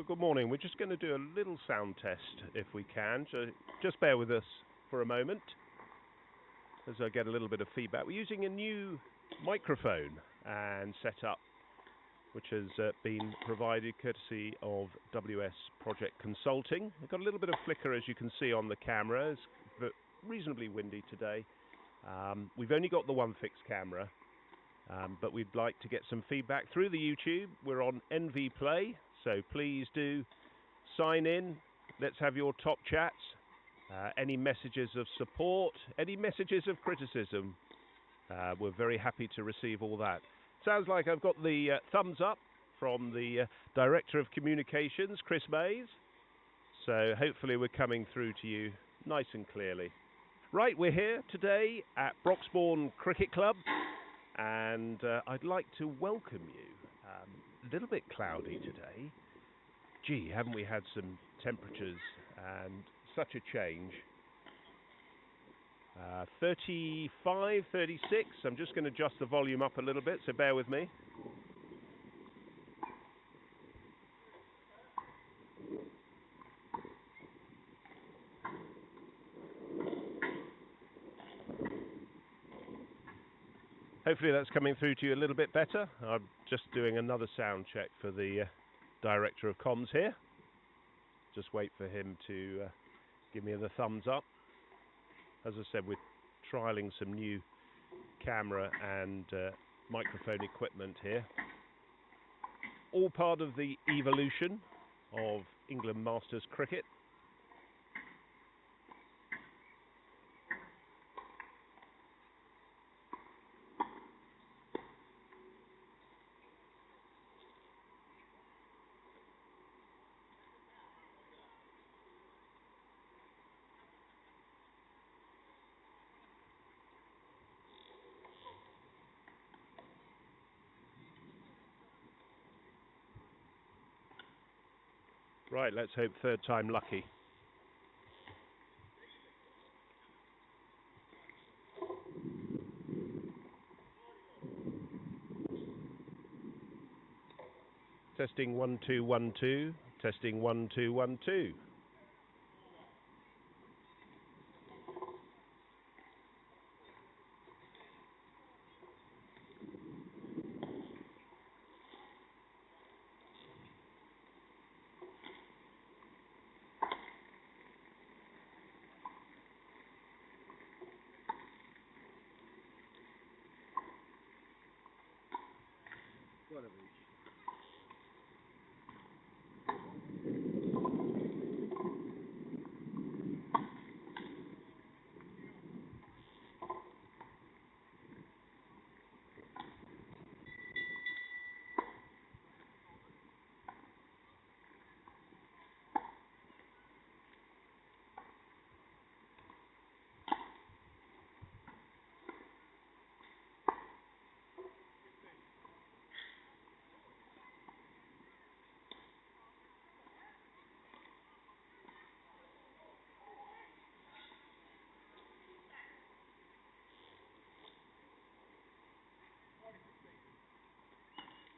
good morning. We're just going to do a little sound test if we can. So just bear with us for a moment as I get a little bit of feedback. We're using a new microphone and setup which has been provided courtesy of WS Project Consulting. We've got a little bit of flicker, as you can see on the camera. It's reasonably windy today. We've only got the one fixed camera, but we'd like to get some feedback through the YouTube. We're on NV Play, so please do sign in. Let's have your top chats. Any messages of support, any messages of criticism. We're very happy to receive all that. Sounds like I've got the thumbs up from the Director of Communications, Chris Mays. So hopefully we're coming through to you nice and clearly. Right, we're here today at Broxbourne Cricket Club, and I'd like to welcome you. A little bit cloudy today. Gee, haven't we had some temperatures and such a change. 35, 36. I'm just going to adjust the volume up a little bit, so bear with me. Hopefully that's coming through to you a little bit better. I'm just doing another sound check for the Director of Comms here. Just wait for him to give me the thumbs up. As I said, we're trialling some new camera and microphone equipment here. All part of the evolution of England Masters cricket. Right, let's hope third time lucky. Testing 1 2 1 2. Testing 1 2 1 2.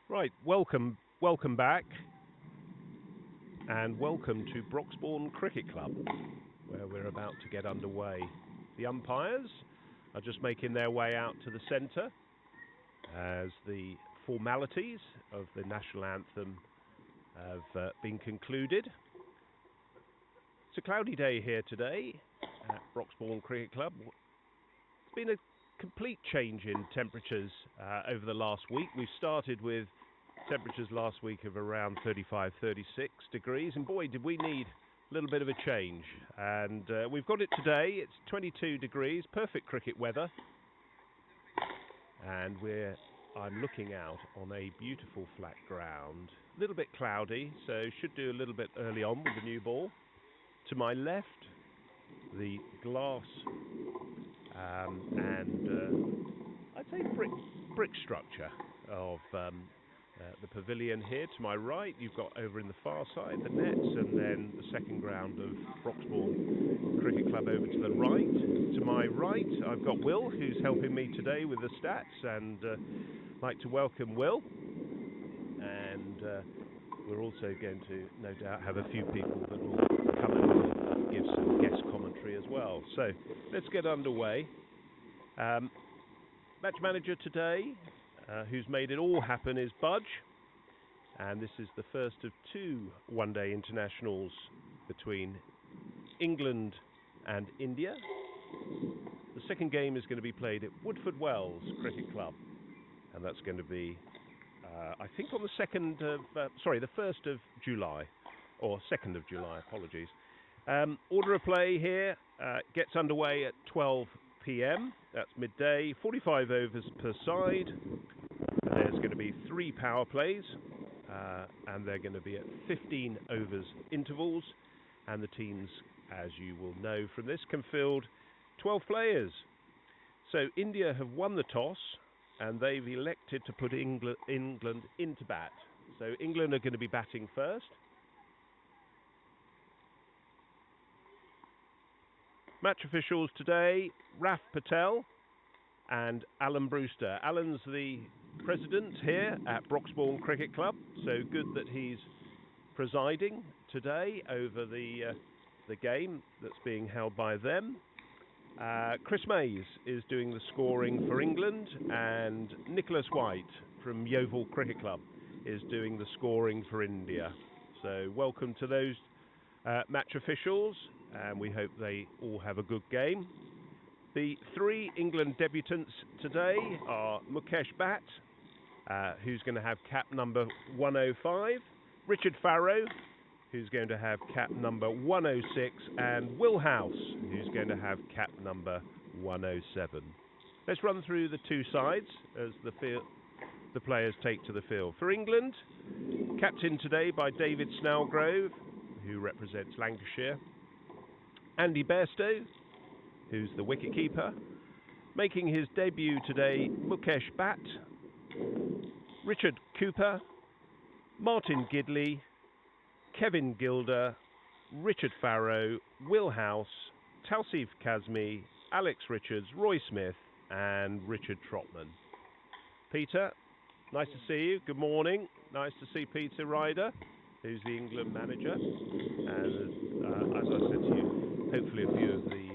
Right, welcome back, and welcome to Broxbourne Cricket Club, where we're about to get underway. The umpires are just making their way out to the centre as the formalities of the national anthem have been concluded. It's a cloudy day here today at Broxbourne Cricket Club. It's been a complete change in temperatures over the last week. We've started with temperatures last week of around 35, 36 degrees, and boy, did we need a little bit of a change. And we've got it today. It's 22 degrees, perfect cricket weather, and I'm looking out on a beautiful flat ground. A little bit cloudy, so should do a little bit early on with the new ball. To my left, the glass and I'd say brick structure of the pavilion here. To my right, you've got over in the far side the nets, and then the second ground of Broxbourne Cricket Club over to the right. To my right, I've got Will, who's helping me today with the stats, and I'd like to welcome Will. And we're also going to, no doubt, have a few people that will come and give some guest commentary as well. So let's get underway. Match manager today, who's made it all happen, is Budge. And this is the first of 2 one-day internationals between England and India. The second game is going to be played at Woodford Wells Cricket Club. And that's going to be, I think, on the 1st of July. Or 2nd of July, apologies. Order of play here gets underway at 12 p.m. That's midday, 45 overs per side. There's going to be 3 power plays, and they're going to be at 15 overs intervals. And the teams, as you will know from this, can field 12 players. So India have won the toss, and they've elected to put England into bat. So England are going to be batting first. Match officials today, Raf Patel and Alan Brewster. Alan's the president here at Broxbourne Cricket Club, so good that he's presiding today over the game that's being held by them. Chris Mays is doing the scoring for England, and Nicholas White from Yeovil Cricket Club is doing the scoring for India. So welcome to those match officials, and we hope they all have a good game. The 3 England debutants today are Mukesh Bhatt, who's going to have cap number 105, Richard Farrow, who's going to have cap number 106, and Will House, who's going to have cap number 107. Let's run through the 2 sides as the players take to the field. For England, captained today by David Snellgrove, who represents Lancashire. Andy Bairstow, who's the wicketkeeper. Making his debut today, Mukesh Bhatt, Richard Cooper, Martin Gidley, Kevin Gilder, Richard Farrow, Will House, Tausif Kazmi, Alex Richards, Roy Smith, and Richard Trotman. Peter, nice to see you. Good morning. Nice to see Peter Ryder, who's the England manager. And as I said to you, hopefully a few of the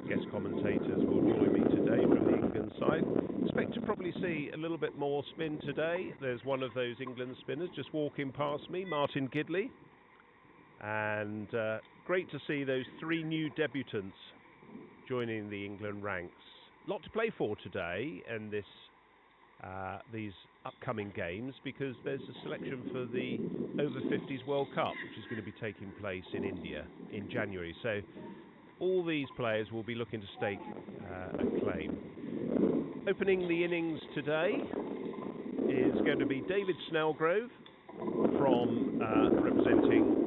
guest commentators will join me today from the England side. Expect to probably see a little bit more spin today. There's one of those England spinners just walking past me, Martin Gidley. And great to see those 3 new debutants joining the England ranks. A lot to play for today in these upcoming games, because there's a selection for the Over-50s World Cup, which is going to be taking place in India in January. So all these players will be looking to stake a claim. Opening the innings today is going to be David Snellgrove from representing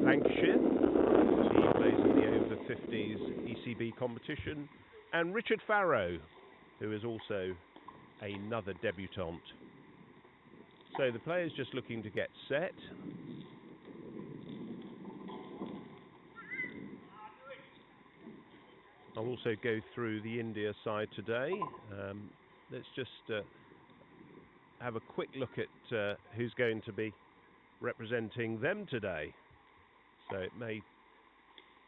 Lancashire. He plays in the Over-50s ECB competition. And Richard Farrow, who is also another debutant. So the players just looking to get set. I'll also go through the India side today. Let's just have a quick look at who's going to be representing them today. So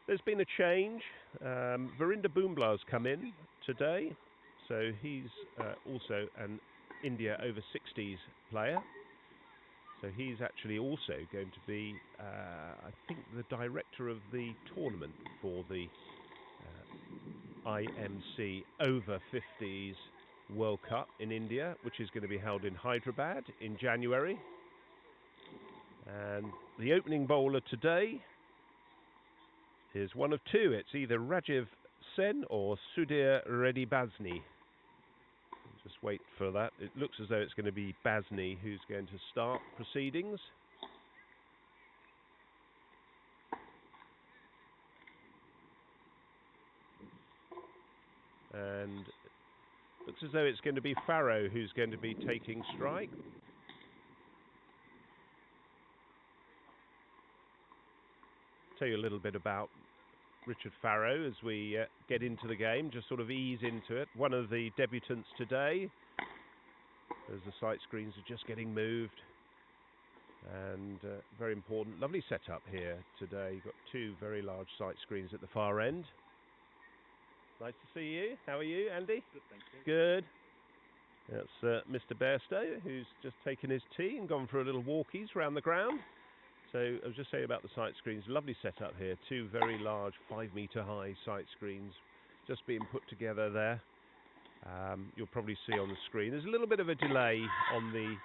there's been a change. Verinder Bumla's come in today. So he's also an India over-60s player. So he's actually also going to be, I think, the director of the tournament for the IMC over-50s World Cup in India, which is going to be held in Hyderabad in January. And the opening bowler today is one of 2. It's either Rajiv Sen or Sudhir Reddy Basni. Just wait for that. It looks as though it's going to be Basni who's going to start proceedings. And looks as though it's going to be Farrow who's going to be taking strike. Tell you a little bit about Richard Farrow as we get into the game, just sort of ease into it. One of the debutants today, as the sight screens are just getting moved. And very important, lovely setup here today. You've got two very large sight screens at the far end. Nice to see you. How are you, Andy? Good, thank you. Good. That's Mr. Bairstow, who's just taken his tea and gone for a little walkies around the ground. So I was just saying about the sight screens, lovely setup here. Two very large 5-metre high sight screens just being put together there. You'll probably see on the screen there's a little bit of a delay on the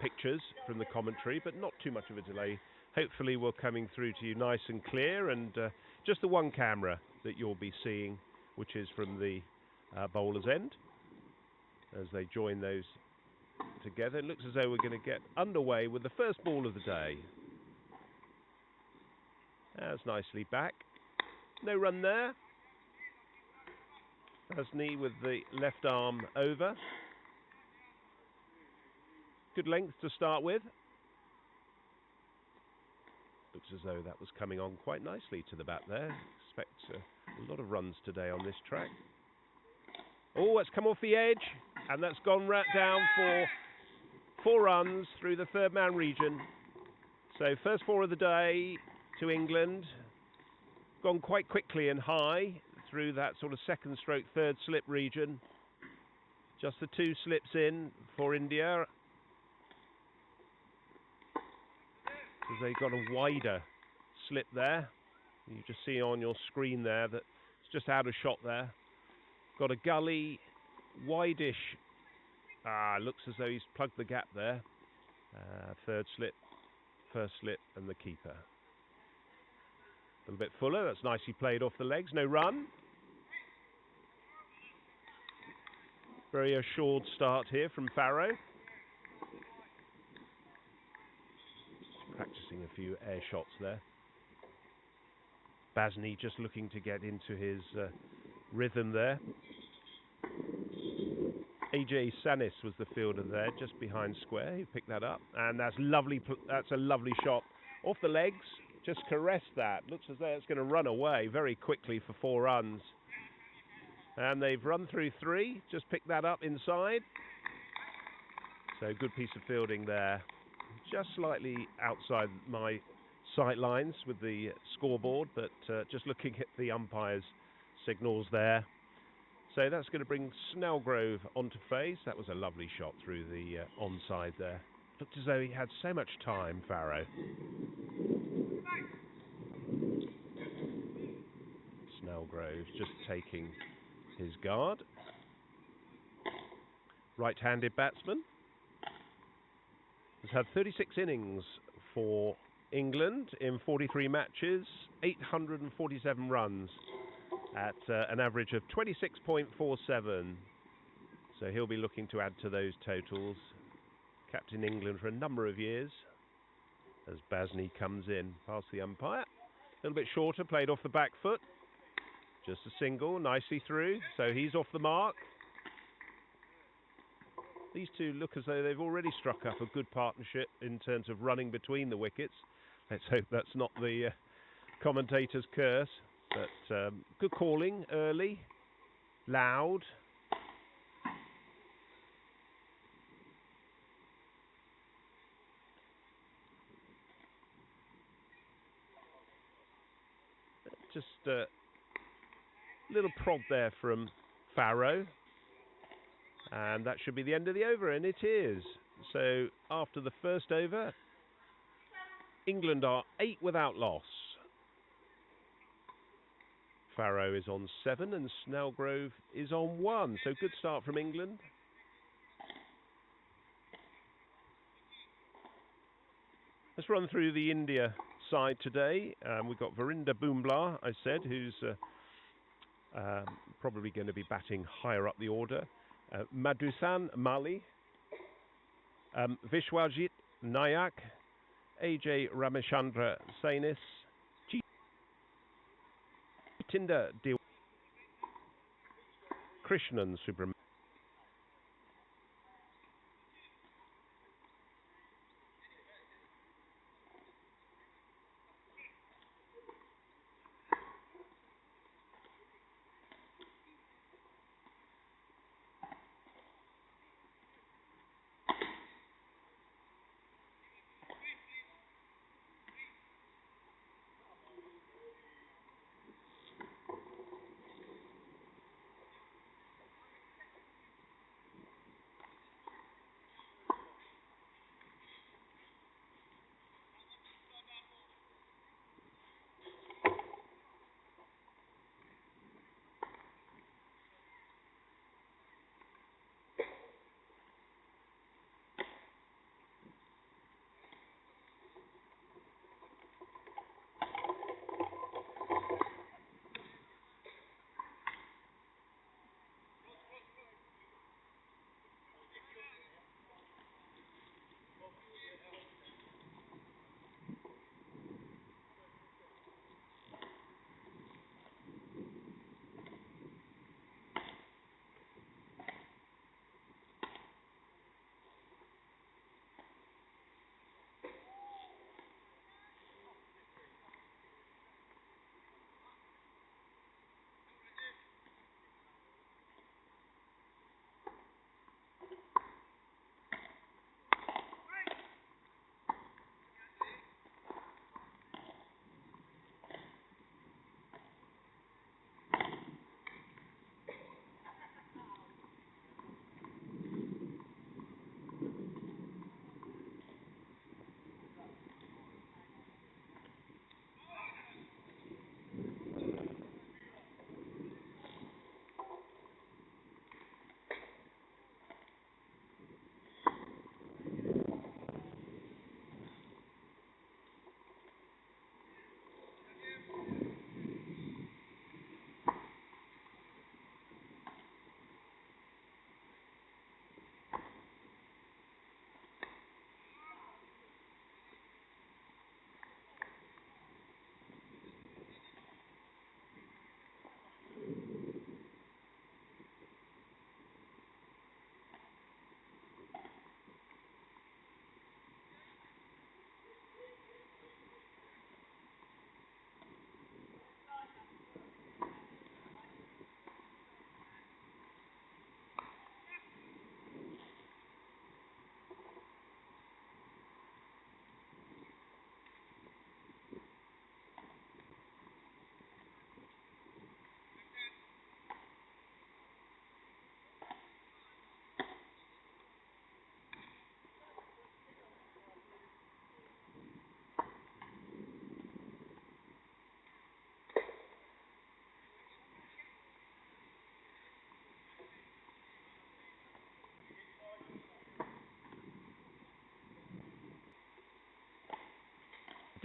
pictures from the commentary, but not too much of a delay. Hopefully we're coming through to you nice and clear, and just the one camera that you'll be seeing, which is from the bowler's end. As they join those together, it looks as though we're going to get underway with the first ball of the day. That's nicely back. No run there. Basni with the left arm over. Good length to start with. Looks as though that was coming on quite nicely to the bat there. Expect a lot of runs today on this track. Oh, it's come off the edge, and that's gone right down for 4 runs through the third man region. So first 4 of the day to England. Gone quite quickly and high through that sort of second stroke third slip region. Just the 2 slips in for India. So they've got a wider slip there. You just see on your screen there that it's just out of shot there. Got a gully, wide-ish. Looks as though he's plugged the gap there. Third slip, first slip, and the keeper. A little bit fuller. That's nicely played off the legs. No run. Very assured start here from Farrow. Practicing a few air shots there. Basni just looking to get into his rhythm there. AJ Sanis was the fielder there, just behind square. He picked that up, and that's lovely. That's a lovely shot off the legs. Just caressed that. Looks as though it's going to run away very quickly for 4 runs. And they've run through 3. Just picked that up inside. So good piece of fielding there. Just slightly outside my sight lines with the scoreboard, but just looking at the umpire's signals there. So that's going to bring Snellgrove onto face. That was a lovely shot through the onside there. Looked as though he had so much time, Farrow. Snellgrove just taking his guard. Right-handed batsman. Has had 36 innings for England in 43 matches, 847 runs at an average of 26.47. So he'll be looking to add to those totals. Captain England for a number of years as Basni comes in past the umpire. A little bit shorter, played off the back foot. Just a single, nicely through. So he's off the mark. These two look as though they've already struck up a good partnership in terms of running between the wickets. Let's hope that's not the commentator's curse. But good calling early, loud. Just a little prod there from Farrow. And that should be the end of the over, and it is. So after the first over, England are 8 without loss. Farrow is on 7 and Snellgrove is on 1. So good start from England. Let's run through the India side today. We've got Verinder Bumla, I said, who's probably going to be batting higher up the order. Madhusan Mali, Vishwajit Nayak, AJ Ramachandra Sainis, Jitinder Dew, Krishnan Subramanian.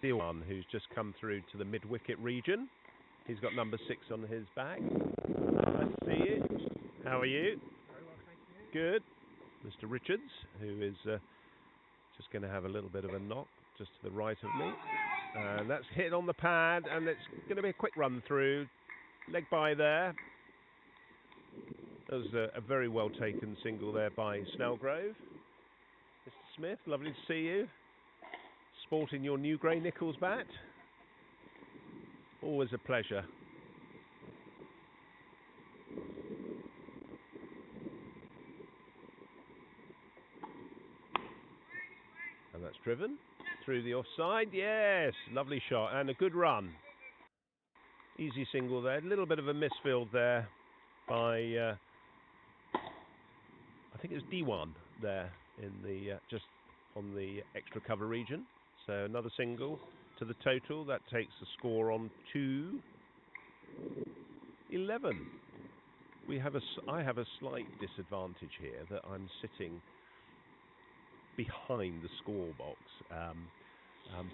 D1, who's just come through to the mid-wicket region. He's got number 6 on his back. Nice to see you. How are you? Very well, thank you. Good. Mr. Richards, who is just going to have a little bit of a knock just to the right of me. And that's hit on the pad, and it's going to be a quick run through. Leg by there. That was a very well taken single there by Snellgrove. Mr. Smith, lovely to see you. Sporting your new grey Nichols bat. Always a pleasure. And that's driven through the offside. Yes, lovely shot and a good run. Easy single there. A little bit of a misfield there by, I think it was D1 there in the just on the extra cover region. So another single to the total. That takes the score on to 11. I have a slight disadvantage here that I'm sitting behind the score box,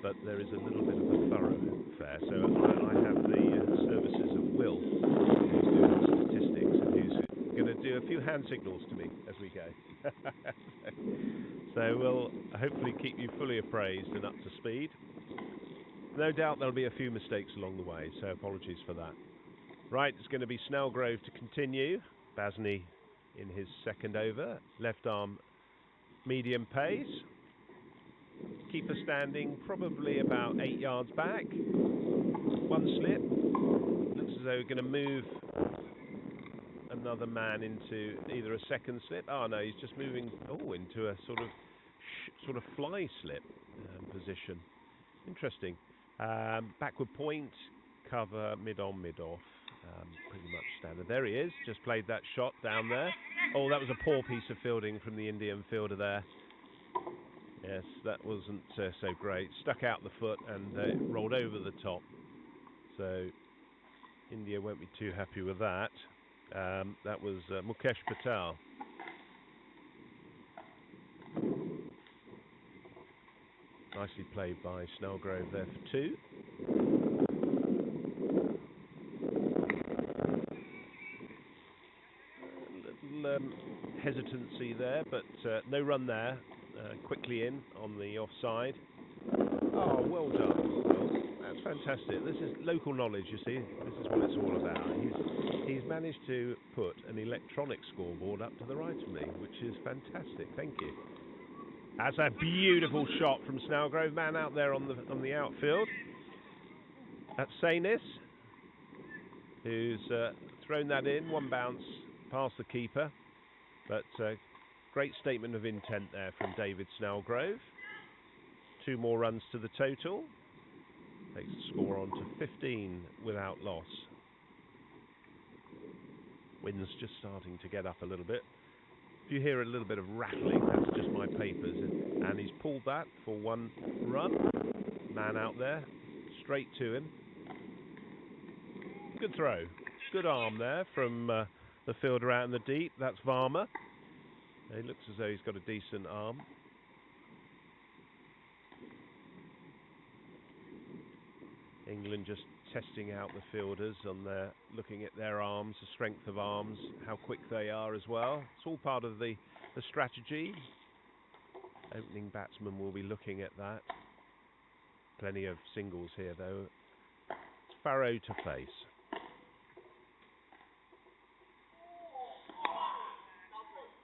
but there is a little bit of a thoroughfare. So I have the services of Will, who's doing statistics and who's going to do a few hand signals to me as we go. So we'll hopefully keep you fully appraised and up to speed. No doubt there'll be a few mistakes along the way, so apologies for that. Right, it's going to be Snellgrove to continue. Basney in his second over. Left arm medium pace. Keeper standing probably about 8 yards back. One slip. Looks as though we're going to move another man into either a second slip. Oh no, he's just moving into a sort of fly slip position. Interesting. Backward point, cover, mid on, mid off. Pretty much standard. There he is. Just played that shot down there. Oh, that was a poor piece of fielding from the Indian fielder there. Yes, that wasn't so great. Stuck out the foot and it rolled over the top. So India won't be too happy with that. That was Mukesh Patel. Nicely played by Snellgrove there for 2. Hesitancy there, but no run there. Quickly in on the offside. Oh, well done. Well, that's fantastic. This is local knowledge, you see. This is what it's all about. He's managed to put an electronic scoreboard up to the right of me, which is fantastic. Thank you. That's a beautiful shot from Snellgrove. Man out there on the outfield. That's Sanis, who's thrown that in. One bounce past the keeper. But great statement of intent there from David Snellgrove. 2 more runs to the total. Takes the score on to 15 without loss. Wind's just starting to get up a little bit. If you hear a little bit of rattling, that's just my papers. And he's pulled that for 1 run. Man out there, straight to him. Good throw. Good arm there from the fielder out in the deep. That's Varma. He looks as though he's got a decent arm. England just testing out the fielders on their, looking at their arms, the strength of arms, how quick they are as well. It's all part of the strategy. Opening batsman will be looking at that. Plenty of singles here though. It's Farrow to face.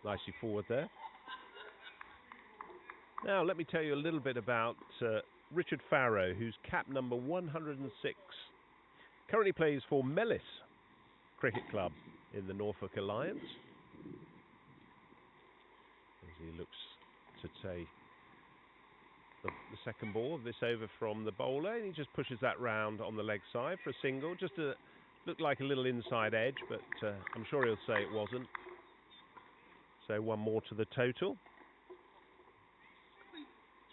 Nicely forward there. Now let me tell you a little bit about Richard Farrow, who's cap number 106. Currently plays for Mellis Cricket Club in the Norfolk Alliance. As he looks to take the second ball of this over from the bowler, and he just pushes that round on the leg side for a single, just to look like a little inside edge, but I'm sure he'll say it wasn't. So 1 more to the total.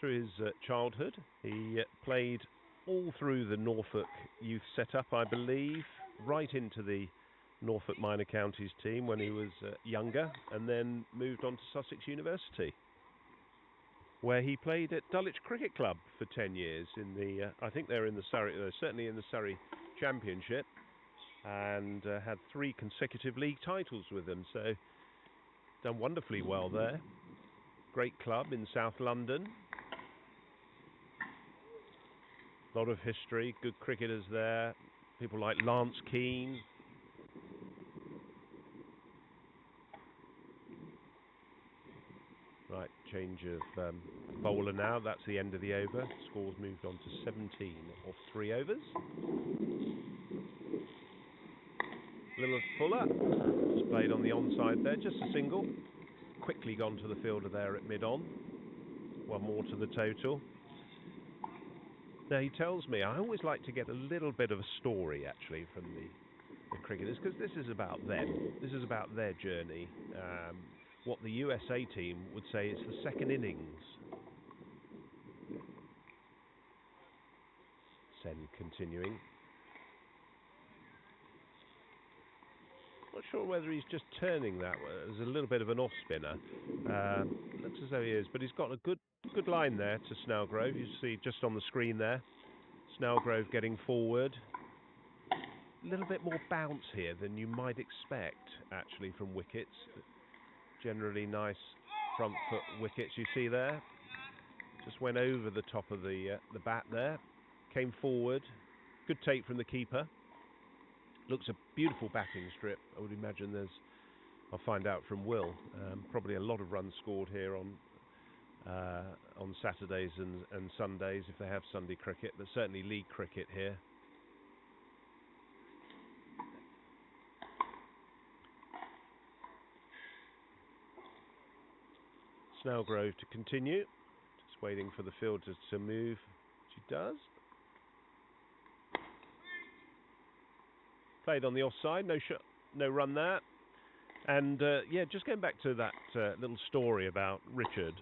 Through his childhood, he played all through the Norfolk youth setup, I believe, right into the Norfolk Minor Counties team when he was younger, and then moved on to Sussex University. where he played at Dulwich Cricket Club for 10 years. In the, I think they're in the Surrey, certainly in the Surrey Championship, and had 3 consecutive league titles with them. So done wonderfully well there. Great club in South London. A lot of history, good cricketers there. People like Lance Keane. Right, change of bowler now. That's the end of the over. Score's moved on to 17 off 3 overs. Little Fuller, it's played on the onside there, just a single. Quickly gone to the fielder there at mid-on. 1 more to the total. Now he tells me, I always like to get a little bit of a story actually from the cricketers, because this is about them. This is about their journey. What the USA team would say is the second innings. Sen continuing. Not sure whether he's just turning that way. There's a little bit of an off spinner. Looks as though he is, but he's got a good line there to Snellgrove. You see just on the screen there. Snellgrove getting forward. A little bit more bounce here than you might expect actually from wickets. Generally nice front foot wickets you see there. Just went over the top of the bat there. Came forward. Good take from the keeper. Looks a beautiful batting strip. I would imagine I'll find out from Will. Probably a lot of runs scored here on Saturdays and Sundays if they have Sunday cricket, but certainly league cricket here. Snellgrove to continue. Just waiting for the fielder to move. She does. Played on the offside, no run there. And yeah, just going back to that little story about Richard.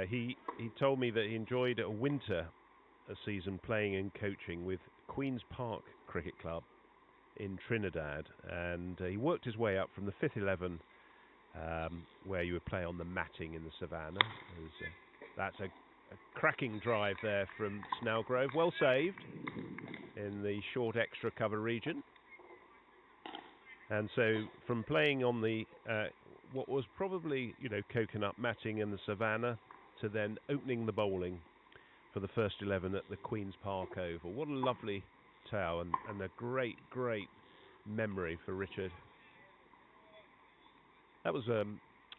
He told me that he enjoyed a season playing and coaching with Queen's Park Cricket Club in Trinidad, and he worked his way up from the 5th 11, where you would play on the matting in the savannah. That's a cracking drive there from Snellgrove, well saved in the short extra cover region. And so from playing on the what was probably coconut matting in the savannah to then opening the bowling for the first 11 at the Queen's Park Oval. What a lovely tale and a great memory for Richard. That was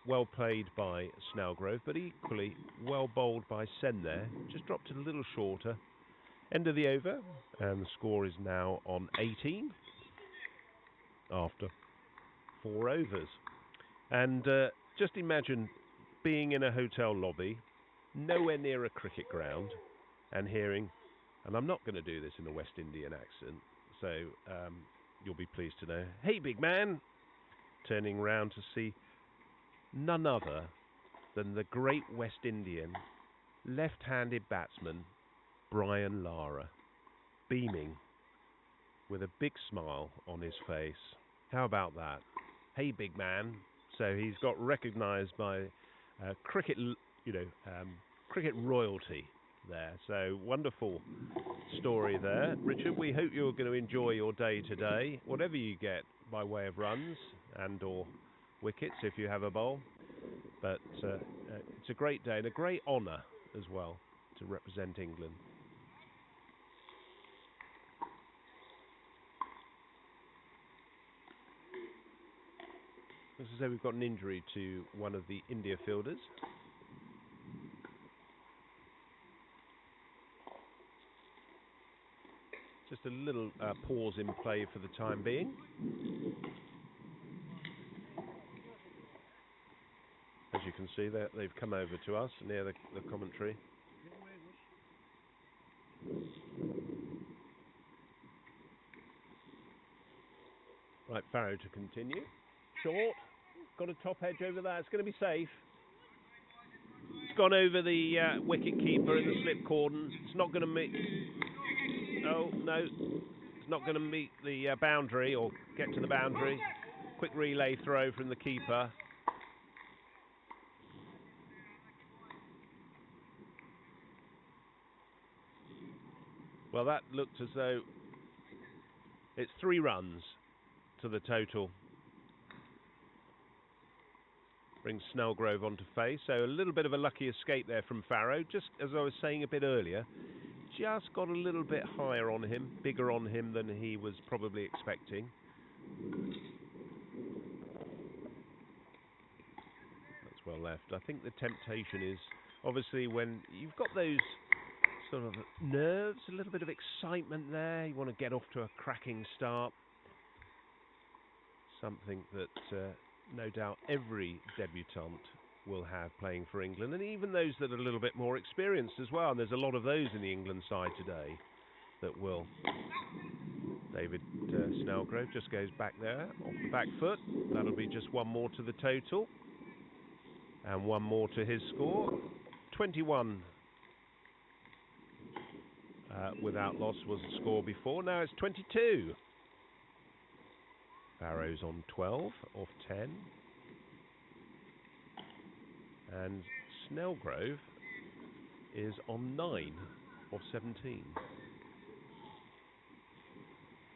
well played by Snellgrove, but equally well bowled by Sen there. Just dropped it a little shorter. End of the over, and the score is now on 18 after 4 overs. And just imagine being in a hotel lobby, nowhere near a cricket ground, and hearing, and I'm not going to do this in a West Indian accent, so you'll be pleased to know, "Hey, big man," turning round to see none other than the great West Indian left-handed batsman, Brian Lara, beaming with a big smile on his face. How about that? Hey, big man. So he's got recognised by cricket, cricket royalty there. So wonderful story there. Richard, we hope you're going to enjoy your day today, whatever you get by way of runs and or wickets if you have a bowl. But it's a great day and a great honour as well to represent England. As I say, we've got an injury to one of the India fielders. Just a little pause in play for the time being. As you can see, they've come over to us near the commentary. Right, Farrow to continue. Short. Got a top edge over there. It's going to be safe. It's gone over the wicket keeper in the slip cordon. It's not going to meet... Oh, no. It's not going to meet the boundary or get to the boundary. Quick relay throw from the keeper. Well, that looked as though it's 3 runs to the total. Brings Snellgrove onto face, so a little bit of a lucky escape there from Farrow. Just as I was saying a bit earlier, just got a little bit higher on him, bigger on him than he was probably expecting. That's well left. I think the temptation is, obviously, when you've got those sort of nerves, a little bit of excitement there, you want to get off to a cracking start. Something that no doubt every debutant will have playing for England, and even those that are a little bit more experienced as well. And there's a lot of those in the England side today that will. David Snellgrove just goes back there off the back foot. That'll be just 1 more to the total and 1 more to his score. 21 without loss was the score before. Now it's 22. Farrow's on 12 off 10. And Snellgrove is on 9 off 17.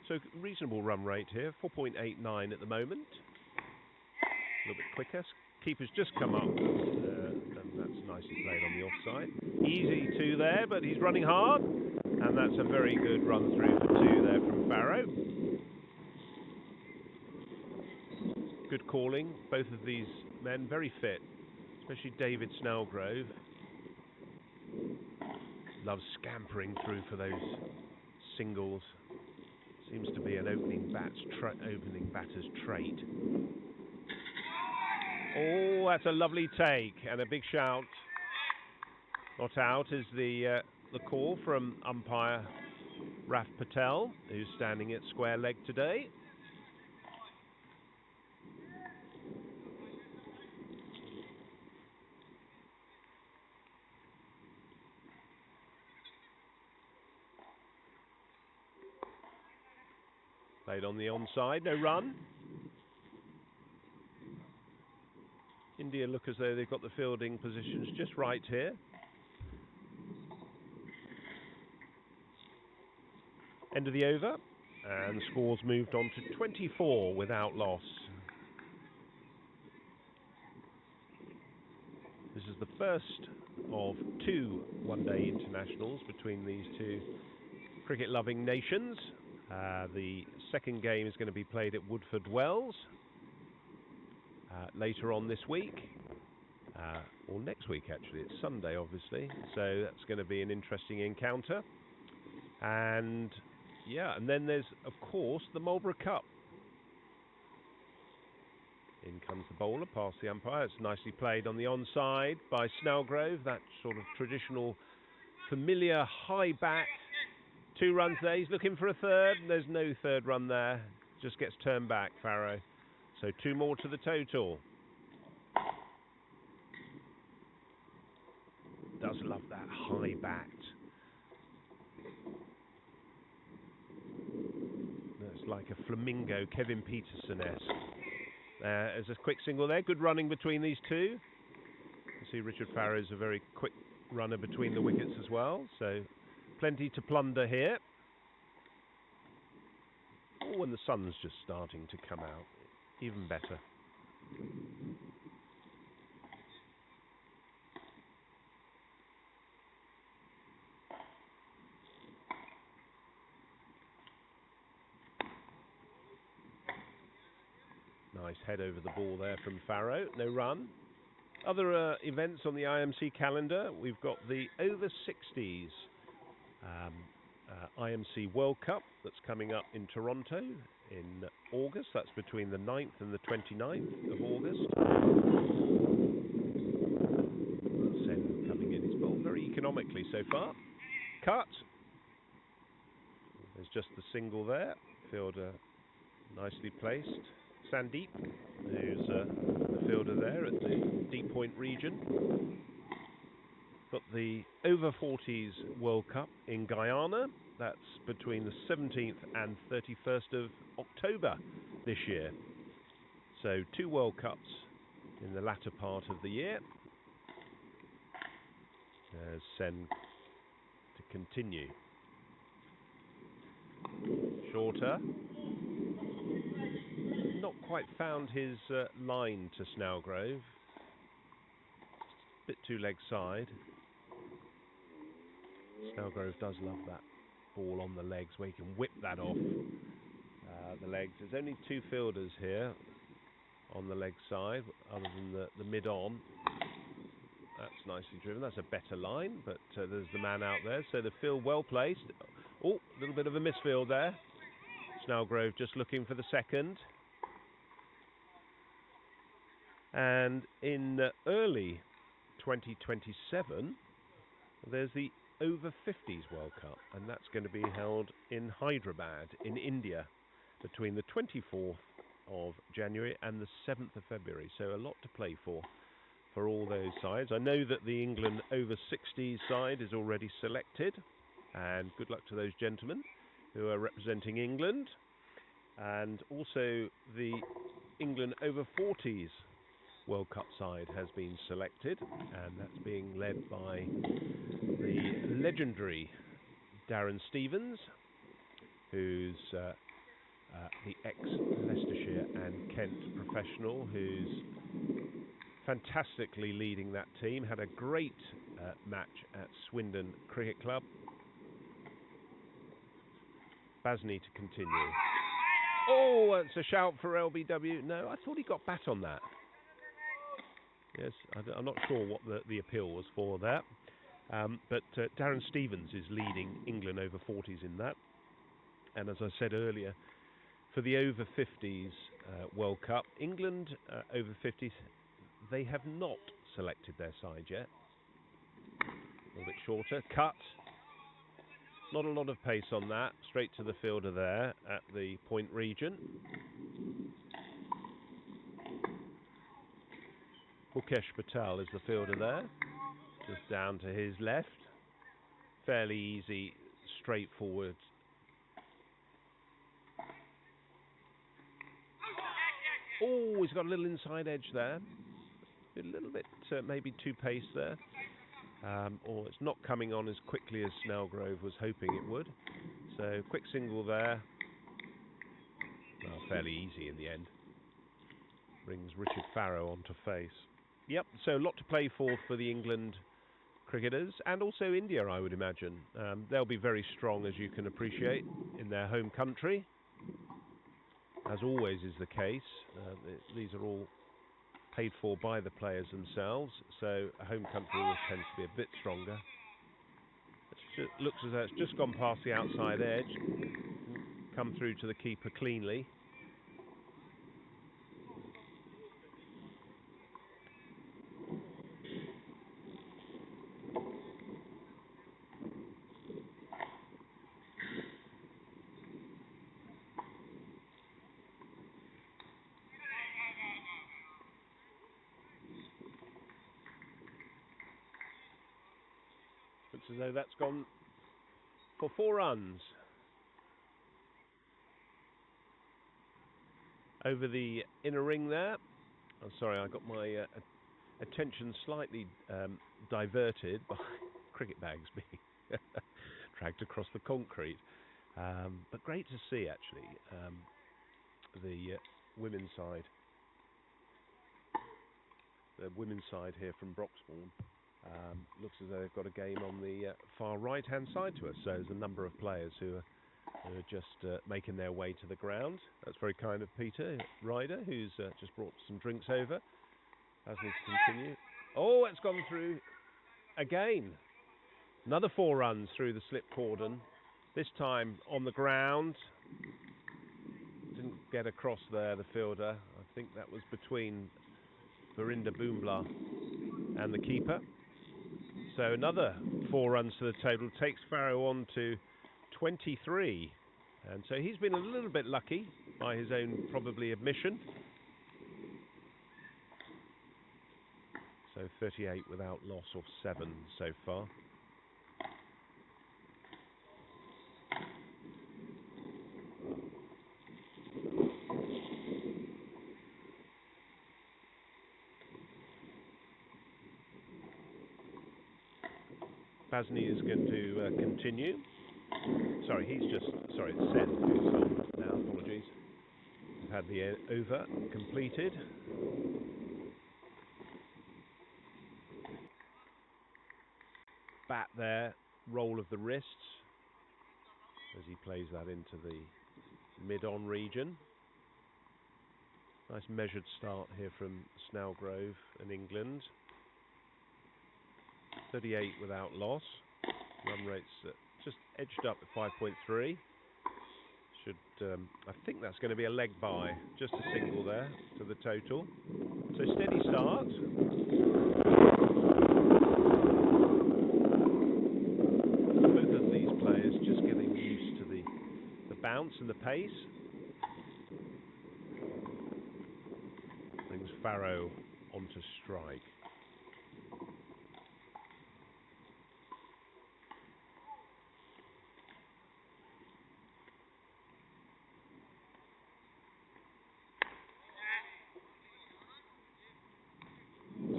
So reasonable run rate here, 4.89 at the moment. A little bit quicker. Keeper's just come up, and that's nicely played on the offside. Easy 2 there, but he's running hard, and that's a very good run through for 2 there from Farrow. Good calling, both of these men very fit, especially David Snellgrove. Loves scampering through for those singles. Seems to be an opening batter's trait. Oh, that's a lovely take and a big shout. Not out is the call from umpire Raf Patel, who's standing at square leg today. Played on the onside, no run. India look as though they've got the fielding positions just right here. End of the over, and the score's moved on to 24 without loss. This is the first of 2 one-day internationals between these 2 cricket-loving nations. The second game is going to be played at Woodford Wells later on this week, or next week actually. It's Sunday obviously, so that's going to be an interesting encounter. And yeah, and then there's of course the Marlborough Cup. In comes the bowler past the umpire. It's nicely played on the onside by Snellgrove, that sort of traditional familiar high back. 2 runs there, he's looking for a third, and there's no third run there, just gets turned back, Farrow. So 2 more to the total. Does love that high backed. That's like a flamingo, Kevin Peterson-esque. There's a quick single there, good running between these 2. You see Richard Farrow's a very quick runner between the wickets as well, so plenty to plunder here. Oh, and the sun's just starting to come out. Even better. Nice head over the ball there from Farrow. No run. Other events on the IMC calendar. We've got the over-60s IMC World Cup that's coming up in Toronto in August. That's between the 9th and the 29th of August. Sen coming in. He's bowled very economically so far. Cut. There's just the single there. Fielder nicely placed. Sandeep, who's the fielder there at the deep point region. Got the over-40s World Cup in Guyana. That's between the 17th and 31st of October this year. So 2 World Cups in the latter part of the year. There's Sen to continue. Shorter. Not quite found his line to Snellgrove. Bit too leg side. Snellgrove does love that ball on the legs where he can whip that off the legs. There's only 2 fielders here on the leg side other than the mid-on. That's nicely driven. That's a better line, but there's the man out there. So the field well placed. Oh, a little bit of a misfield there. Snellgrove just looking for the second. And in early 2027, there's the O50s World Cup, and that's going to be held in Hyderabad in India between the 24th of January and the 7th of February. So a lot to play for all those sides. I know that the England over-60s side is already selected, and good luck to those gentlemen who are representing England. And also the England over-40s World Cup side has been selected, and that's being led by the legendary Darren Stevens, who's the ex-Leicestershire and Kent professional, who's fantastically leading that team. Had a great match at Swindon Cricket Club. Basney to continue. Oh, it's a shout for LBW. No, I thought he got bat on that. Yes, I'm not sure what the appeal was for that. But Darren Stevens is leading England over 40s in that. And as I said earlier, for the over 50s World Cup, England over 50s, they have not selected their side yet. A little bit shorter. Cut. Not a lot of pace on that. Straight to the fielder there at the point region. Mukesh Patel is the fielder there. Just down to his left. Fairly easy, straightforward. Oh, he's got a little inside edge there. A little bit maybe too pace there. Or it's not coming on as quickly as Snellgrove was hoping it would. So quick single there. Well, fairly easy in the end. Brings Richard Farrow onto face. Yep, so a lot to play for the England cricketers, and also India, I would imagine. They'll be very strong, as you can appreciate, in their home country. As always is the case, these are all paid for by the players themselves, so a home country always tends to be a bit stronger. It looks as though it's just gone past the outside edge, come through to the keeper cleanly. Looks as though that's gone for 4 runs. Over the inner ring there. I'm sorry, I got my attention slightly diverted by cricket bags being dragged across the concrete. But great to see, actually, the women's side. The women's side here from Broxbourne. Looks as though they've got a game on the far right-hand side to us. So there's a number of players who are just making their way to the ground. That's very kind of Peter Ryder, who's just brought some drinks over. As we continue. Oh, it's gone through again. Another 4 runs through the slip cordon. This time on the ground. Didn't get across there, the fielder. I think that was between Verinder Boombla and the keeper. So another 4 runs to the total takes Farrow on to 23. And so he's been a little bit lucky by his own probably admission. So 38 without loss of 7 so far. Basney is going to continue. sorry, it's Sen who's on now, apologies. We've had the over completed. Bat there, roll of the wrists as he plays that into the mid-on region. Nice measured start here from Snellgrove and England. 38 without loss. Run rates just edged up at 5.3. Should I think that's going to be a leg by, just a single there to the total. So steady start. Both of these players just getting used to the bounce and the pace. Brings Farrow onto strike.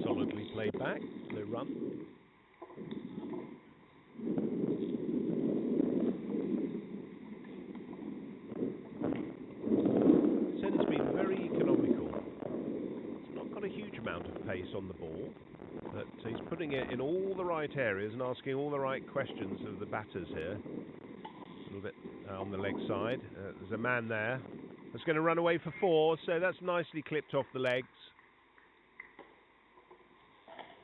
Solidly played back, no run. Sen's been very economical. It's not got a huge amount of pace on the ball, but he's putting it in all the right areas and asking all the right questions of the batters here. A little bit on the leg side. There's a man there that's going to run away for 4, so that's nicely clipped off the legs.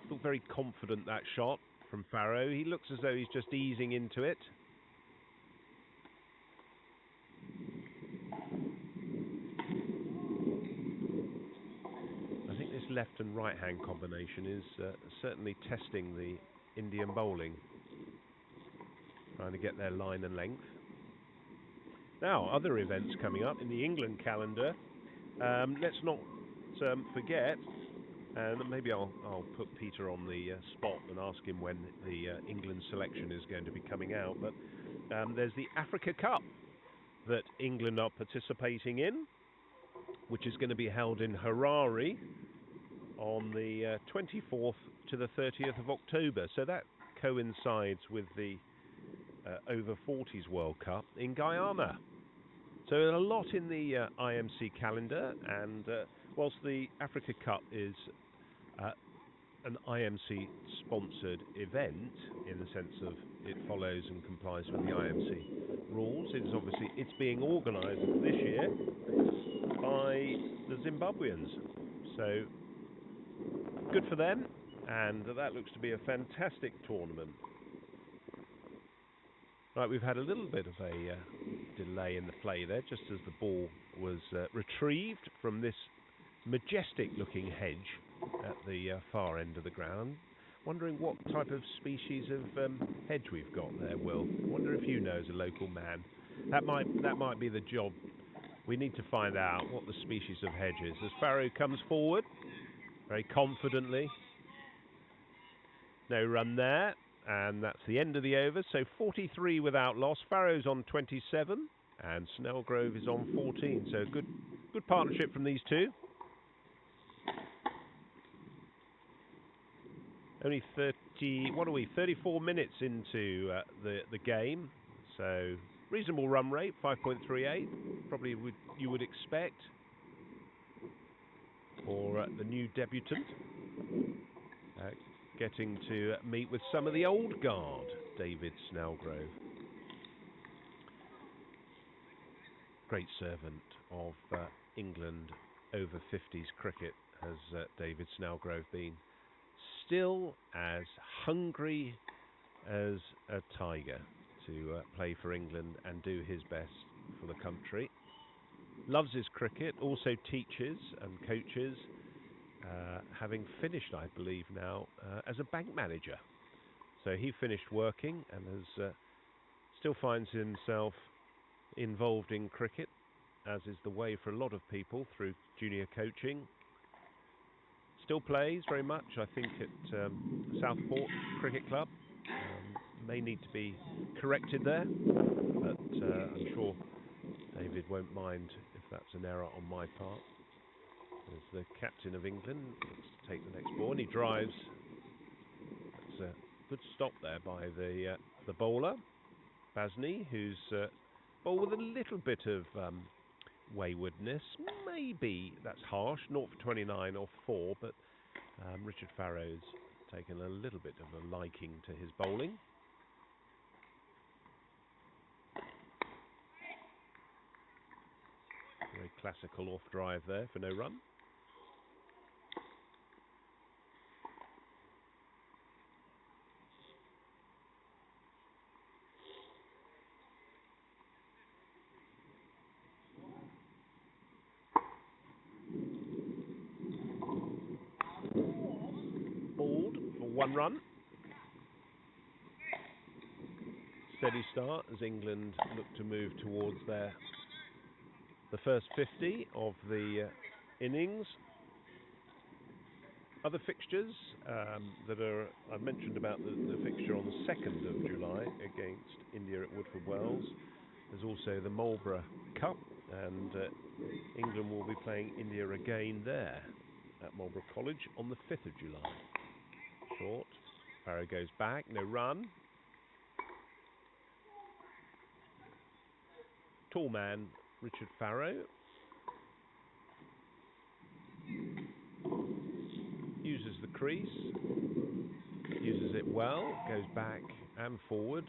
Looked very confident, that shot from Farrow. He looks as though he's just easing into it. I think this left and right hand combination is certainly testing the Indian bowling, trying to get their line and length. Now, other events coming up in the England calendar. Let's not forget, and maybe I'll put Peter on the spot and ask him when the England selection is going to be coming out. But there's the Africa Cup that England are participating in, which is going to be held in Harare on the 24th to the 30th of October. So that coincides with the Over-40s World Cup in Guyana. So a lot in the IMC calendar, and whilst the Africa Cup is an IMC-sponsored event in the sense of it follows and complies with the IMC rules, it's being organised this year by the Zimbabweans. So good for them, and that looks to be a fantastic tournament. Right, we've had a little bit of a delay in the play there, just as the ball was retrieved from this majestic-looking hedge at the far end of the ground. Wondering what type of species of hedge we've got there, Will. Wonder if you know as a local man. That might be the job. We need to find out what the species of hedge is. As Farrow comes forward, very confidently. No run there. And that's the end of the over. So 43 without loss. Farrow's on 27 and Snellgrove is on 14. So good partnership from these two. Only 34 minutes into the game. So reasonable run rate, 5.38. Probably you would expect for the new debutant. Getting to meet with some of the old guard, David Snellgrove. Great servant of England over 50s cricket has David Snellgrove been. Still as hungry as a tiger to play for England and do his best for the country. Loves his cricket, also teaches and coaches. Having finished, I believe now, as a bank manager. So he finished working and has still finds himself involved in cricket, as is the way for a lot of people through junior coaching. Still plays very much, I think, at Southport Cricket Club. May need to be corrected there, but I'm sure David won't mind if that's an error on my part. There's the captain of England, looks to take the next ball, and he drives. That's a good stop there by the bowler. Basney, who's bowled with a little bit of waywardness. Maybe that's harsh, 0 for 29 off 4, but Richard Farrow's taken a little bit of a liking to his bowling. Very classical off drive there for no run. Balled for 1 run. Steady start as England look to move towards the first 50 of the innings. Other fixtures that are, I mentioned about the fixture on the 2nd of July against India at Woodford Wells. There's also the Marlborough Cup, and England will be playing India again there at Marlborough College on the 5th of July. Short. Farrow goes back, no run. Tall man, Richard Farrow. Uses the crease. Uses it well. Goes back and forward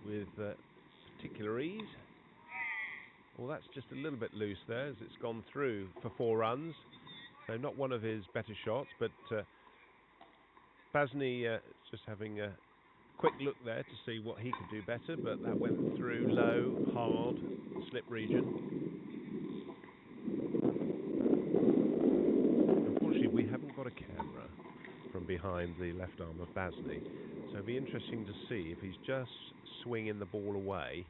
with particular ease. Well, that's just a little bit loose there as it's gone through for 4 runs. So not one of his better shots, but Basney just having a quick look there to see what he could do better, but that went through low, hard, slip region. Unfortunately, we haven't got a camera from behind the left arm of Basney, so it'll be interesting to see if he's just swinging the ball away.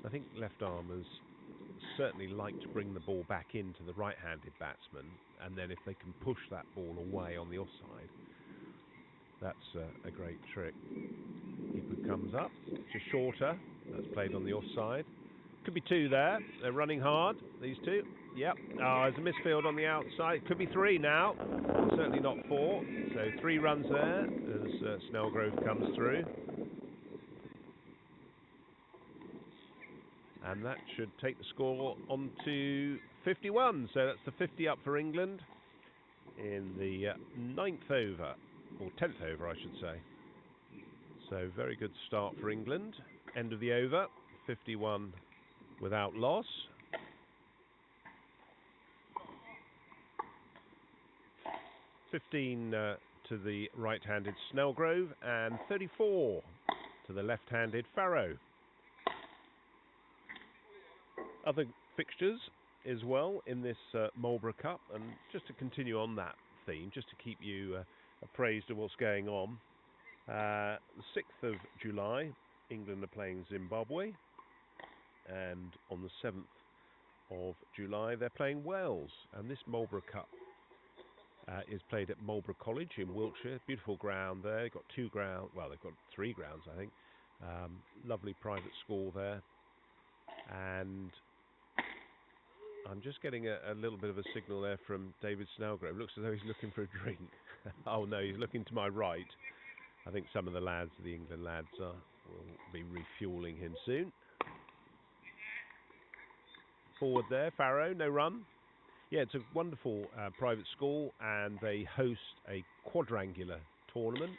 I think left armers certainly like to bring the ball back into the right-handed batsman, and then if they can push that ball away on the offside, that's a great trick. Keeper comes up, just shorter, that's played on the offside. Could be 2 there, they're running hard, these two. Yep, there's a misfield on the outside, could be 3 now, certainly not 4, so 3 runs there as Snellgrove comes through. And that should take the score on to 51. So that's the 50 up for England in the 9th over, or 10th over, I should say. So very good start for England. End of the over, 51 without loss. (15) to the right-handed Snellgrove and 34 to the left-handed Farrow. Other fixtures as well in this Marlborough Cup, and just to continue on that theme, just to keep you appraised of what's going on. The 6th of July, England are playing Zimbabwe, and on the 7th of July they're playing Wales, and this Marlborough Cup is played at Marlborough College in Wiltshire. Beautiful ground there. They've got 2 grounds, well, they've got 3 grounds, I think. Lovely private school there, and I'm just getting a little bit of a signal there from David Snellgrove. Looks as though he's looking for a drink. Oh no, he's looking to my right. I think some of the lads, the England lads, will be refuelling him soon. Forward there, Farrow, no run. Yeah, it's a wonderful private school, and they host a quadrangular tournament,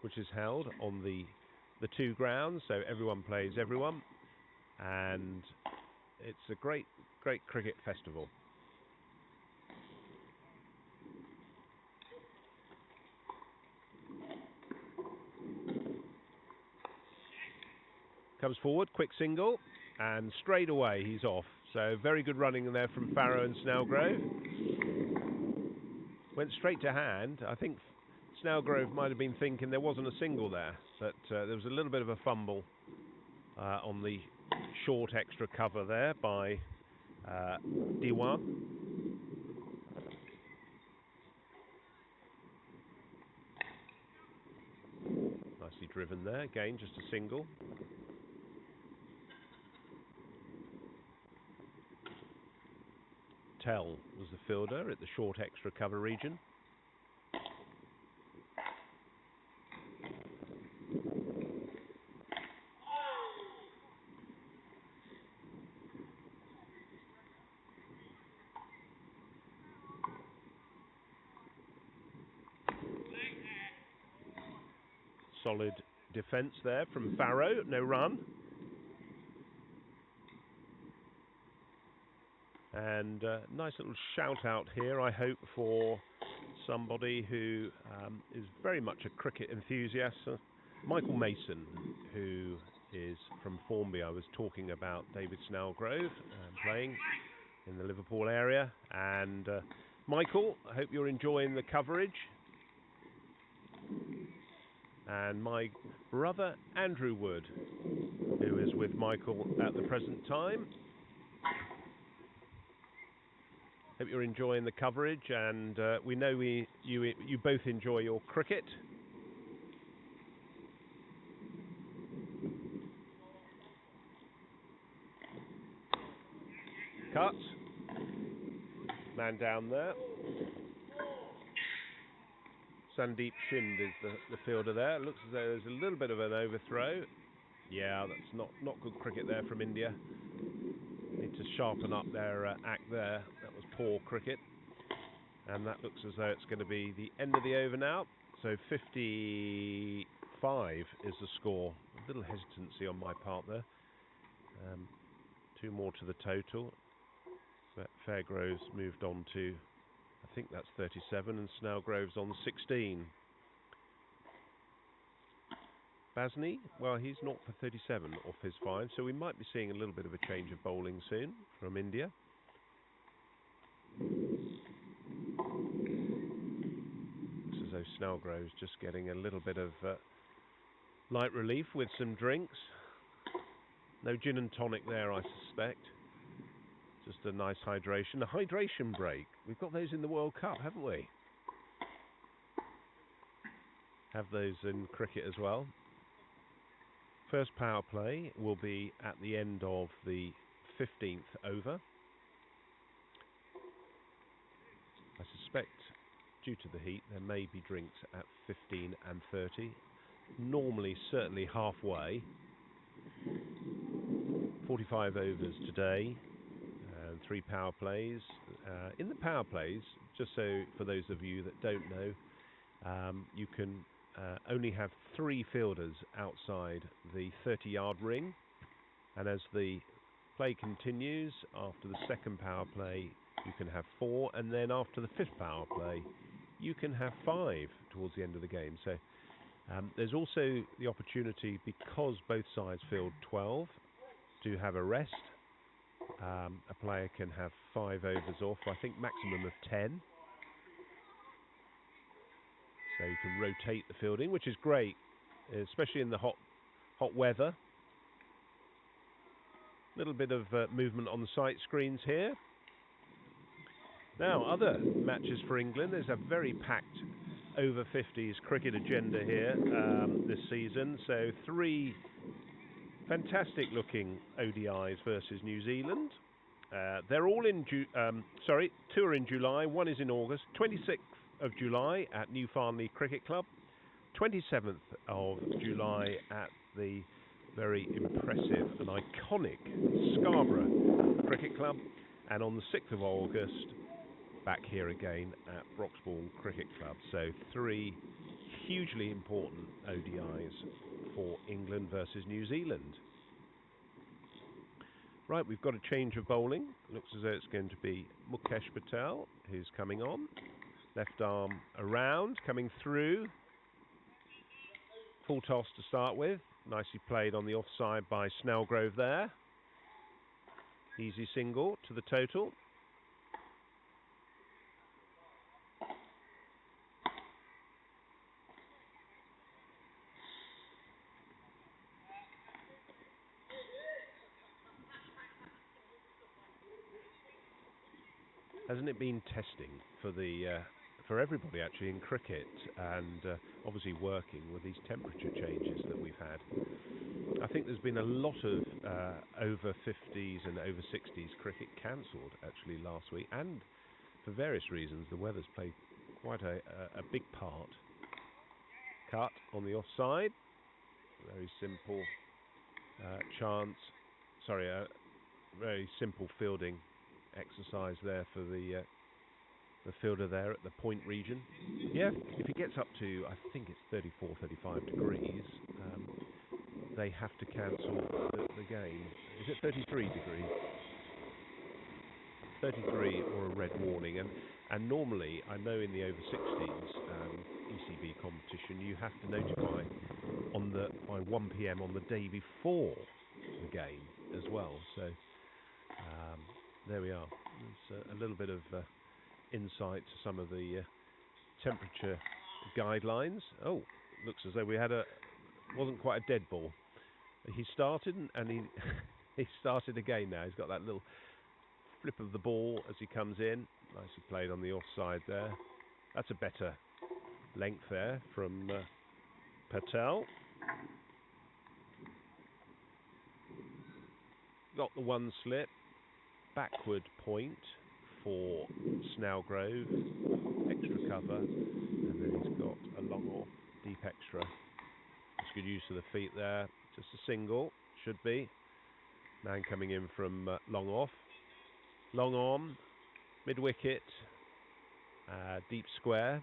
which is held on the 2 grounds, so everyone plays everyone, and it's a great cricket festival. Comes forward, quick single, and straight away he's off. So very good running there from Farrow and Snellgrove. Went straight to hand. I think Snellgrove might have been thinking there wasn't a single there, but there was a little bit of a fumble on the short extra cover there by Diwan. Nicely driven there, again just a single. Tell was the fielder at the short extra cover region. Solid defence there from Farrow, no run. And nice little shout out here, I hope, for somebody who is very much a cricket enthusiast. Michael Mason, who is from Formby. I was talking about David Snellgrove playing in the Liverpool area. And Michael, I hope you're enjoying the coverage. And my brother Andrew Wood, who is with Michael at the present time. Hope you're enjoying the coverage, and we know you both enjoy your cricket. Cut. Man down there. Sandeep Shind is the fielder there. Looks as though there's a little bit of an overthrow. Yeah, that's not good cricket there from India. Need to sharpen up their act there. That was poor cricket. And that looks as though it's going to be the end of the over now. So 55 is the score. A little hesitancy on my part there. 2 more to the total. So Fairgrove's moved on to, I think that's 37, and Snellgrove's on 16. Basney, well, he's 0 for 37 off his 5, so we might be seeing a little bit of a change of bowling soon from India. Looks as though Snellgrove's just getting a little bit of light relief with some drinks. No gin and tonic there, I suspect. Just a nice hydration. A hydration break. We've got those in the World Cup, haven't we? Have those in cricket as well. First power play will be at the end of the 15th over. I suspect, due to the heat, there may be drinks at 15 and 30. Normally, certainly halfway. 45 overs today. 3 power plays. In the power plays, just so for those of you that don't know, you can only have 3 fielders outside the 30-yard ring, and as the play continues, after the second power play you can have 4, and then after the 5th power play you can have 5 towards the end of the game. So there's also the opportunity, because both sides field 12, to have a rest. A player can have 5 overs off, I think maximum of 10. So you can rotate the fielding, which is great, especially in the hot weather. A little bit of movement on the sight screens here. Now, other matches for England. There's a very packed over 50s cricket agenda here this season. So 3 fantastic looking ODIs versus New Zealand. They're all in 2 are in July, 1 is in August. 26th of July at New Farnley Cricket Club, 27th of July at the very impressive and iconic Scarborough Cricket Club, and on the 6th of August back here again at Broxbourne Cricket Club. So 3 hugely important ODIs for England versus New Zealand. Right, we've got a change of bowling. Looks as though it's going to be Mukesh Patel who's coming on. Left arm around, coming through. Full toss to start with. Nicely played on the offside by Snellgrove there. Easy single to the total. Hasn't it been testing for everybody actually in cricket, and obviously working with these temperature changes that we've had? I think there's been a lot of over 50s and over 60s cricket cancelled actually last week, and for various reasons the weather's played quite a big part. Cut on the offside. Very simple very simple fielding exercise there for the the fielder there at the point region. Yeah, if it gets up to, I think it's 34, 35 degrees, they have to cancel the game. Is it 33 degrees? 33 or a red warning. And normally, I know in the over-60s ECB competition, you have to notify by 1 p.m. on the day before the game as well. So there we are. There's a little bit of insight to some of the temperature guidelines. Oh, looks as though we had wasn't quite a dead ball. He started and he he started again now. He's got that little flip of the ball as he comes in. Nicely played on the offside there. That's a better length there from Patel. Got the one slip. Backward point for Snellgrove. Extra cover. And then he's got a long off. Deep extra. That's good use of the feet there. Just a single. Should be. Man coming in from long off. Long on. Mid wicket. Deep square.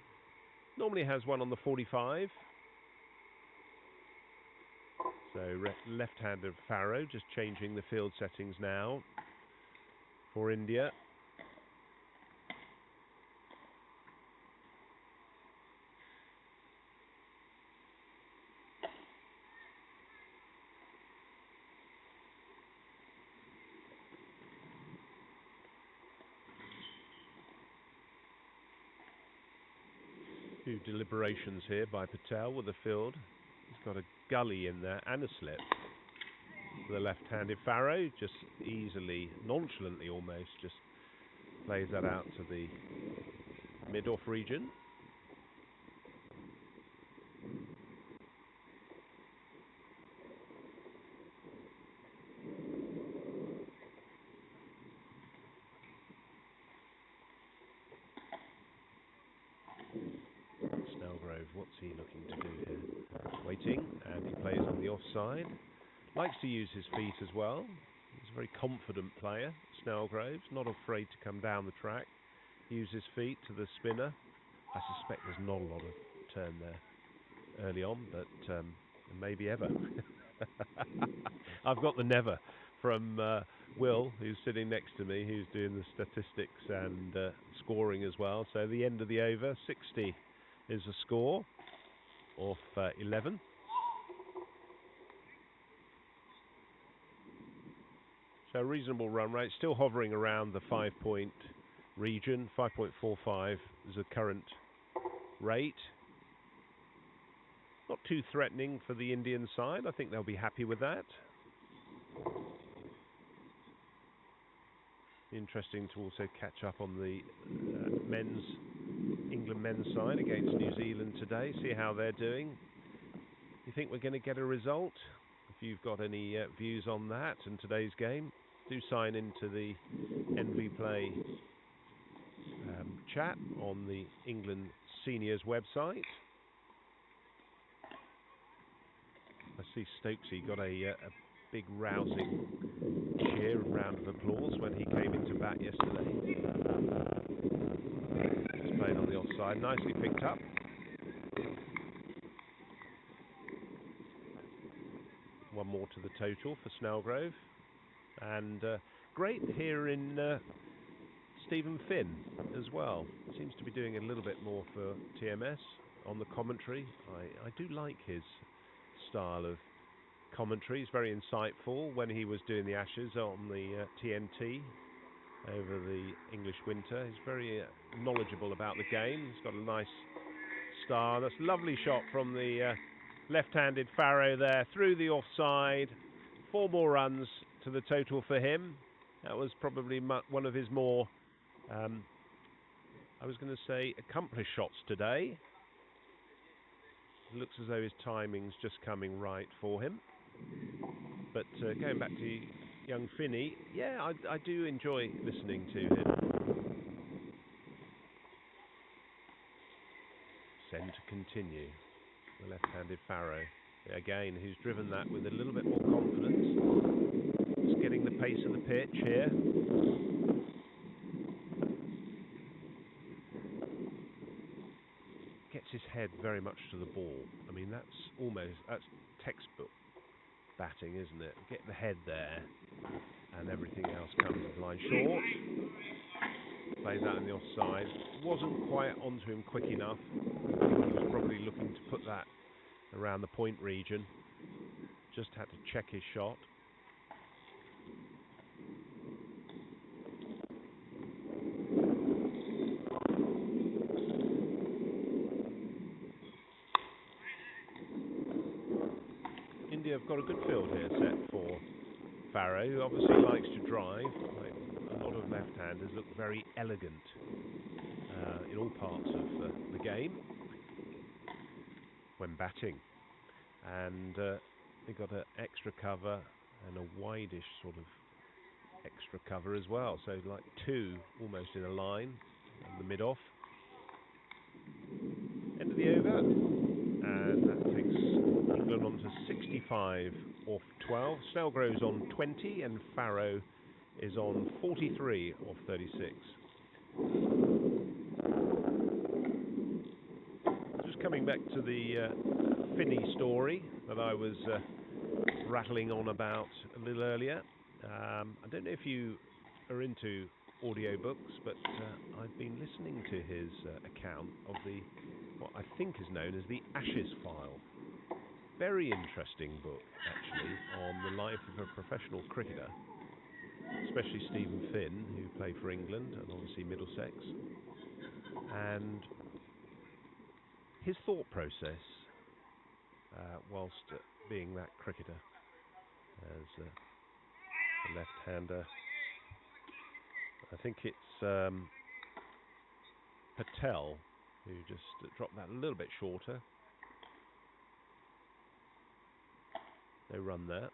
Normally has one on the 45. So left-handed Farrow, just changing the field settings now for India. Few deliberations here by Patel with the field. He's got a gully in there and a slip. The left-handed Farrow just easily, nonchalantly almost, just plays that out to the mid-off region. Snellgrove, what's he looking to do here? Waiting, and he plays on the offside. Likes to use his feet as well. He's a very confident player, Snellgrove's, not afraid to come down the track. Use his feet to the spinner. I suspect there's not a lot of turn there early on, but maybe ever. I've got the never from Will, who's sitting next to me, who's doing the statistics and scoring as well. So the end of the over, 60 is the score off 11. So a reasonable run rate, still hovering around the 5-point region. 5.45 is the current rate. Not too threatening for the Indian side. I think they'll be happy with that. Interesting to also catch up on the England men's side against New Zealand today. See how they're doing. You think we're going to get a result? If you've got any views on that and today's game, do sign into the NV Play chat on the England Seniors website. I see Stokesy got a big rousing cheer and round of applause when he came into bat yesterday. Just playing on the offside, nicely picked up. One more to the total for Snellgrove. And great here in Stephen Finn as well. Seems to be doing a little bit more for TMS on the commentary. I do like his style of commentary. He's very insightful. When he was doing the Ashes on the TNT over the English winter, he's very knowledgeable about the game. He's got a nice star. That's a lovely shot from the left-handed Farrow there through the offside. 4 more runs to the total for him. That was probably one of his more, I was going to say, accomplished shots today. It looks as though his timing's just coming right for him. But going back to young Finney, yeah, I do enjoy listening to him. Send to continue. The left-handed Farrow. Again, who's driven that with a little bit more confidence. Just getting the pace of the pitch here. head very much to the ball. I mean, that's textbook batting, isn't it? Get the head there, and everything else comes in line. Short. Plays that on the offside. Wasn't quite onto him quick enough. I think he was probably looking to put that around the point region. Just had to check his shot. India have got a good field here set for Farrow, who obviously likes to drive. Like a lot of left-handers look very elegant in all parts of the game when batting. And they got an extra cover and a wideish sort of extra cover as well. So like two almost in a line and the mid-off. End of the over. And that takes England on to 65 off 12. Snellgrove's on 20 and Farrow is on 43 off 36. Just coming back to the Finney story that I was rattling on about a little earlier. I don't know if you are into audiobooks, but I've been listening to his account of what I think is known as the Ashes File. Very interesting book, actually, on the life of a professional cricketer, especially Stephen Finn, who played for England and obviously Middlesex. And his thought process whilst being that cricketer as a left-hander. I think it's Patel who just dropped that a little bit shorter. No run there.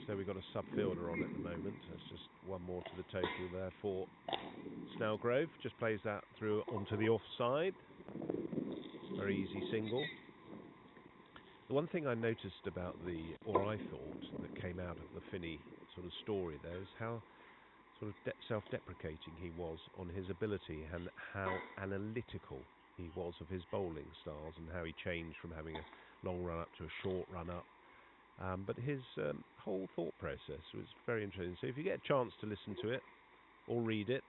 So we've got a sub-fielder on at the moment. That's just one more to the total there for Snellgrove. Just plays that through onto the offside. Very easy single. The one thing I noticed about or I thought, that came out of the Finney sort of story there is how sort of self-deprecating he was on his ability and how analytical he was of his bowling styles and how he changed from having a long run-up to a short run-up. But his whole thought process was very interesting. So if you get a chance to listen to it or read it,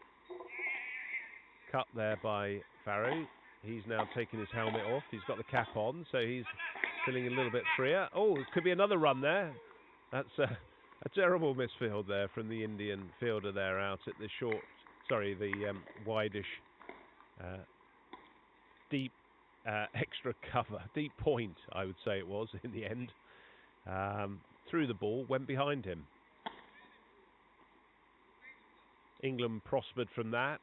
cut there by Farrow. He's now taking his helmet off. He's got the cap on, so he's feeling a little bit freer. Oh, it could be another run there. That's a terrible misfield there from the Indian fielder there out at the the wideish, deep extra cover, deep point, I would say it was in the end. Threw the ball, went behind him. England prospered from that.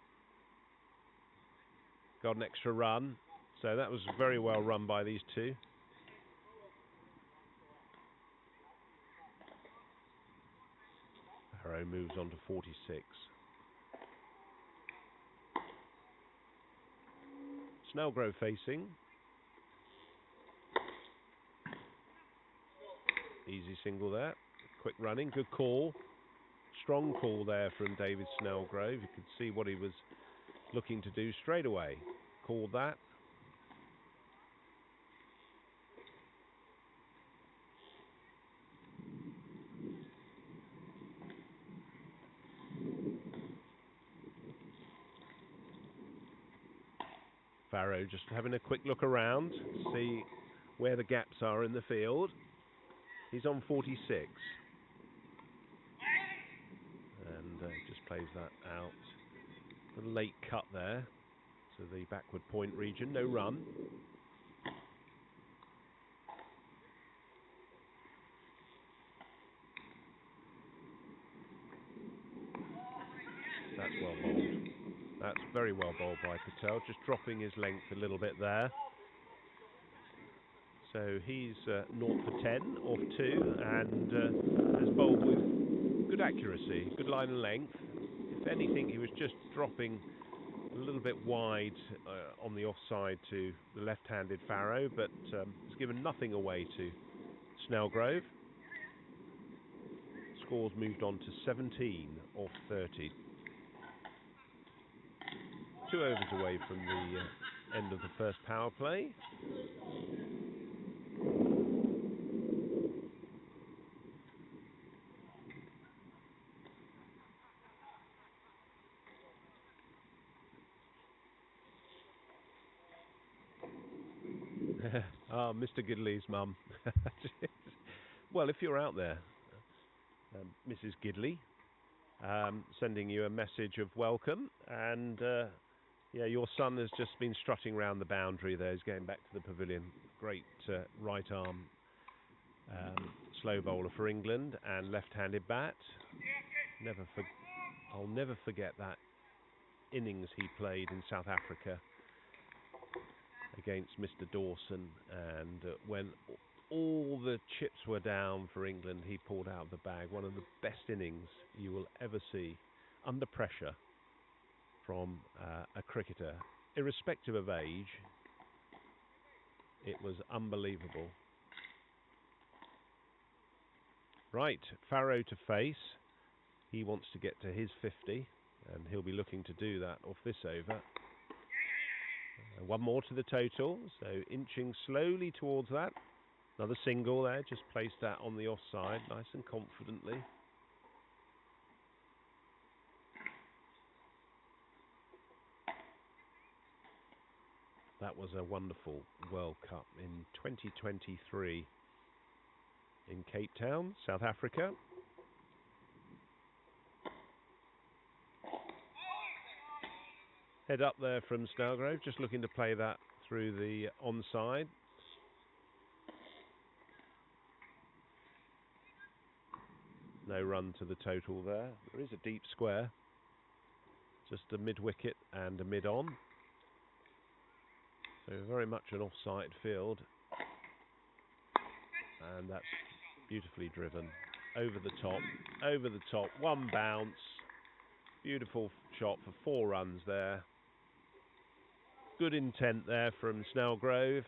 Got an extra run. So that was very well run by these two. Farrow moves on to 46. Snellgrove facing. Easy single there. Quick running. Good call. Strong call there from David Snellgrove. You could see what he was looking to do straight away. Called that. Farrow just having a quick look around, see where the gaps are in the field. He's on 46. And just plays that out. A late cut there to the backward point region. No run. That's well bowled. That's very well bowled by Patel. Just dropping his length a little bit there. So he's 0 for 10 off 2 and has bowled with good accuracy, good line and length. If anything, he was just dropping a little bit wide on the offside to the left-handed Farrow, but has given nothing away to Snellgrove. Scores moved on to 17 off 30. 2 overs away from the end of the first power play. Ah, Mr. Gidley's mum. Well, if you're out there, Mrs. Gidley, sending you a message of welcome, and yeah, your son has just been strutting around the boundary there. He's going back to the pavilion. Great right arm slow bowler for England and left-handed bat. I'll never forget that innings he played in South Africa against Mr. Dawson, and when all the chips were down for England, he pulled out of the bag. One of the best innings you will ever see under pressure from a cricketer, irrespective of age. It was unbelievable. Right, Farrow to face. He wants to get to his 50, and he'll be looking to do that off this over. One more to the total, so inching slowly towards that. Another single there, just placed that on the offside, nice and confidently. That was a wonderful World Cup in 2023 in Cape Town, South Africa. Head up there from Snellgrove, just looking to play that through the onside. No run to the total there. There is a deep square. Just a mid-wicket and a mid-on. So very much an offside field. And that's beautifully driven. Over the top, one bounce. Beautiful shot for 4 runs there. Good intent there from Snellgrove.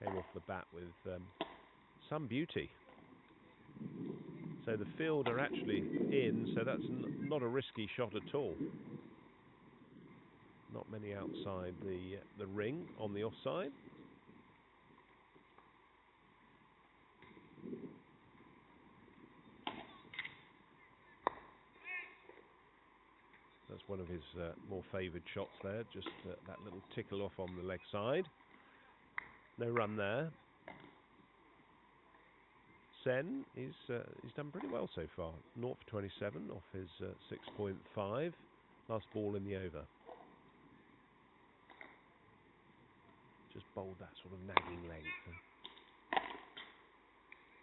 Came off the bat with some beauty. So the field are actually in, so that's not a risky shot at all. Not many outside the ring on the offside. That's one of his more favoured shots there, just that little tickle off on the leg side. No run there. Sen, he's done pretty well so far. 0 for 27 off his 6.5. Last ball in the over. Just bowled that sort of nagging length.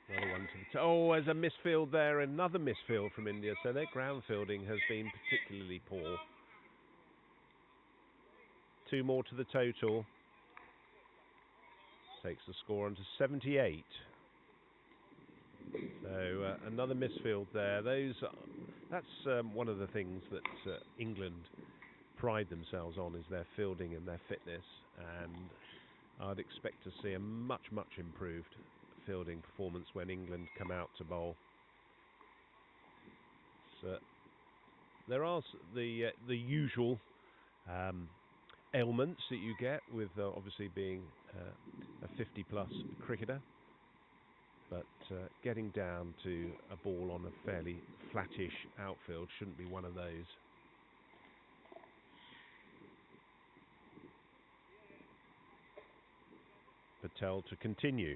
Another one to the oh, there's a misfield there. Another misfield from India. So their ground fielding has been particularly poor. 2 more to the total. Takes the score on to 78. So another misfield there. That's one of the things that England pride themselves on, is their fielding and their fitness. And I'd expect to see a much improved fielding performance when England come out to bowl. So there are the usual ailments that you get with obviously being a 50+ cricketer, but getting down to a ball on a fairly flattish outfield shouldn't be one of those. Patel to continue.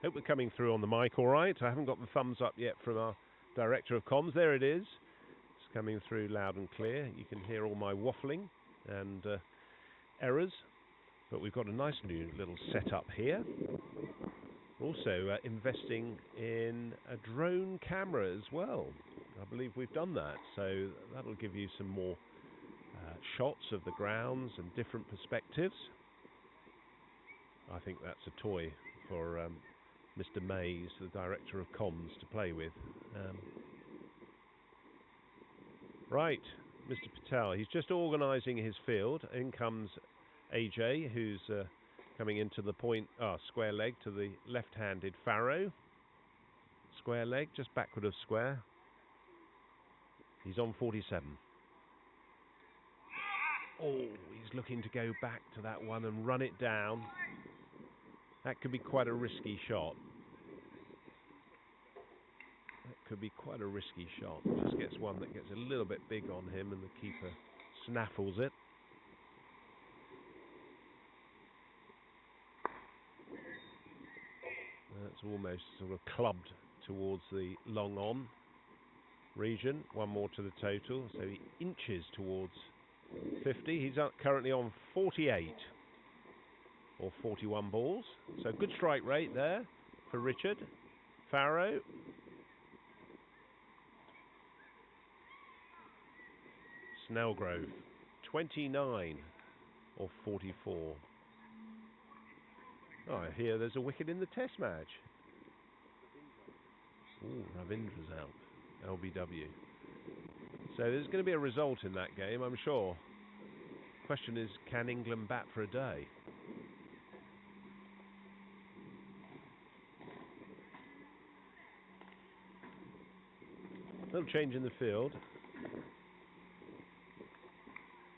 Hope we're coming through on the mic all right. I haven't got the thumbs up yet from our director of comms. There it is. It's coming through loud and clear. You can hear all my waffling and errors. But we've got a nice new little setup here. We're also investing in a drone camera as well. I believe we've done that. So that'll give you some more shots of the grounds and different perspectives. I think that's a toy for Mr. Mays, the director of comms, to play with. Right, Mr. Patel, he's just organising his field. In comes AJ, who's coming into the point, square leg to the left-handed Farrow. Square leg, just backward of square. He's on 47. Oh, he's looking to go back to that one and run it down. That could be quite a risky shot. That could be quite a risky shot. Just gets one that gets a little bit big on him and the keeper snaffles it. That's almost sort of clubbed towards the long on region. One more to the total, so he inches towards 50. He's currently on 48 or 41 balls. So good strike rate there for Richard Farrow. Snellgrove, 29 or 44. Oh, I hear there's a wicket in the test match. Ooh, Ravindra's out. LBW. So there's going to be a result in that game, I'm sure. Question is, can England bat for a day? Little change in the field.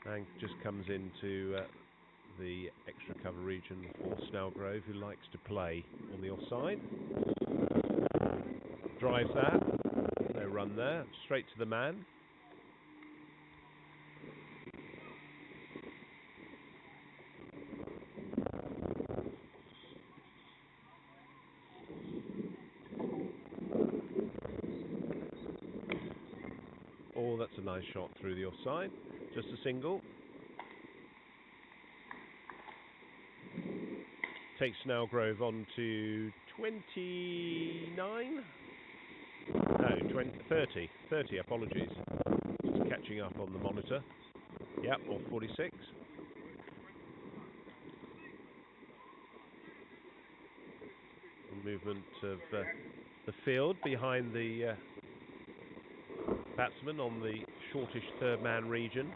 And just comes into the extra cover region for Snellgrove, who likes to play on the offside. Drives that. No run there. Straight to the man. Oh, that's a nice shot through the offside. Just a single. Takes Snellgrove on to 29? No, 30. 30, apologies. Just catching up on the monitor. Yep, or 46. Movement of the field behind the batsman on the shortish third man region.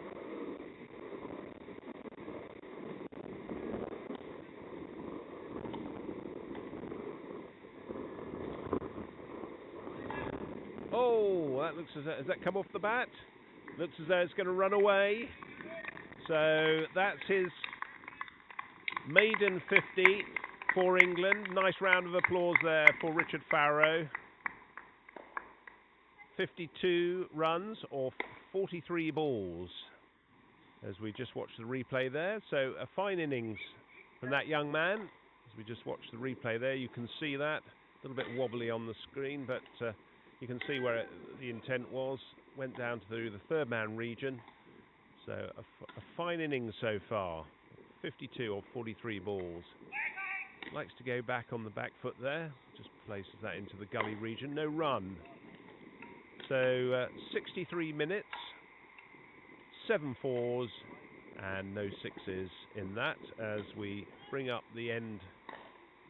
Oh, that looks as though, has that come off the bat? Looks as though it's going to run away. So that's his maiden 50 for England. Nice round of applause there for Richard Farrow. 52 runs or 43 balls as we just watched the replay there. So a fine innings from that young man. As we just watched the replay there, you can see that. A little bit wobbly on the screen, but you can see where the intent was. Went down through the third man region. So a fine innings so far. 52 or 43 balls. Likes to go back on the back foot there. Just places that into the gully region. No run. So 63 minutes, 7 fours and no sixes in that as we bring up the end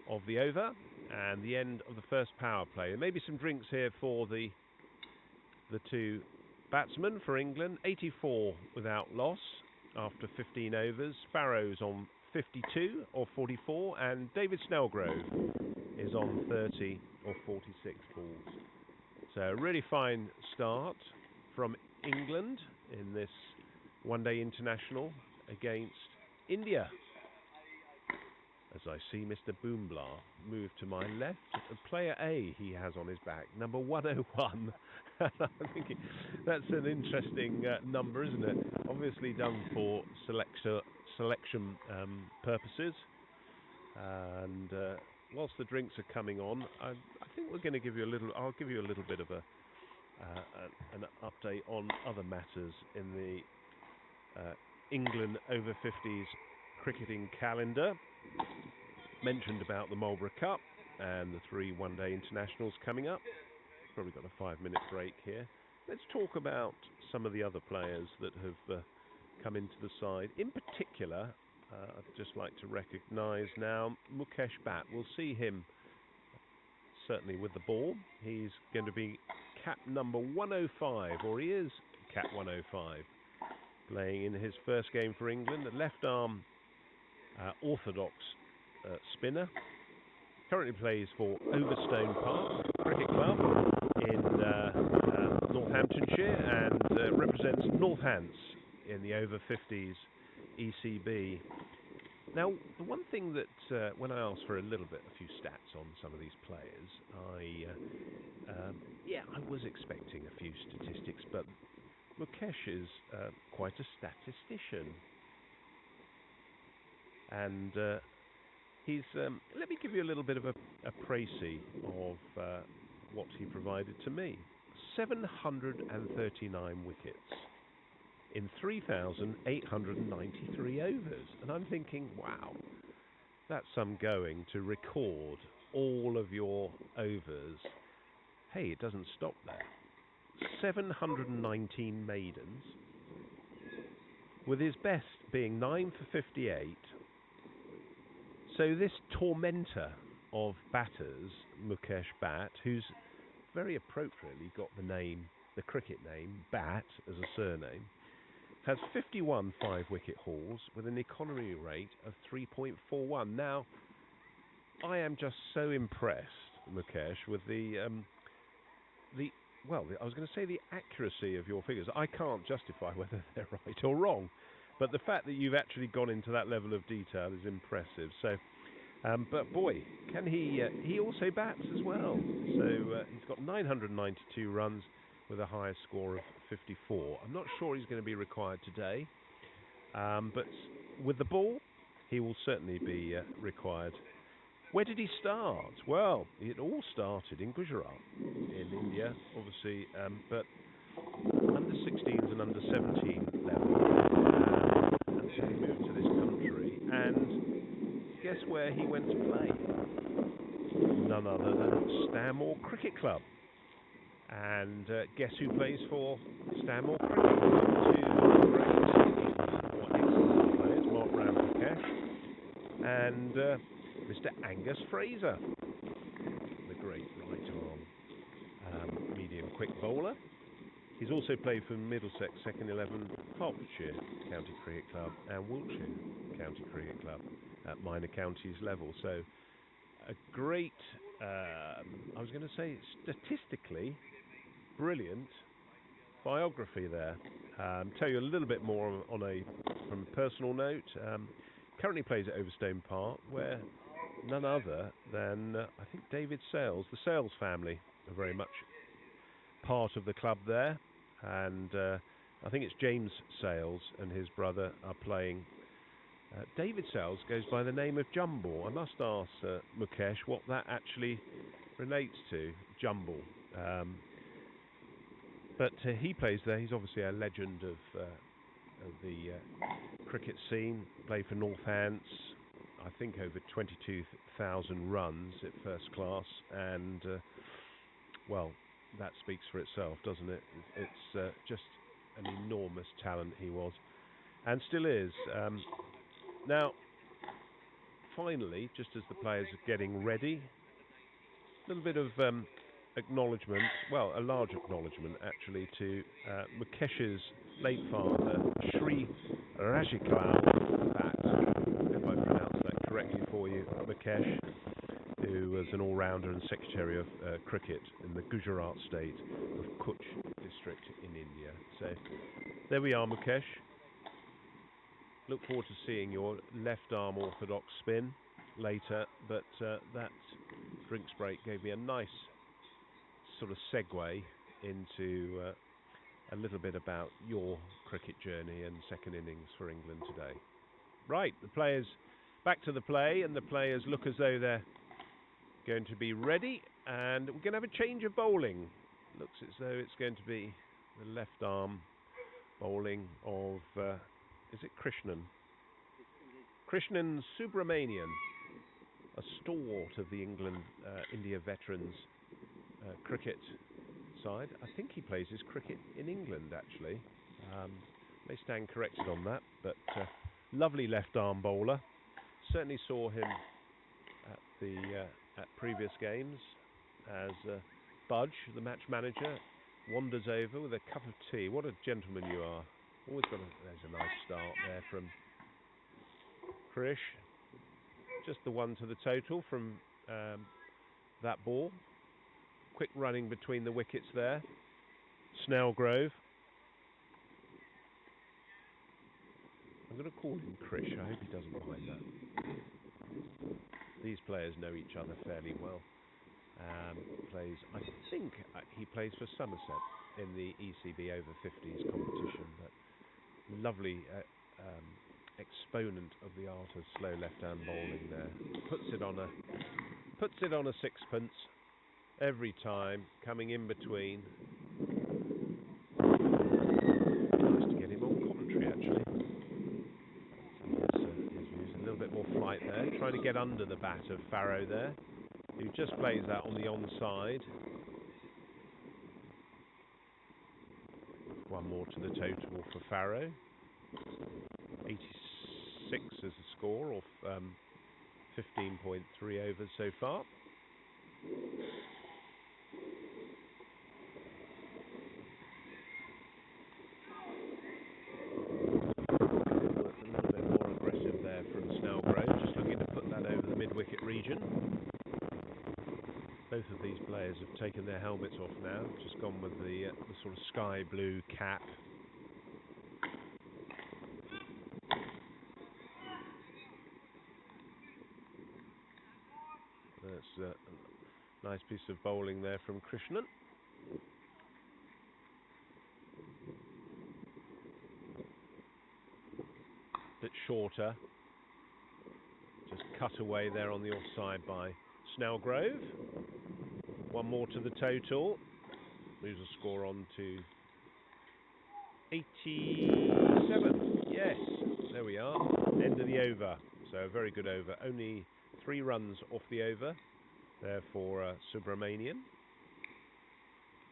of the over and the end of the first power play. There may be some drinks here for the two batsmen for England. 84 without loss after 15 overs. Farrow's on 52 or 44 and David Snellgrove is on 30 or 46 balls. So a really fine start from England in this one-day international against India. As I see Mr. Boombla move to my left, player A he has on his back, number 101. I'm thinking that's an interesting number, isn't it? Obviously done for selection purposes. And whilst the drinks are coming on, I think we're going to give you a little. I'll give you a little bit of an update on other matters in the England over 50s cricketing calendar. Mentioned about the Marlborough Cup and the 3 one-day internationals coming up. Probably got a 5-minute break here. Let's talk about some of the other players that have come into the side. In particular, I'd just like to recognise now Mukesh Bhatt. We'll see him certainly with the ball. He's going to be cap number 105, or he is cap 105, playing in his first game for England. A left arm orthodox spinner. Currently plays for Overstone Park Cricket Club in Northamptonshire, and represents Northants in the over-50s ECB. Now, the one thing that when I asked for a few stats on some of these players, I was expecting a few statistics, but Mukesh is quite a statistician. And he's, let me give you a little bit of a précis of what he provided to me. 739 wickets in 3,893 overs. And I'm thinking, wow, that's some going to record all of your overs. Hey, it doesn't stop there. 719 maidens, with his best being 9 for 58. So this tormentor of batters, Mukesh Bhatt, who's very appropriately got the cricket name, Bat, as a surname, has 51 5-wicket hauls with an economy rate of 3.41. Now, I am just so impressed, Mukesh, with the accuracy of your figures. I can't justify whether they're right or wrong, but the fact that you've actually gone into that level of detail is impressive. So, but boy, can he also bats as well. So he's got 992 runs with a highest score of 54. I'm not sure he's going to be required today, but with the ball, he will certainly be required. Where did he start? Well, it all started in Gujarat, in India, obviously, but under 16s and under 17 level. And so he moved to this country, and guess where he went to play? None other than Stanmore Cricket Club. And guess who plays for Stanmore Cricket Club? Two great excellent players, Mark Rampekesh and Mr. Angus Fraser, the great right-arm medium quick bowler. He's also played for Middlesex Second 11, Hertfordshire County Cricket Club and Wiltshire County Cricket Club at minor counties level. So a great, I was going to say statistically brilliant biography there. Tell you a little bit more from a personal note. Currently plays at Overstone Park, where none other than I think David Sales, the Sales family, are very much part of the club there, and I think it's James Sales and his brother are playing. David Sales goes by the name of Jumble. I must ask Mukesh what that actually relates to, Jumble. But he plays there. He's obviously a legend of the cricket scene. Played for Northants, I think over 22,000 runs at first class, and well, that speaks for itself, doesn't it? It's just an enormous talent he was, and still is. Now, finally, just as the players are getting ready, a little bit of acknowledgement, well, a large acknowledgement actually, to Mukesh's late father, Sri Rajikal Bhatt, if I pronounced that correctly for you, Mukesh, who was an all-rounder and Secretary of Cricket in the Gujarat state of Kutch district in India. So there we are, Mukesh. Look forward to seeing your left arm orthodox spin later, but that drinks break gave me a nice sort of segue into a little bit about your cricket journey and second innings for England today. Right, the players, back to the play, and the players look as though they're going to be ready, and we're going to have a change of bowling. Looks as though it's going to be the left arm bowling of, is it Krishnan? Krishnan Subramanian, a stalwart of the India veterans cricket side. I think he plays his cricket in England, actually. May stand corrected on that, but lovely left arm bowler. Certainly saw him at the at previous games as Budge, the match manager, wanders over with a cup of tea. What a gentleman you are. Always got there's a nice start there from Krish. Just the one to the total from that ball. Quick running between the wickets there. Snellgrove I'm going to call him Krish. I hope he doesn't mind that. These players know each other fairly well. I think he plays for Somerset in the ECB over-50s competition. But lovely exponent of the art of slow left-hand bowling there. Puts it on a sixpence every time, coming in between. Nice to get him on commentary, actually. His views. A little bit more flight there, trying to get under the bat of Farrow there, who just plays that on the onside. One more to the total for Farrow. 86 is the score, or 15.3 overs so far. A little bit more aggressive there from Snellgrove, just looking to put that over the mid-wicket region. Both of these players have taken their helmets off now, just gone with the sort of sky blue cap. That's a nice piece of bowling there from Krishnan. Bit shorter. Just cut away there on the offside by Snellgrove. One more to the total. Moves the score on to 87. Yes, there we are. End of the over. So a very good over. Only 3 runs off the over there for Subramanian.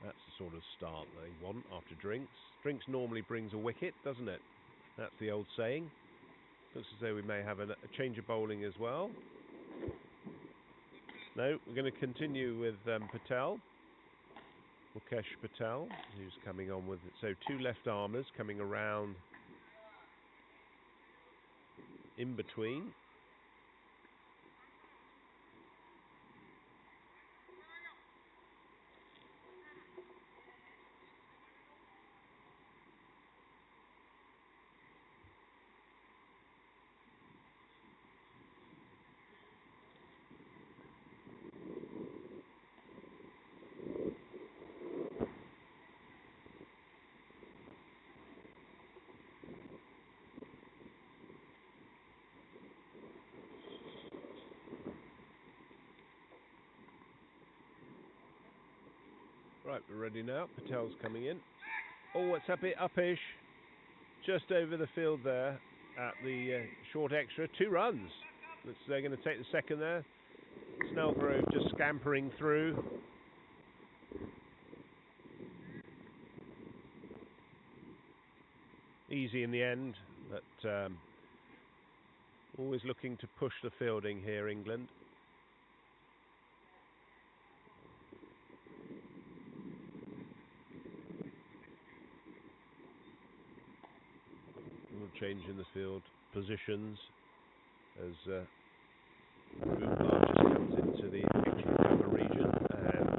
That's the sort of start they want after drinks. Drinks normally brings a wicket, doesn't it? That's the old saying. Looks as though we may have a change of bowling as well. No, we're going to continue with Patel. Mukesh Patel, who's coming on with it. So 2 left armers coming around in between. Right, we're ready now. Patel's coming in. Oh, it's a bit uppish. Just over the field there at the short extra. 2 runs. Looks they're going to take the second there. Snellgrove just scampering through. Easy in the end, but always looking to push the fielding here, England. Change in the field positions as Boombard just comes into the extra cover region, and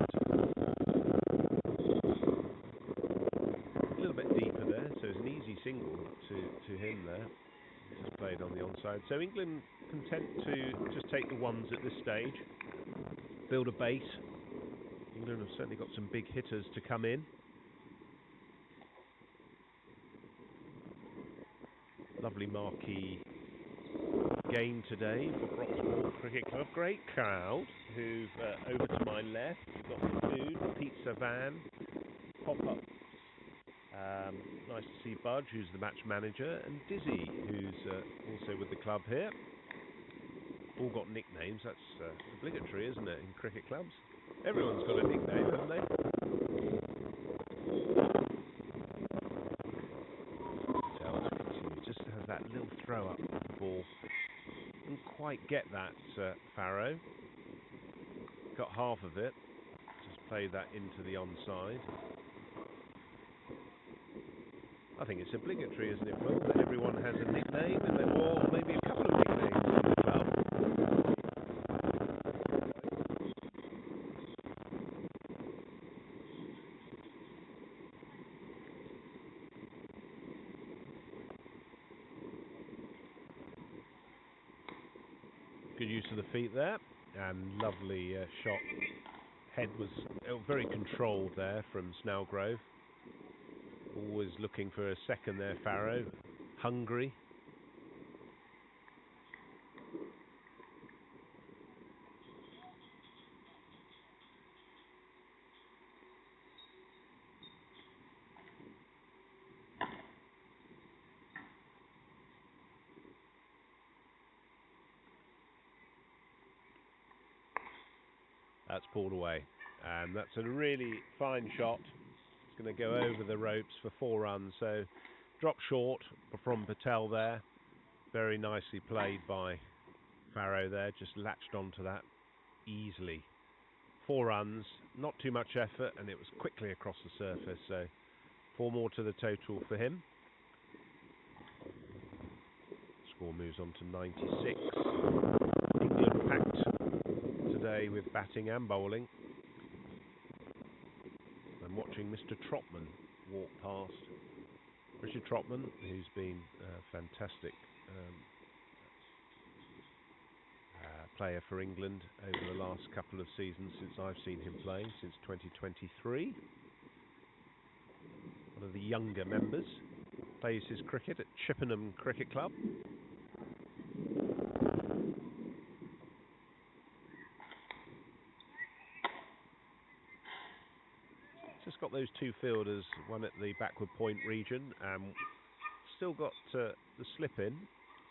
a little bit deeper there, so it's an easy single to him there. Just played on the onside. So England content to just take the ones at this stage, build a base. England have certainly got some big hitters to come in. Lovely marquee game today for Broxbourne Cricket Club. Great crowd who've over to my left. We've got some food, pizza van, pop-ups. Nice to see Budge, who's the match manager, and Dizzy, who's also with the club here. All got nicknames. That's obligatory, isn't it, in cricket clubs? Everyone's got a nickname, haven't they? That little throw up of the ball. Didn't quite get that, Farrow. Got half of it. Just played that into the onside. I think it's obligatory, isn't it, Will, that everyone has a nickname, and then, or maybe a couple of nicknames in the club. Good use of the feet there, and lovely shot. Head was very controlled there from Snellgrove. Always looking for a second there, Farrow. Hungry. That's pulled away, and that's a really fine shot. It's going to go over the ropes for 4 runs, so drop short from Patel there. Very nicely played by Farrow there, just latched onto that easily. 4 runs, not too much effort, and it was quickly across the surface, so 4 more to the total for him. Score moves on to 96. England packed today with batting and bowling. I'm watching Mr. Trotman walk past. Richard Trotman, who's been a fantastic player for England over the last couple of seasons since I've seen him playing, since 2023. One of the younger members. Plays his cricket at Chippenham Cricket Club. Just got those 2 fielders, one at the backward point region, still got the slip in,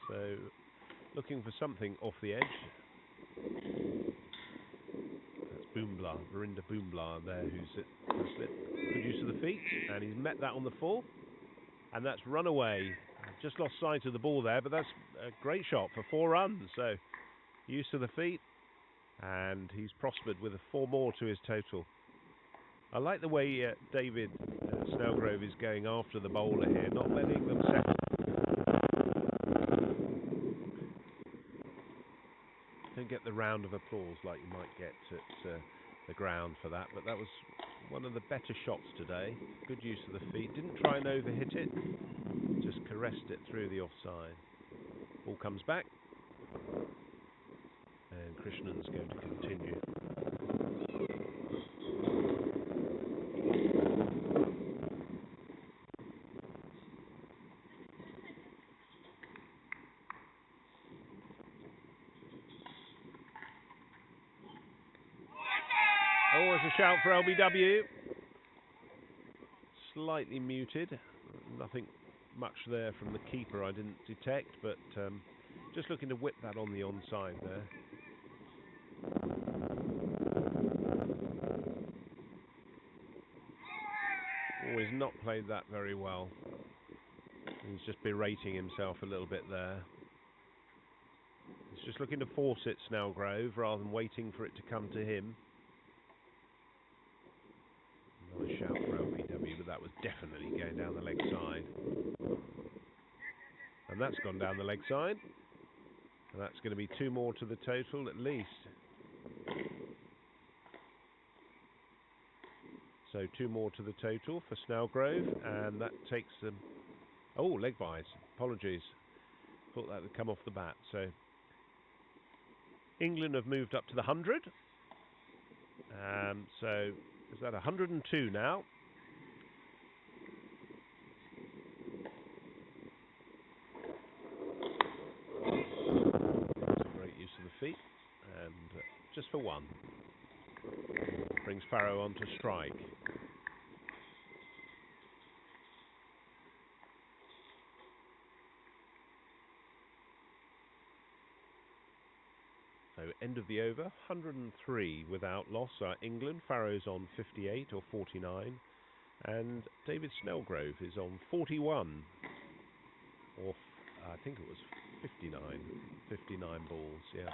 so looking for something off the edge. That's Boombla, Verinder Boombla there, who's at the slip. Good use of the feet, and he's met that on the full, and that's run away. Just lost sight of the ball there, but that's a great shot for 4 runs, so use of the feet, and he's prospered with 4 more to his total. I like the way David Snellgrove is going after the bowler here, not letting them settle. Don't get the round of applause like you might get at the ground for that, but that was one of the better shots today. Good use of the feet. Didn't try and overhit it, just caressed it through the offside. Ball comes back, and Krishnan's going to continue. Oh, it's a shout for LBW. Slightly muted. Nothing much there from the keeper I didn't detect, but just looking to whip that on the onside there. Oh, he's not played that very well. He's just berating himself a little bit there. He's just looking to force it, Snellgrove, rather than waiting for it to come to him. Nice shout for LBW, but that was definitely going down the leg side. And that's gone down the leg side. And that's going to be 2 more to the total at least. So 2 more to the total for Snellgrove, and that takes them... Oh, leg byes. Apologies. Thought that would come off the bat. So England have moved up to the 100. So is that 102 now? That's a great use of the feet, and just for 1. Brings Farrow on to strike. So end of the over, 103 without loss are England. Farrow's on 58 or 49, and David Snellgrove is on 41, or I think it was 59 balls. Yeah,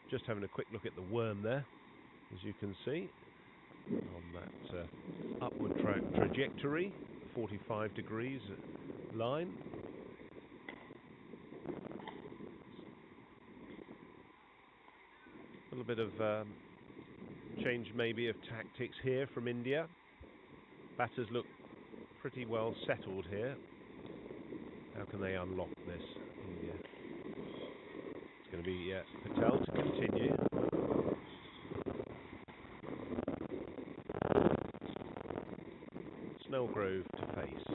just having a quick look at the worm there, as you can see, on that upward trajectory, 45 degrees line. A little bit of change maybe of tactics here from India. Batters look pretty well settled here. How can they unlock this, India? It's going going to be Patel to continue. Snellgrove to face.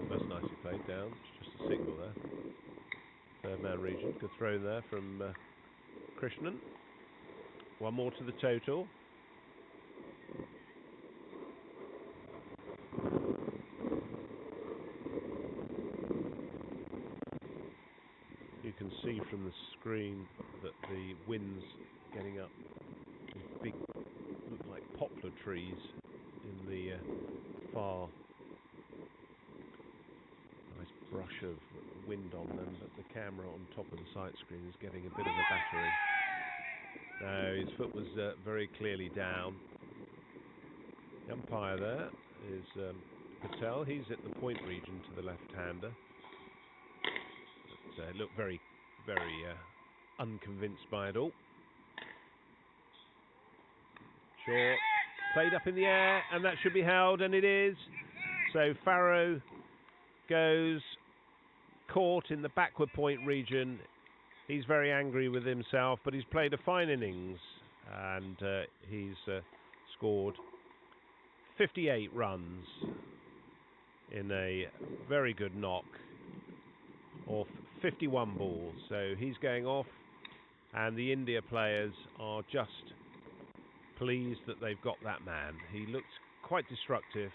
That's nicely played down. It's just a single there. Third man region. Good throw there from Krishnan. One more to the total. You can see from the screen that the wind's getting up. These big, look like poplar trees in the far. Nice brush of wind on them, but the camera on top of the sight screen is getting a bit of a battering. No, his foot was very clearly down. The umpire there is Patel. He's at the point region to the left-hander. Looked very, very unconvinced by it all. Short, played up in the air, and that should be held, and it is. So Farrow goes caught in the backward point region. He's very angry with himself, but he's played a fine innings, and he's scored 58 runs in a very good knock off 51 balls. So he's going off, and the India players are just pleased that they've got that man. He looks quite destructive,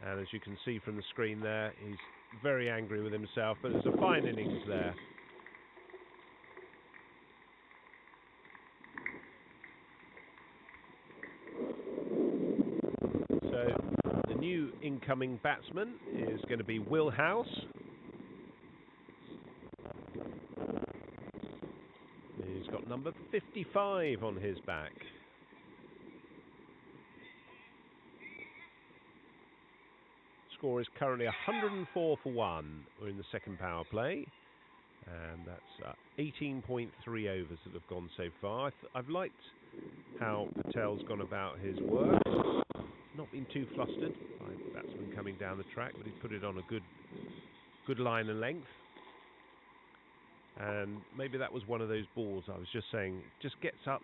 and as you can see from the screen there, he's very angry with himself, but there's a fine innings there. So the new incoming batsman is going to be Will House. He's got number 55 on his back. Score is currently 104 for 1. We're in the second power play, and that's 18.3 overs that have gone so far. I've liked how Patel's gone about his work. Not been too flustered by the batsman coming down the track, but he's put it on a good line and length. And maybe that was one of those balls I was just saying, just gets up,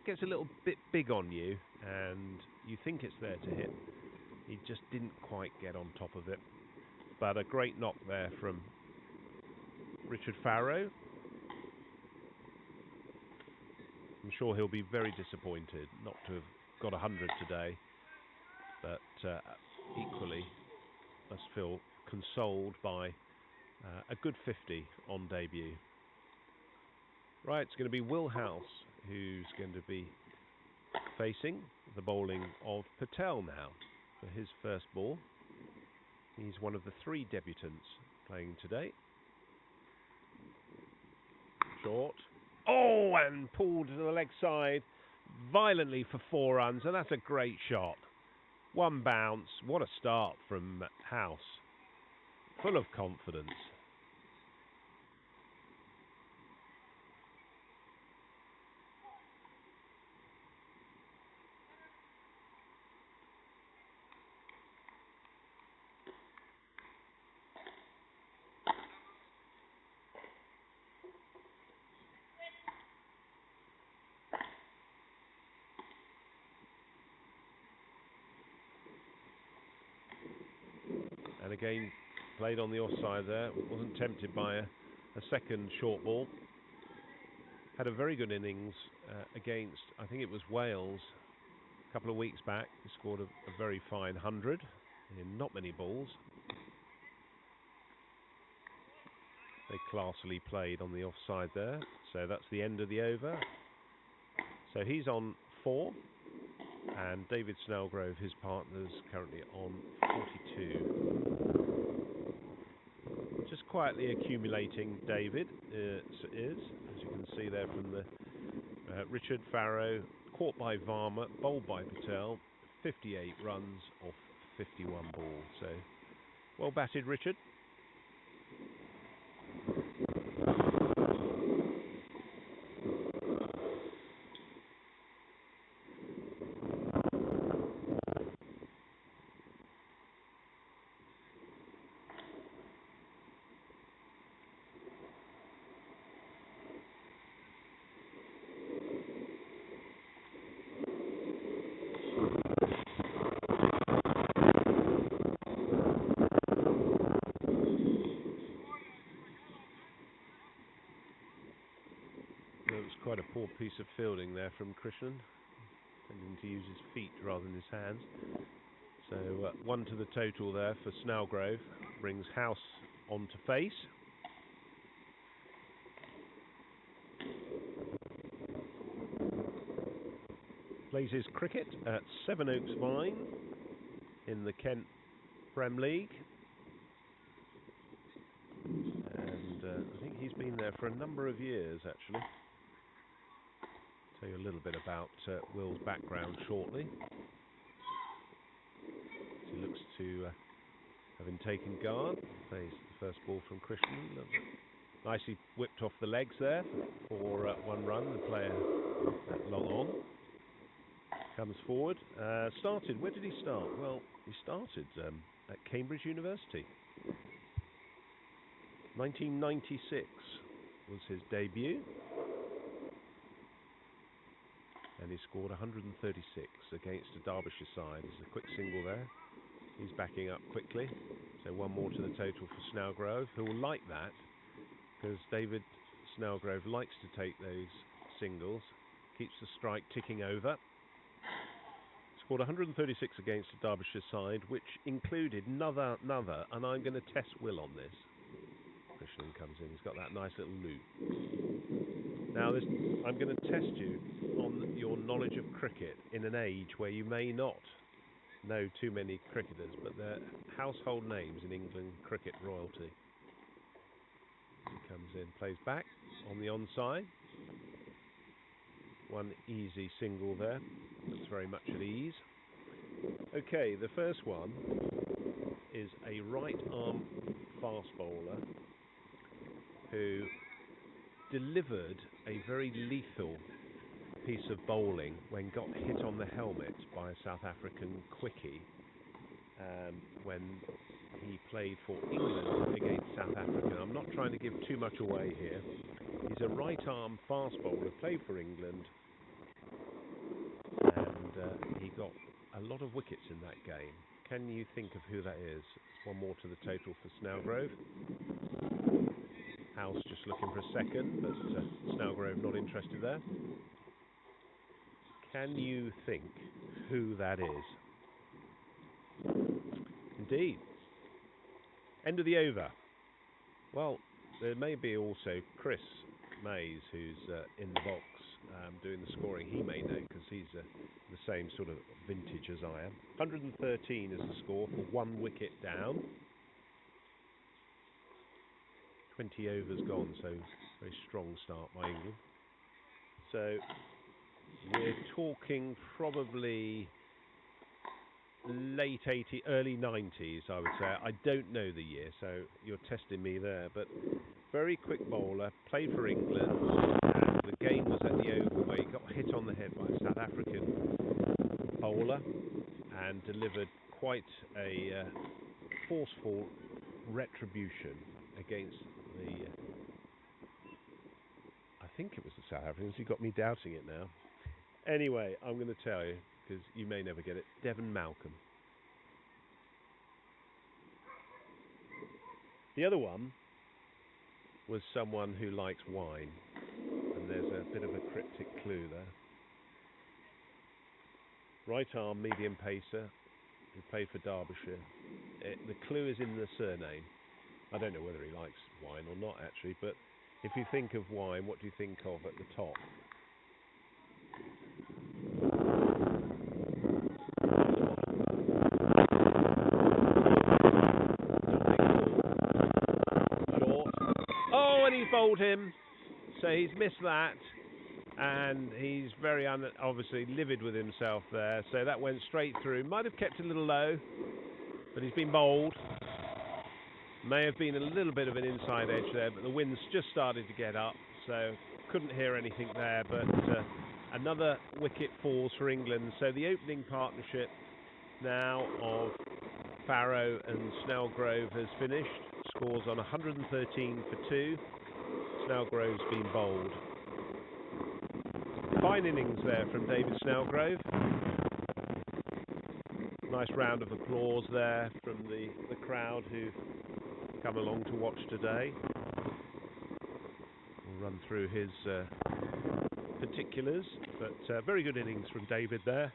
gets a little bit big on you, and you think it's there to hit. He just didn't quite get on top of it. But a great knock there from Richard Farrow. I'm sure he'll be very disappointed not to have got 100 today, but equally must feel consoled by a good 50 on debut. Right, it's going to be Will House who's going to be facing the bowling of Patel now for his first ball. He's one of the 3 debutants playing today. Short. Oh, and pulled to the leg side violently for 4 runs, and that's a great shot. One bounce. What a start from House. Full of confidence. And again, played on the offside there. Wasn't tempted by a second short ball. Had a very good innings against, I think it was Wales, a couple of weeks back. He scored a very fine 100 in not many balls. They classily played on the offside there. So that's the end of the over. So he's on 4. And David Snellgrove, his partner's currently on 42. Just quietly accumulating, David is, as you can see there from the Richard Farrow, caught by Varma, bowled by Patel, 58 runs off 51 balls. So well batted, Richard. Quite a poor piece of fielding there from Krishnan, tending to use his feet rather than his hands. So 1 to the total there for Snellgrove. Brings House on to face. Plays his cricket at Sevenoaks Vine in the Kent Prem League. And I think he's been there for a number of years, actually. Tell you a little bit about Will's background shortly. He looks to having taken guard. Plays the first ball from Christian. Nicely whipped off the legs there for 1 run. The player long on. Comes forward. Started. Where did he start? Well, he started at Cambridge University. 1996 was his debut. And he scored 136 against a Derbyshire side. There's a quick single there. He's backing up quickly. So 1 more to the total for Snellgrove, who will like that, because David Snellgrove likes to take those singles. Keeps the strike ticking over. Scored 136 against a Derbyshire side, which included another, and I'm going to test Will on this. Christian comes in. He's got that nice little loop. Now, I'm going to test you on your knowledge of cricket in an age where you may not know too many cricketers, but they're household names in England cricket royalty. He comes in, plays back on the onside. 1 easy single there. Looks very much at ease. Okay, the first one is a right-arm fast bowler who delivered a very lethal piece of bowling when got hit on the helmet by a South African quickie when he played for England against South Africa. I'm not trying to give too much away here. He's a right-arm fast bowler, played for England, and he got a lot of wickets in that game. Can you think of who that is? 1 more to the total for Snellgrove. House just looking for a second, but Snellgrove not interested there. Can you think who that is? Indeed. End of the over. Well, there may be also Chris Mays, who's in the box doing the scoring. He may know, because he's the same sort of vintage as I am. 113 is the score for 1 wicket down. 20 overs gone, so very strong start by England. So we're talking probably late 80s, early 90s, I would say. I don't know the year, so you're testing me there. But very quick bowler, played for England, and the game was at the Oval where he got hit on the head by a South African bowler and delivered quite a forceful retribution against the... I think it was the South Africans. You got me doubting it now. Anyway, I'm going to tell you, because you may never get it. Devon Malcolm. The other one was someone who likes wine, and there's a bit of a cryptic clue there. Right arm medium pacer, who played for Derbyshire. The clue is in the surname. I don't know whether he likes wine or not, actually, but if you think of wine, what do you think of at the top? Bowled him, so he's missed that, and he's very obviously livid with himself there, so that went straight through. Might have kept a little low, but he's been bowled. May have been a little bit of an inside edge there, but the wind's just started to get up, so couldn't hear anything there, but another wicket falls for England. So the opening partnership now of Farrow and Snellgrove has finished. Scores on 113 for 2. Snellgrove's been bowled. Fine innings there from David Snellgrove. Nice round of applause there from the crowd who've come along to watch today. We'll run through his particulars, but very good innings from David there.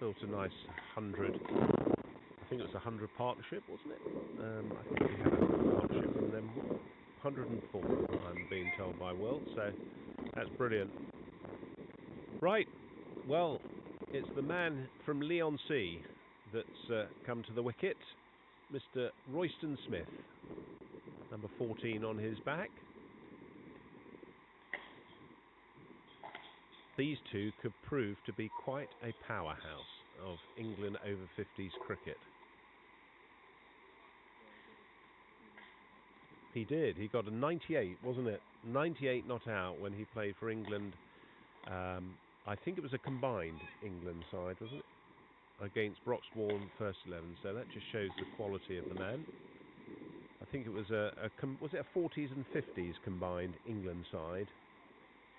Built a nice 100, I think it was a 100 partnership, wasn't it? I think we had a partnership from them, 104, I'm being told by Will, so that's brilliant. Right, well, it's the man from Leon C that's come to the wicket, Mr. Royston Smith, number 14 on his back. These two could prove to be quite a powerhouse of England over-50s cricket. He did. He got a 98, wasn't it? 98 not out when he played for England. I think it was a combined England side, wasn't it? Against Broxbourne first 11. So that just shows the quality of the man. I think it was was it a 40s and 50s combined England side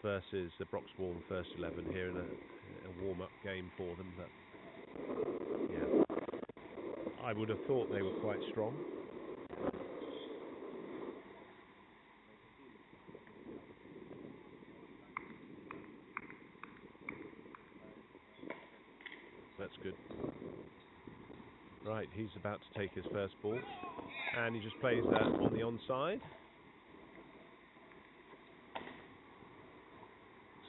versus the Broxbourne first 11 here in a warm-up game for them. But yeah, I would have thought they were quite strong. That's good. Right, he's about to take his first ball, and he just plays that on the onside.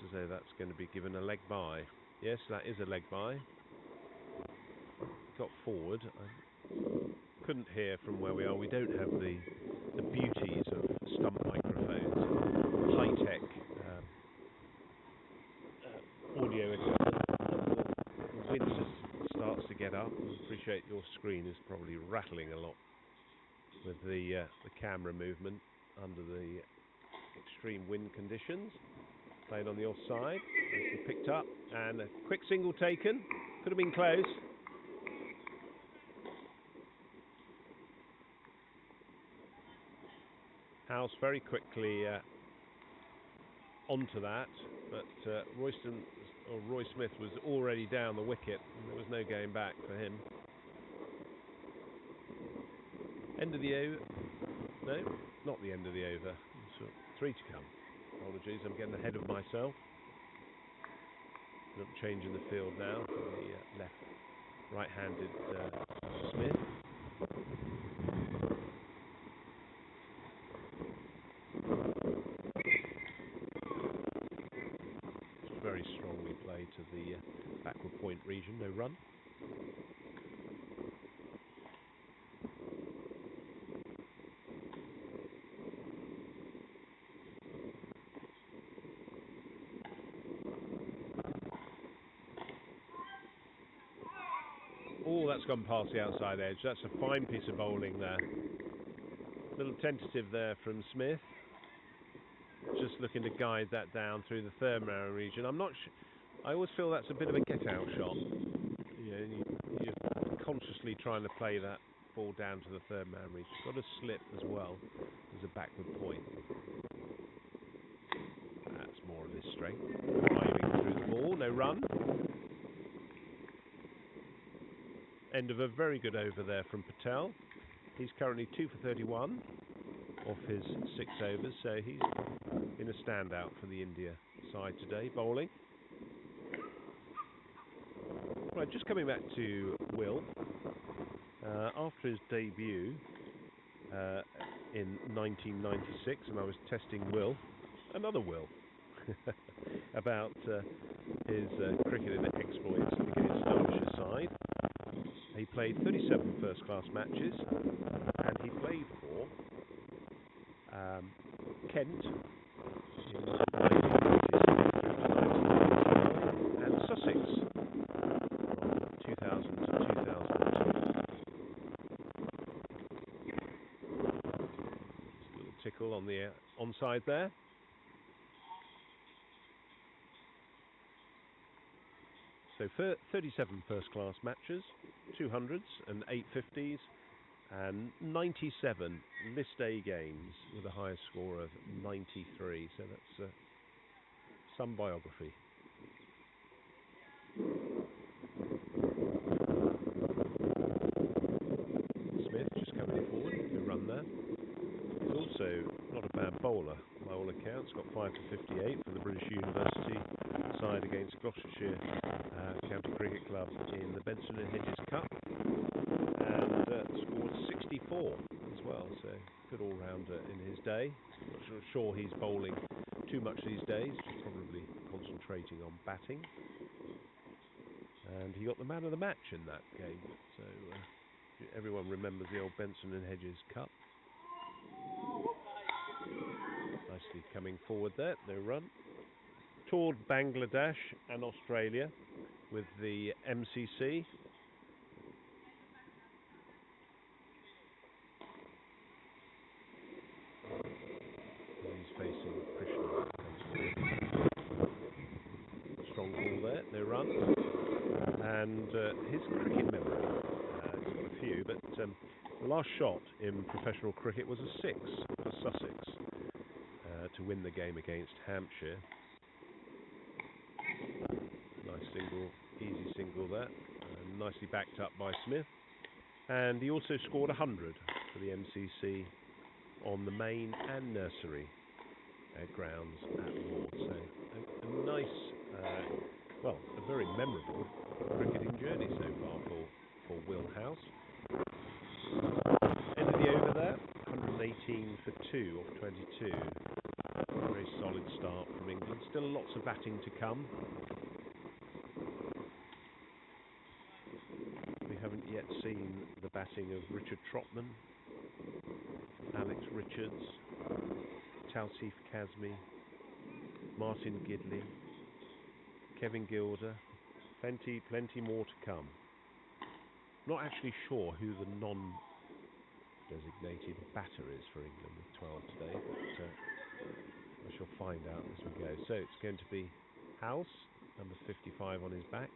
As though that's going to be given a leg bye. Yes, that is a leg bye. Got forward. I couldn't hear from where we are. We don't have the beauties of stump microphones, high-tech audio equipment. The wind just starts to get up. I appreciate your screen is probably rattling a lot with the camera movement under the extreme wind conditions. Played on the offside, picked up, and a quick single taken. Could have been close. House very quickly onto that, but Roy Smith was already down the wicket, and there was no going back for him. End of the over? No, not the end of the over. So 3 to come. Apologies, I'm getting ahead of myself. Little change in the field now for the right-handed Smith. It's very strongly played to the backward point region, no run. Oh, that's gone past the outside edge. That's a fine piece of bowling there. Little tentative there from Smith. Just looking to guide that down through the third man region. I'm not sure. I always feel that's a bit of a get-out shot. You know, you're consciously trying to play that ball down to the third man region. Got to slip as well as a backward point. That's more of his strength. Diving through the ball, no run. End of a very good over there from Patel. He's currently 2 for 31 off his 6 overs, so he's been a standout for the India side today, bowling. Right, just coming back to Will. After his debut in 1996, and I was testing Will, another Will, about his cricketing exploits against Stonish's side. He played 37 first-class matches, and he played for Kent in 1996 and Sussex from 2000 to 2002. Just a little tickle on the onside there. So 37 first-class matches, 200s and 850s, and 97 list A games with a highest score of 93. So that's some biography. Smith just coming forward, no run there. He's also not a bad bowler, by all accounts. Got 5 for 58 for the British University side against Gloucestershire County Cricket Club in the Benson and Hedges Cup, and scored 64 as well, so good all-rounder in his day. Not sure he's bowling too much these days, just probably concentrating on batting. And he got the man of the match in that game, so everyone remembers the old Benson and Hedges Cup. Nicely coming forward there, no run. Toured Bangladesh and Australia with the MCC. He's facing Krishna. Strong ball there, no run. And his cricket memory, he's got a few, but the last shot in professional cricket was a 6 for Sussex to win the game against Hampshire. Nice single, easy single there, nicely backed up by Smith. And he also scored 100 for the MCC on the main and nursery grounds at Lord's. So a nice, well, a very memorable cricketing journey so far for Will House. Ended the over there, 118 for 2 off 22. Very solid start from England. Still lots of batting to come. We haven't yet seen the batting of Richard Trotman, Alex Richards, Tawseef Kazmi, Martin Gidley, Kevin Gilder. Plenty more to come. Not actually sure who the non-designated batter is for England with 12 today, but I shall find out as we go. So it's going to be House, number 55 on his back.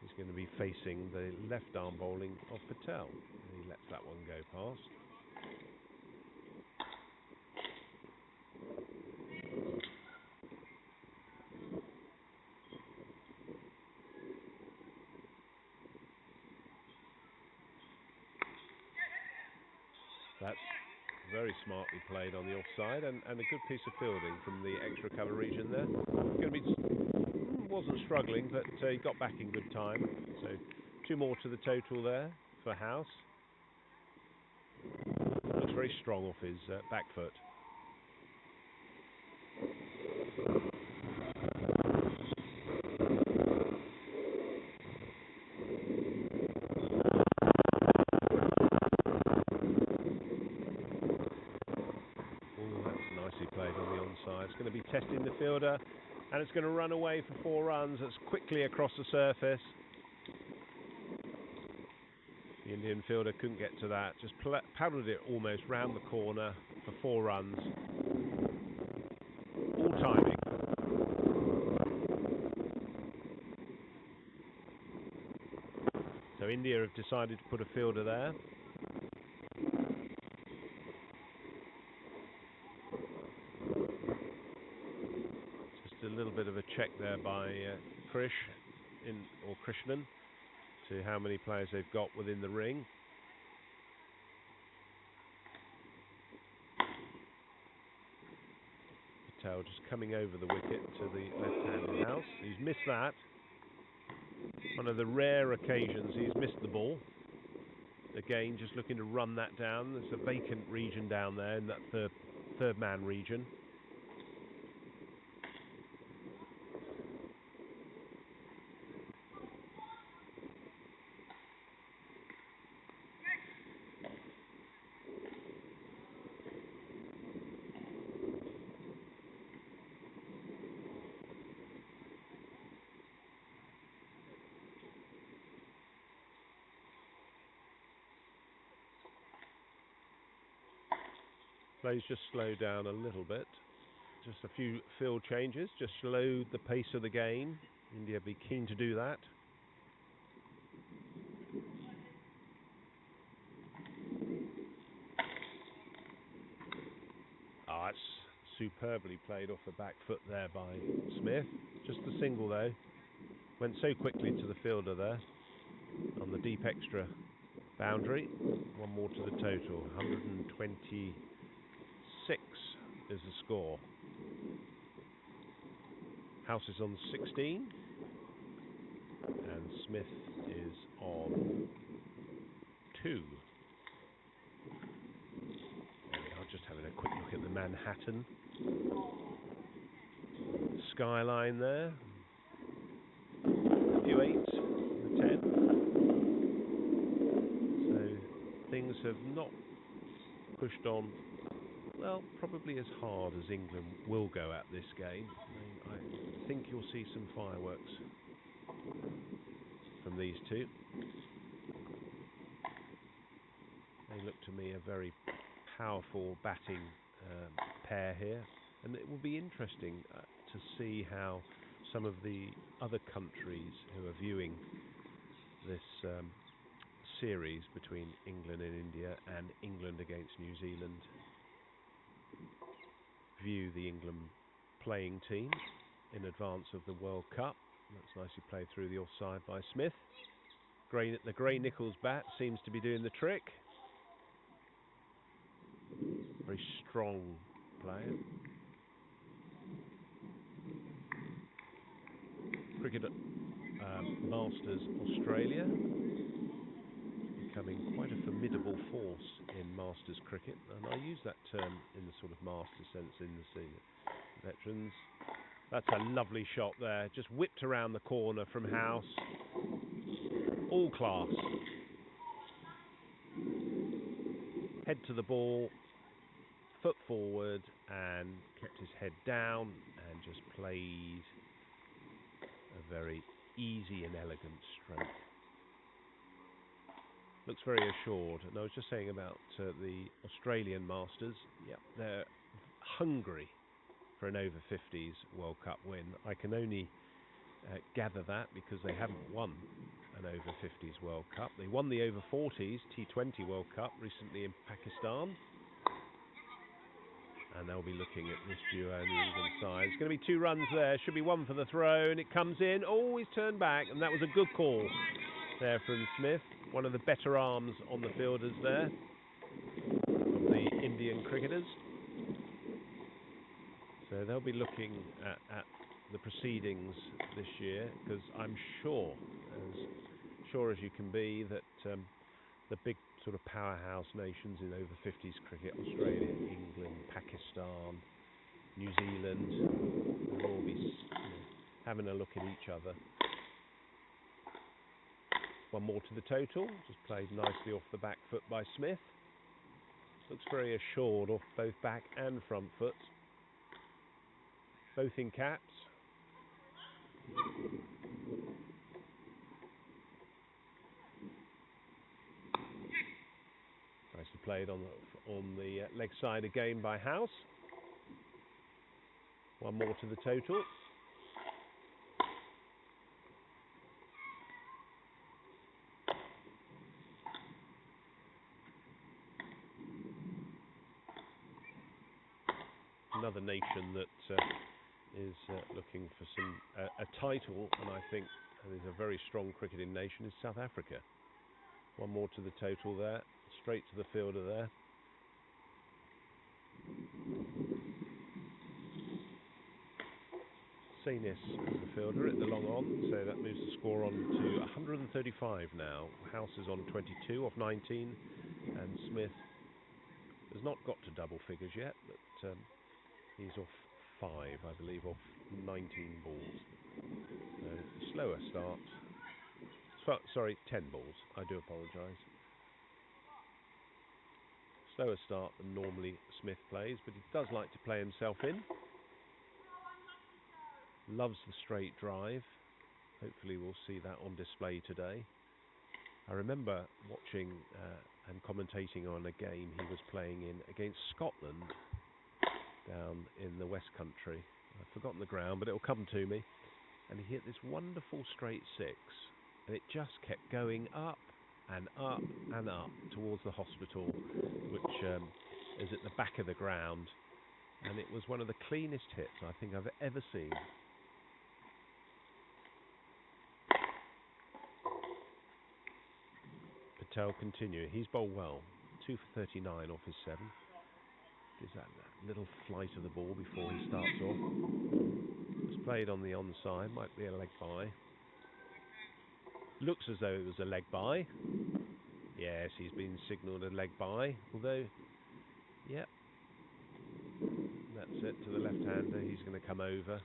He's going to be facing the left arm bowling of Patel. And he lets that one go past. That's very smartly played on the offside, and a good piece of fielding from the extra cover region there. Going to be, wasn't struggling, but he got back in good time. So 2 more to the total there for House. Looks very strong off his back foot. It's going to be testing the fielder, and it's going to run away for 4 runs. That's quickly across the surface. The Indian fielder couldn't get to that. Just paddled it almost round the corner for 4 runs. All timing. So India have decided to put a fielder there. A little bit of a check there by Krishnan to how many players they've got within the ring. Patel just coming over the wicket to the left-handed House. He's missed that. One of the rare occasions he's missed the ball. Again, just looking to run that down. There's a vacant region down there in that third man region. Play's just slowed down a little bit. Just a few field changes, just slowed the pace of the game. India be keen to do that. That's superbly played off the back foot there by Smith. Just a single though. Went so quickly to the fielder there on the deep extra boundary. 1 more to the total, 126 is the score. House is on 16 and Smith is on 2. There we are, just having a quick look at the Manhattan skyline there. A few 8s, a 10. So things have not pushed on, well, probably as hard as England will go at this game. I think you'll see some fireworks from these two. They look to me a very powerful batting pair here, and it will be interesting to see how some of the other countries who are viewing this series between England and India and England against New Zealand view the England playing team in advance of the World Cup. That's nicely played through the offside by Smith. The Gray-Nichols bat seems to be doing the trick. Very strong player. Cricket Masters Australia, becoming quite a formidable force in Masters cricket, and I use that term in the sort of Masters sense in the veterans. That's a lovely shot there, just whipped around the corner from House. All class. Head to the ball, foot forward, and kept his head down and just played a very easy and elegant stroke. Looks very assured. And I was just saying about the Australian Masters. Yep, they're hungry for an over-50s World Cup win. I can only gather that because they haven't won an over-50s World Cup. They won the over-40s T20 World Cup recently in Pakistan. And they'll be looking at this duo on the England side. It's going to be 2 runs there. Should be 1 for the throw, and it comes in. Oh, he's turned back, and that was a good call there from Smith. One of the better arms on the fielders there of the Indian cricketers. So they'll be looking at the proceedings this year, because I'm sure as you can be, that the big sort of powerhouse nations in over 50s cricket, Australia, England, Pakistan, New Zealand, will all be having a look at each other. 1 more to the total, just played nicely off the back foot by Smith. Looks very assured off both back and front foot. Both in caps. Nicely played on the leg side again by House. 1 more to the total. Another nation that is looking for a title, and I think is a very strong cricketing nation, is South Africa. 1 more to the total there, straight to the fielder there. Sanis, the fielder, at the long on, so that moves the score on to 135 now. House is on 22 off 19, and Smith has not got to double figures yet, but he's off 5, I believe, off 19 balls. So, slower start. Sorry, 10 balls. I do apologise. Slower start than normally Smith plays, but he does like to play himself in. Loves the straight drive. Hopefully we'll see that on display today. I remember watching and commentating on a game he was playing in against Scotland down in the West Country. I've forgotten the ground, but it'll come to me. And he hit this wonderful straight 6, and it just kept going up and up and up towards the hospital, which is at the back of the ground. And it was one of the cleanest hits I think I've ever seen. Patel continue. He's bowled well. 2 for 39 off his 7. Is that little flight of the ball before he starts off. It's played on the onside, might be a leg by. Looks as though it was a leg by. Yes, he's been signalled a leg by, although, yep, that's it to the left-hander. He's going to come over.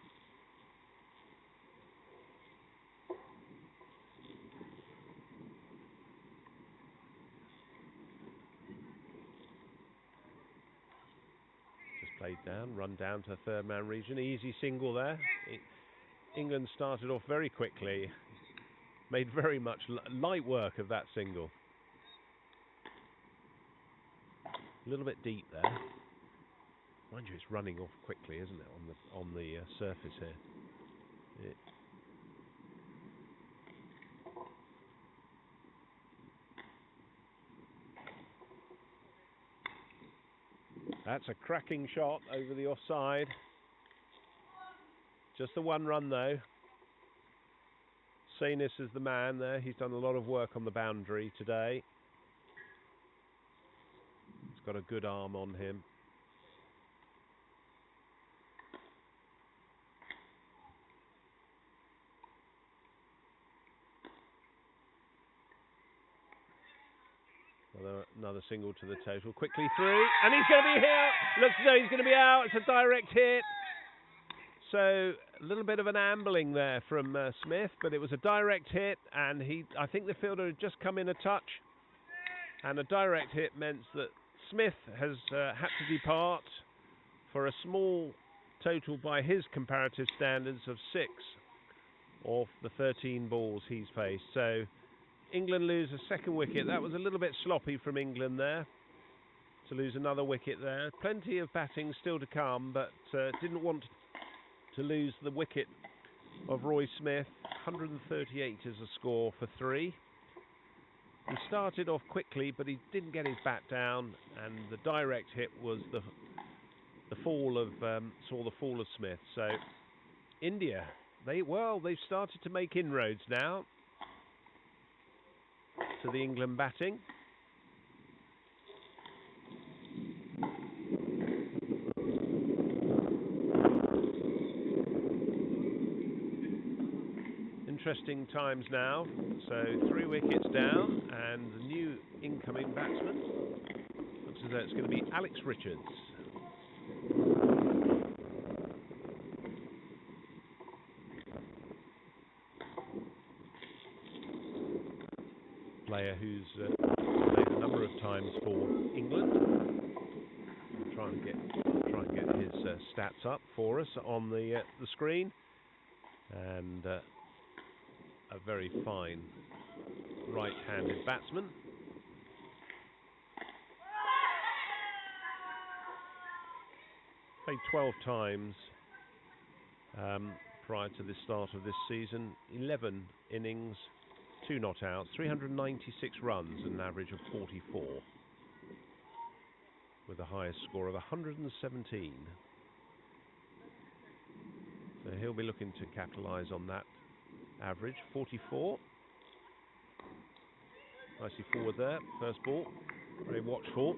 Just played down, run down to third-man region. Easy single there. England started off very quickly. Made very much light work of that single. A little bit deep there. Mind you, it's running off quickly, isn't it, on the surface here? That's a cracking shot over the offside. Just the one run though. Sanis is the man there. He's done a lot of work on the boundary today. He's got a good arm on him. Another single to the total. Quickly through, and he's going to be here. Looks as though he's going to be out. It's a direct hit. So a little bit of an ambling there from Smith, but it was a direct hit, and I think the fielder had just come in a touch, and a direct hit meant that Smith has had to depart for a small total by his comparative standards of 6 off the 13 balls he's faced. So England lose a second wicket. That was a little bit sloppy from England there to lose another wicket there. Plenty of batting still to come, but didn't want to lose the wicket of Roy Smith. 138 is the score for 3. He started off quickly, but he didn't get his bat down, and the direct hit was the fall of saw the fall of Smith. So India, they've started to make inroads now to the England batting. Interesting times now. So 3 wickets down, and the new incoming batsman looks as though it's going to be Alex Richards. Player who's played a number of times for England. We'll try and get his stats up for us on the screen, and a very fine right-handed batsman. Played 12 times prior to the start of this season. 11 innings, 2 not outs, 396 runs and an average of 44, with the highest score of 117. So he'll be looking to capitalise on that average. 44. Nicely forward there. First ball. Very watchful.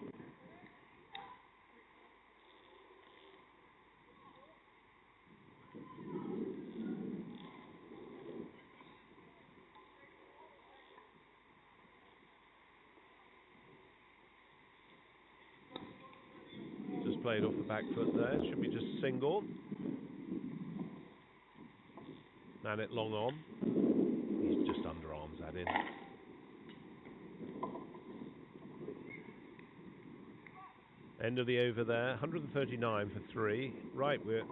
Just played off the back foot there. Should be just a single. And it long on. He's just underarms that in. End of the over there. 139 for 3. Right, we're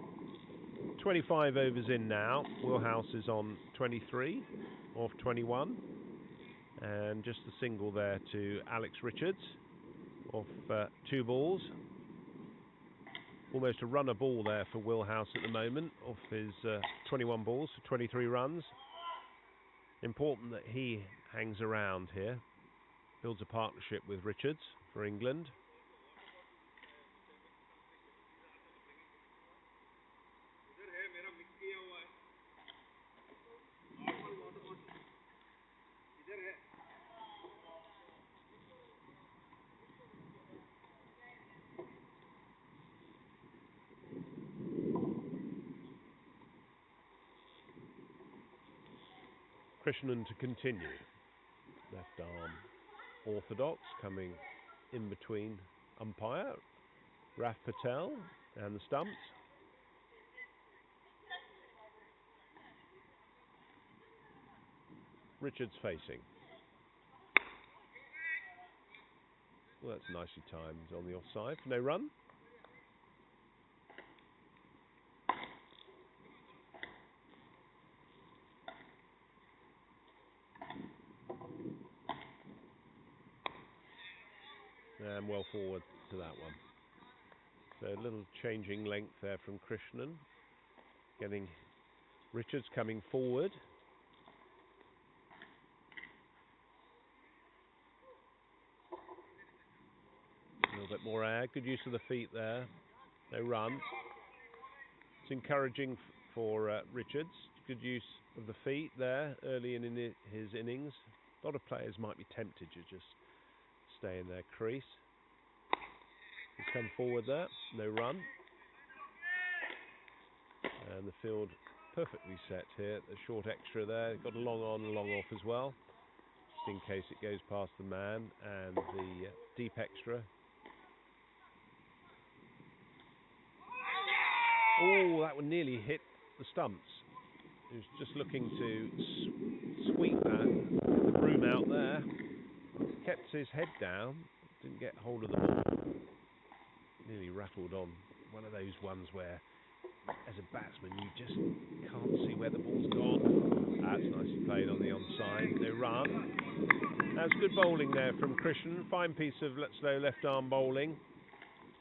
25 overs in now. Willhouse is on 23 off 21. And just a single there to Alex Richards off 2 balls. Almost a runner ball there for Willhouse at the moment off his 21 balls for 23 runs. Important that he hangs around here. Builds a partnership with Richards for England. Krishnan to continue. Left arm orthodox coming in between umpire Raf Patel and the stumps. Richards facing. Well, that's nicely timed on the offside for no run. And well forward to that one. So a little changing length there from Krishnan. Getting Richards coming forward. A little bit more air. Good use of the feet there. No run. It's encouraging for Richards. Good use of the feet there early in his innings. A lot of players might be tempted to just stay in their crease. He's come forward there. No run. And the field perfectly set here. The short extra there. Got a long on, long off as well. Just in case it goes past the man. And the deep extra. Oh, that one nearly hit the stumps. He was just looking to sweep that. The broom out there. Kept his head down. Didn't get hold of the ball. Nearly rattled on. One of those ones where, as a batsman, you just can't see where the ball's gone. That's nicely played on the onside. No run. That's good bowling there from Krishnan. Fine piece of slow left arm bowling.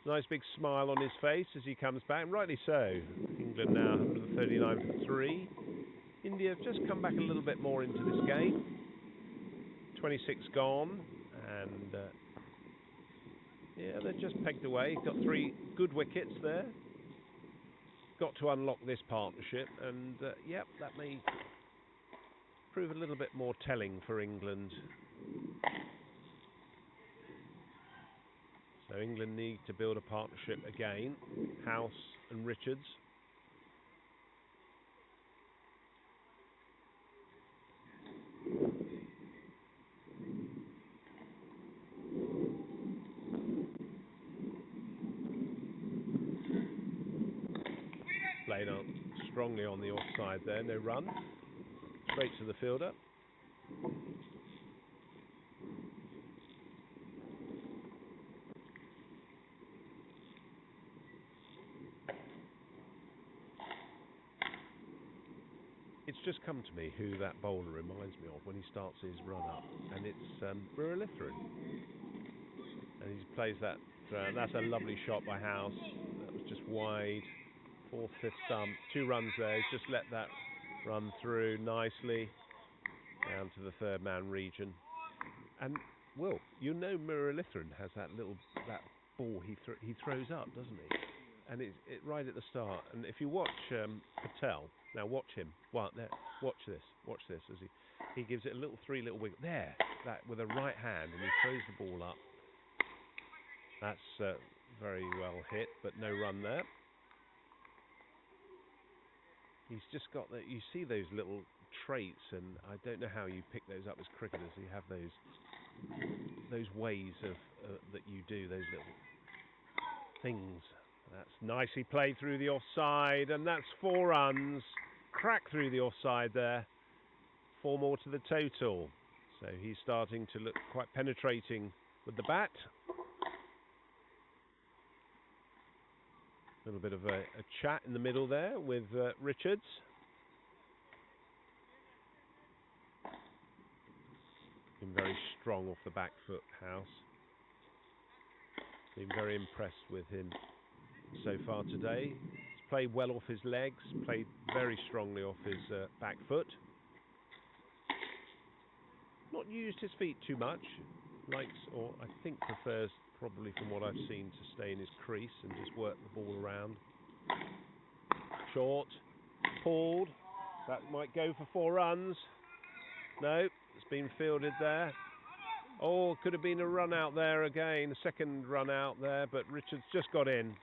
Nice big smile on his face as he comes back, and rightly so. England now 139 for 3. India have just come back a little bit more into this game. 26 gone, and yeah, they're just pegged away. Got 3 good wickets there. Got to unlock this partnership, and yep, that may prove a little bit more telling for England. So England need to build a partnership again. House and Richards. Played on strongly on the offside there. No run. Straight to the fielder. It's just come to me who that bowler reminds me of when he starts his run up, and it's Muralitharan. And he plays that. That's a lovely shot by House. That was just wide. 4th, 5th stump. 2 runs there. He's just let that run through nicely down to the 3rd man region. And Will, you know Muralitharan has that ball he throws up, doesn't he? And it right at the start. And if you watch Patel, now watch him. Well, there, watch this as he gives it a 3 little wiggle. There, that with a right hand, and he throws the ball up. That's very well hit, but no run there. He's just got that. You see those little traits, and I don't know how you pick those up as cricketers. You have those ways of that you do, those little things. That's nicely played through the offside, and that's 4 runs. Crack through the offside there. 4 more to the total. So he's starting to look quite penetrating with the bat. A little bit of a chat in the middle there with Richards. Been very strong off the back foot, House. Been very impressed with him so far today. He's played well off his legs, played very strongly off his back foot. Not used his feet too much. Likes, or I think prefers, probably from what I've seen, to stay in his crease and just work the ball around. Short, pulled. That might go for 4 runs. No, it's been fielded there. Oh, could have been a run out there again, a second run out there, but Richards just got in.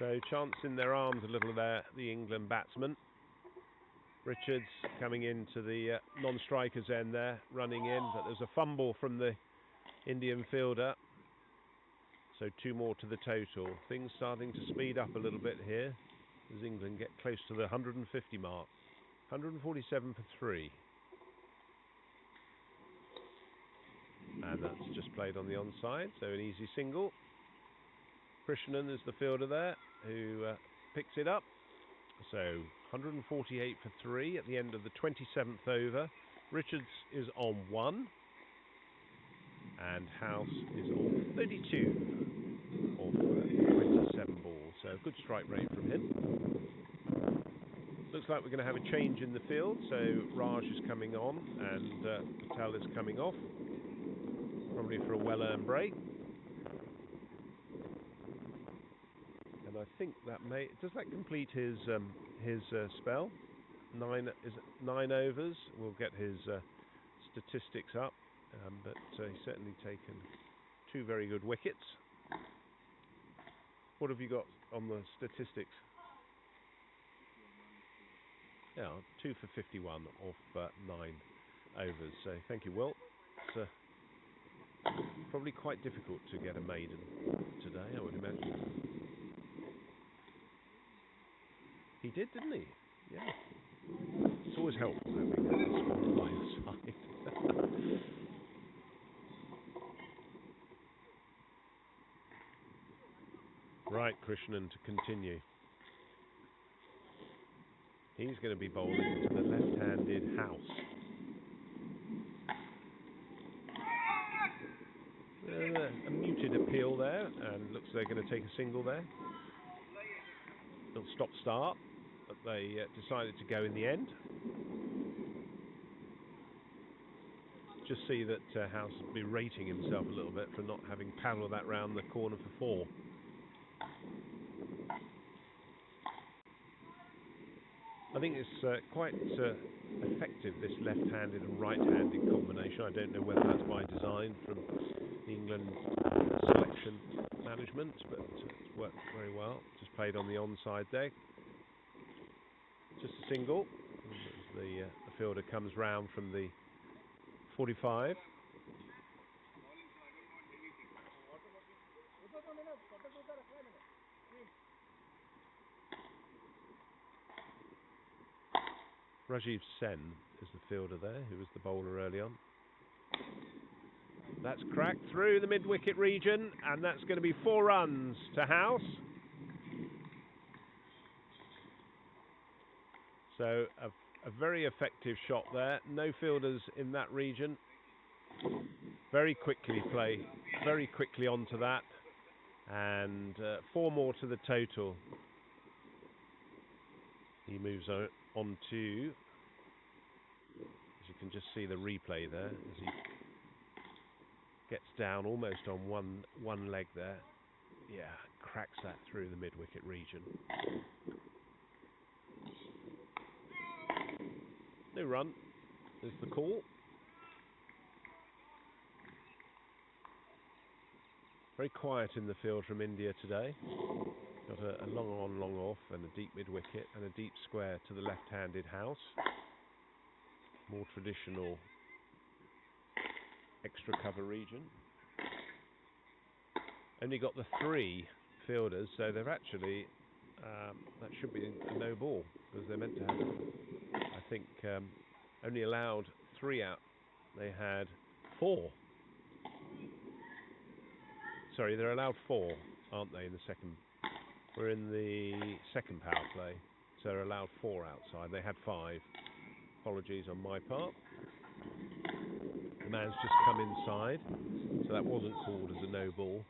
So chance in their arms a little there, the England batsman. Richards coming into the non-strikers end there, running in, but there's a fumble from the Indian fielder. So 2 more to the total. Things starting to speed up a little bit here as England get close to the 150 mark. 147 for 3. And that's just played on the onside, so an easy single. Krishnan is the fielder there who picks it up. So 148 for 3 at the end of the 27th over. Richards is on 1. And House is on 32 of 27 balls. So a good strike rate from him. Looks like we're going to have a change in the field. So Raj is coming on and Patel is coming off. Probably for a well-earned break. And I think that does that complete his spell? 9 overs. We'll get his statistics up, but he's certainly taken 2 very good wickets. What have you got on the statistics? Yeah, 2 for 51 off 9 overs. So thank you, Will. It's probably quite difficult to get a maiden today, I would imagine. He did, didn't he? Yeah. It's always helpful having a squad by your side. Right, Krishnan to continue. He's going to be bowling to the left-handed House. A muted appeal there, and looks they're going to take a single there. Little stop-start, but they decided to go in the end. Just see that House will be rating himself a little bit for not having paddled that round the corner for 4. I think it's quite effective, this left-handed and right-handed combination. I don't know whether that's by design from the England selection management, but it's worked very well. Just played on the onside there. Just a single. As the fielder comes round from the 45. Rajiv Sen is the fielder there, who was the bowler early on. That's cracked through the mid-wicket region, and that's going to be 4 runs to House. So a very effective shot there. No fielders in that region. Very quickly play, very quickly onto that, and 4 more to the total. He moves on to, as you can just see the replay there, as he gets down almost on one leg there. Yeah, cracks that through the mid-wicket region. No run is the call. Very quiet in the field from India today. Got a long on, long off, and a deep mid-wicket, and a deep square to the left-handed House. More traditional extra cover region. Only got the 3 fielders, so they've actually, that should be a no ball, because they're meant to have, I think, only allowed 3 out. They had 4. Sorry, they're allowed 4, aren't they, in the second? We're in the second power play, so they're allowed 4 outside. They had 5. Apologies on my part. The man's just come inside, so that wasn't called as a no ball.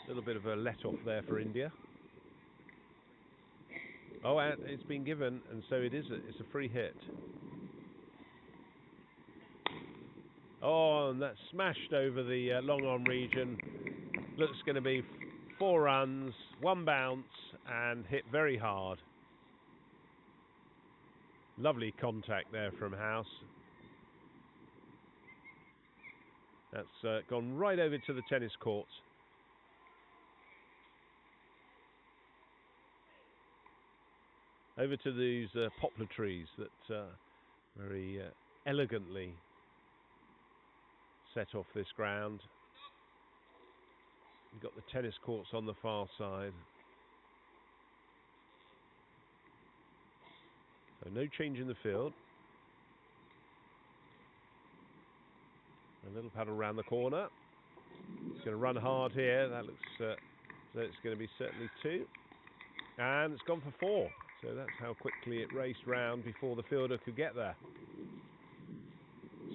A little bit of a let-off there for India. Oh, and it's been given, and so it is. It's a free hit. Oh, and that's smashed over the long-on region. Looks going to be 4 runs, 1 bounce, and hit very hard. Lovely contact there from House. That's gone right over to the tennis courts. Over to these poplar trees that very elegantly set off this ground. You've got the tennis courts on the far side. So no change in the field. A little paddle around the corner. It's going to run hard here. That looks so it's going to be certainly 2. And it's gone for 4. So that's how quickly it raced round before the fielder could get there.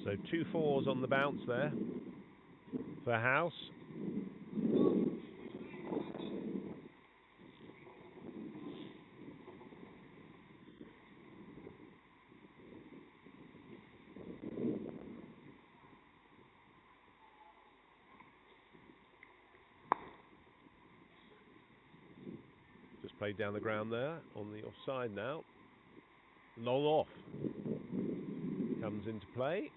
So 2 4s on the bounce there for House. Just played down the ground there on the offside now. Long off comes into play.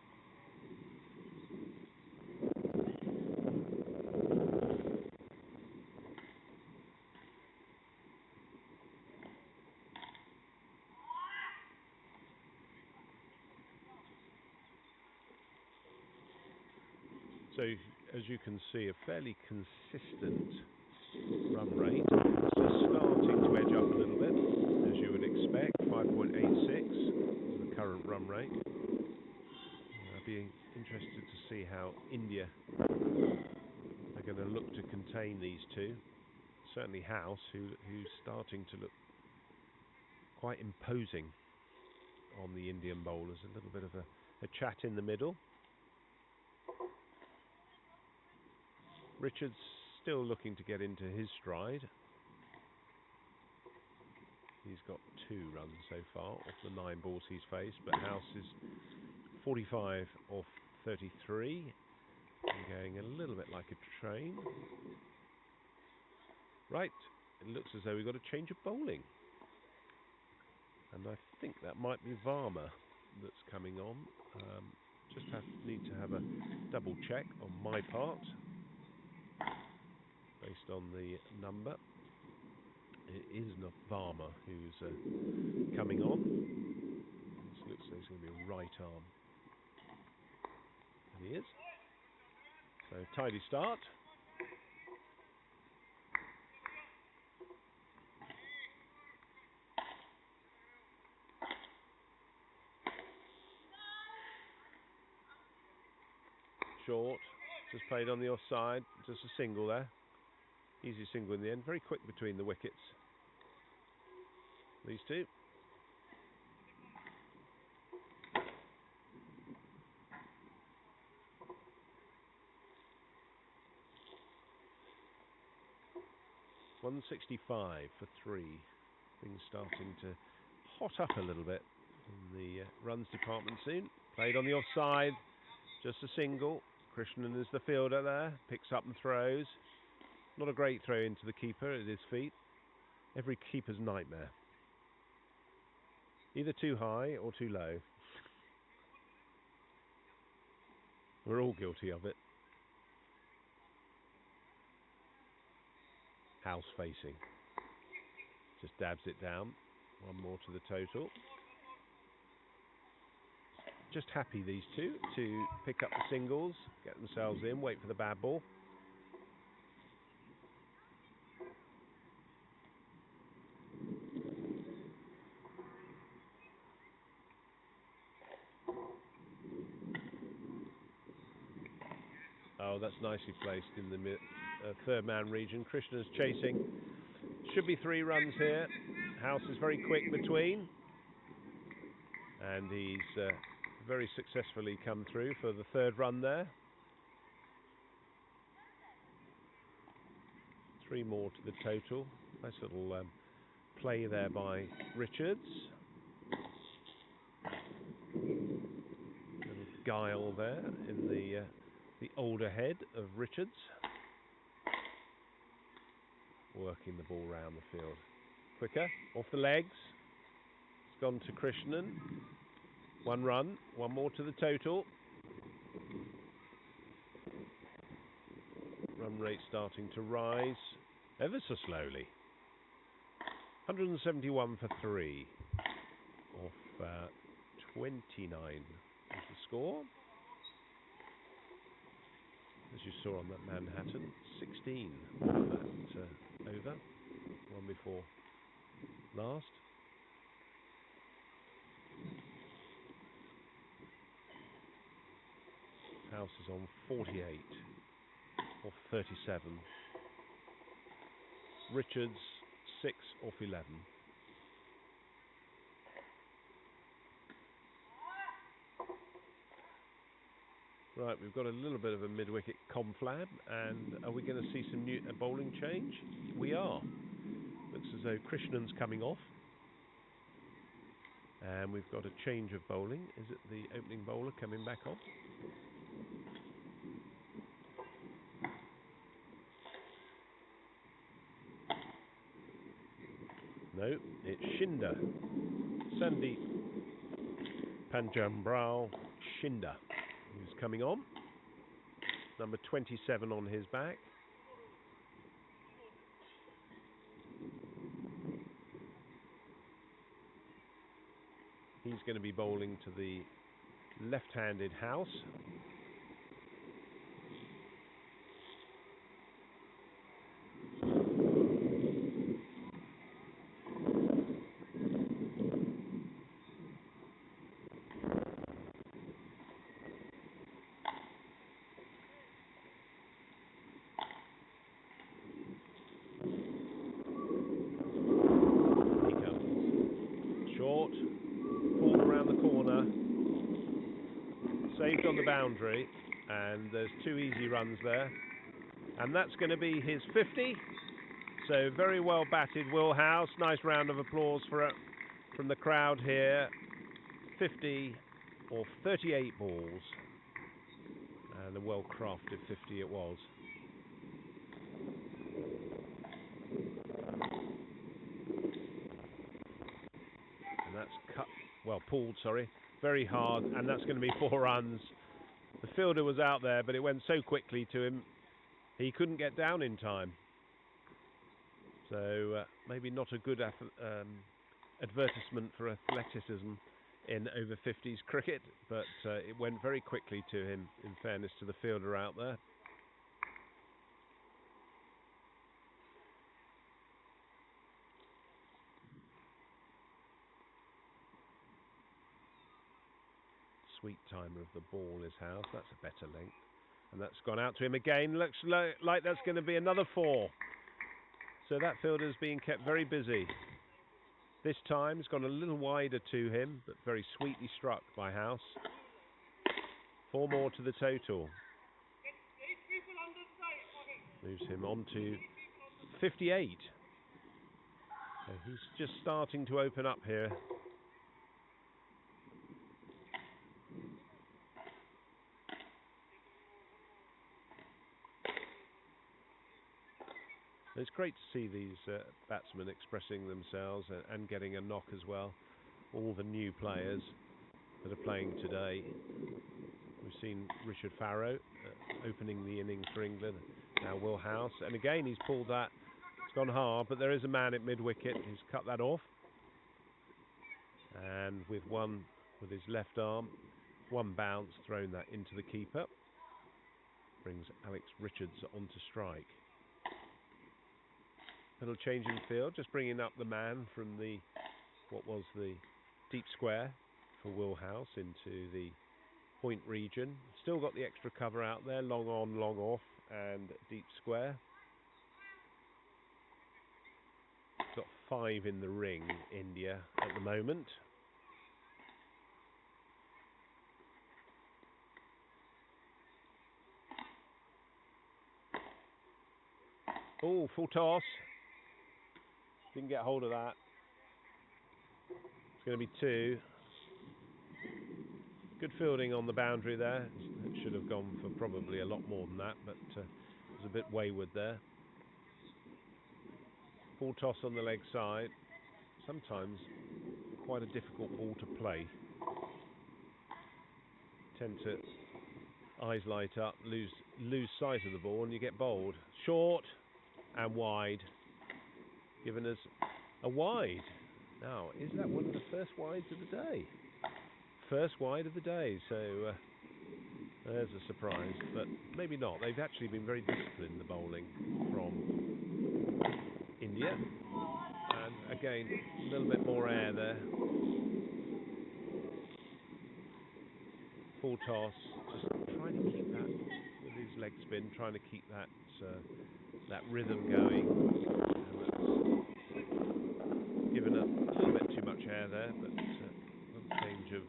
So, as you can see, a fairly consistent run rate. Just starting to edge up a little bit, as you would expect. 5.86 is the current run rate. I'd be interested to see how India are going to look to contain these two. Certainly House, who's starting to look quite imposing on the Indian bowlers. A little bit of a chat in the middle. Richards still looking to get into his stride. He's got 2 runs so far off the 9 balls he's faced, but House is 45 off 33 and going a little bit like a train. Right, it looks as though we've got a change of bowling, and I think that might be Varma that's coming on. Just need to have a double check on my part based on the number. It is not Varma who's coming on. This looks like it's going to be a right arm. And he is. So tidy start. Short, just played on the offside, just a single there. Easy single in the end, very quick between the wickets. These two. .165 for 3. Things starting to hot up a little bit in the runs department soon. Played on the offside, just a single. Krishnan is the fielder there, picks up and throws. Not a great throw into the keeper at his feet. Every keeper's nightmare. Either too high or too low. We're all guilty of it. House facing. Just dabs it down. 1 more to the total. Just happy, these two, to pick up the singles, get themselves in, wait for the bad ball. Oh, that's nicely placed in the third man region. Krishna's chasing. Should be 3 runs here. House is very quick between. And he's very successfully come through for the 3rd run there. 3 more to the total. Nice little play there by Richards. Little guile there in the older head of Richards. Working the ball round the field. Quicker, off the legs. It's gone to Krishnan. 1 run, 1 more to the total. Run rate starting to rise ever so slowly. 171 for 3 off 29 is the score. As you saw on that Manhattan, 16 that over, one before last. House is on 48 off 37. Richards 6 off 11. Right, we've got a little bit of a mid-wicket conflab, and are we going to see some new bowling change? We are. Looks as though Krishnan's coming off, and we've got a change of bowling. Is it the opening bowler coming back on? No, it's Shinder. Sandeep Panjambrao Shinder, who's coming on. Number 27 on his back. He's going to be bowling to the left-handed House. Saved on the boundary, and there's 2 easy runs there, and that's going to be his 50. So very well batted, Will House. Nice round of applause for it from the crowd here. 50 or 38 balls, and a well-crafted 50 it was. And that's pulled, sorry. Very hard, and that's going to be 4 runs. The fielder was out there, but it went so quickly to him, he couldn't get down in time. So maybe not a good advertisement for athleticism in over 50s cricket, but it went very quickly to him, in fairness to the fielder out there. Sweet timer of the ball is House. That's a better length. And that's gone out to him again. Looks like that's going to be another 4. So that fielder's being kept very busy. This time it's gone a little wider to him, but very sweetly struck by House. 4 more to the total. Moves him on to 58. So he's just starting to open up here. It's great to see these batsmen expressing themselves and getting a knock as well. All the new players that are playing today. We've seen Richard Farrow opening the innings for England. Now Will House, and again he's pulled that. It's gone hard, but there is a man at mid-wicket who's cut that off. And with his left arm, 1 bounce, thrown that into the keeper. Brings Alex Richards onto strike. Little change in field, just bringing up the man from what was the deep square for Will House into the point region. Still got the extra cover out there, long on, long off, and deep square. Got 5 in the ring, India, at the moment. Oh, full toss. Didn't get hold of that. It's going to be 2. Good fielding on the boundary there. It should have gone for probably a lot more than that, but it was a bit wayward there. Full toss on the leg side. Sometimes quite a difficult ball to play. Tend to eyes light up, lose sight of the ball, and you get bowled. Short and wide, giving us A wide. Now, is that one of the first wides of the day? First wide of the day, so there's a surprise, but maybe not. They've actually been very disciplined, the bowling from India. And again, a little bit more air there. Full toss, just trying to keep that with his leg spin, trying to keep that that rhythm going. And that's given a little bit too much air there, but a change of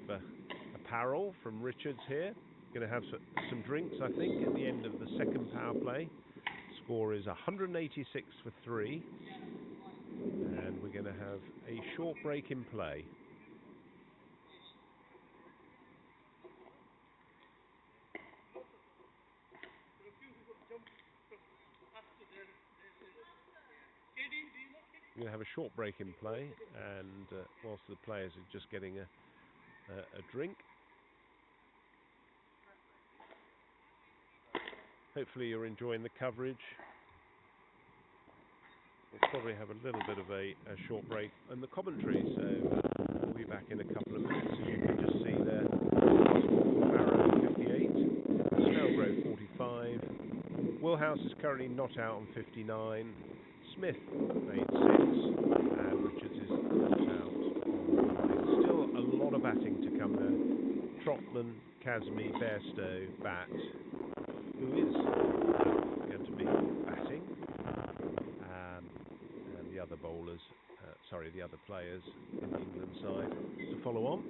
apparel from Richards here. Going to have some drinks, I think, at the end of the second power play. Score is 186 for 3, and we're going to have a short break in play. We're going to have a short break in play, and whilst the players are just getting a drink. Hopefully you're enjoying the coverage. We'll probably have a little bit of a short break in the commentary, so we'll be back in a couple of minutes. As you can just see there, Barrow 58, Snellgrove 45, Willhouse is currently not out on 59, Smith made 6, and Richards is not out on 9. Still a lot of batting to come there. Trotman, Kazmi, Bairstow, bat, who is going to be batting, and the other bowlers, the other players in the England side to follow on.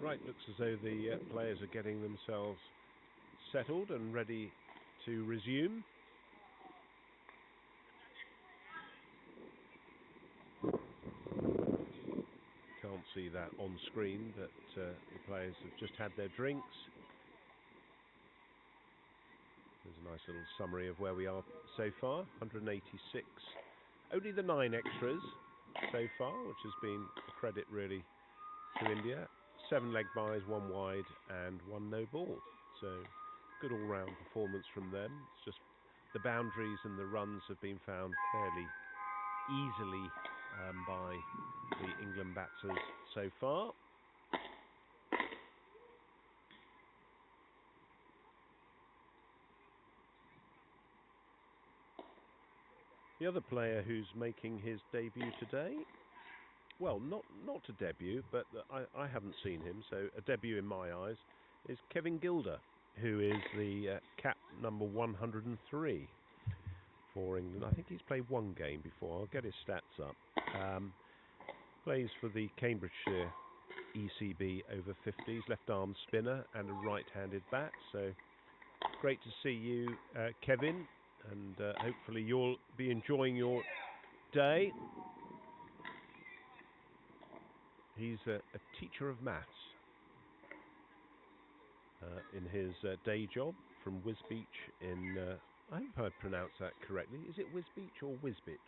Right, looks as though the players are getting themselves settled and ready to resume. Can't see that on screen, but the players have just had their drinks. There's a nice little summary of where we are so far. 186. Only the 9 extras so far, which has been a credit really to India. 7 leg byes, 1 wide and 1 no ball. So good all-round performance from them. It's just the boundaries and the runs have been found fairly easily by the England batsers so far. The other player who's making his debut today, well, not a debut, but I haven't seen him, so a debut in my eyes, is Kevin Gilder, who is the cap number 103 for England. I think he's played 1 game before. I'll get his stats up. Plays for the Cambridgeshire ECB over 50s, left arm spinner and a right-handed bat. So great to see you, Kevin. and hopefully you'll be enjoying your day. He's a teacher of maths in his day job from Wisbech in, I hope I pronounced that correctly. Is it Wisbech or Wisbech?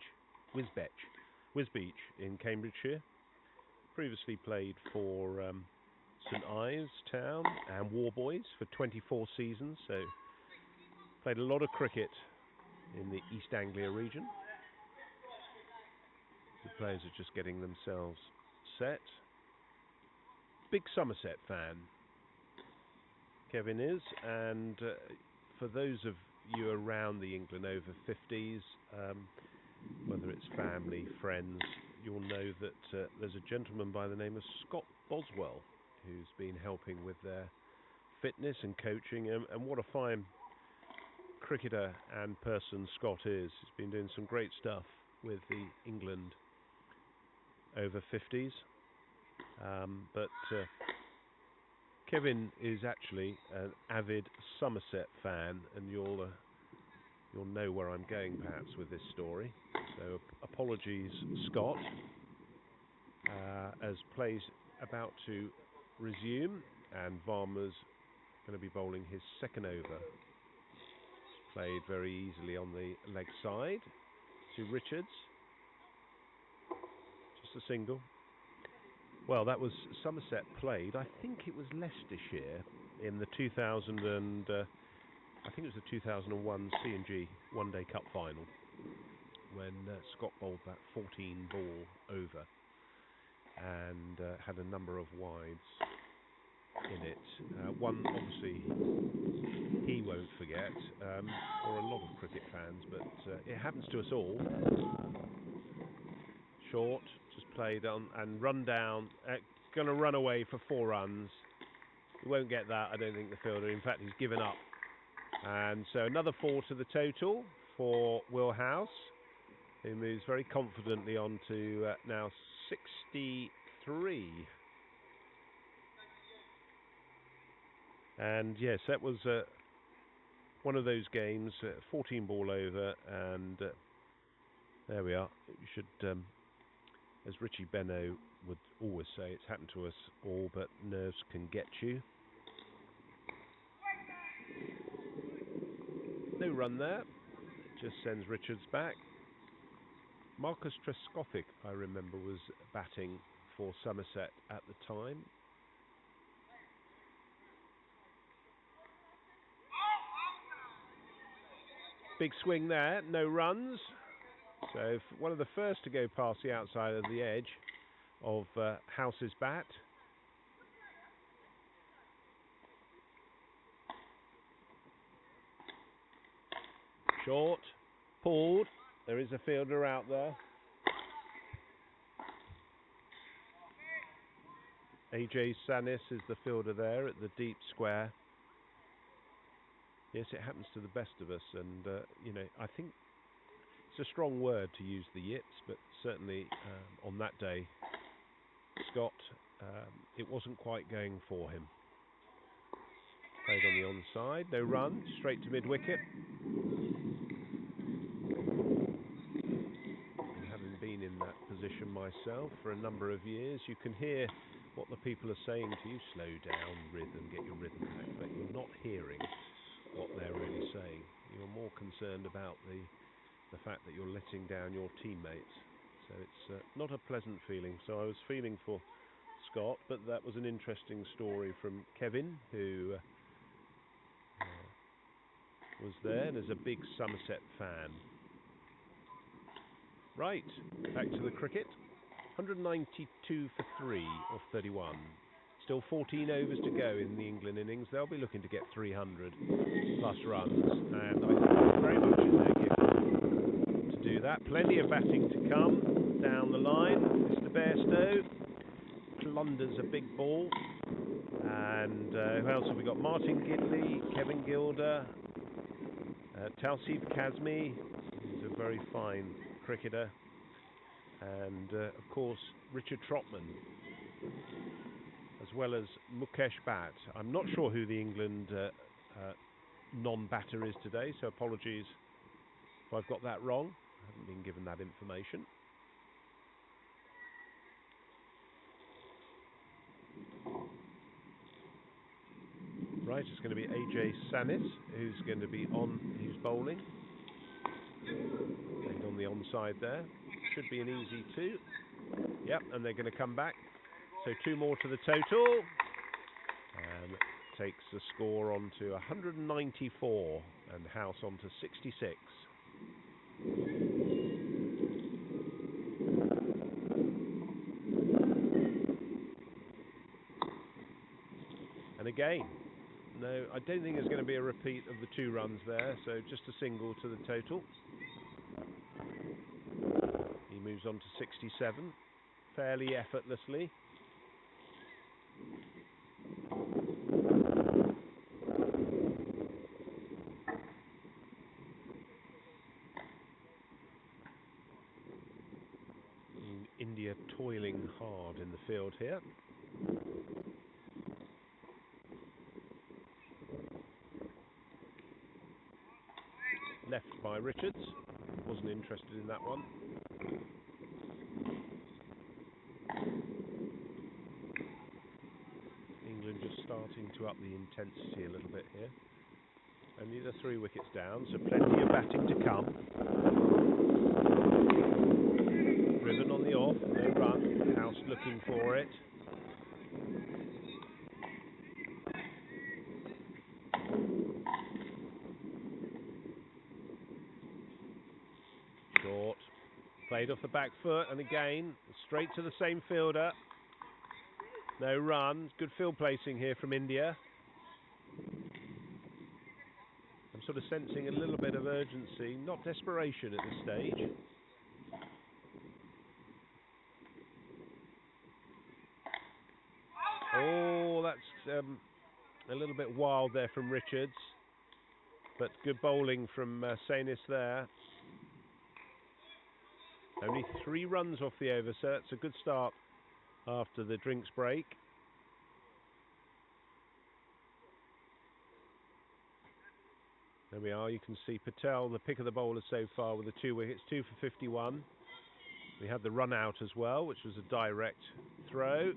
Wisbech. Wisbech in Cambridgeshire. Previously played for St Ives Town and Warboys for 24 seasons, so played a lot of cricket in the East Anglia region. The players are just getting themselves set. Big Somerset fan, Kevin is, and for those of you around the England over-50s, whether it's family, friends, you'll know that there's a gentleman by the name of Scott Boswell who's been helping with their fitness and coaching, and what a fine cricketer and person Scott is. He's been doing some great stuff with the England over-50s, but Kevin is actually an avid Somerset fan, and you'll know where I'm going perhaps with this story. So apologies, Scott, as play's about to resume, and Varma's going to be bowling his second over. Played very easily on the leg side to Richards. Just a single. Well, that was Somerset played. I think it was Leicestershire in the 2001 C&G One Day Cup final when Scott bowled that 14 ball over and had a number of wides in it. One obviously he won't forget, or a lot of cricket fans, but it happens to us all. Short, just played on and run down, going to run away for 4 runs. He won't get that, I don't think, the fielder. In fact, he's given up. And so another 4 to the total for Will House, who moves very confidently on to now 63. And yes, that was one of those games, 14 ball over, and there we are. You should, as Richie Benno would always say, it's happened to us all, but nerves can get you. No run there, just sends Richards back. Marcus Trescothick, I remember, was batting for Somerset at the time. Big swing there, no runs. So one of the first to go past the outside of the edge of House's bat. Short, pulled. There is a fielder out there. AJ Sanis is the fielder there at the deep square. Yes, it happens to the best of us, and you know, I think it's a strong word to use the yips, but certainly on that day, Scott, it wasn't quite going for him. Played on the onside, no run, straight to mid-wicket. And having been in that position myself for a number of years, you can hear what the people are saying to you. Slow down, rhythm, get your rhythm back, but you're not hearing what they're really saying. You're more concerned about the fact that you're letting down your teammates. So it's not a pleasant feeling. So I was feeling for Scott, but that was an interesting story from Kevin, who was there and is a big Somerset fan. Right, back to the cricket. 192 for 3 off 31. Still 14 overs to go in the England innings. They'll be looking to get 300 plus runs, and I think they're very much in their gift to do that. Plenty of batting to come down the line. Mr. Bairstow plunders a big ball, and who else have we got? Martin Gidley, Kevin Gilder, Tausif Kazmi, who's a very fine cricketer, and of course Richard Trotman, as well as Mukesh Bhatt. I'm not sure who the England non-batter is today, so apologies if I've got that wrong. I haven't been given that information. Right, it's going to be AJ Sanis who's going to be on, who's bowling. Played on the onside there. Should be an easy 2. Yep, and they're going to come back. So 2 more to the total. And takes the score on to 194 and House on to 66. And again, no, I don't think there's going to be a repeat of the 2 runs there, so just a single to the total. He moves on to 67, fairly effortlessly. India toiling hard in the field here. Left by Richards, wasn't interested in that one. England just starting to up the intensity a little bit here. Only the 3 wickets down, so plenty of batting to come. Ribbon on the off, no run. House looking for it. Short. Played off the back foot, and again, straight to the same fielder. No runs. Good field placing here from India. I'm sort of sensing a little bit of urgency, not desperation at this stage. Oh, that's a little bit wild there from Richards. But good bowling from Sanis there. Only 3 runs off the over, so it's a good start after the drinks break. There we are, you can see Patel, the pick of the bowlers so far with the 2 wickets, 2 for 51. We had the run out as well, which was a direct throw.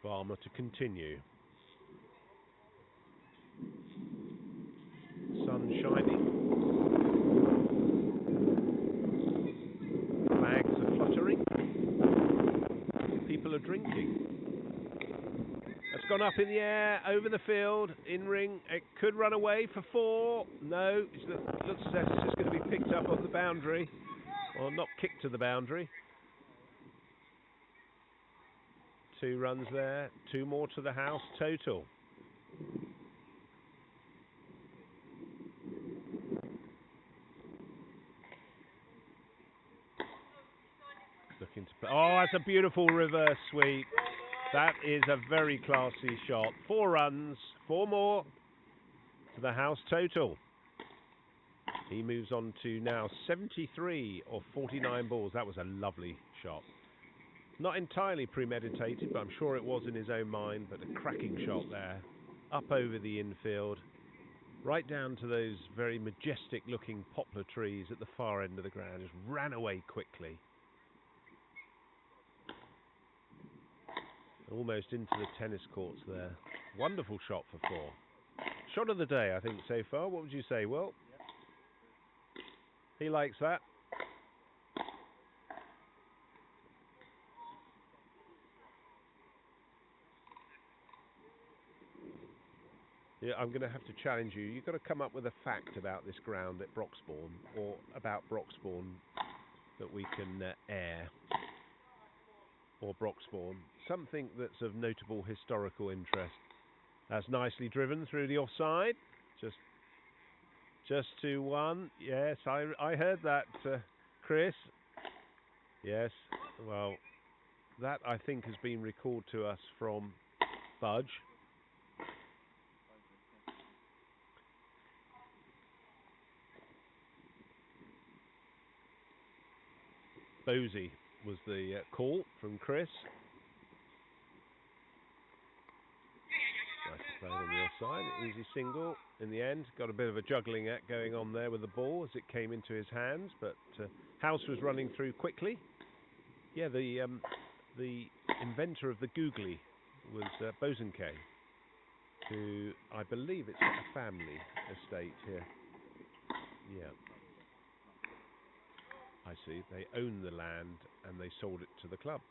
Barmer to continue. Sun shining. Flags are fluttering. People are drinking. It's gone up in the air, over the field, in ring. It could run away for 4. No, it looks as if it's just going to be picked up on the boundary. Or not kicked to the boundary. 2 runs there, 2 more to the house total. Looking to play. Oh, that's a beautiful reverse sweep. That is a very classy shot. 4 runs, 4 more to the house total. He moves on to now 73 of 49 balls. That was a lovely shot. Not entirely premeditated, but I'm sure it was in his own mind, but a cracking shot there. Up over the infield, right down to those very majestic looking poplar trees at the far end of the ground. Just ran away quickly. Almost into the tennis courts there. Wonderful shot for 4. Shot of the day, I think, so far. What would you say, Will? He likes that. Yeah, I'm going to have to challenge you. You've got to come up with a fact about this ground at Broxbourne, or about Broxbourne, that we can air. Or Broxbourne. Something that's of notable historical interest. That's nicely driven through the offside. Just to 1. Yes, I heard that, Chris. Yes, well, that I think has been recalled to us from Budge. Bosey was the call from Chris. Nice play on the offside, easy single in the end. Got a bit of a juggling act going on there with the ball as it came into his hands, but House was running through quickly. Yeah, the inventor of the googly was Bosenke, who I believe it's a family estate here. Yeah. I see. They own the land and they sold it to the club.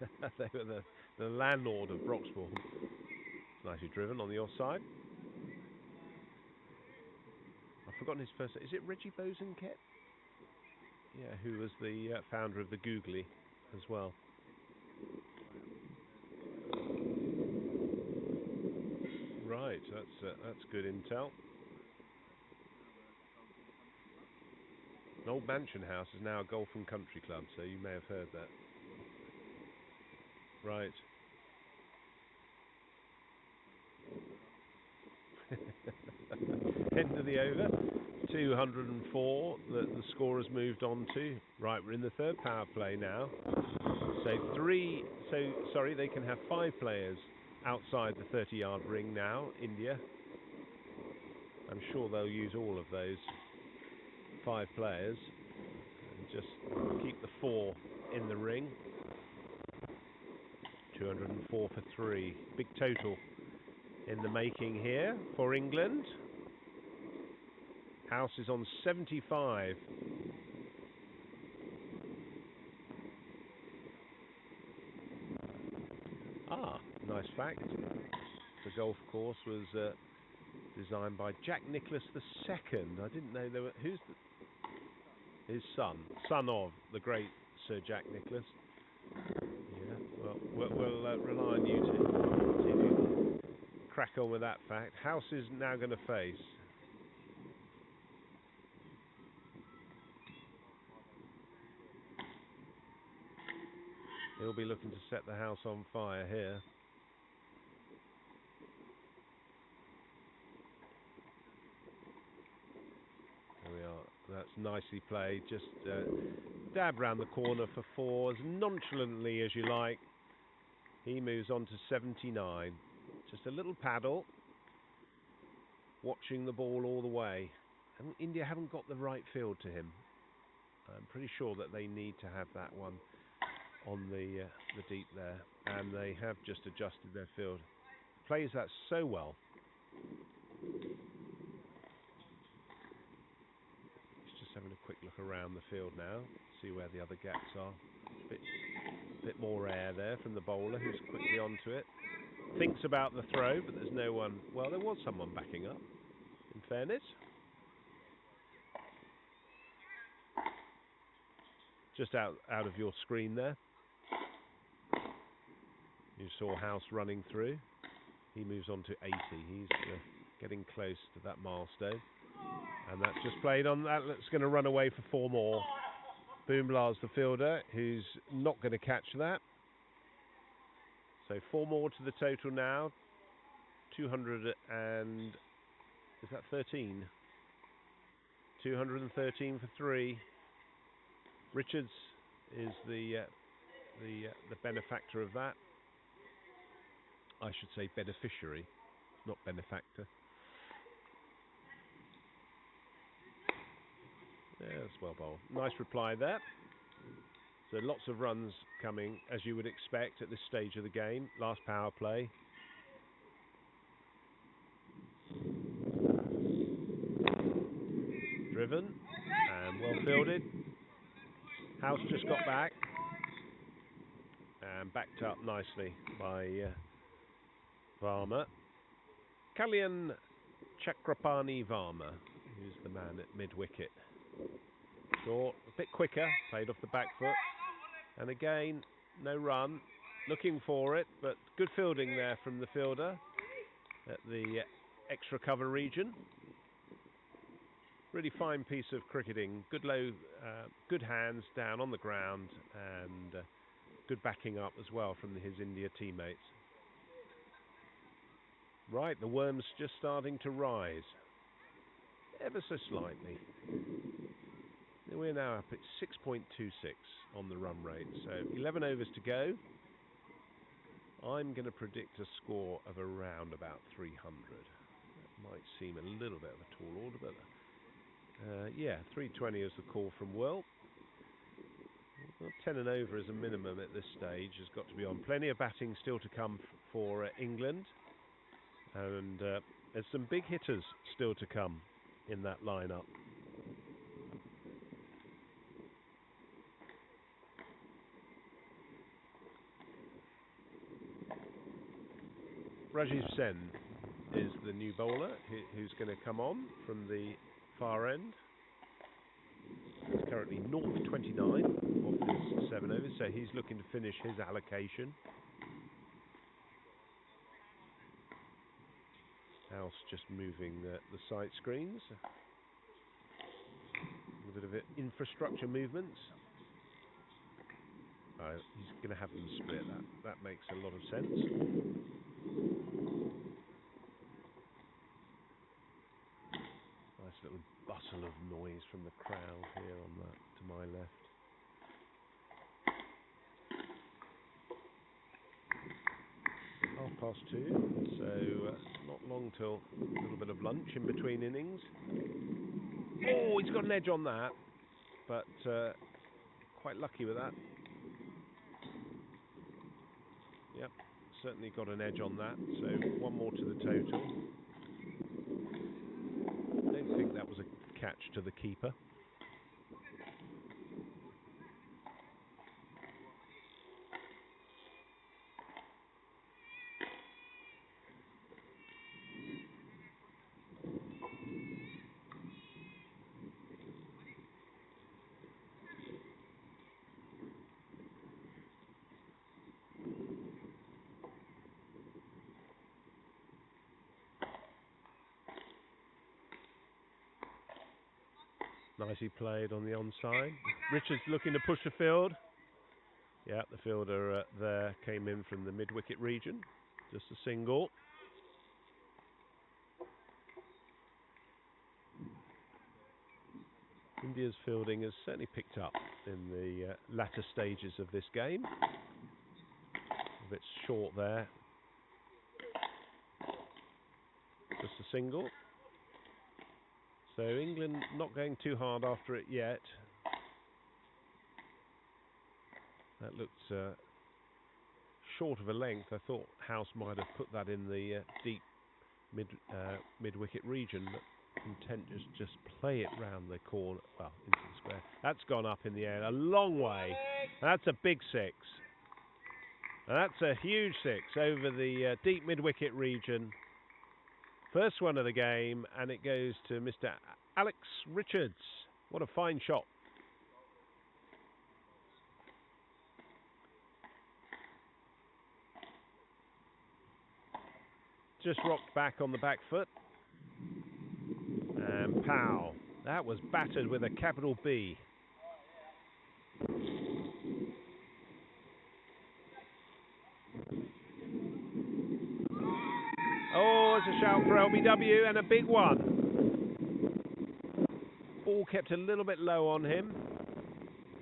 They were the landlord of Broxbourne. Nicely driven on the offside. I've forgotten his first name. Is it Reggie Bosenke? Yeah, who was the founder of the googly as well. Right, that's good intel. An old mansion house is now a golf and country club, so you may have heard that. Right. End of the over. 204 that the score has moved on to. Right, we're in the third power play now. They can have 5 players outside the 30-yard ring now, India. I'm sure they'll use all of those 5 players and just keep the 4 in the ring. 204 for 3. Big total in the making here for England. House is on 75. Nice fact. The golf course was designed by Jack Nicklaus II. I didn't know there were... His son of the great Sir Jack Nicklaus. Yeah, well, we'll rely on you to crack on with that fact. House is now going to face. He'll be looking to set the house on fire here. There we are. That's nicely played. Just dab round the corner for 4 as nonchalantly as you like. He moves on to 79. Just a little paddle. Watching the ball all the way. And India haven't got the right field to him. I'm pretty sure that they need to have that one on the deep there, and they have just adjusted their field. Plays that so well. He's just having a quick look around the field now, see where the other gaps are. Bit more air there from the bowler, who's quickly onto it. Thinks about the throw, but there's no one. Well, there was someone backing up, in fairness. Just out of your screen there. You saw House running through. He moves on to 80. He's getting close to that milestone. And that's just played on that. That's going to run away for 4 more. Boomla's the fielder, who's not going to catch that. So 4 more to the total now. 200 and... is that 13? 213 for 3. Richards is the benefactor of that. I should say beneficiary, not benefactor. Yeah, that's well bowled. Nice reply there. So lots of runs coming, as you would expect at this stage of the game. Last power play. Driven and well fielded. House just got back and backed up nicely by Varma. Kalyan Chakrapani Varma, who's the man at mid-wicket. Short, a bit quicker, played off the back foot. And again, no run. Looking for it, but good fielding there from the fielder at the extra cover region. Really fine piece of cricketing. Good low, good hands down on the ground, and good backing up as well from his India teammates. Right, the worm's just starting to rise, ever so slightly. We're now up at 6.26 on the run rate, so 11 overs to go. I'm going to predict a score of around about 300. That might seem a little bit of a tall order, but yeah, 320 is the call from Will. Well, 10 and over as a minimum at this stage has got to be on. Plenty of batting still to come for England, and there's some big hitters still to come in that lineup. Rajiv Sen is the new bowler who's going to come on from the far end. He's currently 0-29 of his 7 overs, so he's looking to finish his allocation. House just moving the side screens. A bit of infrastructure movements. He's going to have them split. That makes a lot of sense. Nice little bustle of noise from the crowd here on that to my left. Half past 2, so not long till a little bit of lunch in between innings. Oh, he's got an edge on that, but quite lucky with that. Yep, certainly got an edge on that, so one more to the total. I don't think that was a catch to the keeper. Nicely played on the onside. Richards looking to push the field. Yeah, the fielder there came in from the mid-wicket region. Just a single. India's fielding has certainly picked up in the latter stages of this game. A bit short there. Just a single. So England not going too hard after it yet. That looked short of a length. I thought House might have put that in the deep mid-wicket region, but intent is just play it round the corner, well, into the square. That's gone up in the air a long way. That's a big 6. That's a huge 6 over the deep mid-wicket region. First one of the game, and it goes to Mr. Alex Richards. What a fine shot. Just rocked back on the back foot. And pow. That was battered with a capital B. Oh, it's a shout for LBW, and a big one. Ball kept a little bit low on him.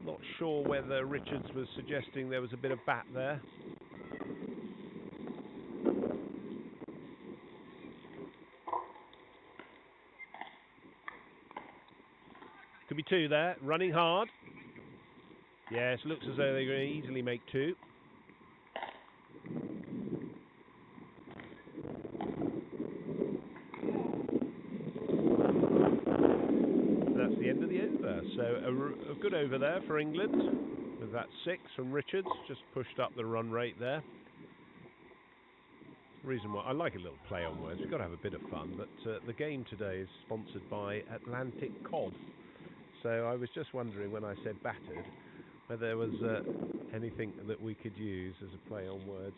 Not sure whether Richards was suggesting there was a bit of bat there. Could be 2 there, running hard. Yes, looks as though they're going to easily make 2. That's the end of the over. So a good over there for England with that 6 from Richards. Just pushed up the run rate there. Reason why I like a little play on words. We've got to have a bit of fun, but the game today is sponsored by Atlantic Cod. So I was just wondering when I said battered whether there was anything that we could use as a play on words.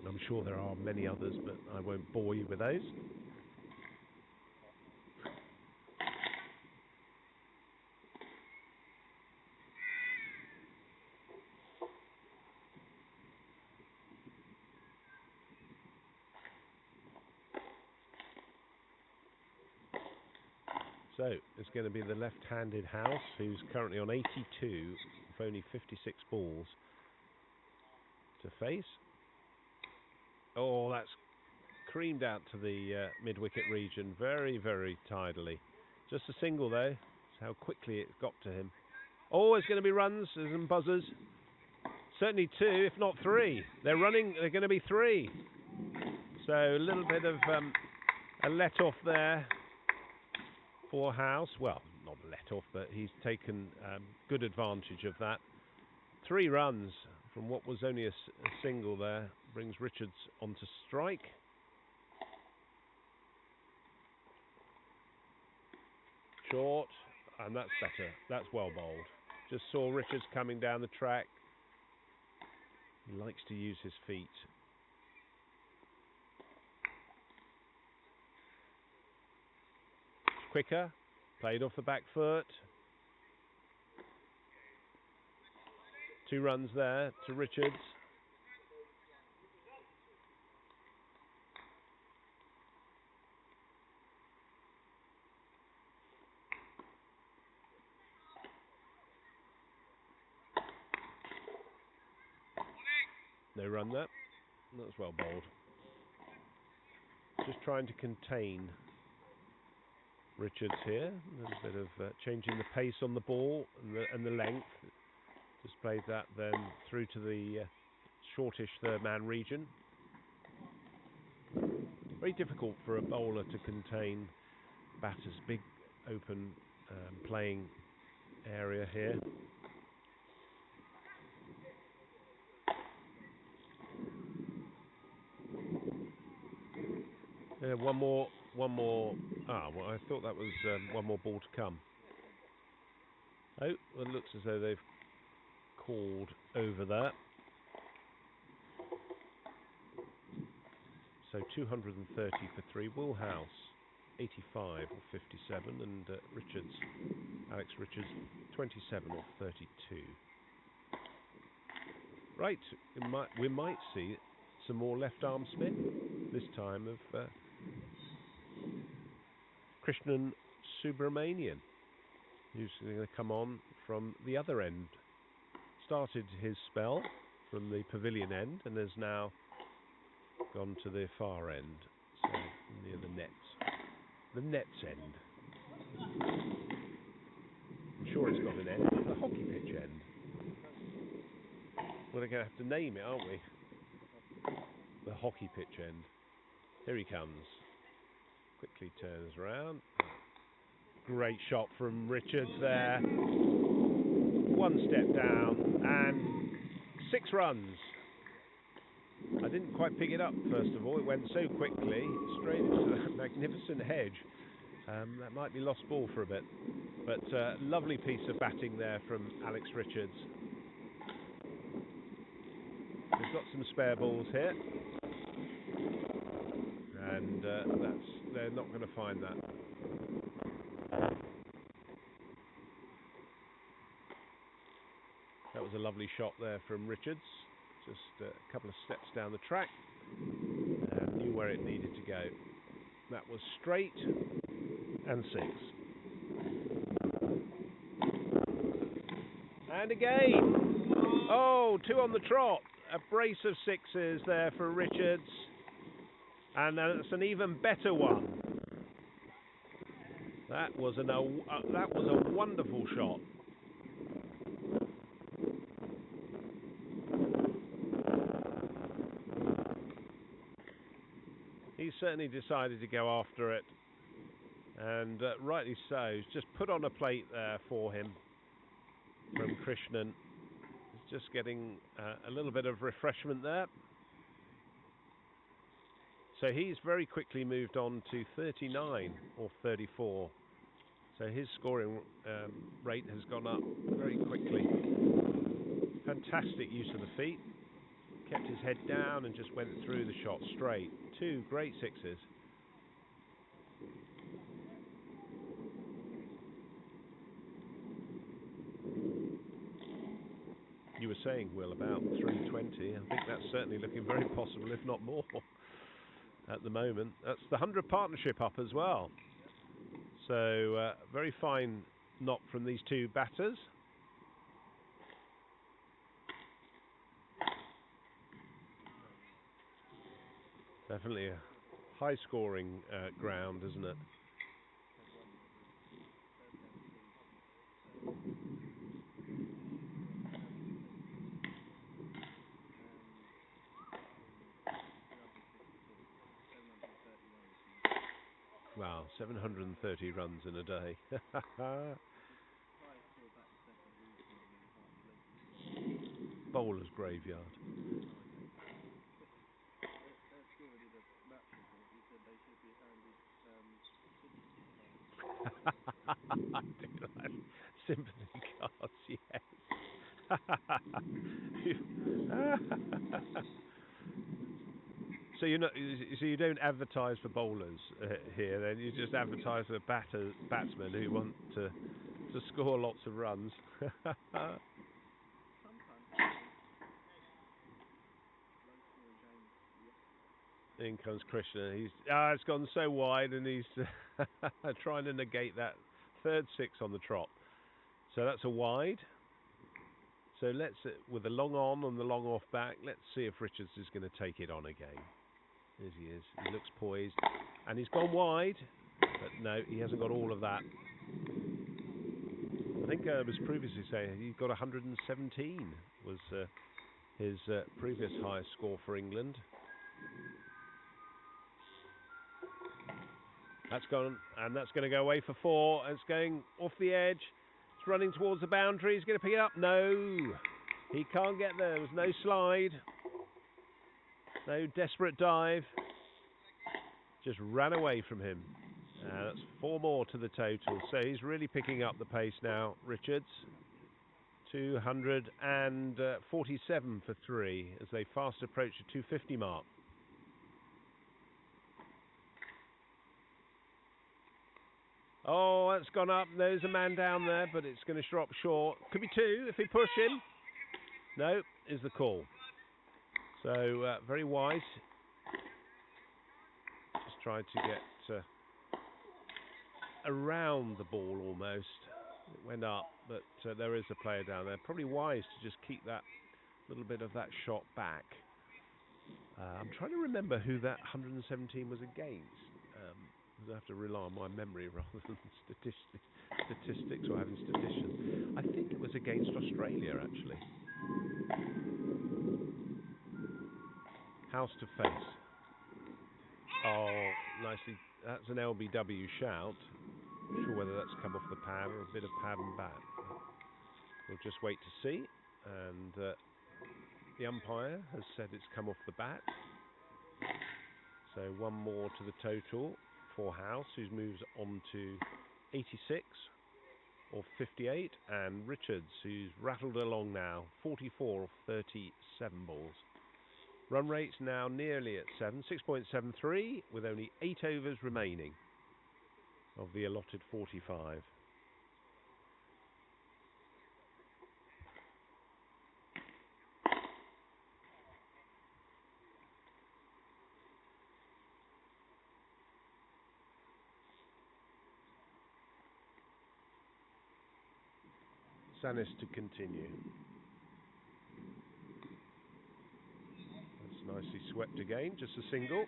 I'm sure there are many others, but I won't bore you with those. So it's going to be the left-handed House, who's currently on 82 with only 56 balls to face. Oh, that's creamed out to the mid-wicket region very, very tidily. Just a single, though. That's how quickly it got to him. Oh, it's going to be runs and buzzers. Certainly 2, if not 3. They're running. They're going to be 3. So a little bit of a let-off there for House. Well, not a let-off, but he's taken good advantage of that. 3 runs from what was only a single there brings Richards onto strike. Short, and that's better. That's well bowled. Just saw Richards coming down the track. He likes to use his feet. Quicker, played off the back foot. 2 runs there to Richards. No run there. That's well bowled. Just trying to contain Richards here. A little bit of changing the pace on the ball and the length. Just played that then through to the shortish third-man region. Very difficult for a bowler to contain batters. Big open playing area here. One more. Ah, well, I thought that was one more ball to come. Oh, well, it looks as though they've called over that. So 230 for 3. Will House 85 off 57, and Alex Richards 27 off 32. Right, we might see some more left arm spin, this time of Krishnan Subramanian, who's going to come on from the other end. Started his spell from the pavilion end and has now gone to the far end, so near the nets end. I'm sure it's got an end, the hockey pitch end. We're going to have to name it, aren't we? The hockey pitch end. Here he comes. Quickly turns around. Great shot from Richards there. 1 step down and 6 runs. I didn't quite pick it up first of all. It went so quickly straight into that magnificent hedge. That might be lost ball for a bit. But lovely piece of batting there from Alex Richards. We've got some spare balls here. And they're not going to find that. That was a lovely shot there from Richards. Just a couple of steps down the track. And knew where it needed to go. That was straight and 6. And again. Oh, 2 on the trot. A brace of 6s there for Richards. And that's an even better one. That was a wonderful shot. He certainly decided to go after it, and rightly so. He's just put on a plate there for him from Krishnan. He's just getting a little bit of refreshment there. So he's very quickly moved on to 39 or 34. So his scoring rate has gone up very quickly. Fantastic use of the feet. Kept his head down and just went through the shot straight. 2 great 6s. You were saying, Will, about 320. I think that's certainly looking very possible, if not more, at the moment. That's the 100 partnership up as well. So very fine knock from these two batters. Definitely a high-scoring ground, isn't it? Wow, 730 runs in a day. Bowler's graveyard. Sympathy cards, yes. So you don't advertise for bowlers here. Then you just advertise for batsmen who want to score lots of runs. In comes Krishna. It's gone so wide, and he's trying to negate that third six on the trot. So that's a wide. So let's, with the long on and the long off back, let's see if Richards is going to take it on again. As he is. He looks poised, and he's gone wide, but no, he hasn't got all of that. I think I was previously saying he got 117 was his previous highest score for England. That's gone, and that's going to go away for 4. It's going off the edge. It's running towards the boundary. He's going to pick it up. No, he can't get there. There's no slide. No desperate dive. Just ran away from him. That's 4 more to the total. So he's really picking up the pace now, Richards. 247 for 3 as they fast approach the 250 mark. Oh, that's gone up. There's a man down there, but it's going to drop short. Could be 2 if he push him. No, is the call. So very wise. Just tried to get around the ball almost. It went up, but there is a player down there. Probably wise to just keep that little bit of that shot back. I'm trying to remember who that 117 was against. I have to rely on my memory rather than statistics or having statisticians. I think it was against Australia, actually. House to face. Oh, nicely. That's an LBW shout. Not sure whether that's come off the pad or a bit of pad and bat. We'll just wait to see. And the umpire has said it's come off the bat. So 1 more to the total for House, who moves on to 86 or 58, and Richards, who's rattled along now, 44 of 37 balls. Run rate's now nearly at 7, 6.73, with only 8 overs remaining of the allotted 45. Sanis to continue. That's nicely swept again, just a single.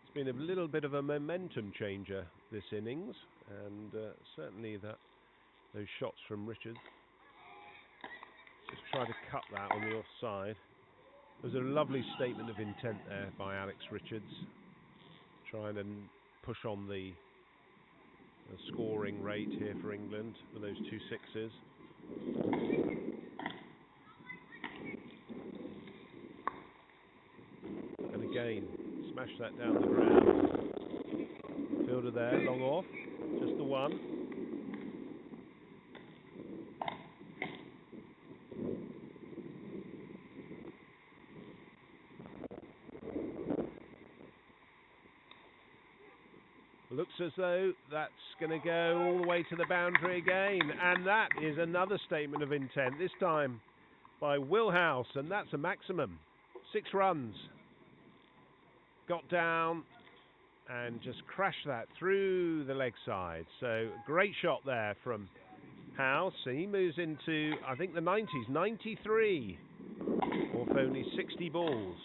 It's been a little bit of a momentum changer this innings, and certainly those shots from Richards. Just try to cut that on the offside. There's a lovely statement of intent there by Alex Richards, trying to push on the scoring rate here for England with those 2 sixes. And again, smash that down the ground. Fielder there, long off, just the 1. Looks as though that's going to go all the way to the boundary again, and that is another statement of intent. This time by Will House, and that's a maximum. 6 runs. Got down and just crashed that through the leg side. So great shot there from House. He moves into, I think, the 90s, 93 off only 60 balls.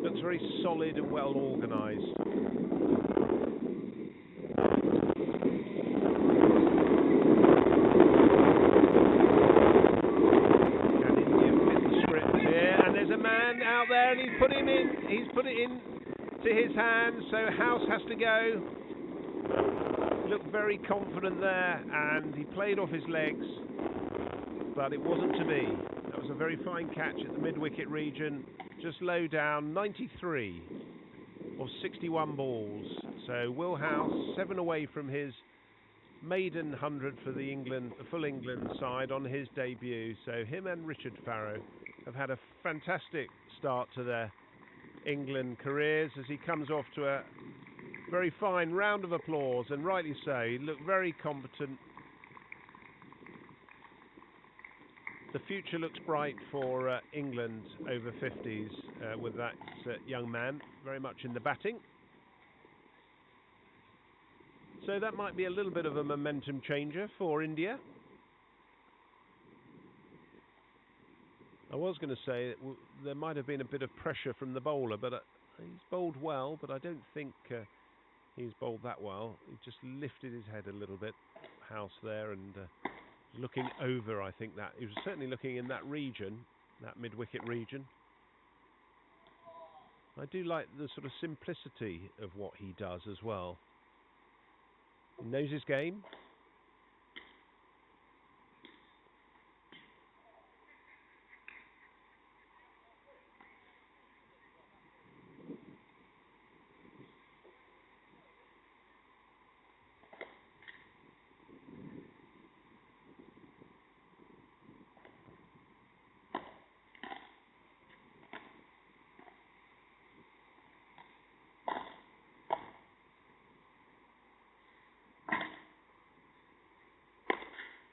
Looks very solid and well organised. And India fit the script here, and there's a man out there, and he's put him in. He's put it in to his hands, so House has to go. Looked very confident there, and he played off his legs, but it wasn't to be. That was a very fine catch at the mid-wicket region, just low down, 93 of 61 balls. So Will House 7 away from his maiden 100 for the full England side on his debut. So him and Richard Farrow have had a fantastic start to their England careers as he comes off to a very fine round of applause, and rightly so. He looked very competent. The future looks bright for England over 50s with that young man very much in the batting. So that might be a little bit of a momentum changer for India. I was going to say that there might have been a bit of pressure from the bowler, but he's bowled well, but I don't think he's bowled that well. He just lifted his head a little bit, House there, and looking over, I think that. He was certainly looking in that region, that mid-wicket region. I do like the sort of simplicity of what he does as well. He knows his game.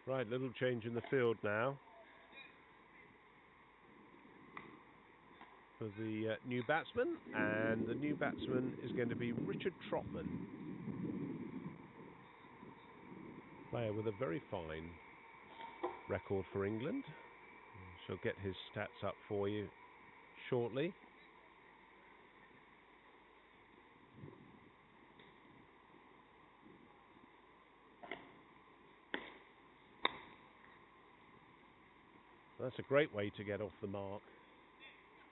Right, little change in the field now for the new batsman, and the new batsman is going to be Richard Trotman, player with a very fine record for England. Shall get his stats up for you shortly. That's a great way to get off the mark.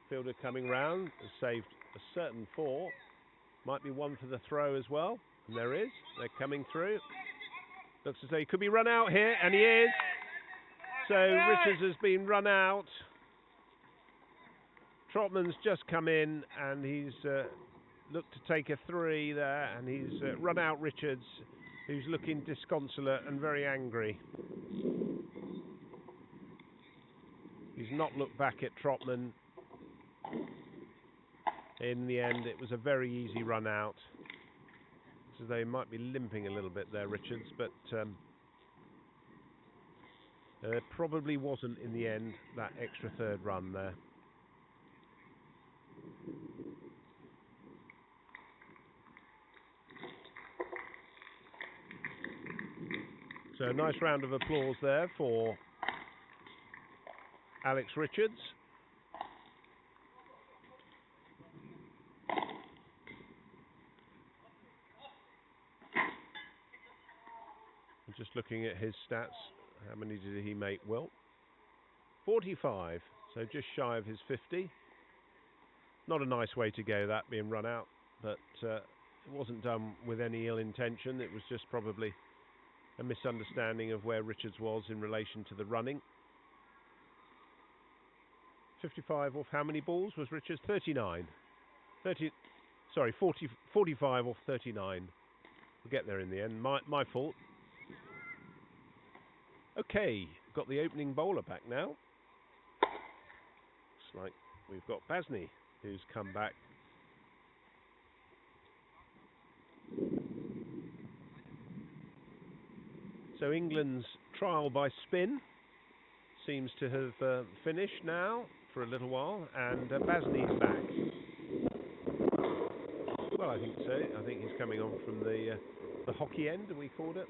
Fielder coming round has saved a certain 4. Might be one for the throw as well. And there is. They're coming through. Looks as though he could be run out here, and he is. So Richards has been run out. Trotman's just come in, and he's looked to take a 3 there, and he's run out Richards, who's looking disconsolate and very angry. He's not looked back at Trotman. In the end, it was a very easy run out. So they might be limping a little bit there, Richards, but there probably wasn't, in the end, that extra 3rd run there. So a nice round of applause there for Alex Richards. Just looking at his stats, how many did he make? Well, 45, so just shy of his 50. Not a nice way to go, that, being run out, but it wasn't done with any ill intention. It was just probably a misunderstanding of where Richards was in relation to the running. 55 off how many balls was Richards? 39. 45 off 39. We'll get there in the end. My fault. Okay, got the opening bowler back now. Looks like we've got Basney, who's come back. So England's trial by spin seems to have finished now for a little while, and Basney's back. Well, I think so. I think he's coming on from the hockey end, we called it.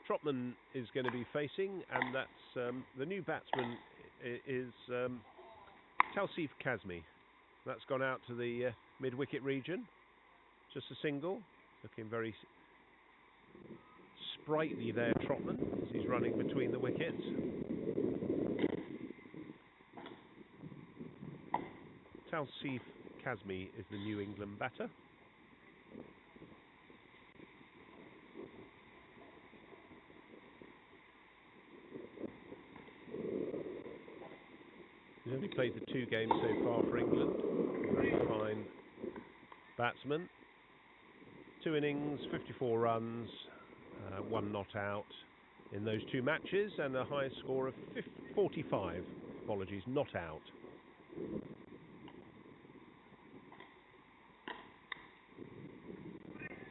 Trotman is going to be facing, and that's the new batsman is Tausif Kazmi. That's gone out to the mid-wicket region. Just a single. Looking very sprightly there, Trotman, as he's running between the wickets. Tausif Kazmi is the New England batter. He's only played the 2 games so far for England. Very fine batsman. 2 innings, 54 runs, 1 not out in those 2 matches, and a high score of 45. Apologies, not out.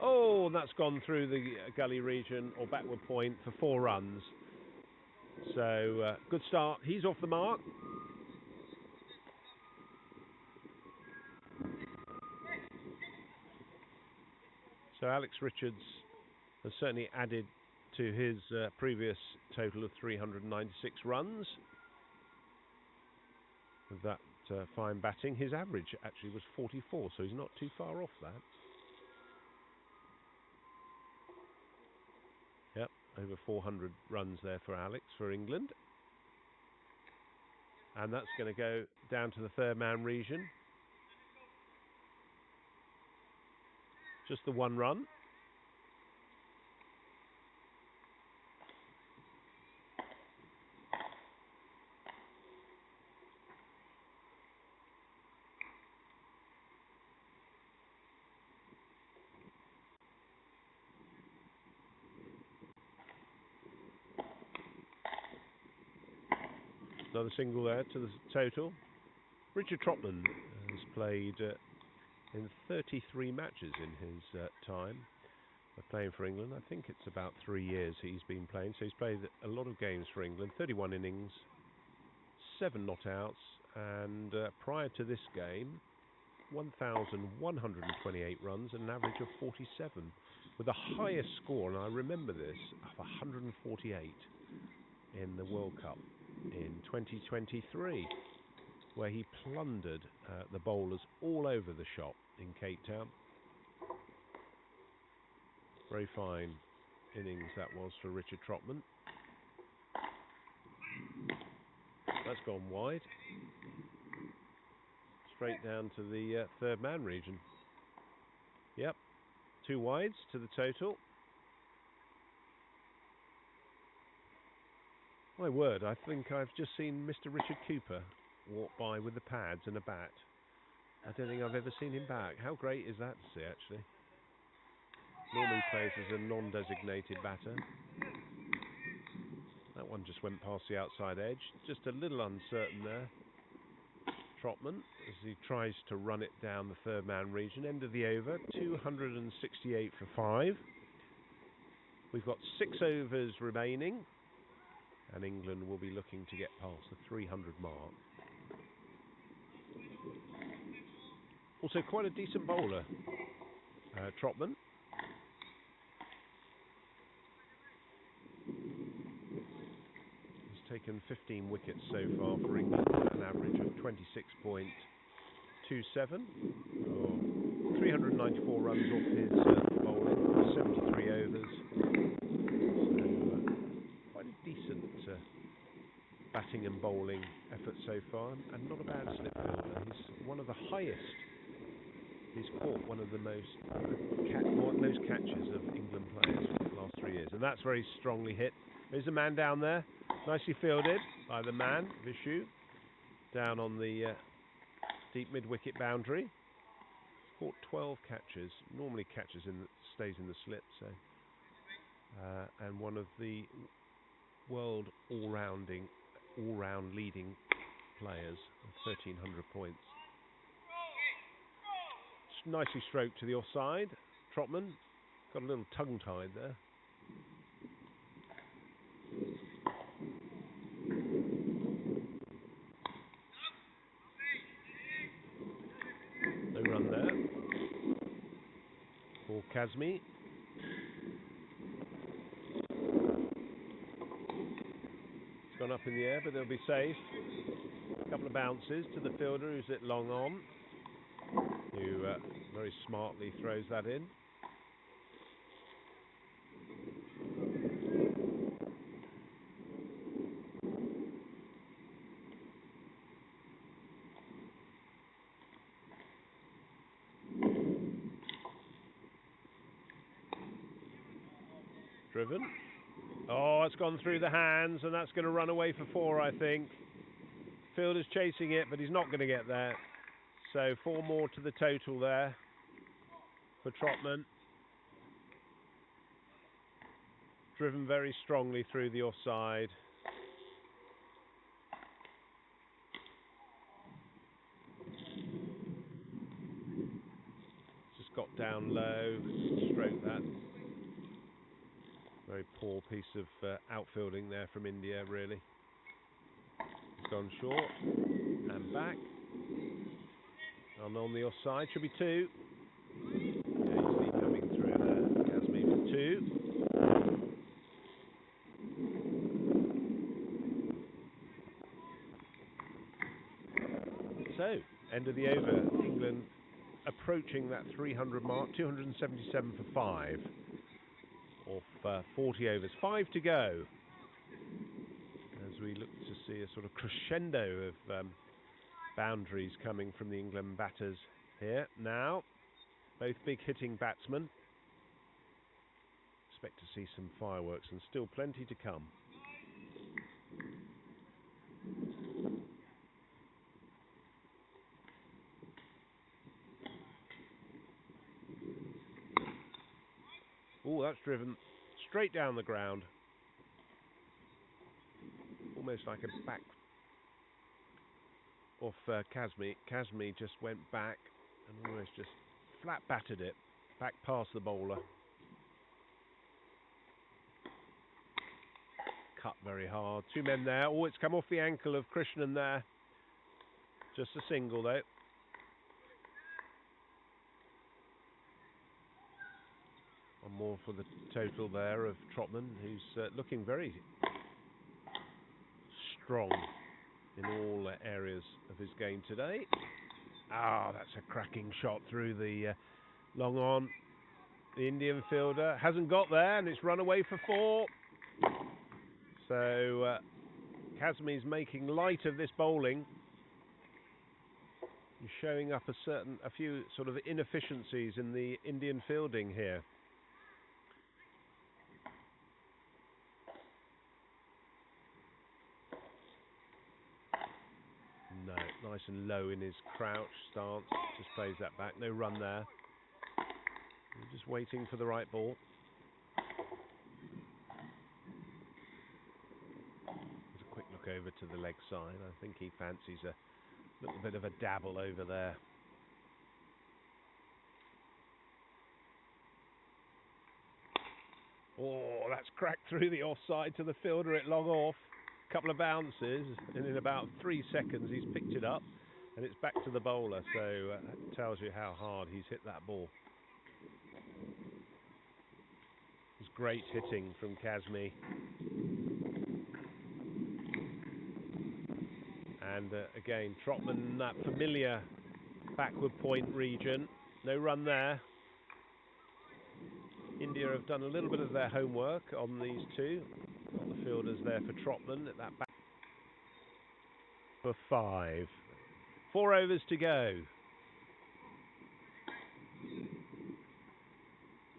Oh, that's gone through the gully region or backward point for 4 runs. So good start. He's off the mark. So Alex Richards has certainly added to his previous total of 396 runs. With that fine batting, his average actually was 44, so he's not too far off that. Yep, over 400 runs there for Alex for England. And that's going to go down to the 3rd man region. Just the 1 run. Another single there to the total. Richard Trotman has played in 33 matches in his time of playing for England. I think it's about 3 years he's been playing, so he's played a lot of games for England. 31 innings, 7 not outs, and prior to this game, 1,128 runs and an average of 47, with the highest score, and I remember this, of 148 in the World Cup in 2023, where he plundered the bowlers all over the shop in Cape Town. Very fine innings that was for Richard Trotman. That's gone wide. Straight down to the 3rd man region. Yep, 2 wides to the total. My word, I think I've just seen Mr. Richard Cooper walk by with the pads and a bat. I don't think I've ever seen him back. How great is that to see, actually? Normally plays as a non-designated batter. That one just went past the outside edge. Just a little uncertain there. Trotman, as he tries to run it down the 3rd man region. End of the over, 268 for 5. We've got 6 overs remaining, and England will be looking to get past the 300 mark. Also quite a decent bowler, Trotman. He's taken 15 wickets so far for England, an average of 26.27. 394 runs off his bowling, 73 overs. So, quite a decent batting and bowling effort so far, and not a bad slip fielder. He's one of the highest. He's caught one of the most catches of England players for the last 3 years, and that's very strongly hit. There's a man down there, nicely fielded by the man Vishu, down on the deep mid-wicket boundary. Caught 12 catches. Normally stays in the slip, so and one of the world all-round leading players with 1,300 points. Nicely stroked to the offside. Trotman got a little tongue-tied there. No run there for Kazmi. It's gone up in the air, but they'll be safe. A couple of bounces to the fielder, who's it long on, who very smartly throws that in. Driven. Oh, it's gone through the hands, and that's going to run away for 4, I think. Fielder's chasing it, but he's not going to get there. So 4 more to the total there for Trotman. Driven very strongly through the offside. Just got down low, stroked that. Very poor piece of outfielding there from India, really. It's gone short and back. And on the offside, should be 2. Easily coming through there. Kazmi for 2. So, end of the over. England approaching that 300 mark, 277 for 5. Off 40 overs. 5 to go. As we look to see a sort of crescendo of boundaries coming from the England batters here. Now, both big hitting batsmen. Expect to see some fireworks and still plenty to come. Oh, that's driven straight down the ground. Almost like a back off Kazmi. Kazmi just went back and almost just flat battered it back past the bowler. Cut very hard. 2 men there. Oh, it's come off the ankle of Krishnan there. Just a single though. One more for the total there of Trotman, who's looking very strong in all areas of his game today. Ah, that's a cracking shot through the long on. The Indian fielder hasn't got there, and it's run away for 4. So Kazmi's making light of this bowling. He's showing up a few sort of inefficiencies in the Indian fielding here. No, nice and low in his crouch stance. Just plays that back. No run there. He's just waiting for the right ball. There's a quick look over to the leg side. I think he fancies a little bit of a dabble over there. Oh, that's cracked through the offside to the fielder at long off. Couple of bounces, and in about 3 seconds he's picked it up, and it's back to the bowler. So that tells you how hard he's hit that ball. It's great hitting from Kazmi. And again, Trotman, that familiar backward point region. No run there. India have done a little bit of their homework on these 2. Got the fielders there for Trotman at that back for 5. 4 overs to go.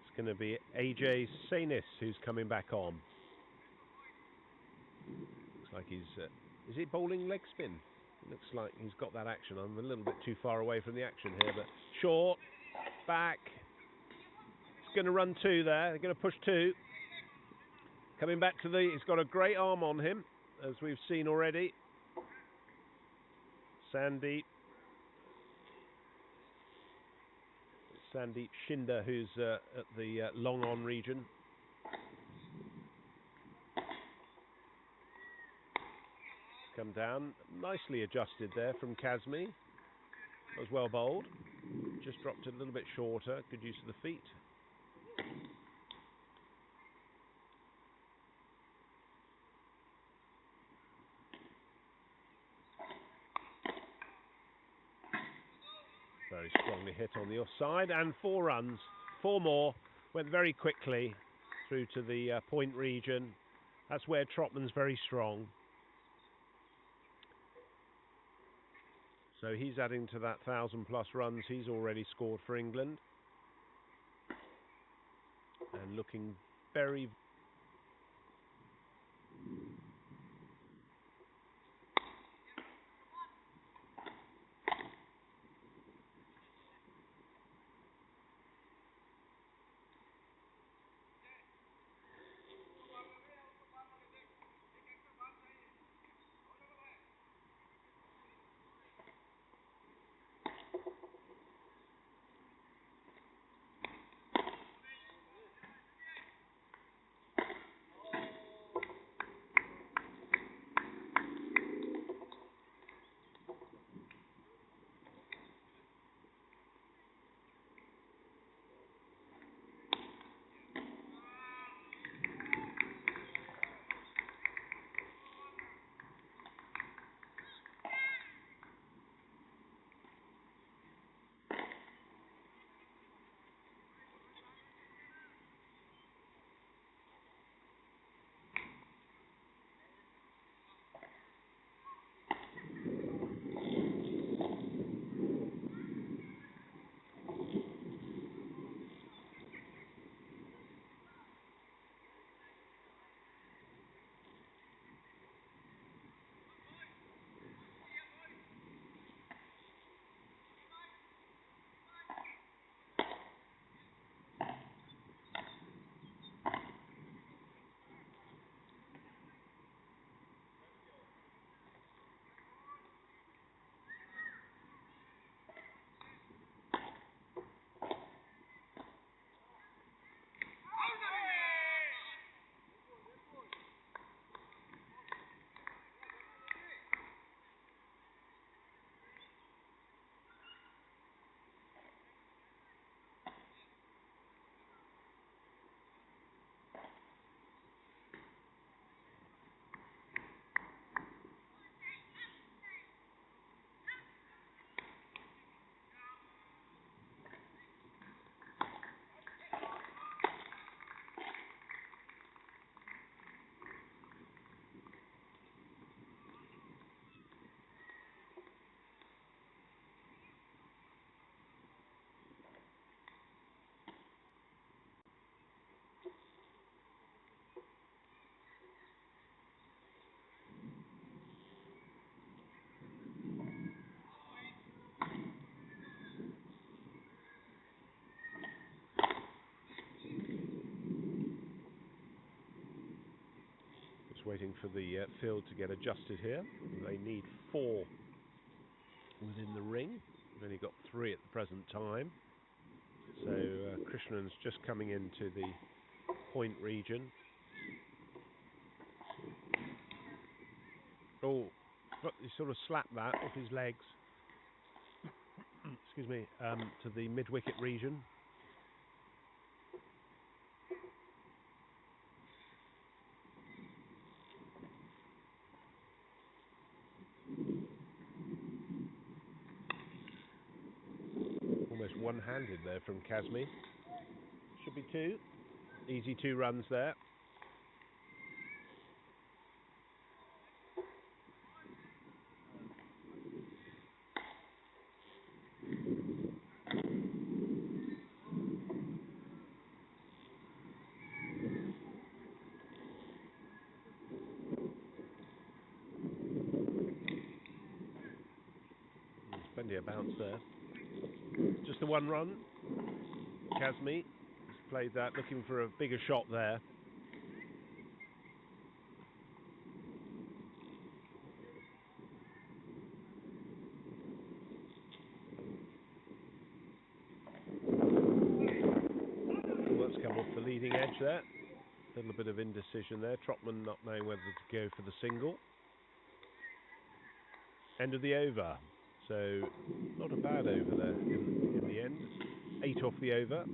It's going to be AJ Sainis who's coming back on. Looks like he's... is he bowling leg spin? Looks like he's got that action. I'm a little bit too far away from the action here, but short, back. It's going to run 2 there. They're going to push 2. Coming back to he's got a great arm on him, as we've seen already. Sandeep Shinder, who's at the long on region. Come down, nicely adjusted there from Kazmi. That was well bowled. Just dropped it a little bit shorter. Good use of the feet. Very strongly hit on the offside, and 4 runs, 4 more. Went very quickly through to the point region. That's where Trotman's very strong. So he's adding to that 1,000+ runs he's already scored for England. And looking very... Waiting for the field to get adjusted here. They need 4 within the ring. They've only got 3 at the present time. So Krishnan's just coming into the point region. Oh, but he sort of slapped that off his legs. Excuse me, to the mid-wicket region. One-handed there from Kazmi. Should be 2. Easy 2 runs there. There's plenty of bounce there. Just the 1 run. Kazmi has played that, looking for a bigger shot there. there. A little bit of indecision there. Trotman not knowing whether to go for the single. End of the over. So not a bad over there in the end. 8 off the over.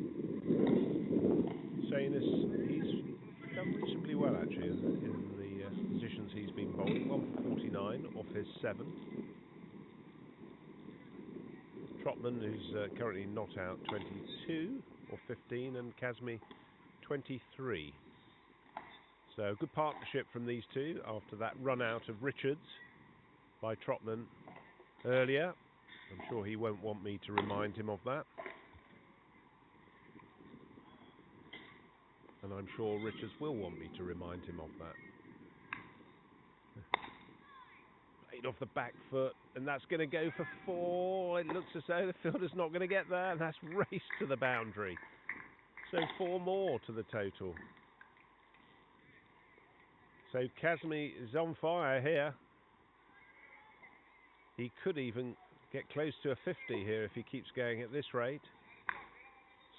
Sanis, he's done reasonably well actually in the positions he's been bowling. 1 for 49 off his 7. Trotman, who's currently not out, 22 or 15, and Kazmi 23. So good partnership from these two after that run out of Richards by Trotman earlier. I'm sure he won't want me to remind him of that. And I'm sure Richards will want me to remind him of that. Played off the back foot, and that's going to go for 4. It looks as though the fielder's not going to get there, and that's raced to the boundary. So 4 more to the total. So Kazmi is on fire here. He could even get close to a 50 here if he keeps going at this rate.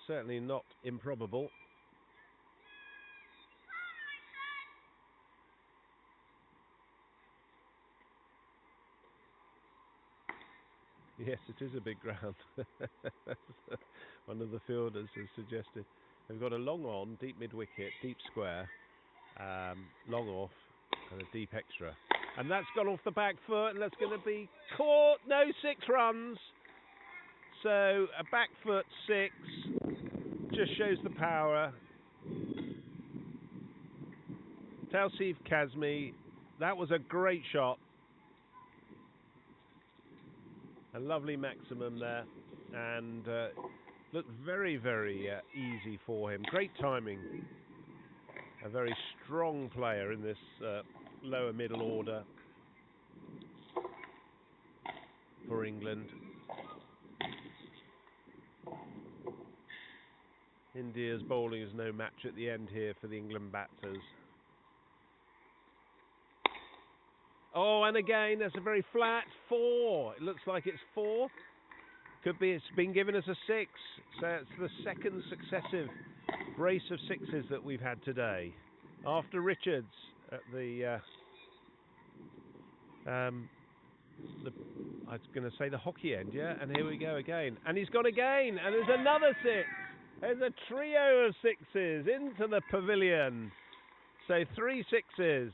Certainly not improbable. Yes, it is a big ground. One of the fielders has suggested. They've got a long on, deep mid-wicket, deep square, long off, and a deep extra. And that's gone off the back foot, and that's going to be caught. No, 6 runs. So a back foot 6 just shows the power. Tausif Kazmi, that was a great shot. A lovely maximum there, and looked very, very easy for him. Great timing. A very strong player in this lower middle order for England. India's bowling is no match at the end here for the England batters. Oh, and again, that's a very flat 4. It looks like it's 4. Could be it's been given as a 6. So it's the second successive brace of 6s that we've had today. After Richards at the I was going to say the hockey end, yeah? And here we go again. And he's gone again, and there's another 6. There's a trio of 6s into the pavilion. So 3 6s.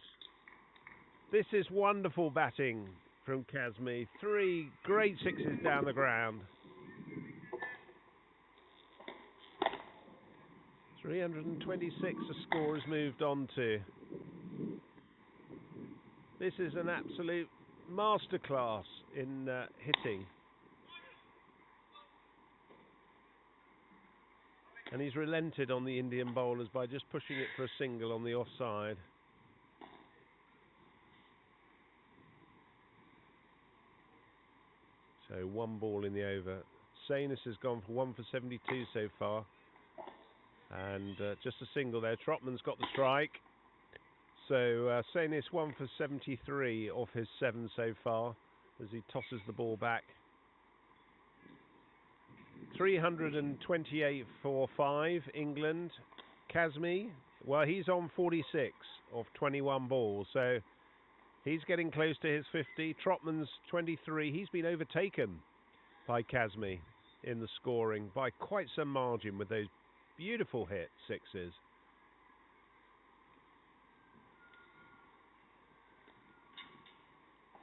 This is wonderful batting from Kazmi. 3 great 6s down the ground. 326 the score has moved on to. This is an absolute masterclass in hitting. And he's relented on the Indian bowlers by just pushing it for a single on the offside. So 1 ball in the over. Sanis has gone for 1 for 72 so far. And just a single there. Trotman's got the strike. So Sanis 1 for 73 off his 7 so far as he tosses the ball back. 328 for 5, England. Kazmi, well, he's on 46 off 21 balls. So he's getting close to his 50. Trotman's 23. He's been overtaken by Kazmi in the scoring by quite some margin with those beautiful hit 6s.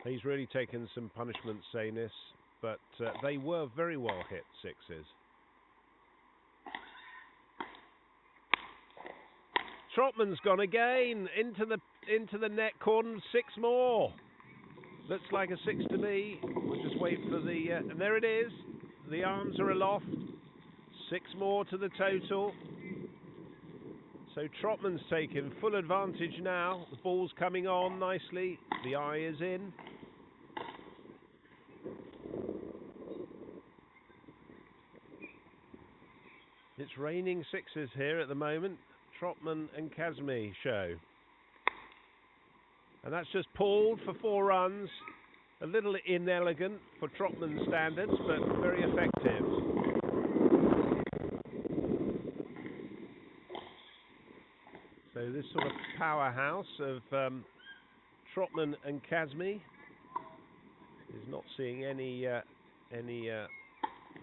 He's really taken some punishment, Sanis, but they were very well hit 6s. Trotman's gone again into the net corner. 6 more. Looks like a 6 to me. We'll just wait for the and there it is. The arms are aloft. 6 more to the total. So Trotman's taken full advantage now. The ball's coming on nicely. The eye is in. It's raining 6s here at the moment. Trotman and Kazmi show. And that's just pulled for 4 runs. A little inelegant for Trotman's standards, but very effective. So this sort of powerhouse of Trotman and Kazmi is not seeing any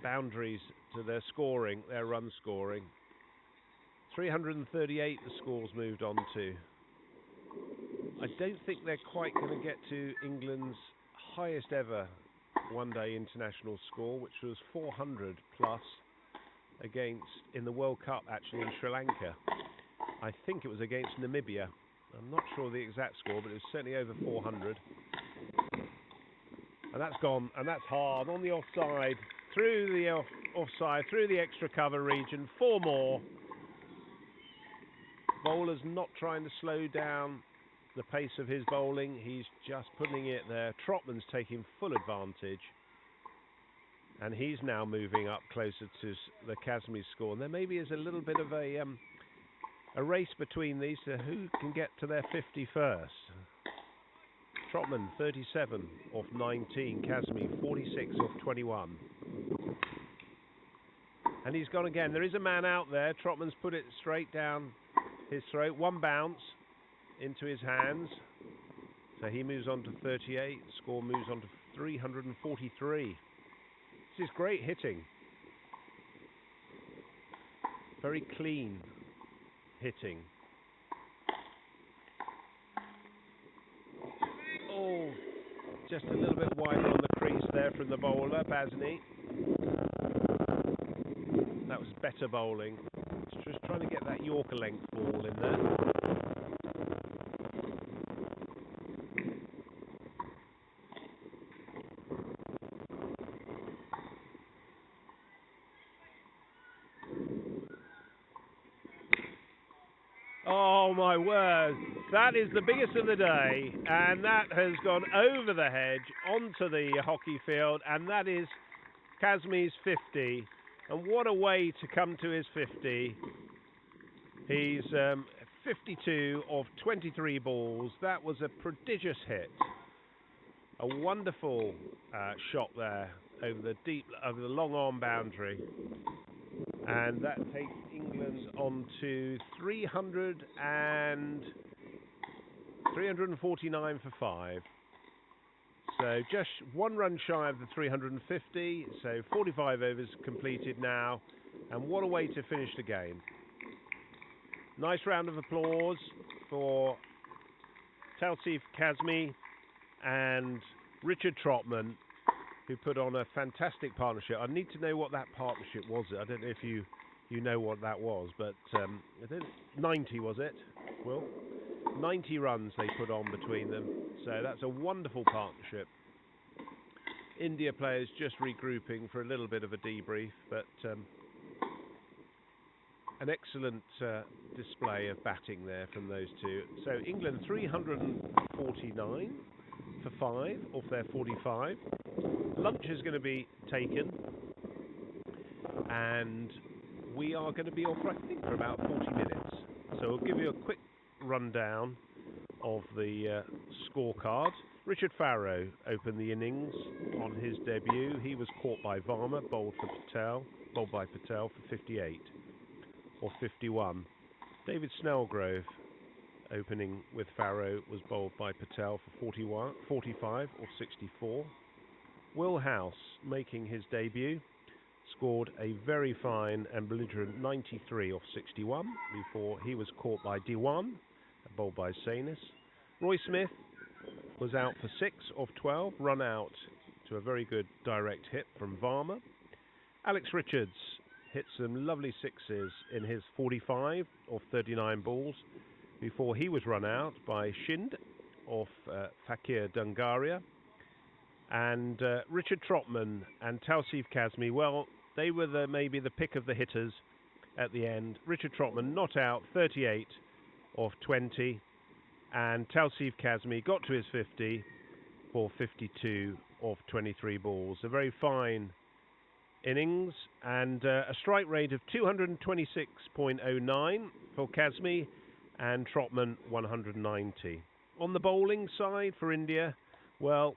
boundaries to their scoring, their run scoring. 338 the score's moved on to. I don't think they're quite going to get to England's highest ever one-day international score, which was 400 plus against, in the World Cup actually, in Sri Lanka. I think it was against Namibia. I'm not sure the exact score, but it was certainly over 400. And that's gone, and that's hard on the offside, through the offside, through the extra cover region. 4 more. Bowler's not trying to slow down the pace of his bowling. He's just putting it there. Trotman's taking full advantage. And he's now moving up closer to the Kazmi score. And there maybe is a little bit of a race between these to who can get to their 50 first. Trotman 37 off 19, Kazmi 46 off 21. And he's gone again. There is a man out there. Trotman's put it straight down his throat. 1 bounce into his hands. So he moves on to 38. Score moves on to 343. This is great hitting. Very clean hitting. Oh, just a little bit wider on the crease there from the bowler, Basni. That was better bowling. Just trying to get that Yorker length ball in there. Oh my word, that is the biggest of the day, and that has gone over the hedge onto the hockey field, and that is Kazmi's 50. And what a way to come to his 50. He's 52 of 23 balls. That was a prodigious hit. A wonderful shot there over the long arm boundary. And that takes England on to 349 for 5. So just 1 run shy of the 350. So 45 overs completed now. And what a way to finish the game. Nice round of applause for Tausif Kazmi and Richard Trotman, who put on a fantastic partnership. I need to know what that partnership was. I don't know if you know what that was, but 90 was it, Will? 90 runs they put on between them. So that's a wonderful partnership. India players just regrouping for a little bit of a debrief, but an excellent display of batting there from those two. So England 349 for 5 off their 45. Lunch is going to be taken, and we are going to be off, I think, for about 40 minutes. So we'll give you a quick rundown of the scorecard. Richard Farrow opened the innings on his debut. He was caught by Varma, bowled by Patel for 58 or 51. David Snellgrove opening with Farrow was bowled by Patel for 45 or 64. Will House, making his debut, scored a very fine and belligerent 93 off 61 before he was caught by Dewan, bowled by Sanis. Roy Smith was out for 6 off 12, run out to a very good direct hit from Varma. Alex Richards hit some lovely sixes in his 45 off 39 balls before he was run out by Shind off Fakir Dungaria. And Richard Trotman and Tausif Kazmi, well, they were maybe the pick of the hitters at the end. Richard Trotman not out, 38 off 20. And Tausif Kazmi got to his 50 for 52 off 23 balls. A very fine innings, and a strike rate of 226.09 for Kazmi, and Trotman 190. On the bowling side for India, well,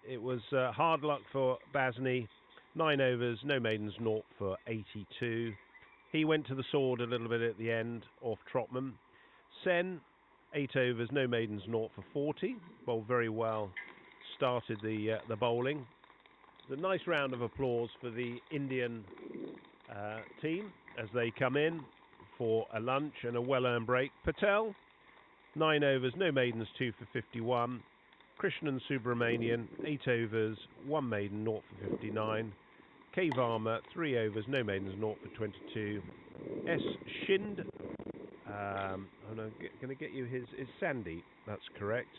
it was hard luck for Basni. 9 overs, no maidens, 0 for 82. He went to the sword a little bit at the end off Trotman. Sen, 8 overs, no maidens, 0 for 40. Bowled very well, started the bowling. It's a nice round of applause for the Indian team as they come in for a lunch and a well-earned break. Patel, 9 overs, no maidens, 2 for 51. Krishnan Subramanian, 8 overs, 1 maiden, 0 for 59. K. Varma, 3 overs, no maidens, 0 for 22. S. Shind, I'm going to get you his Sandy, that's correct.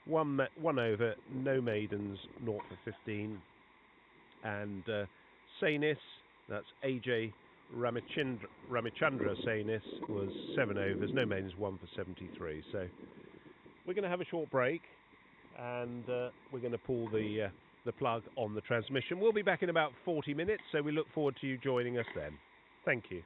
1 over, no maidens, 0 for 15. And Sainis, that's AJ Ramachandra Sainis, was 7 overs, no maidens, 1 for 73. So we're going to have a short break, and we're going to pull the plug on the transmission. We'll be back in about 40 minutes, so we look forward to you joining us then. Thank you.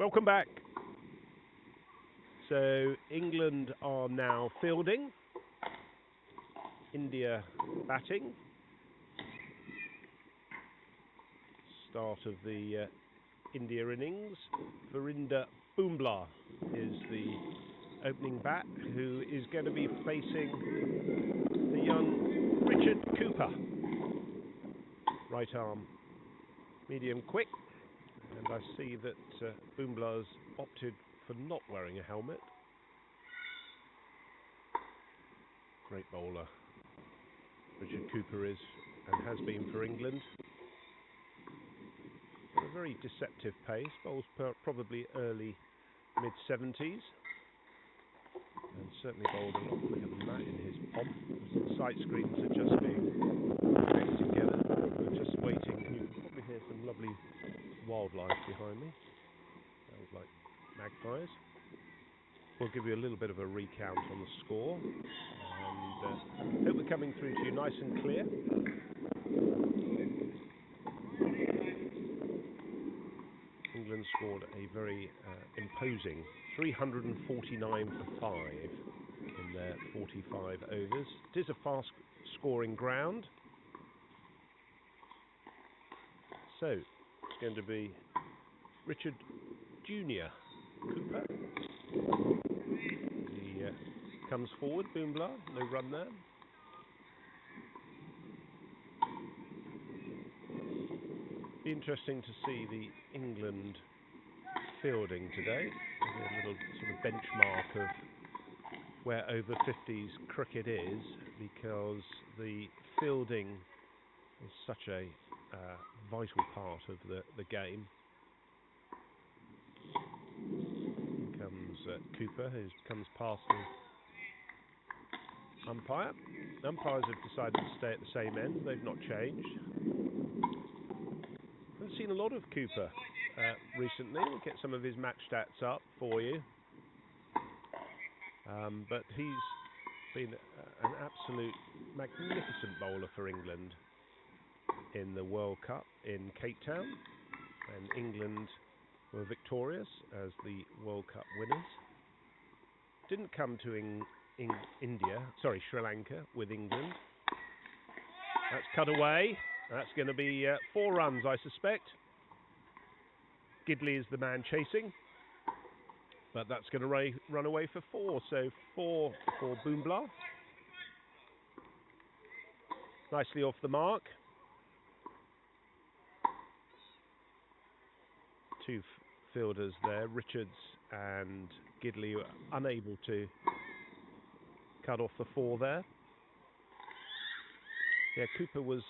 Welcome back. So England are now fielding, India batting. Start of the India innings. Virinder Bumla is the opening bat, who is going to be facing the young Richard Cooper. Right arm, medium quick, and I see that Bumla's opted for not wearing a helmet. Great bowler Richard Cooper is, and has been for England. At a very deceptive pace, bowls probably early mid-70s, and certainly bowled a lot quicker than that in his pomp. The sight screens are just being connected together. We're just waiting. You can probably hear some lovely wildlife behind me. Sounds like magpies. We'll give you a little bit of a recount on the score, and hope we're coming through to you nice and clear. England scored a very imposing 349 for 5 in their 45 overs. It is a fast scoring ground, so it's going to be Richard Jr. Cooper. He comes forward, Bumla, no run there. Be interesting to see the England fielding today. A little sort of benchmark of where over 50s cricket is, because the fielding is such a vital part of the game. Here comes Cooper, who comes past the umpire. The umpires have decided to stay at the same end. They've not changed. Haven't seen a lot of Cooper recently. We'll get some of his match stats up for you. But he's been an absolute magnificent bowler for England in the World Cup in Cape Town, and England were victorious as the World Cup winners. Didn't come to Sri Lanka with England. That's cut away. That's going to be 4 runs, I suspect. Gidley is the man chasing, but that's going to run away for 4. So 4 for Bumla. Nicely off the mark. 2 fielders there, Richards and Gidley, were unable to cut off the 4 there. Yeah, Cooper was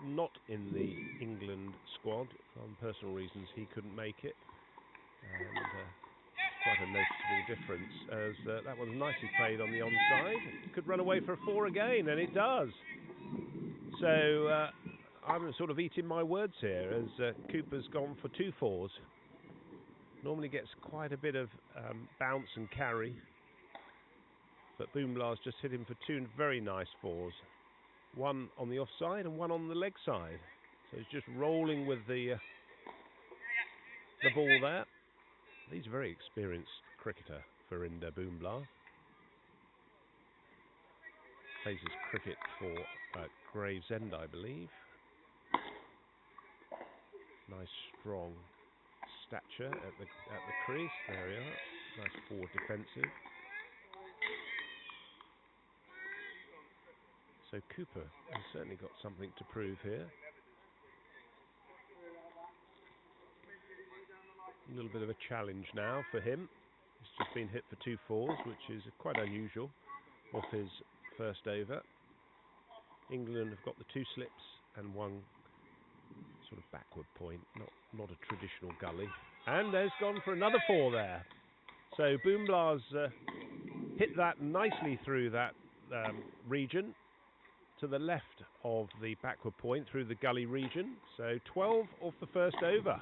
not in the England squad. On personal reasons, he couldn't make it. And quite a noticeable difference, as that was nicely played on the onside. It could run away for a 4 again, and it does. So I'm sort of eating my words here, as Cooper's gone for 2 4s. Normally gets quite a bit of bounce and carry, but Bumla's just hit him for 2 very nice 4s. 1 on the offside and 1 on the leg side. So he's just rolling with the ball there. He's a very experienced cricketer, Virinder Bumla. Plays his cricket for Gravesend, I believe. Nice strong stature at the crease. There we are. Nice forward defensive. So Cooper has certainly got something to prove here. A little bit of a challenge now for him. He's just been hit for 2 4s, which is quite unusual off his first over. England have got the 2 slips and 1 sort of backward point, not a traditional gully. And there's gone for another 4 there. So Bumla's hit that nicely through that region, to the left of the backward point through the gully region. So 12 off the first over.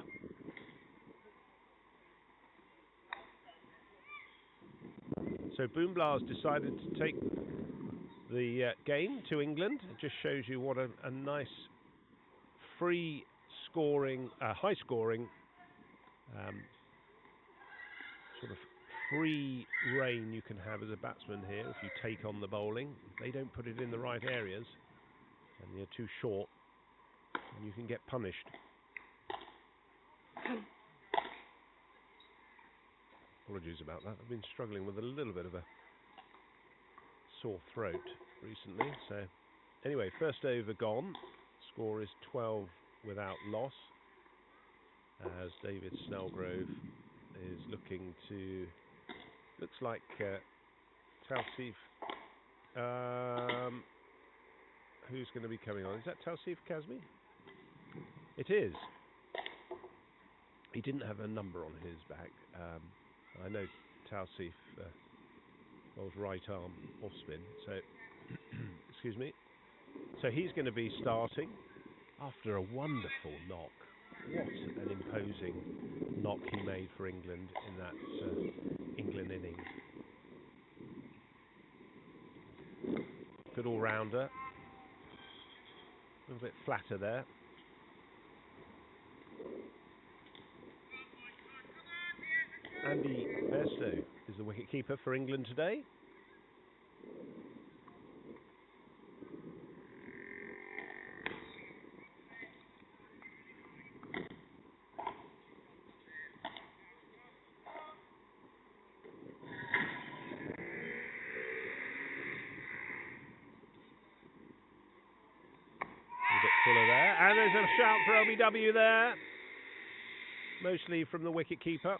So Bumla's decided to take the game to England. It just shows you what a nice free scoring, high scoring sort of free reign you can have as a batsman here if you take on the bowling. If they don't put it in the right areas and you're too short, and you can get punished. Apologies about that. I've been struggling with a little bit of a sore throat recently. So anyway, first over gone. Score is 12 without loss, as David Snellgrove is looking to, looks like Tausif, who's going to be coming on? Is that Tausif Kazmi? It is. He didn't have a number on his back. I know Tausif was right arm off spin, so excuse me. So he's going to be starting after a wonderful knock. What an imposing knock he made for England in that England innings. Good all-rounder. A little bit flatter there. Andy Bairstow is the wicket-keeper for England today. Fuller there, and there's a shout for LBW there, mostly from the wicket-keeper.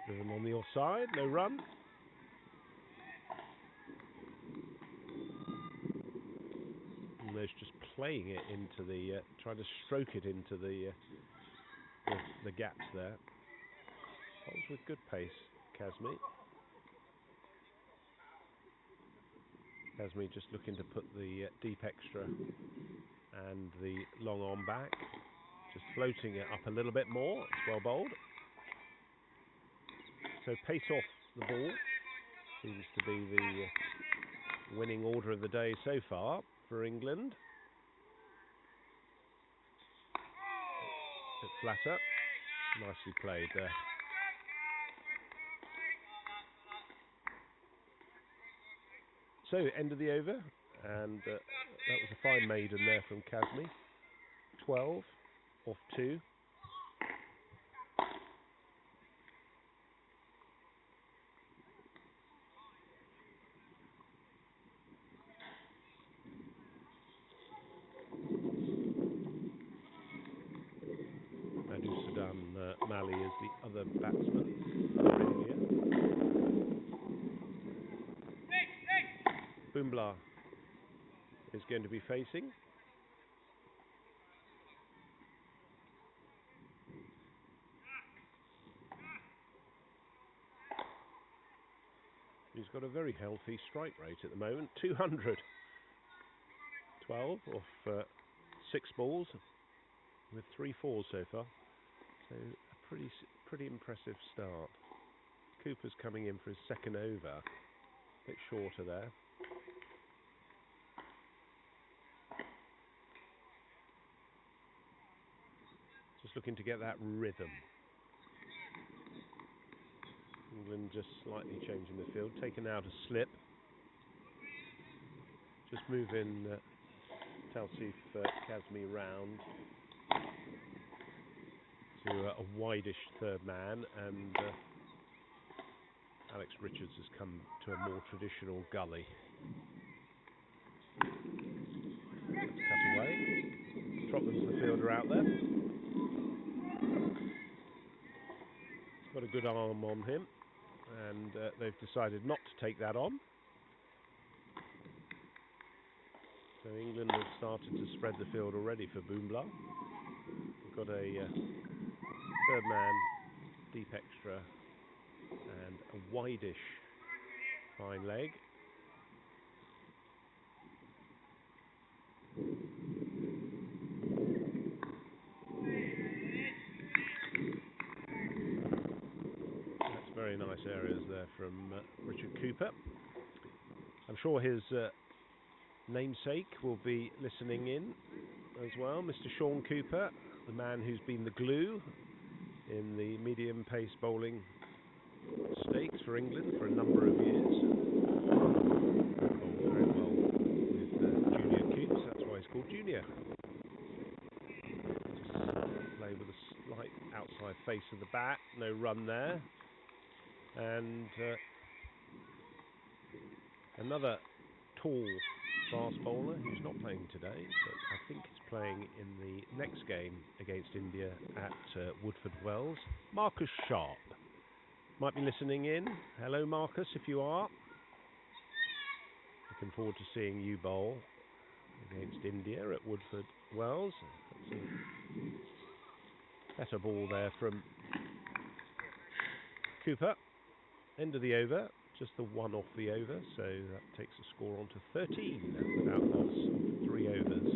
Driven on the offside, no run. And there's just playing it into the, trying to stroke it into the gaps there. Bowls with good pace, Kazmi. Kazmi just looking to put the deep extra and the long on back. Just floating it up a little bit more. It's well bowled. So pace off the ball seems to be the winning order of the day so far for England. A bit flatter. Nicely played there. So end of the over, and that was a fine maiden there from Kazmi. 12 off 2. Mali is the other batsman for India. Bumla is going to be facing. He's got a very healthy strike rate at the moment, 200. 12 off 6 balls with 3 fours so far. So a pretty impressive start. Cooper's coming in for his second over. A bit shorter there. Just looking to get that rhythm. England just slightly changing the field, taking out a slip. Just moving Tausif Kazmi round to a wideish third man, and Alex Richards has come to a more traditional gully. Let's cut away. Trotman's the fielder out there. He's got a good arm on him, and they've decided not to take that on. So England have started to spread the field already for Bumla. We've got a third man deep extra and a wideish fine leg. That's very nice areas there from Richard Cooper. I'm sure his namesake will be listening in as well, Mr. Sean Cooper, the man who's been the glue in the medium pace bowling stakes for England for a number of years. Bowled very well with Junior Coops, that's why he's called Junior. Just play with a slight outside face of the bat, no run there. And another tall fast bowler who's not playing today, but I think is playing in the next game against India at Woodford Wells. Marcus Sharp might be listening in. Hello Marcus, if you are. Looking forward to seeing you bowl against India at Woodford Wells. That's a better ball there from Cooper. End of the over. Just the one off the over, so that takes the score on to 13 without loss of 3 overs.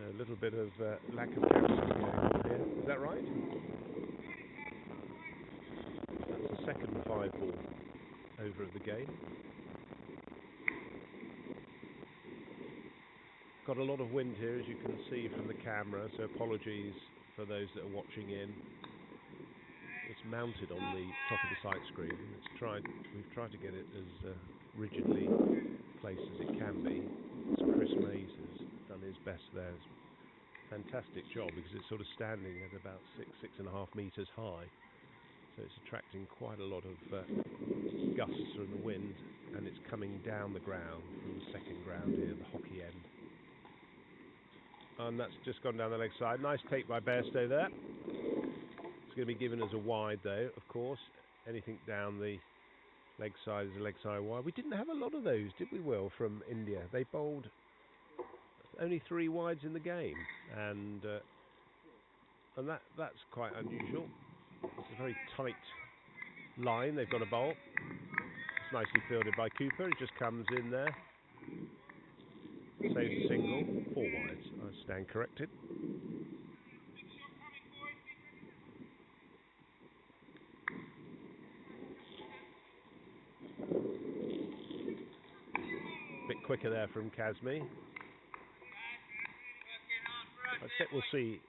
A little bit of lack of chemistry going on here. Is that right? That's the second 5-ball over of the game. Got a lot of wind here, as you can see from the camera, so apologies for those that are watching in. It's mounted on the top of the sight screen. We've tried to get it as rigidly placed as it can be. So Chris Mays has done his best there. Fantastic job, because it's sort of standing at about 6.5 meters high, so it's attracting quite a lot of gusts from the wind, and it's coming down the ground from the second ground here, the hockey end, and that's just gone down the leg side. Nice take by Bairstow there. It's going to be given as a wide though, of course. Anything down the leg side is a leg side wide. We didn't have a lot of those, did we, Will, from India? They bowled only 3 wides in the game, and that's quite unusual. It's a very tight line they've got to bowl. It's nicely fielded by Cooper. He just comes in there, saves a single, 4 wides. I stand corrected. Bit quicker there from Kazmi. I bet we'll see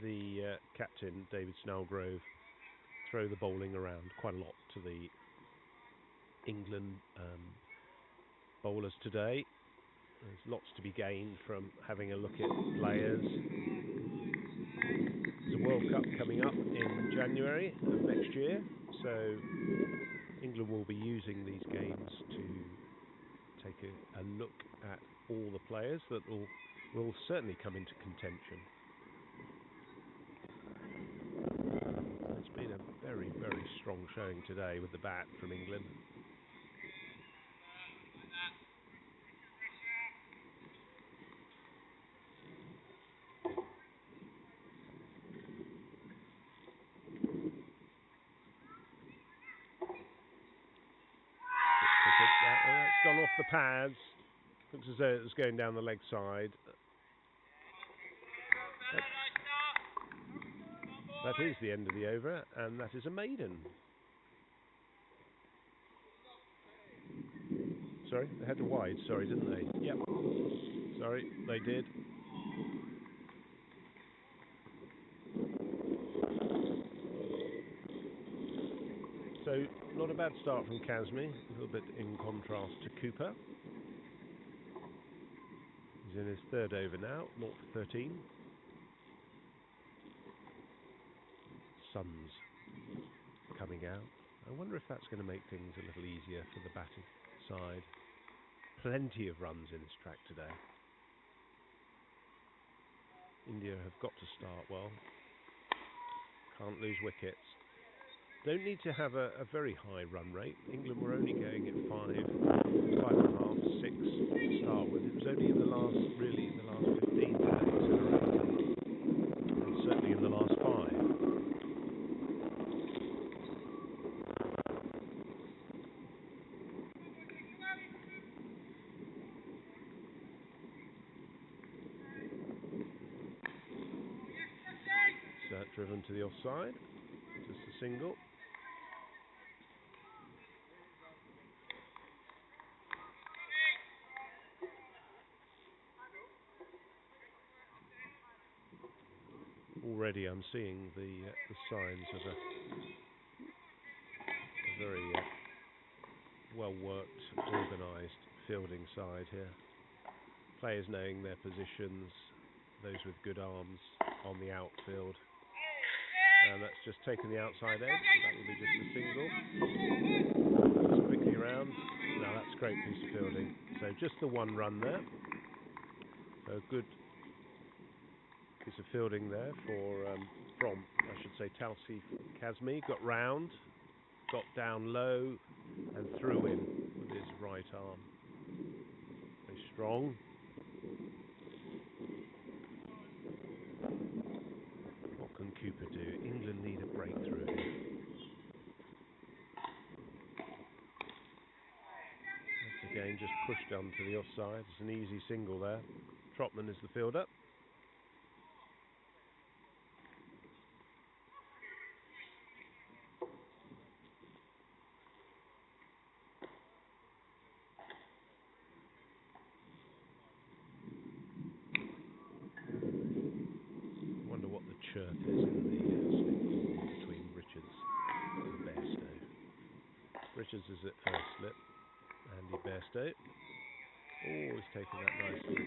the captain, David Snellgrove, throw the bowling around quite a lot to the England bowlers today. There's lots to be gained from having a look at players. There's a World Cup coming up in January of next year, so England will be using these games to take a look at all the players that will certainly come into contention. It's been a very, very strong showing today with the bat from England. It's gone off the pads. Looks as though it was going down the leg side. That is the end of the over, and that is a maiden. Sorry, they had a wide, sorry, didn't they? Yep. Sorry, they did. So, not a bad start from Kazmi, a little bit in contrast to Cooper. He's in his 3rd over now, 0 for 13. Suns coming out. I wonder if that's going to make things a little easier for the batting side. Plenty of runs in this track today. India have got to start well. Can't lose wickets. Don't need to have a very high run rate. England were only going at 5.5, 6 to start with. It was only in the last 15 days, and certainly in the last 5. Driven to the offside, just a single. Already I'm seeing the signs of a very well-worked, organised fielding side here. Players knowing their positions, those with good arms on the outfield. And that's just taken the outside edge. That will be just a single. That's quickly round. No, that's a great piece of fielding. So just the 1 run there. So a good piece of fielding there from I should say, Tausif Kazmi. Got round, got down low, and threw in with his right arm. Very strong. What can Cooper do? England need a breakthrough here. That's again just pushed onto the offside. It's an easy single there. Trotman is the fielder. Chirp is in the slip between Richards and Bairstow. Richards is at first slip. Andy Bairstow. Oh, he's taken that nicely.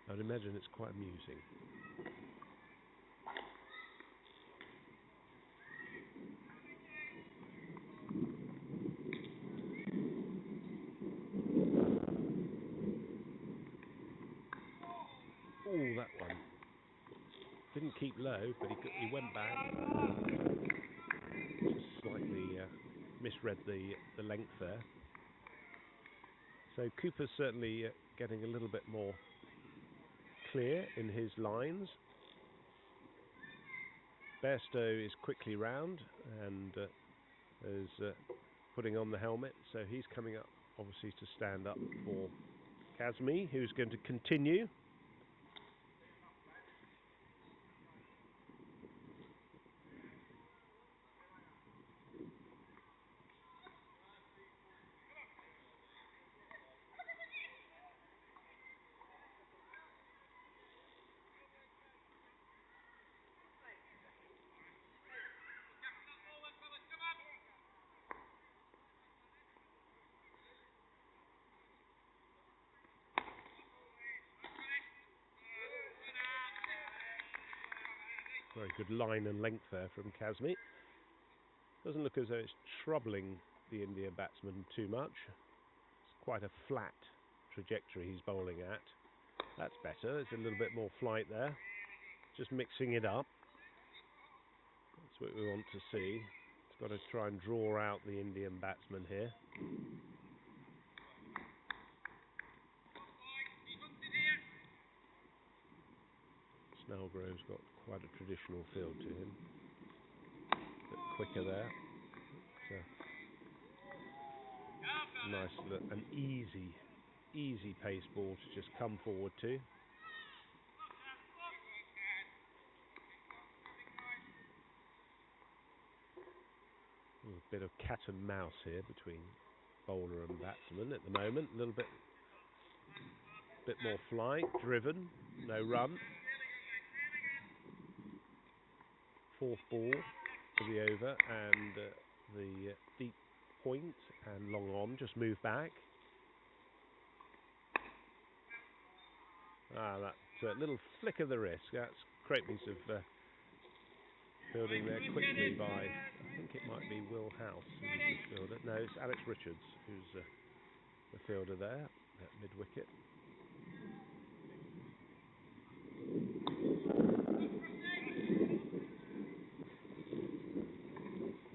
I would imagine it's quite amusing. Oh, that one. Didn't keep low, but he went back. Just slightly misread the length there. So Cooper's certainly getting a little bit more clear in his lines. Bairstow is quickly round and is putting on the helmet, so he's coming up obviously to stand up for Kazmi, who's going to continue. Very good line and length there from Kazmi. Doesn't look as though it's troubling the India batsman too much. It's quite a flat trajectory he's bowling at. That's better. There's a little bit more flight there. Just mixing it up. That's what we want to see. It's got to try and draw out the Indian batsman here. Snellgrove's got quite a traditional feel to him. A bit quicker there. Nice look, an easy pace ball to just come forward to. A bit of cat and mouse here between bowler and batsman at the moment. A little bit more flight, driven, no run. 4th ball for the over, and the deep point and long on, just move back. That little flick of the wrist, that's a great piece of fielding there quickly by, I think it might be Will House who's the fielder. No, it's Alex Richards who's the fielder there at mid-wicket.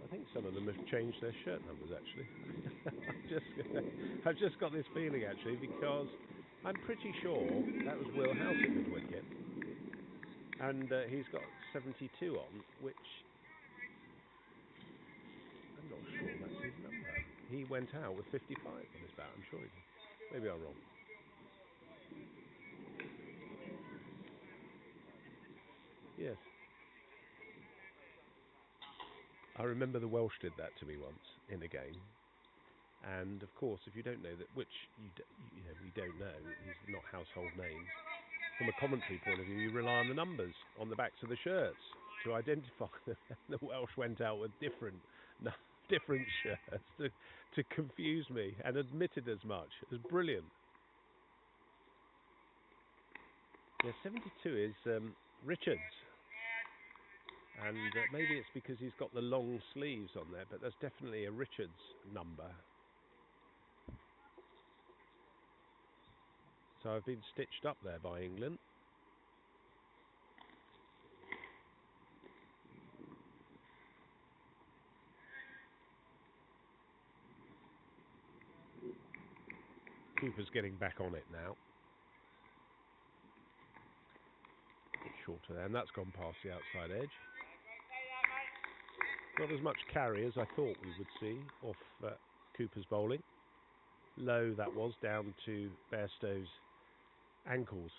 I think some of them have changed their shirt numbers actually. I've just got this feeling actually, because I'm pretty sure that was Will House at mid-wicket, and he's got 72 on, which I'm not sure that's his number. He went out with 55 on his bat, I'm sure he did. Maybe I'm wrong. Yes. I remember the Welsh did that to me once in a game. And of course, if you don't know that, which we don't know, these are not household names. From a commentary point of view, you rely on the numbers on the backs of the shirts to identify them. The Welsh went out with different shirts to confuse me, and admitted as much. It was brilliant. Yeah, 72 is Richards. And maybe it's because he's got the long sleeves on there, but that's definitely a Richards number. So I've been stitched up there by England. Cooper's getting back on it now. A bit shorter there, and that's gone past the outside edge. Not as much carry as I thought we would see off Cooper's bowling. Low that was, down to Bairstow's ankles.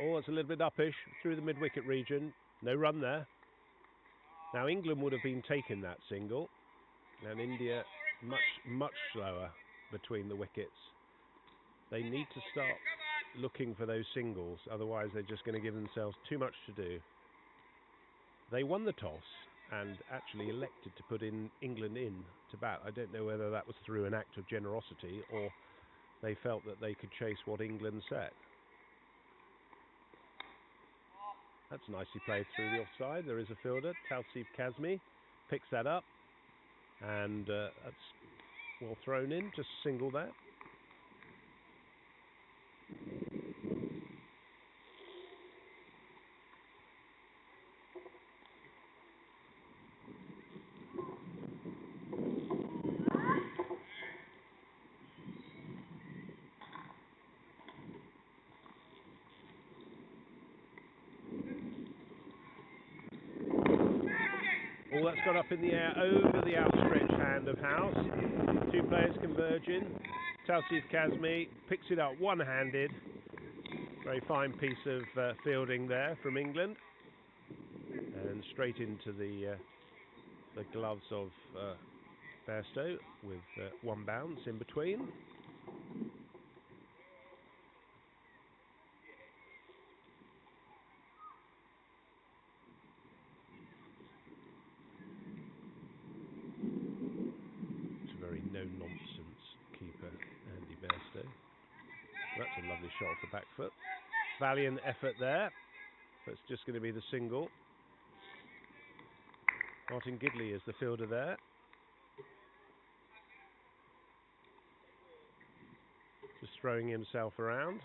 Oh, it's a little bit uppish through the mid-wicket region. No run there. Now England would have been taking that single, and India much slower between the wickets. They need to start looking for those singles, otherwise they're just going to give themselves too much to do. They won the toss and actually elected to put England in to bat. I don't know whether that was through an act of generosity or they felt that they could chase what England set. That's nicely played through the offside. There is a fielder, Tausif Kazmi, picks that up, and that's well thrown in, just single there. All that's gone up in the air over the outstretched hand of House. Two players converging. Tausif Kazmi picks it up one-handed. Very fine piece of fielding there from England. And straight into the gloves of Bairstow with one bounce in between. No-nonsense keeper, Andy Bairstow. That's a lovely shot off the back foot. Valiant effort there. That's just going to be the single. Martin Gidley is the fielder there. Just throwing himself around.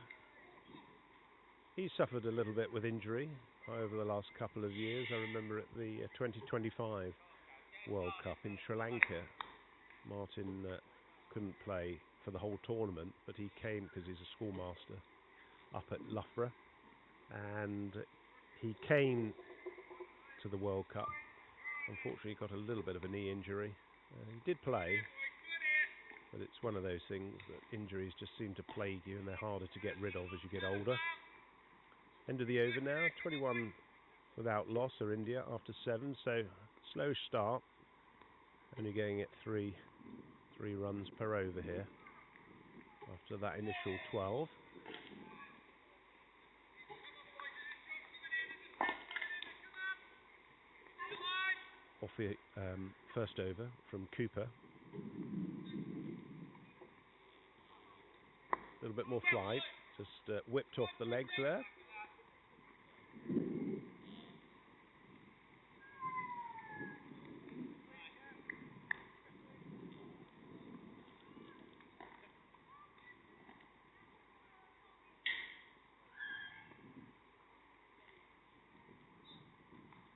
He's suffered a little bit with injury over the last couple of years. I remember at the 2025 World Cup in Sri Lanka, Martin couldn't play for the whole tournament, but he came because he's a schoolmaster up at Loughborough, and he came to the World Cup. Unfortunately, he got a little bit of a knee injury. He did play, but it's one of those things that injuries just seem to plague you, and they're harder to get rid of as you get older. End of the over now, 21 without loss are India after 7, so slow start, only going at three runs per over here after that initial 12. Off the first over from Cooper. A little bit more flight, just whipped off the legs there.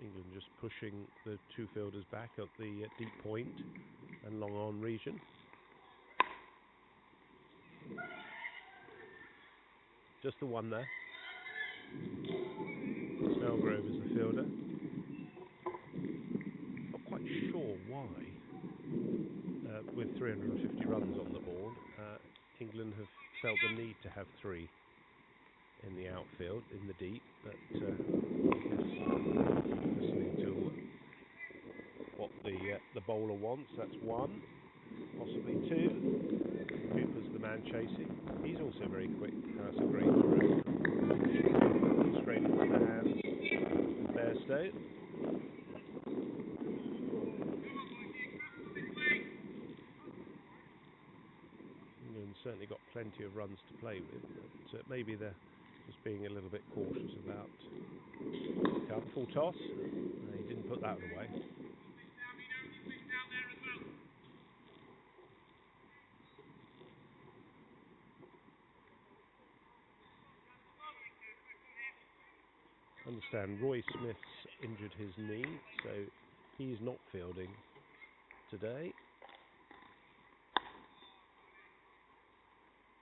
England just pushing the two fielders back at the deep point and long on region. Just the one there. Snellgrove is the fielder. Not quite sure why, with 350 runs on the board, England have felt the need to have 3 in the outfield, in the deep, but listening to what the bowler wants, that's 1, possibly 2. Cooper's the man chasing. He's also very quick. That's a great throw. Straight into the hands of Bairstow. England certainly got plenty of runs to play with, but maybe they're just being a little bit cautious about full toss. He didn't put that away. Understand Roy Smith's injured his knee, so he's not fielding today.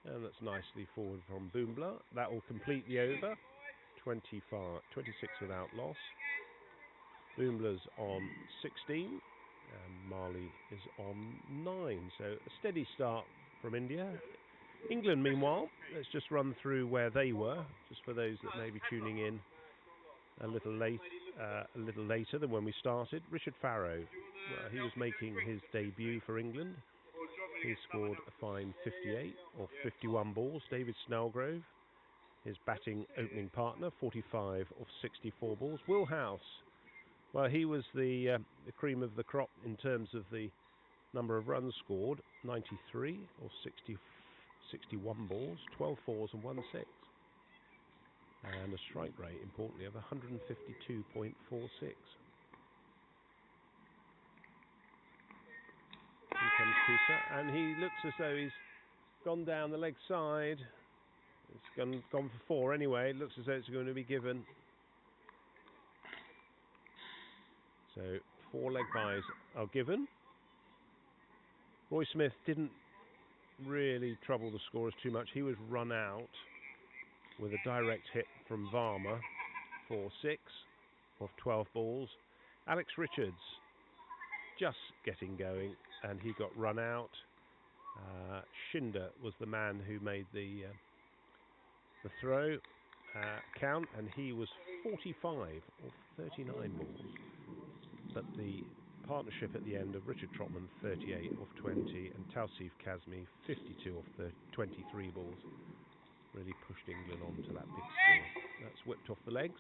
And that's nicely forward from Boombler. That will complete the over. 26 without loss. Boombler's on 16 and Marley is on 9. So a steady start from India. England, meanwhile, let's just run through where they were, just for those that may be tuning in a little later than when we started. Richard Farrow, he was making his debut for England. He scored a fine 58 off 51 balls. David Snellgrove, his batting opening partner, 45 off 64 balls. Will House, well, he was the cream of the crop in terms of the number of runs scored, 93 off 61 balls, 12 fours and 1 6. And a strike rate, importantly, of 152.46. Here comes Cooper, and he looks as though he's gone down the leg side. It's gone for 4 anyway. It looks as though it's going to be given. So 4 leg byes are given. Roy Smith didn't really trouble the scorers too much. He was run out with a direct hit from Varma for 6 off 12 balls. Alex Richards just getting going, and he got run out. Shinder was the man who made the throw count, and he was 45 off 39 balls. But the partnership at the end of Richard Trotman 38 off 20 and Tausif Kazmi 52 off 23 balls really pushed England on to that big score. That's whipped off the legs.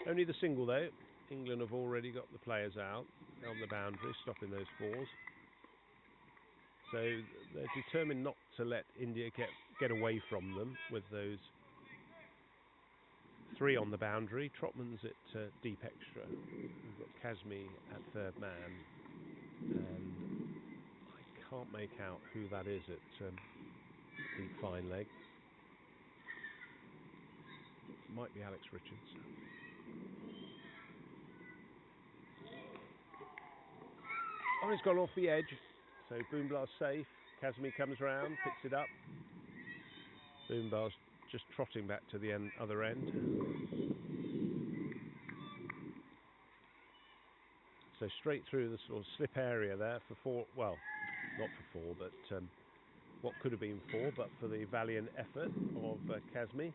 Only the single though. England have already got the players out on the boundary, stopping those 4s. So they're determined not to let India get away from them with those 3 on the boundary. Trotman's at deep extra. We've got Kazmi at third man, and I can't make out who that is at deep fine leg. Might be Alex Richards. Oh, he's gone off the edge. So Boomblar's safe. Kazmi comes round, picks it up. Boomblar's just trotting back to the other end. So straight through the sort of slip area there for 4. Well, not for 4, but what could have been 4, but for the valiant effort of Kazmi.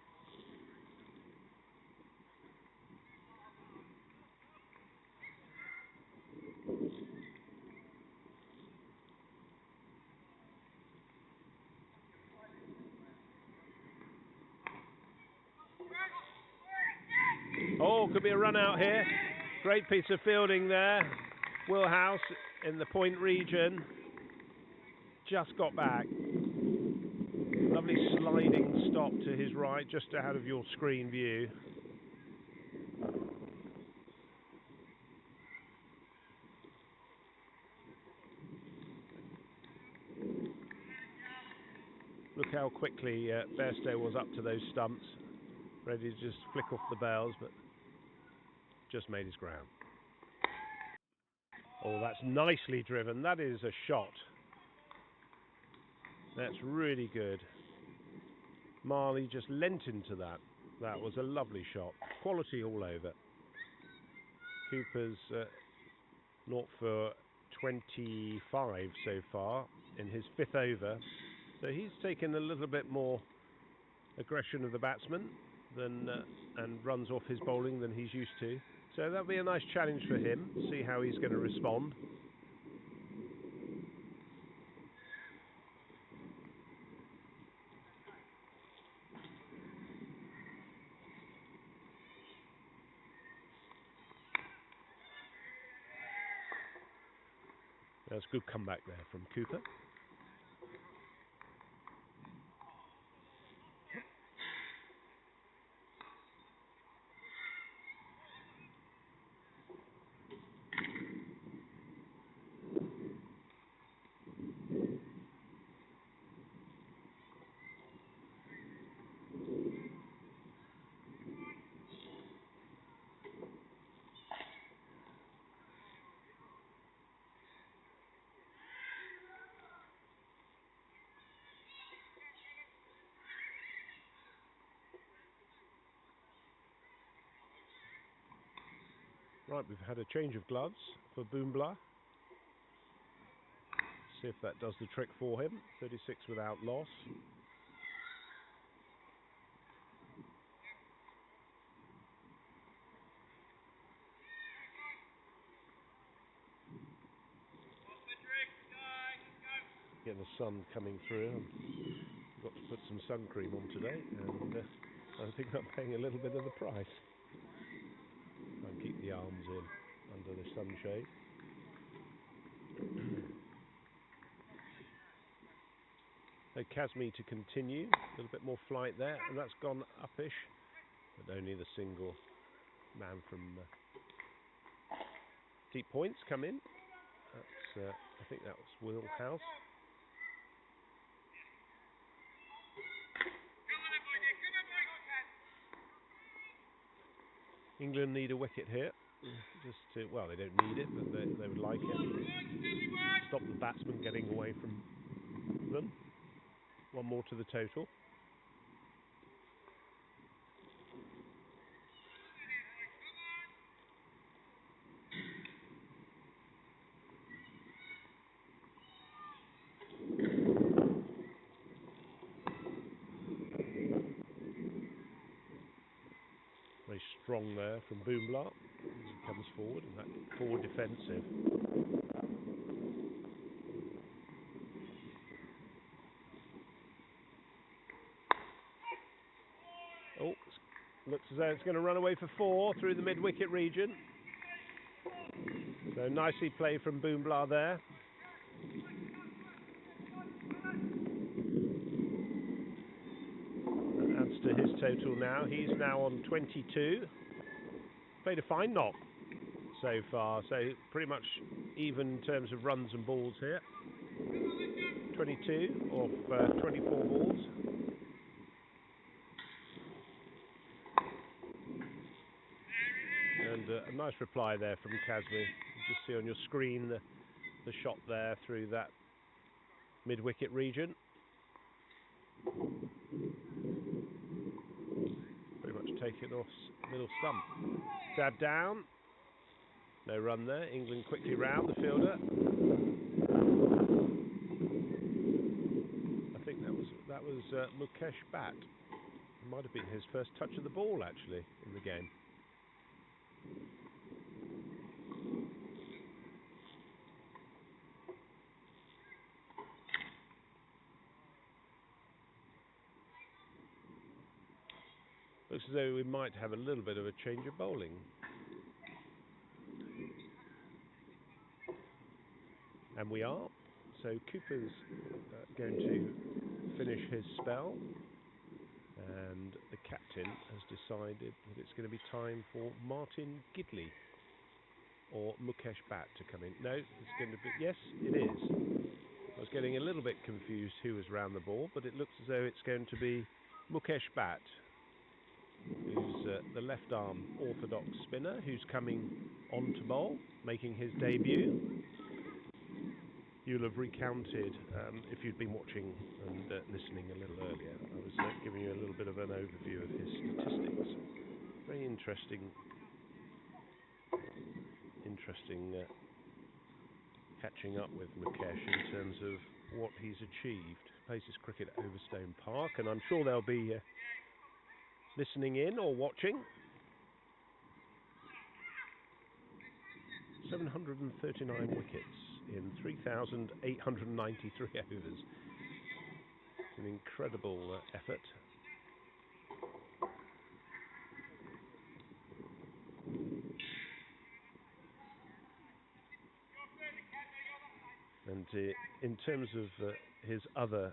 could be a run out here. Great piece of fielding there. Will House in the point region. Just got back. Lovely sliding stop to his right, just out of your screen view. Look how quickly Bairstow was up to those stumps, ready to just flick off the bails, but just made his ground. Oh, that's nicely driven. That is a shot. That's really good. Marley just lent into that. That was a lovely shot. Quality all over. Cooper's 0 for 25 so far in his 5th over. So he's taken a little bit more aggression of the batsman than and runs off his bowling than he's used to. So that'll be a nice challenge for him. See how he's going to respond. That's a good comeback there from Cooper. Right, we've had a change of gloves for Boombla. See if that does the trick for him. 36 without loss. Getting the sun coming through. I've got to put some sun cream on today, and I think I'm paying a little bit of the price. And keep the arms in under the sunshade. So Kazmi to continue, a little bit more flight there, and that's gone uppish, but only the single man from deep points come in. That's I think that was Will House. England need a wicket here, just to, well, they don't need it, but they would like it. Stop the batsman getting away from them. One more to the total. Very strong there from Boombla as he comes forward, and that forward defensive. Oh, looks as though it's going to run away for 4 through the mid-wicket region. So nicely played from Boombla there. That adds to his total now. He's now on 22. Played a fine knock so far, so pretty much even in terms of runs and balls here. 22 off 24 balls. And a nice reply there from Kazmi. You just see on your screen the shot there through that mid-wicket region. Pretty much taken off middle stump. Dab down. No run there. England quickly round the fielder. I think that was Mukesh Bhatt. It might have been his first touch of the ball actually in the game. Looks as though we might have a little bit of a change of bowling. And we are. So Cooper's going to finish his spell. And the captain has decided that it's going to be time for Martin Gidley or Mukesh Bhatt to come in. No, it's going to be... Yes, it is. I was getting a little bit confused who was round the ball, but it looks as though it's going to be Mukesh Bhatt, who's the left-arm orthodox spinner, who's coming on to bowl, making his debut. You'll have recounted, if you'd been watching and listening a little earlier, I was giving you a little bit of an overview of his statistics. Very interesting catching up with Mukesh in terms of what he's achieved. Plays his cricket at Overstone Park, and I'm sure they'll be listening in or watching. 739 wickets in 3,893 overs. It's an incredible effort. And in terms of his other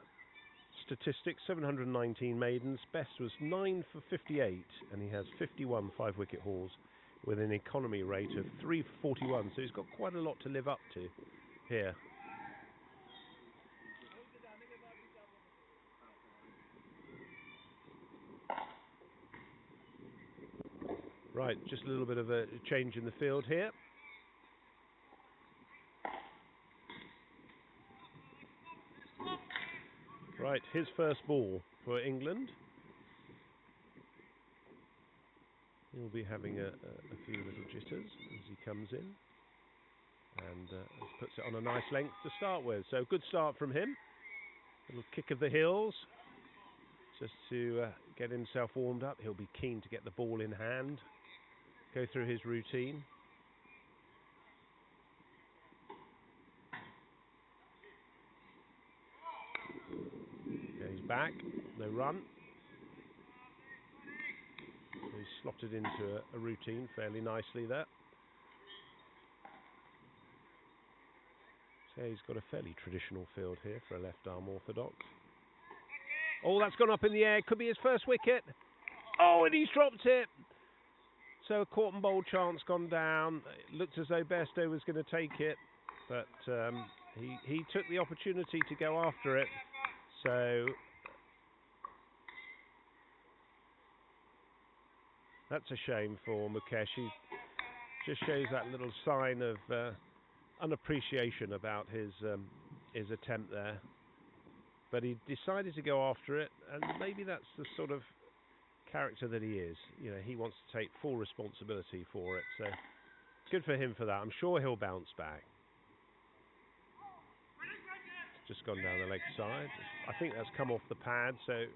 statistics, 719 maidens, best was 9 for 58, and he has 51 5-wicket hauls with an economy rate of 341, so he's got quite a lot to live up to here. Right, just a little bit of a change in the field here. Right, his first ball for England. He'll be having a few little jitters as he comes in, and puts it on a nice length to start with. So good start from him. Little kick of the heels just to get himself warmed up. He'll be keen to get the ball in hand, go through his routine. Goes back, no run. He's slotted into a routine fairly nicely there. So he's got a fairly traditional field here for a left-arm orthodox. Oh, that's gone up in the air. Could be his first wicket. Oh, and he's dropped it. So a caught and bowl chance gone down. It looked as though Bairstow was going to take it, but he took the opportunity to go after it. So that's a shame for Mukesh. He just shows that little sign of unappreciation about his attempt there. But he decided to go after it, and maybe that's the sort of character that he is. You know, he wants to take full responsibility for it. So good for him for that. I'm sure he'll bounce back. It's just gone down the leg side. I think that's come off the pad, so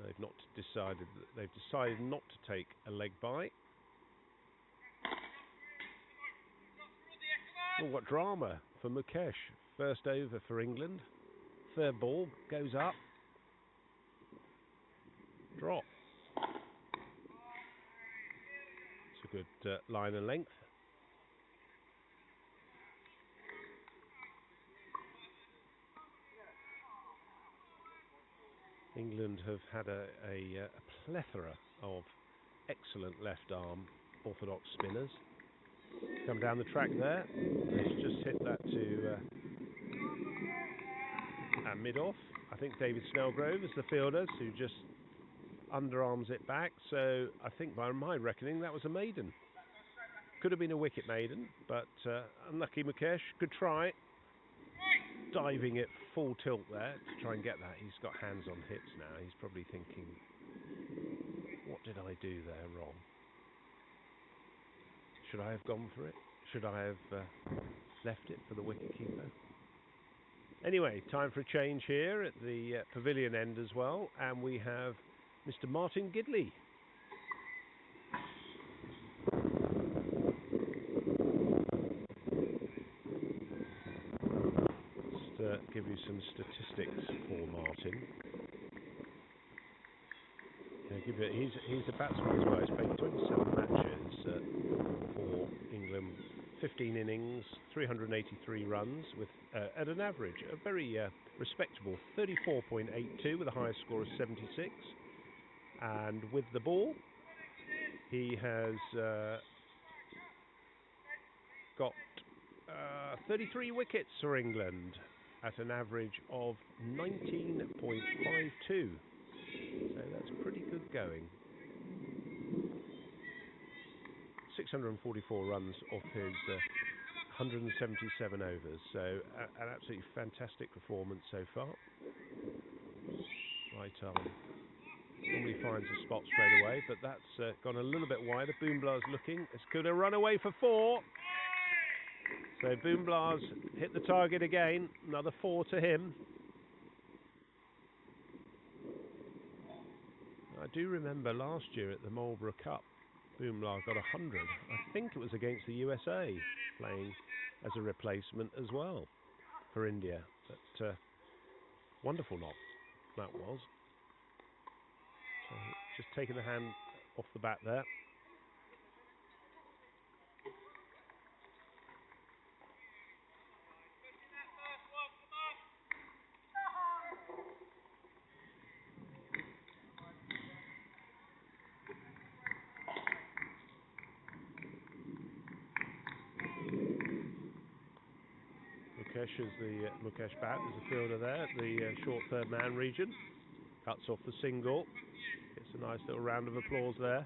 they've decided not to take a leg bite. Oh, what drama for Mukesh. First over for England. Third ball goes up. Drop. It's a good line and length. England have had a plethora of excellent left-arm orthodox spinners. Come down the track there. He's just hit that to mid-off. I think David Snellgrove is the fielder who just underarms it back. So I think by my reckoning that was a maiden. Could have been a wicket maiden, but unlucky Mukesh. Good try. Diving it full tilt there to try and get that. He's got hands on hips now. He's probably thinking, what did I do there wrong? Should I have gone for it? Should I have left it for the wicketkeeper? Anyway, time for a change here at the pavilion end as well, and we have Mr. Martin Gidley. Just give you some statistics for Martin. He's a batsman as well. He's played 27 matches for England, 15 innings, 383 runs, with at an average, a very respectable 34.82 with a highest score of 76. And with the ball, he has got 33 wickets for England at an average of 19.52. So that's pretty good going. 644 runs off his 177 overs. So an absolutely fantastic performance so far. Right arm normally finds a spot straight away, but that's gone a little bit wider. Boombla's looking. This could have run away for 4. So Boombla's hit the target again. Another 4 to him. I do remember last year at the Marlborough Cup, Boombla got 100. I think it was against the USA, playing as a replacement as well for India. But wonderful knock that was. So just taking the hand off the bat there. Mukesh Bhatt is the fielder there, the short third man region. Cuts off the single. Gets a nice little round of applause there.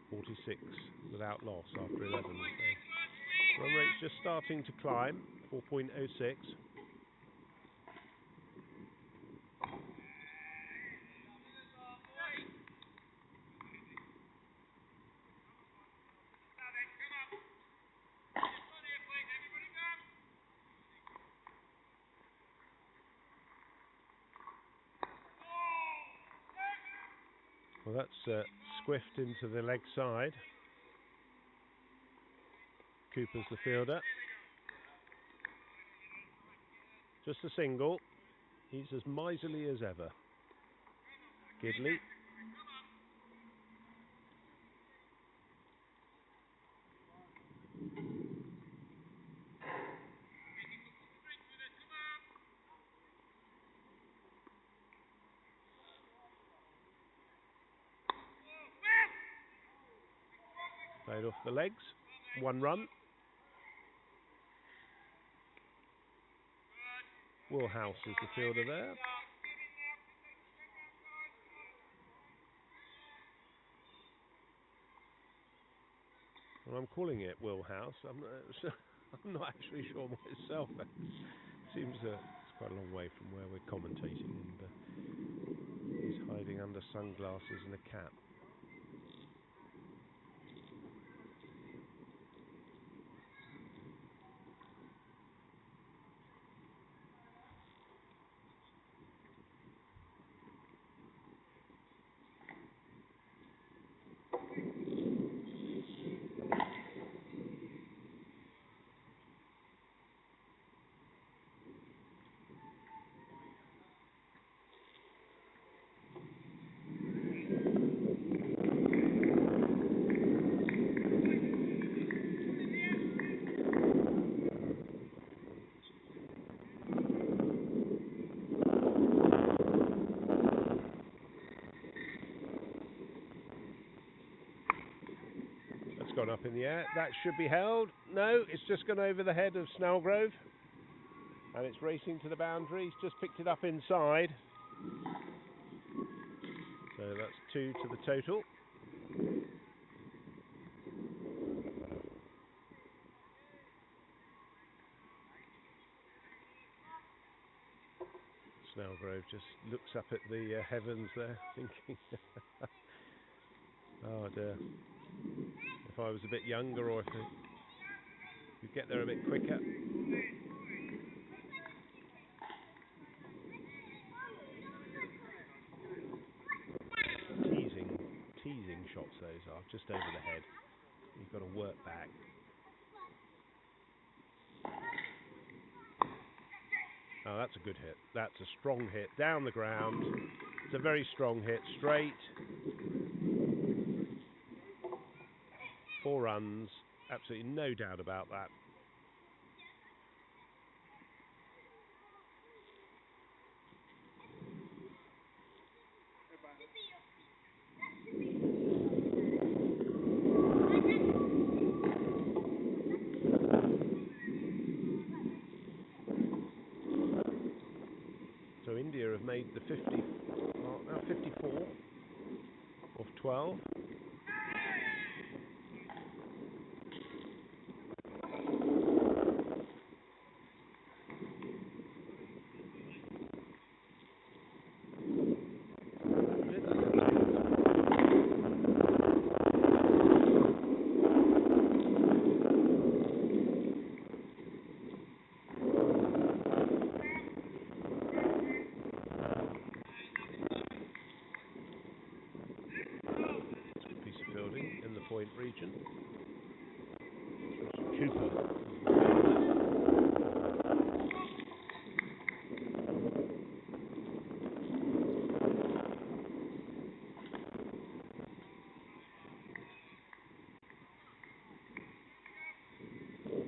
46 without loss after 11. So run rate's just starting to climb, 4.06. Well, that's squiffed into the leg side. Cooper's the fielder. Just a single. He's as miserly as ever. Gidley. Played off the legs. 1 run. Woolhouse is the fielder there. Well, I'm calling it Woolhouse. I'm not actually sure myself. It seems it's quite a long way from where we're commentating, and he's hiding under sunglasses and a cap. Gone up in the air. That should be held. No, it's just gone over the head of Snellgrove, and it's racing to the boundary. He's just picked it up inside. So that's 2 to the total. Snellgrove just looks up at the heavens there, thinking, oh dear. If I was a bit younger, or if you'd get there a bit quicker. Teasing shots those are, just over the head. You've got to work back. Oh, that's a good hit. That's a strong hit. Down the ground. It's a very strong hit. Straight. 4 runs. Absolutely no doubt about that. So India have made the 54 of 12. In the point region. Cooper.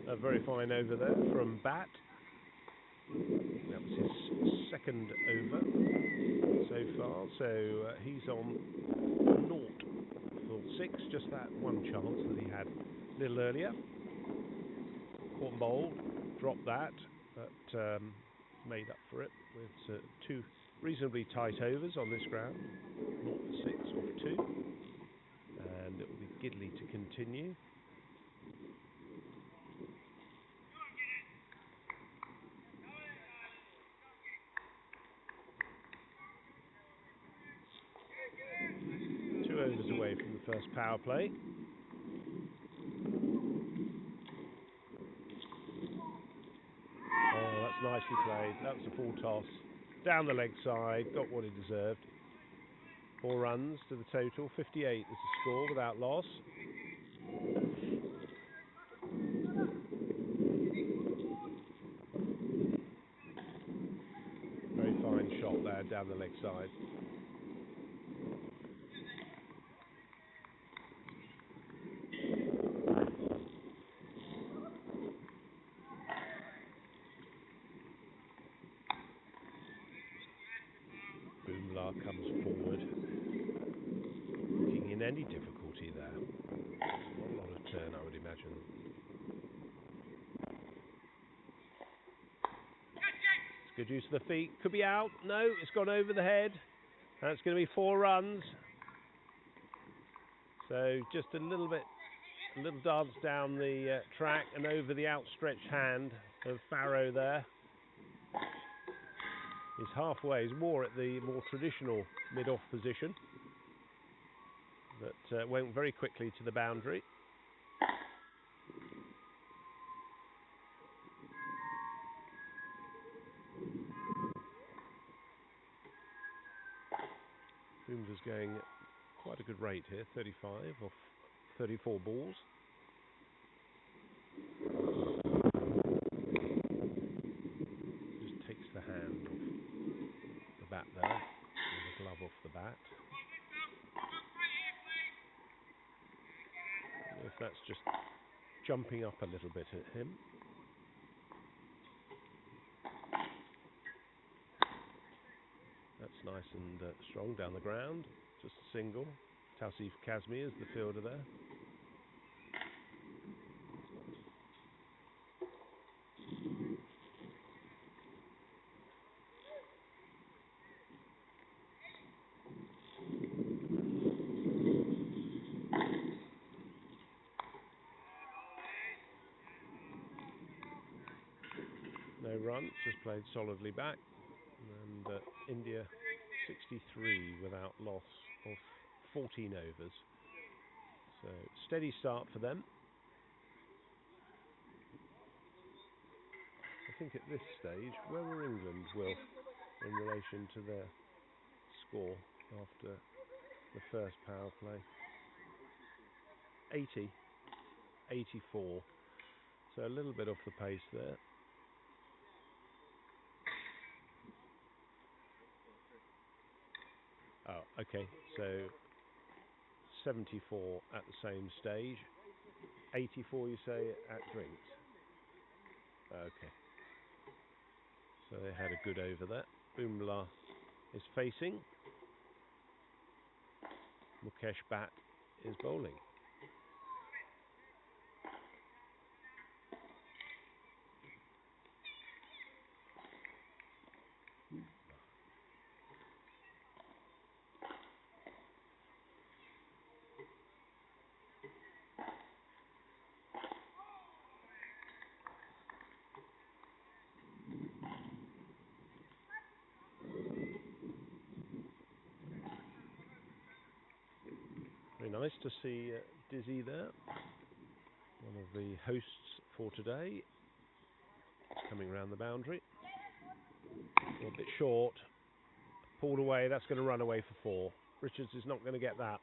A very fine over there from Bat. That was his second over so far, so he's on 0 for 6, just that one chance that he had a little earlier. Caught and bowled, dropped that, but made up for it with 2 reasonably tight overs on this ground. 0 for 6 off 2, and it will be Gidley to continue. Overs away from the first power play. Oh, that's nicely played. That was a full toss. Down the leg side, got what he deserved. 4 runs to the total. 58 is the score without loss. Very fine shot there down the leg side. Comes forward, looking in any difficulty there. Not a lot of turn, I would imagine. It's good use of the feet. Could be out. No, it's gone over the head. That's going to be 4 runs. So just a little dance down the track and over the outstretched hand of Farrow there. He's halfway. He's more at the more traditional mid-off position. But went very quickly to the boundary. Boomer's going quite a good rate here. 35 off 34 balls. Just takes the hand off the bat there, with the glove off the bat. If that's just jumping up a little bit at him. That's nice and strong down the ground. Just a single. Tausif Kazmi is the fielder there. No run, just played solidly back. And India 63 without loss of 14 overs. So steady start for them. I think at this stage, where were England, Will, in relation to their score after the first power play? 80, 84. So a little bit off the pace there. Okay, so 74 at the same stage. 84, you say, at drinks. Okay. So they had a good over there. Boomla is facing. Mukesh Bhatt is bowling. Very nice to see Dizzy there, one of the hosts for today, coming around the boundary. A bit short, pulled away, that's going to run away for 4. Richards is not going to get that.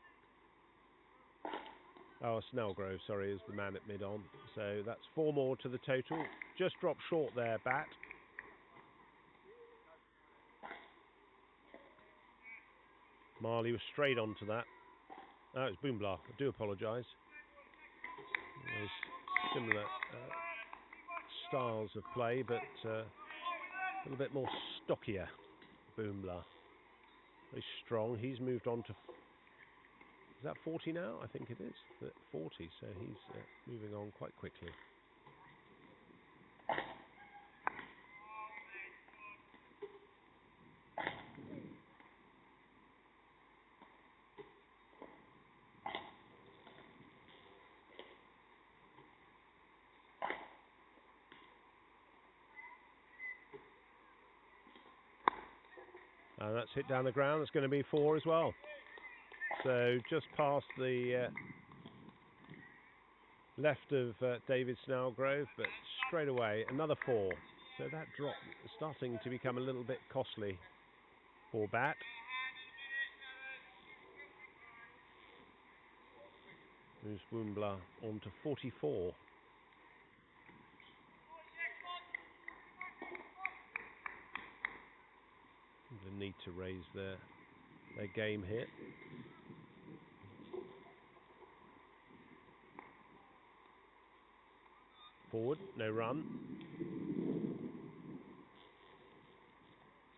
Oh, Snellgrove, sorry, is the man at mid-on. So that's 4 more to the total. Just dropped short there, Bat. Marley was straight onto that. Oh, it's Boomla. I do apologise. There's similar styles of play, but a little bit more stockier. Boomla. Very strong. He's moved on to... Is that 40 now? I think it is. 40, so he's moving on quite quickly. And that's hit down the ground. It's going to be 4 as well. So just past the left of David Snellgrove, but straight away another 4. So that drop is starting to become a little bit costly for Bat. Moves Boomla on to 44. The need to raise their game here. Forward, no run.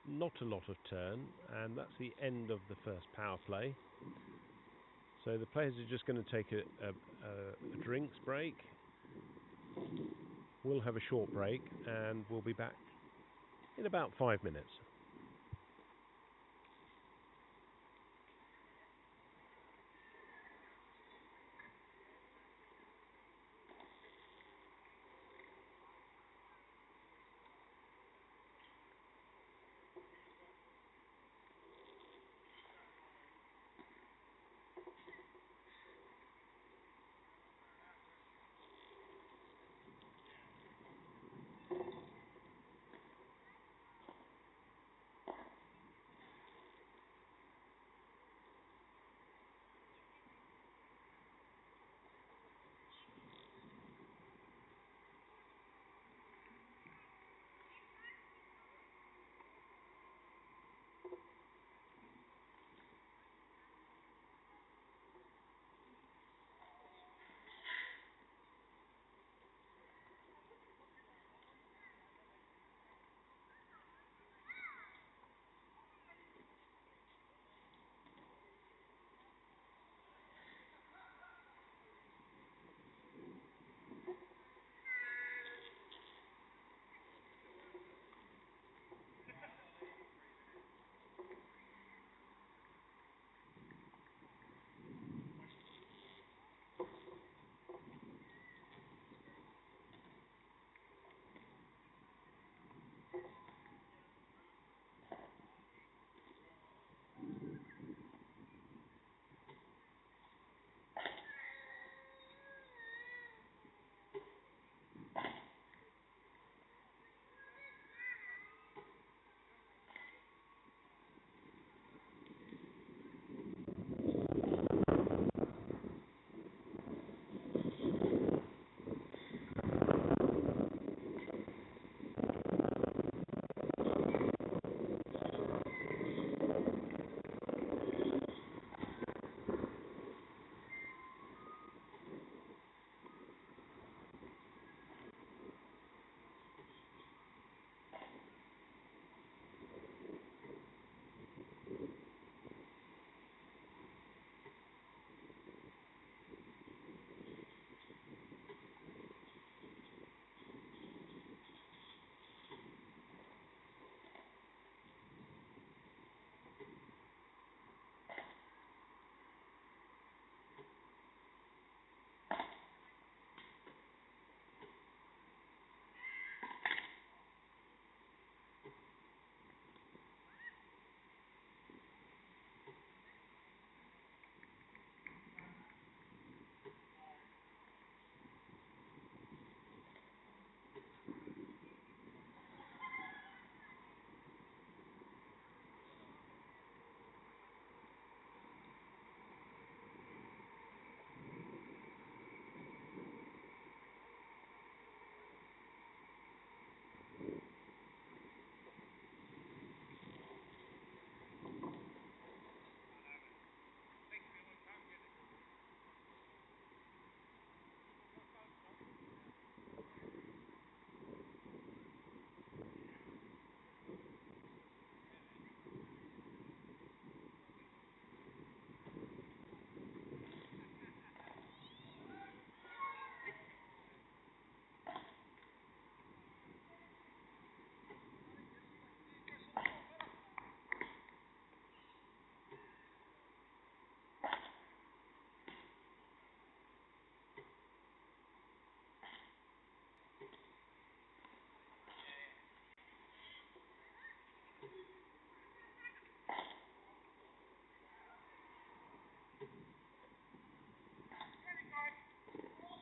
Not a lot of turn, and that's the end of the first power play. So the players are just going to take a drinks break. We'll have a short break, and we'll be back in about 5 minutes.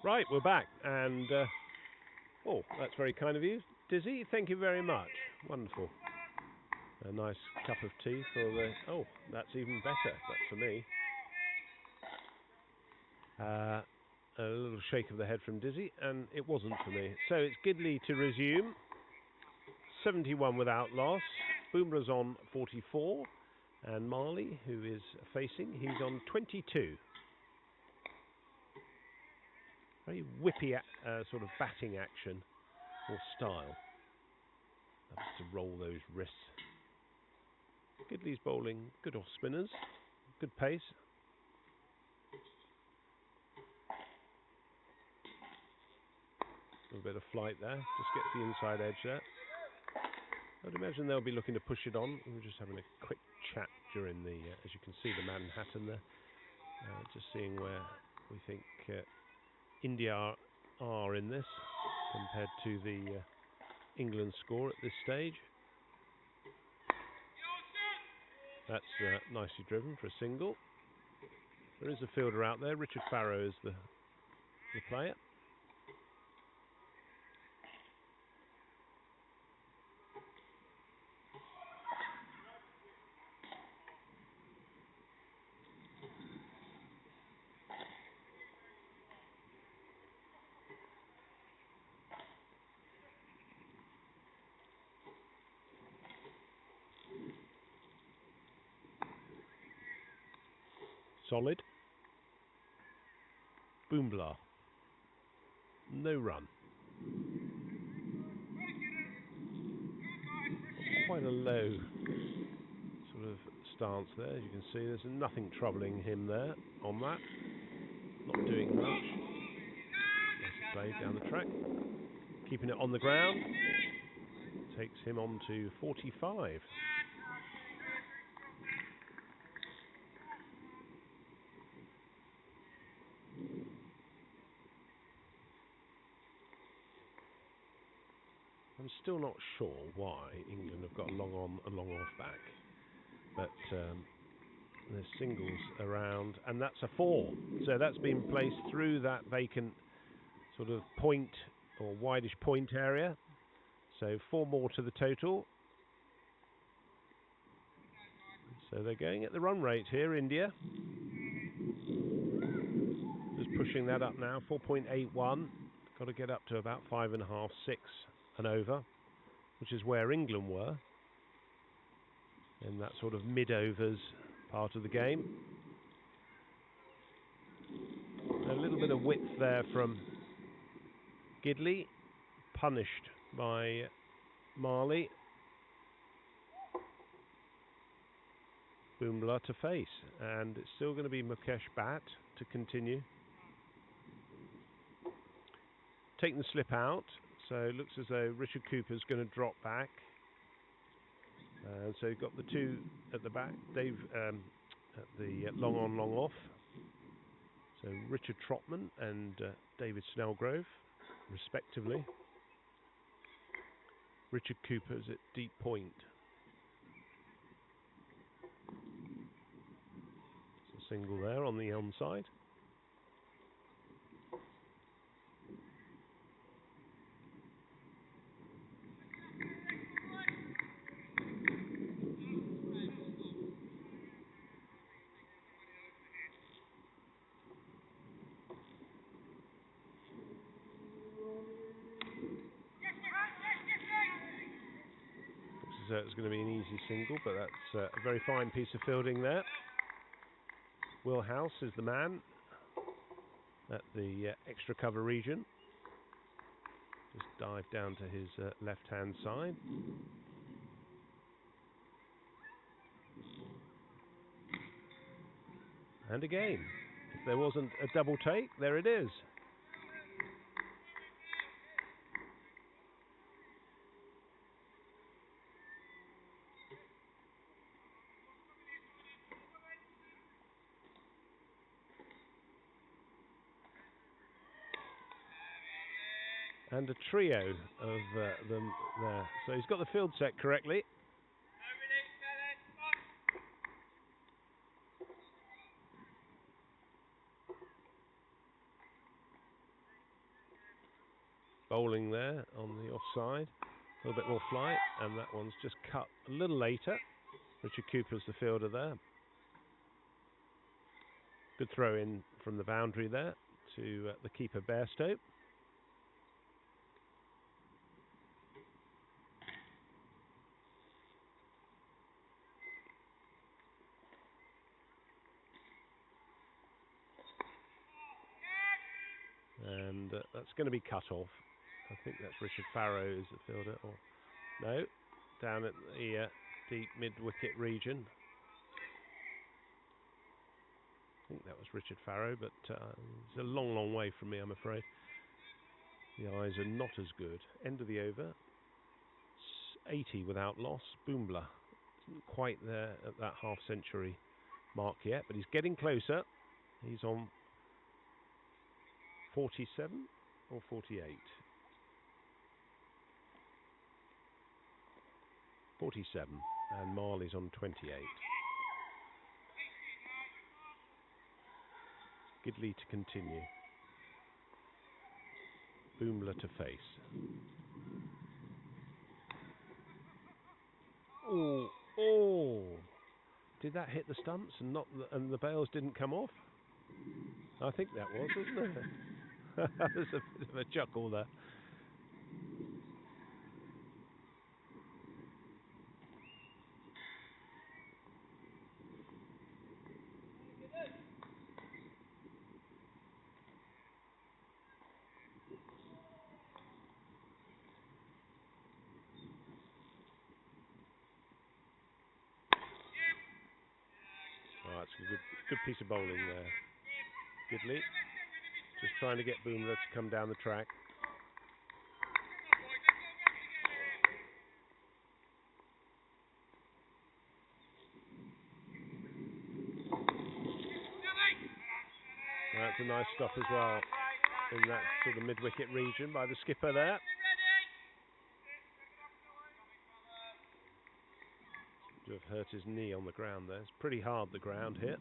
Right, we're back, and oh, that's very kind of you, Dizzy. Thank you very much. Wonderful. A nice cup of tea for the... Oh, that's even better. That's for me. A little shake of the head from Dizzy, and it wasn't for me. So it's Gidley to resume. 71 without loss. Boomer's on 44, and Marley, who is facing, he's on 22. Very whippy sort of batting action or style. Loves to roll those wrists. Gidley's bowling good off spinners, good pace. A little bit of flight there, just gets the inside edge there. I'd imagine they'll be looking to push it on. We were just having a quick chat during the, as you can see, the Manhattan there. Just seeing where we think India are in this compared to the England score at this stage. That's nicely driven for a single. There is a fielder out there. Richard Farrow is the player. Solid. Boombler. No run. Quite a low sort of stance there. As you can see, there's nothing troubling him there on that. Not doing much. Nice play down the track. Keeping it on the ground. Takes him on to 45. I'm still not sure why England have got a long on and long off back, but there's singles around, and that's a 4. So that's been placed through that vacant sort of point or wideish point area. So 4 more to the total. So they're going at the run rate here, India. Just pushing that up now, 4.81. Got to get up to about 5.5, 6 and over, which is where England were in that sort of mid-overs part of the game. A little bit of width there from Gidley, punished by Marley. Boombler to face, and it's still going to be Mukesh Bhatt to continue. Taking the slip out, so it looks as though Richard Cooper's going to drop back. So you've got the 2 at the back, Dave at the long on, long off. So Richard Trotman and David Snellgrove, respectively. Richard Cooper's at deep point. It's a single there on the onside. It's going to be an easy single, but that's a very fine piece of fielding there. Will House is the man at the extra cover region. Just dive down to his left-hand side. And again, if there wasn't a double take, there it is. And a trio of them there. So he's got the field set correctly. bowling there on the offside. A little bit more flight, and that one's just cut a little later. Richard Cooper's the fielder there. Good throw in from the boundary there to the keeper Bairstow. And that's going to be cut off. I think that's Richard Farrow is the fielder. Or no, down at the deep mid-wicket region. I think that was Richard Farrow, but it's a long, long way from me, I'm afraid. The eyes are not as good. End of the over. It's 80 without loss. Boombler isn't quite there at that half-century mark yet, but he's getting closer. He's on 47 or 48? 47, and Marley's on 28. Gidley to continue. Boombler to face. Oh, oh! Did that hit the stumps and not and the bails didn't come off? I think that was, wasn't it? There's a bit of a chuckle there. Oh, that's a good piece of bowling there. Gidley just trying to get Boombler to come down the track. That's a nice stop as well in that sort of mid-wicket region by the skipper there. To have hurt his knee on the ground there. It's pretty hard, the ground here.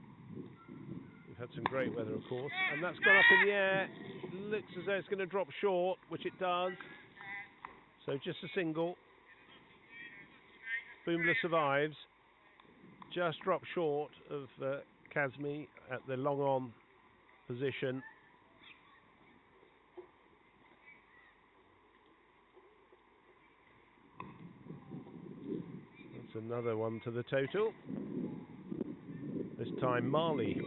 We've had some great weather, of course, and that's gone up in the air. Looks as though it's going to drop short, which it does. So just a single. Boombler survives. Just dropped short of Kazmi at the long-on position. That's another one to the total. This time Marley.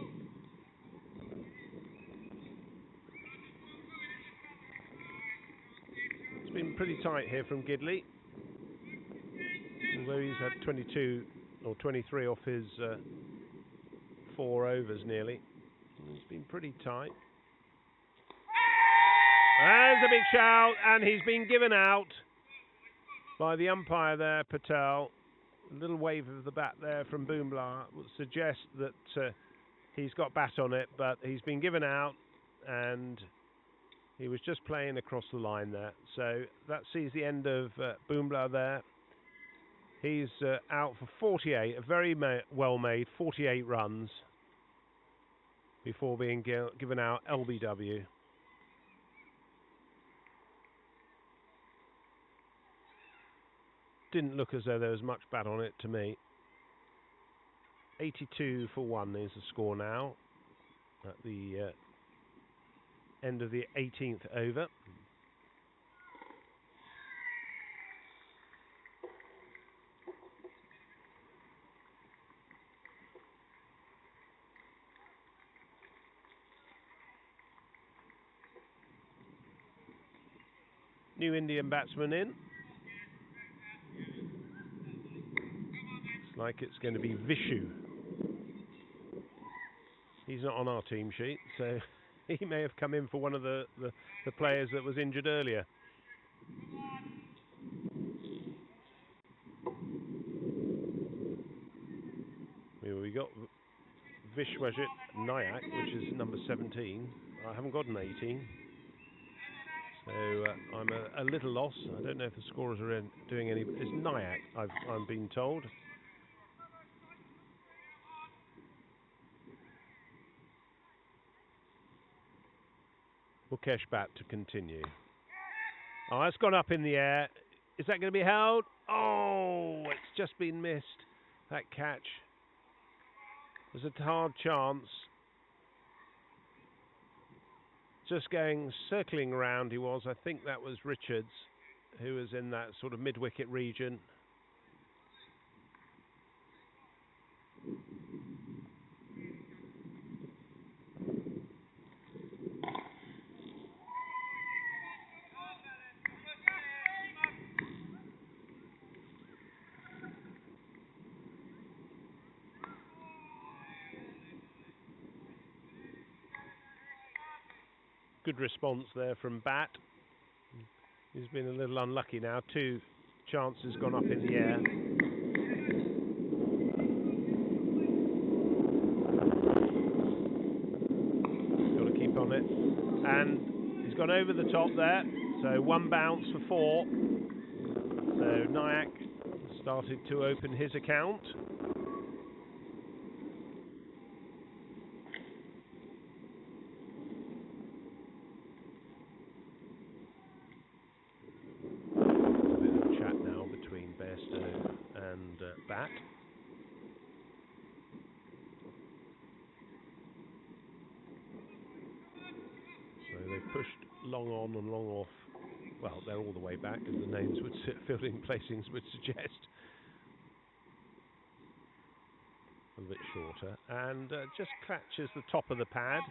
It's been pretty tight here from Gidley. Although he's had 22 or 23 off his 4 overs nearly. It's been pretty tight. There's a big shout, and he's been given out by the umpire there, Patel. A little wave of the bat there from Boombler would suggest that he's got bat on it, but he's been given out, and he was just playing across the line there. So that sees the end of Boombler there. He's out for 48, a very well-made 48 runs before being given out LBW. Didn't look as though there was much bat on it to me. 82 for 1 is the score now at the end of the 18th over. New Indian batsman in. Looks like it's going to be Vishu. He's not on our team sheet, so he may have come in for one of the players that was injured earlier. We got Vishwajit Nayak, which is number 17. I haven't got an 18. So I'm a little lost. I don't know if the scorers are doing any. It's Nayak, I'm being told. Mukesh Bhatt to continue. Oh, it's gone up in the air. Is that going to be held? Oh, it's just been missed. That catch. There's a hard chance. Just going, circling around he was. I think that was Richards, who was in that sort of mid-wicket region. Good response there from Bat. He's been a little unlucky now. 2 chances gone up in the air. Got to keep on it. And he's gone over the top there. So 1 bounce for 4. So Nayak started to open his account. Bat. So they pushed long on and long off. Well, they're all the way back, as the names would fielding placings would suggest. A little bit shorter, and just catches the top of the pad.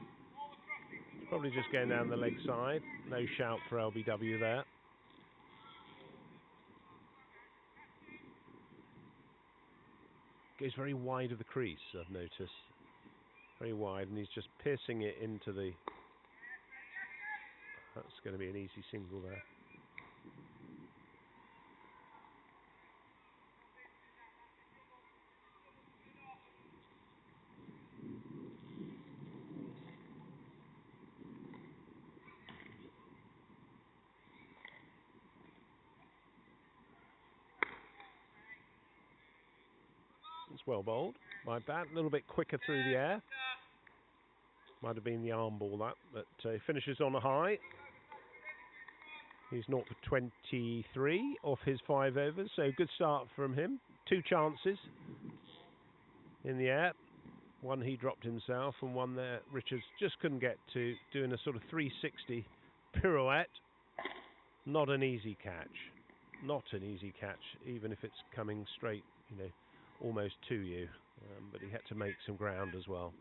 It's probably just going down the leg side. No shout for LBW there. Goes very wide of the crease, I've noticed. Very wide, and he's just piercing it into the... That's going to be an easy single there. It's well bowled by Bat, a little bit quicker through the air. Might have been the arm ball that, but he finishes on a high. He's 0 for 23 off his 5 overs, so good start from him. 2 chances in the air. 1 he dropped himself, and 1 there Richards just couldn't get to, doing a sort of 360 pirouette. Not an easy catch. Not an easy catch, even if it's coming straight, you know, almost to you. But he had to make some ground as well.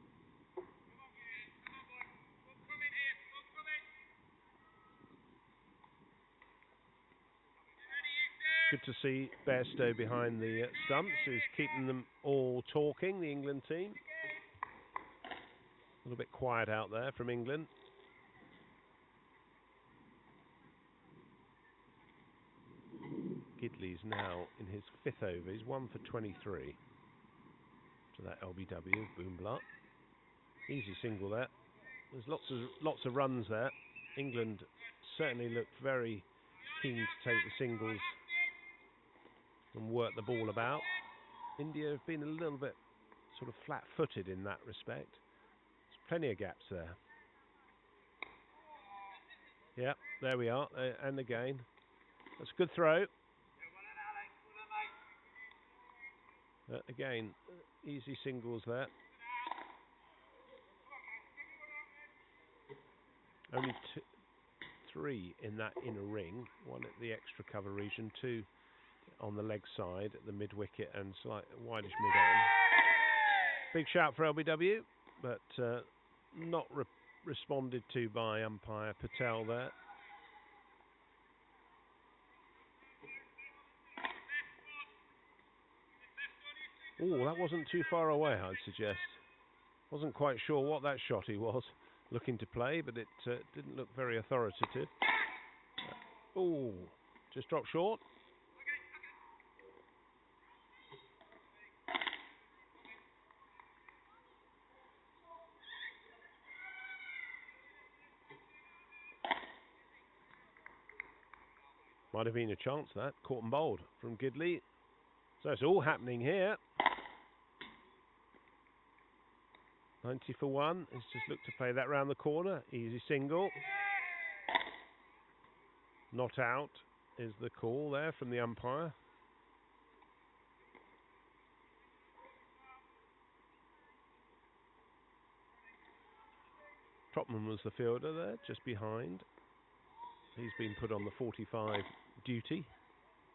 Good to see Bairstow behind the stumps, is keeping them all talking, the England team. A little bit quiet out there from England. Gidley's now in his 5th over. He's 1 for 23 to that LBW, Boombla. Easy single there. There's lots of runs there. England certainly looked very keen to take the singles and work the ball about. India have been a little bit sort of flat-footed in that respect. There's plenty of gaps there. Yeah, there we are. And again, that's a good throw. Again, easy singles there. Only 3 in that inner ring. 1 at the extra cover region, 2 on the leg side at the mid-wicket and slight wideish mid-on. Big shout for LBW, but not responded to by umpire Patel there. Oh, that wasn't too far away, I'd suggest. Wasn't quite sure what that shot he was looking to play, but it didn't look very authoritative. Oh, just dropped short. Might have been a chance, that. Caught and bowled from Gidley. So it's all happening here. 90 for 1. He's just looked to play that round the corner. Easy single. Not out is the call there from the umpire. Trotman was the fielder there, just behind. He's been put on the 45 duty.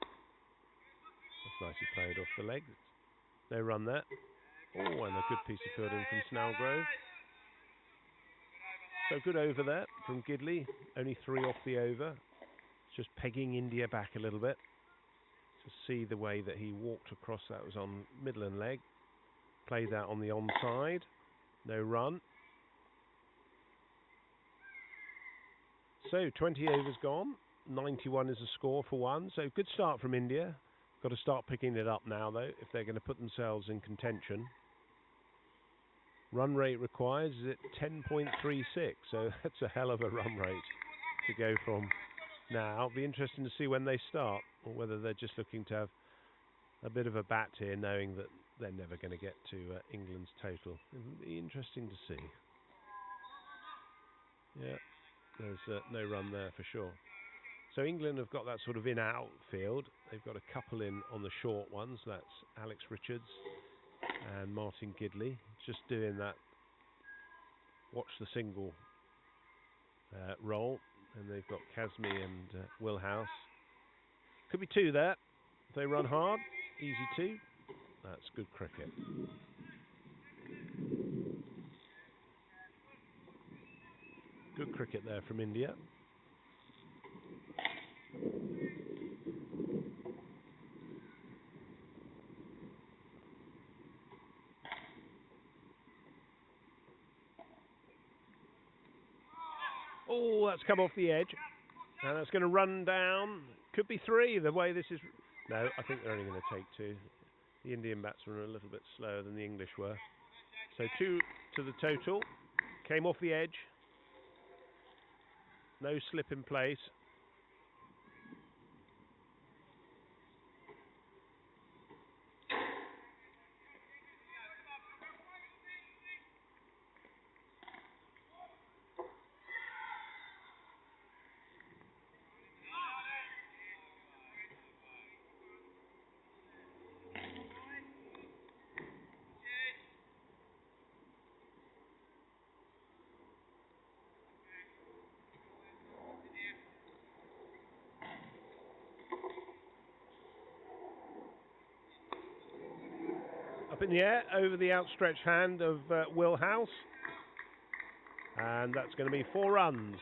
That's nicely played off the leg. No run there. Oh, and a good piece of fielding from Snellgrove. So good over there from Gidley. Only 3 off the over. It's just pegging India back a little bit. To see the way that he walked across, that was on middle and leg. Played that on the onside. No run. So 20 overs gone. 91 is the score for 1. So good start from India. Got to start picking it up now, though, if they're going to put themselves in contention. Run rate required is at 10.36, so that's a hell of a run rate to go from now. It'll be interesting to see when they start, or whether they're just looking to have a bit of a bat here, knowing that they're never going to get to England's total. It'll be interesting to see. Yeah, there's no run there for sure. So England have got that sort of in-out field. They've got a couple in on the short ones. That's Alex Richards and Martin Gidley. Just doing that watch the single roll. And they've got Kazmi and Willhouse. Could be 2 there. If they run hard, easy 2. That's good cricket. Good cricket there from India. Oh, that's come off the edge. And that's going to run down. Could be 3, the way this is. No, I think they're only going to take 2. The Indian batsmen are a little bit slower than the English were. So 2 to the total. Came off the edge. No slip in place. Up in the air, over the outstretched hand of Willhouse. And that's going to be 4 runs.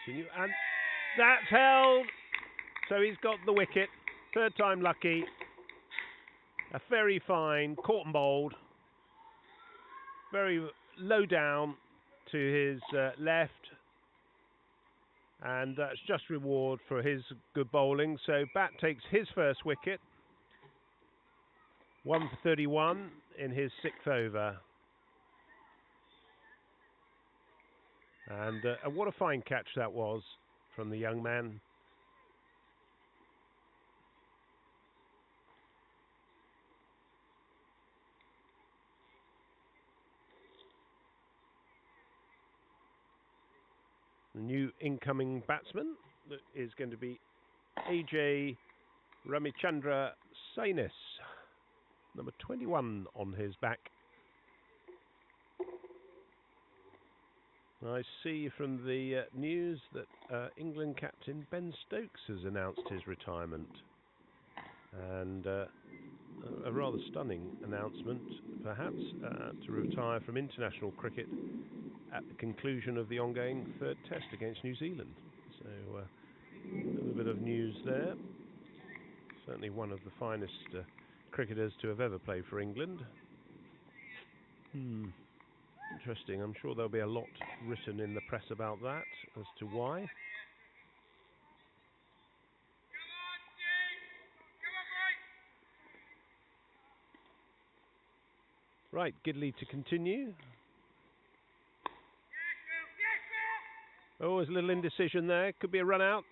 Continue, and that's held. So he's got the wicket. 3rd time lucky. A very fine, caught and bowled. Very low down to his left. And that's just reward for his good bowling. So Bat takes his first wicket. 1 for 31 in his 6th over. And what a fine catch that was from the young man. The new incoming batsman is going to be AJ Ramichandra Sainis, number 21 on his back. I see from the news that England captain Ben Stokes has announced his retirement. And a rather stunning announcement, perhaps, to retire from international cricket at the conclusion of the ongoing 3rd test against New Zealand. So a little bit bit of news there. Certainly one of the finest cricketers to have ever played for England. Interesting. I'm sure there'll be a lot written in the press about that as to why. Right, Gidley to continue. Oh, there's a little indecision there. Could be a run out.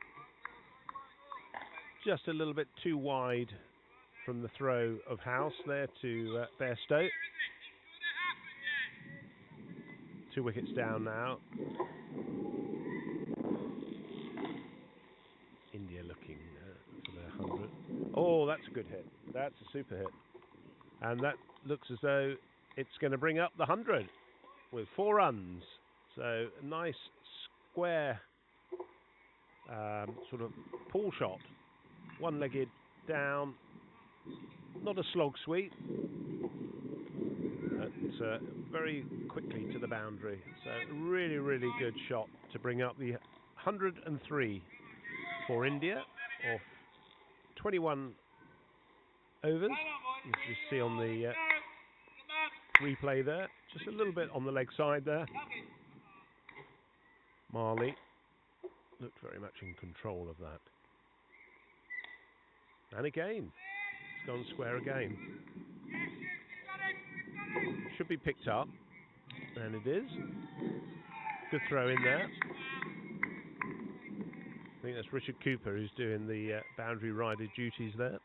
Just a little bit too wide from the throw of House there to Bairstow. 2 wickets down now. India looking for their 100. Oh, that's a good hit. That's a super hit. And that looks as though it's going to bring up the 100 with 4 runs. So a nice square sort of pull shot. One-legged down. Not a slog sweep. But very quickly to the boundary. So really, really good shot to bring up the 103 for India off 21 overs. As you see on the replay there, just a little bit on the leg side there. Marley looked very much in control of that. And again, it's gone square again. Should be picked up, and it is. Good throw in there. I think that's Richard Cooper who's doing the boundary rider duties there.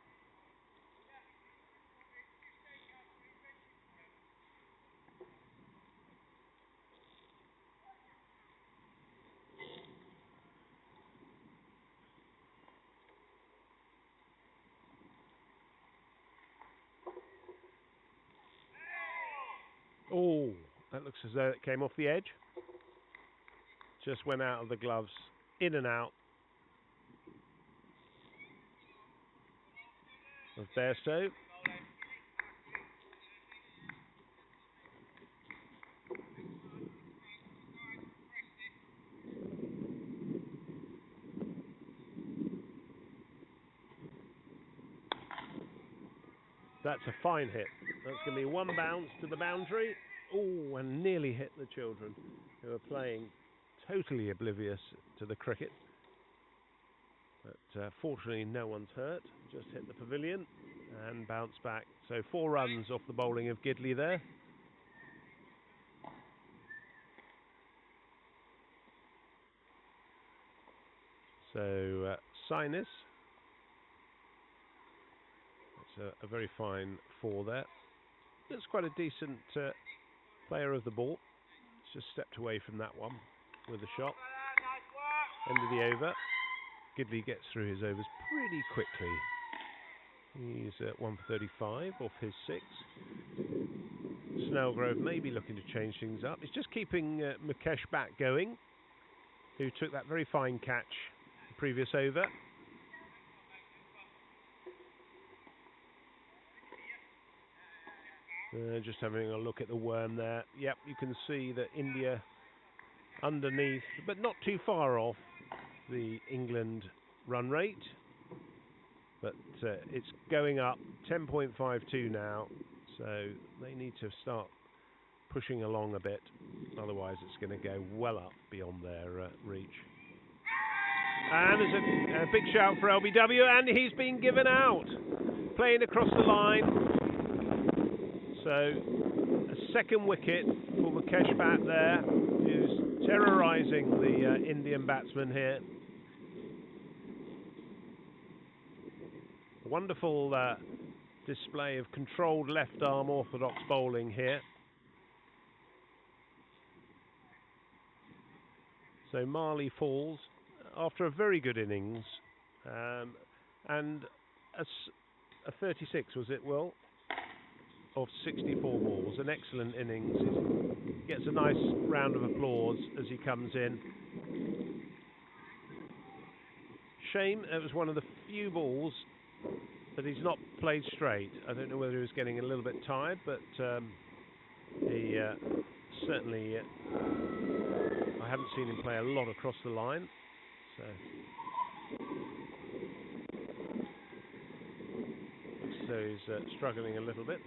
Oh, that looks as though it came off the edge. Just went out of the gloves, in and out of Bairstow. That's a fine hit. That's going to be 1 bounce to the boundary. Oh, and nearly hit the children who are playing totally oblivious to the cricket. But fortunately no one's hurt. Just hit the pavilion and bounced back. So 4 runs off the bowling of Gidley there. So Sinus. That's a very fine 4 there. That's quite a decent player of the ball. Just stepped away from that one with a shot. End of the over. Gidley gets through his overs pretty quickly. He's at 1 for 35 off his 6. Snellgrove may be looking to change things up. He's just keeping Mukesh back going, who took that very fine catch the previous over. Just having a look at the worm there. Yep, you can see that India underneath, but not too far off the England run rate. But it's going up 10.52 now, so they need to start pushing along a bit. Otherwise, it's going to go well up beyond their reach. And there's a big shout for LBW, and he's been given out. Playing across the line. So, a second wicket for Mukesh Bhatt there, who's terrorising the Indian batsman here. Wonderful display of controlled left-arm orthodox bowling here. So Marley falls after a very good innings, and a 36, was it, Will? Of 64 balls, an excellent innings. He gets a nice round of applause as he comes in. Shame it was one of the few balls that he's not played straight. I don't know whether he was getting a little bit tired, but he certainly I haven't seen him play a lot across the line. So so he's struggling a little bit.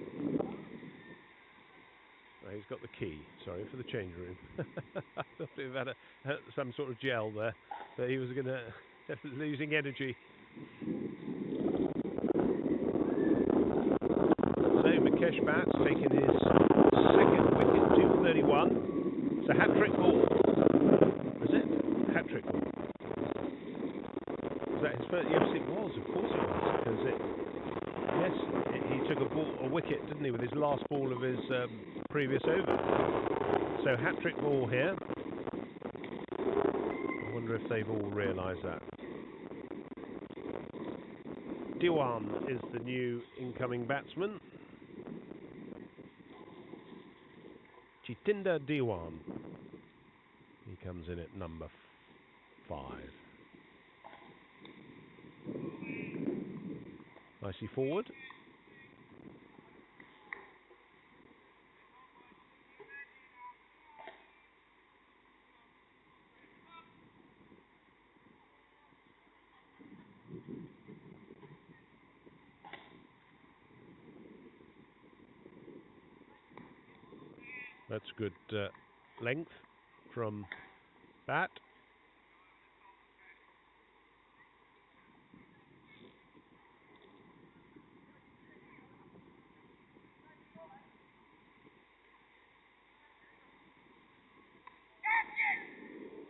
Oh, he's got the key, sorry, for the change room. I thought he had some sort of gel there, but he was going to losing energy. So Mukesh Bhatt's taken his second wicket, 231. It's a hat-trick ball. Was it? Hat-trick ball. Was that his first? Yes, it was. Of course it was, because he took a wicket, didn't he, with his last ball of his previous over. So hat-trick ball here. I wonder if they've all realised that. Dewan is the new incoming batsman. Jitinder Dewan. He comes in at number 5. Nicely forward. That's good length from Bhatt.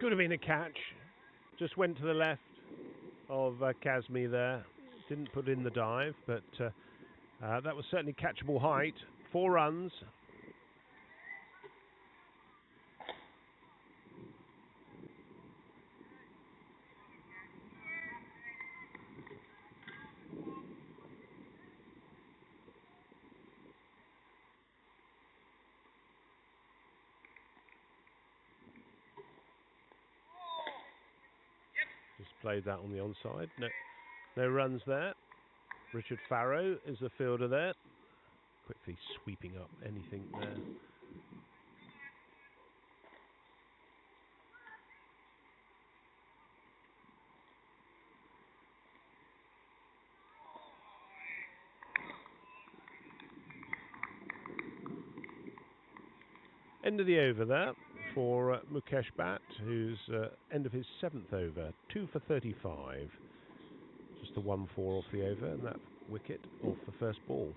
Could have been a catch. Just went to the left of Kazmi there. Didn't put in the dive, but that was certainly catchable height. 4 runs. Just played that on the onside. No runs there. Richard Farrow is the fielder there. Quickly sweeping up anything there. End of the over there for Mukesh Bhatt, who's end of his 7th over, 2 for 35. Just a 1-4 off the over, and that wicket off the first ball.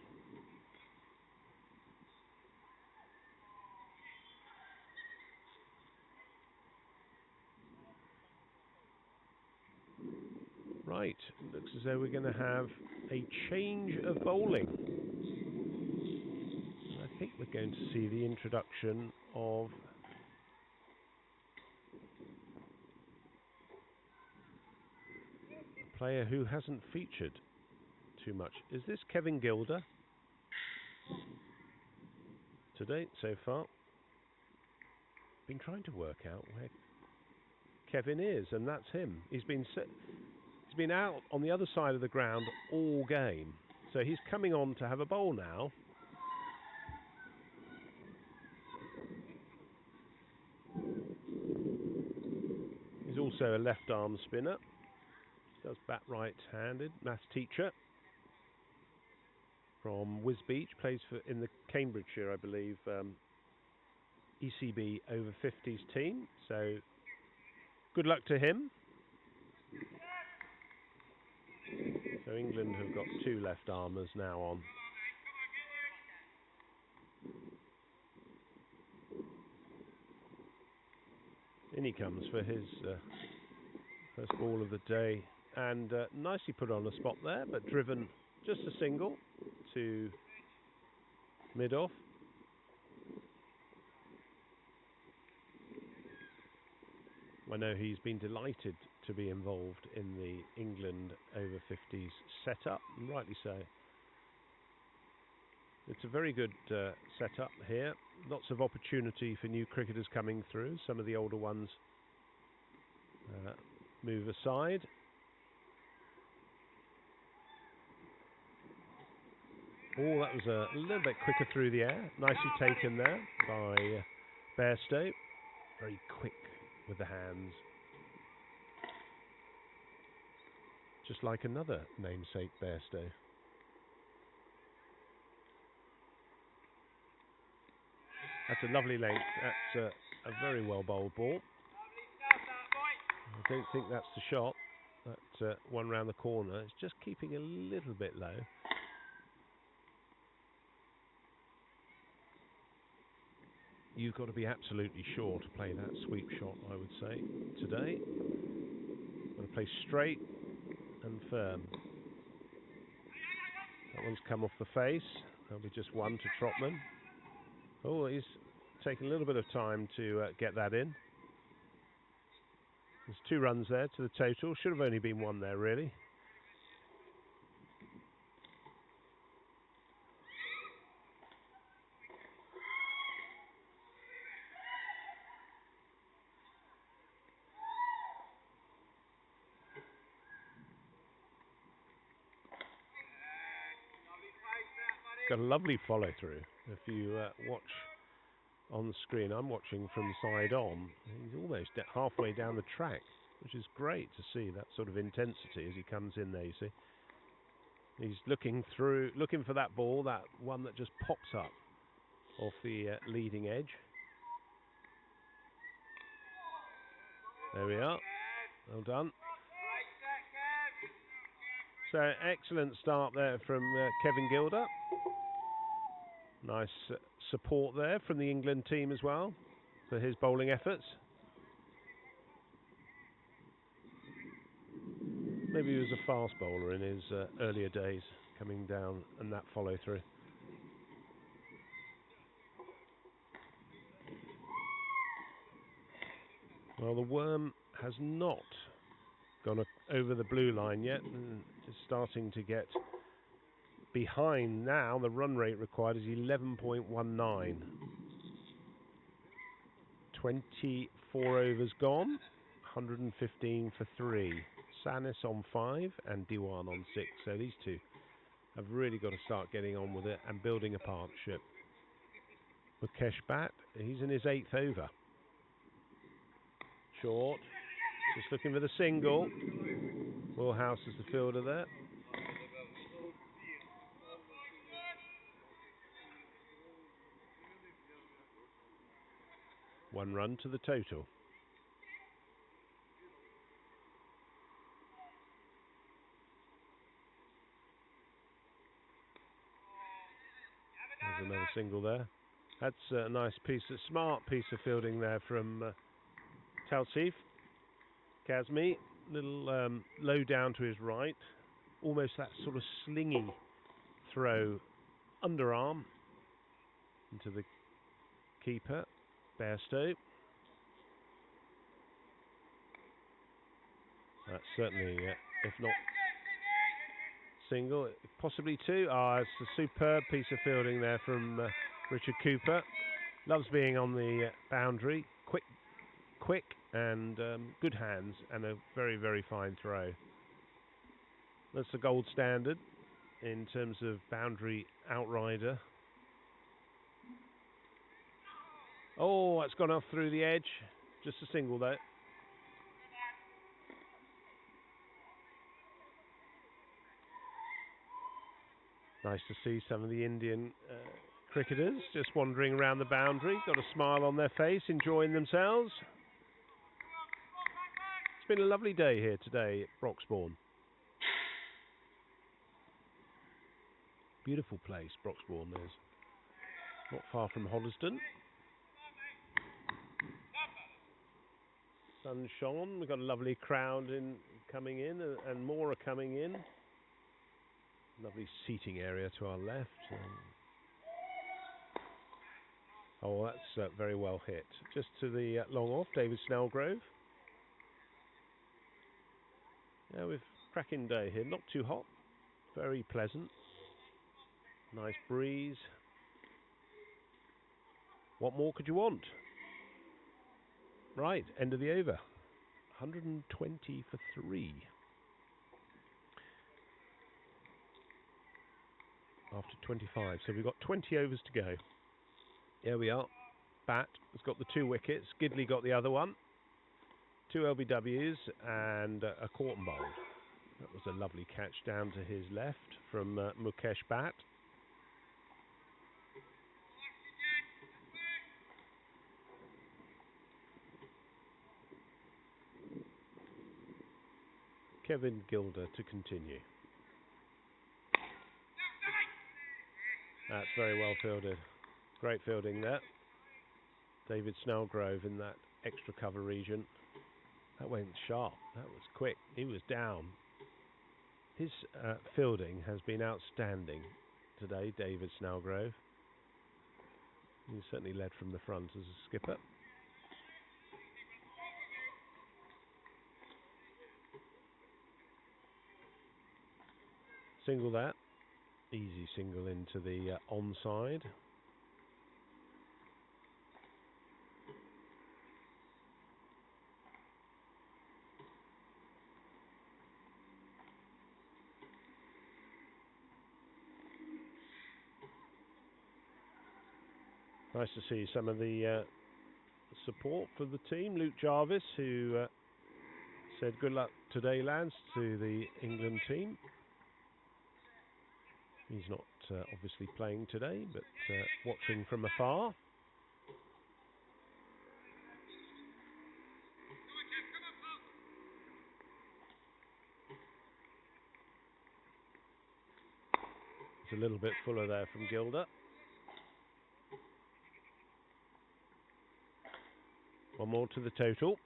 Right, looks as though we're going to have a change of bowling. I think we're going to see the introduction of a player who hasn't featured too much. Is this Kevin Gilder? To date, so far. Been trying to work out where Kevin is, and that's him. He's been out on the other side of the ground all game, so he's coming on to have a bowl now. He's also a left arm spinner. Does bat right-handed. Maths teacher from Wisbech, plays in the Cambridgeshire, I believe, ECB over-50s team. So good luck to him. So England have got 2 left armers now on. In he comes for his first ball of the day, and nicely put on a spot there, but driven just a single to mid-off. I know he's been delighted to be involved in the England over-50s setup, and rightly so. It's a very good setup here. Lots of opportunity for new cricketers coming through. Some of the older ones move aside. Oh, that was a little bit quicker through the air. Nicely taken there by Bairstow. Very quick with the hands. Just like another namesake Bairstow. That's a lovely length. That's a very well bowled ball. I don't think that's the shot. That one round the corner. It's just keeping a little bit low. You've got to be absolutely sure to play that sweep shot, I would say, today. Got to play straight and firm. That one's come off the face. That'll be just one to Trotman. Oh, he's taking a little bit of time to get that in. There's 2 runs there to the total. Should have only been 1 there, really. Got a lovely follow through. If you watch on the screen, I'm watching from side on. He's almost halfway down the track, which is great to see that sort of intensity as he comes in there, you see. He's looking for that ball, that one that just pops up off the leading edge. There we are. Well done. So excellent start there from Kevin Gilder. Nice support there from the England team as well for his bowling efforts. Maybe he was a fast bowler in his earlier days, coming down and that follow through. Well, the worm has not gone over the blue line yet, and is starting to get behind now. The run rate required is 11.19. 24 overs gone, 115 for 3. Sanis on 5 and Diwan on 6. So these two have really got to start getting on with it and building a partnership. Mukesh Bhatt, he's in his 8th over. Short, just looking for the single. Will House is the fielder there. One run to the total. There's another single there. That's a nice piece, a smart piece of fielding there from Tauseef Kazmi. Little low down to his right. Almost that sort of slingy throw underarm into the keeper, Bairstow. That's certainly, if not single, possibly 2. It's a superb piece of fielding there from Richard Cooper. Loves being on the boundary. Quick and good hands, and a very, very fine throw. That's the gold standard in terms of boundary outrider. Oh, it's gone off through the edge. Just a single though. Nice to see some of the Indian cricketers just wandering around the boundary. Got a smile on their face, enjoying themselves. It's been a lovely day here today at Broxbourne. Beautiful place, Broxbourne is. Not far from Hoddesdon. Sun shone. We've got a lovely crowd coming in, and more are coming in. Lovely seating area to our left. Oh, that's very well hit. Just to the long off, David Snellgrove. Yeah, we've cracking day here. Not too hot. Very pleasant. Nice breeze. What more could you want? Right, end of the over. 120 for 3. After 25. So we've got 20 overs to go. Here we are. Bat has got the 2 wickets. Gidley got the other one. 2 LBWs and a Corton bowled. That was a lovely catch down to his left from Mukesh Bhatt. Kevin Gilder to continue. That's very well fielded. Great fielding there. David Snellgrove in that extra cover region. That went sharp. That was quick. He was down. His fielding has been outstanding today, David Snellgrove. He certainly led from the front as a skipper. Single that. Easy single into the onside. Nice to see some of the support for the team. Luke Jarvis, who said good luck today, lads, to the England team. He's not obviously playing today, but watching from afar. It's a little bit fuller there from Gilder. One more to the total.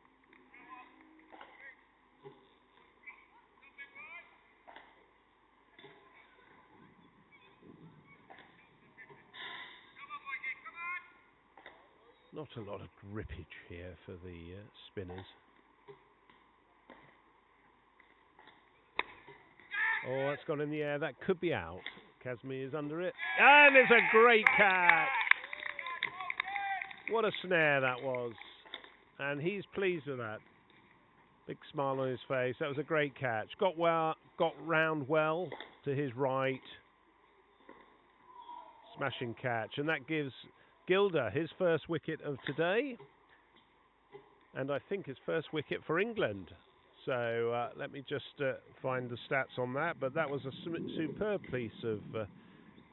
Not a lot of grippage here for the spinners. Oh, that's gone in the air. That could be out. Kazmi is under it. And it's a great catch. What a snare that was. And he's pleased with that. Big smile on his face. That was a great catch. Got round well to his right. Smashing catch. And that gives Gilder his first wicket of today. And I think his first wicket for England. So let me just find the stats on that. But that was a superb piece of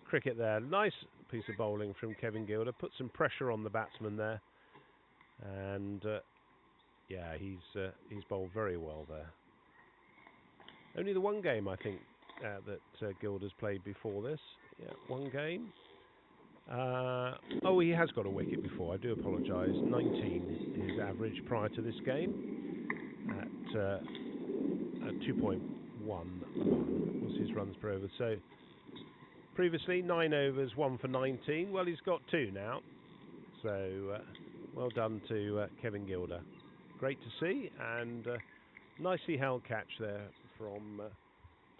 cricket there. Nice piece of bowling from Kevin Gilder. Put some pressure on the batsman there. And yeah, he's bowled very well there. Only the one game, I think, that Gilder's played before this. Yeah, one game. Oh, he has got a wicket before. I do apologise. 19 his average prior to this game. At 2.11 was his runs per over. So previously 9 overs, 1 for 19. Well, he's got 2 now. So well done to Kevin Gilder. Great to see, and nicely held catch there from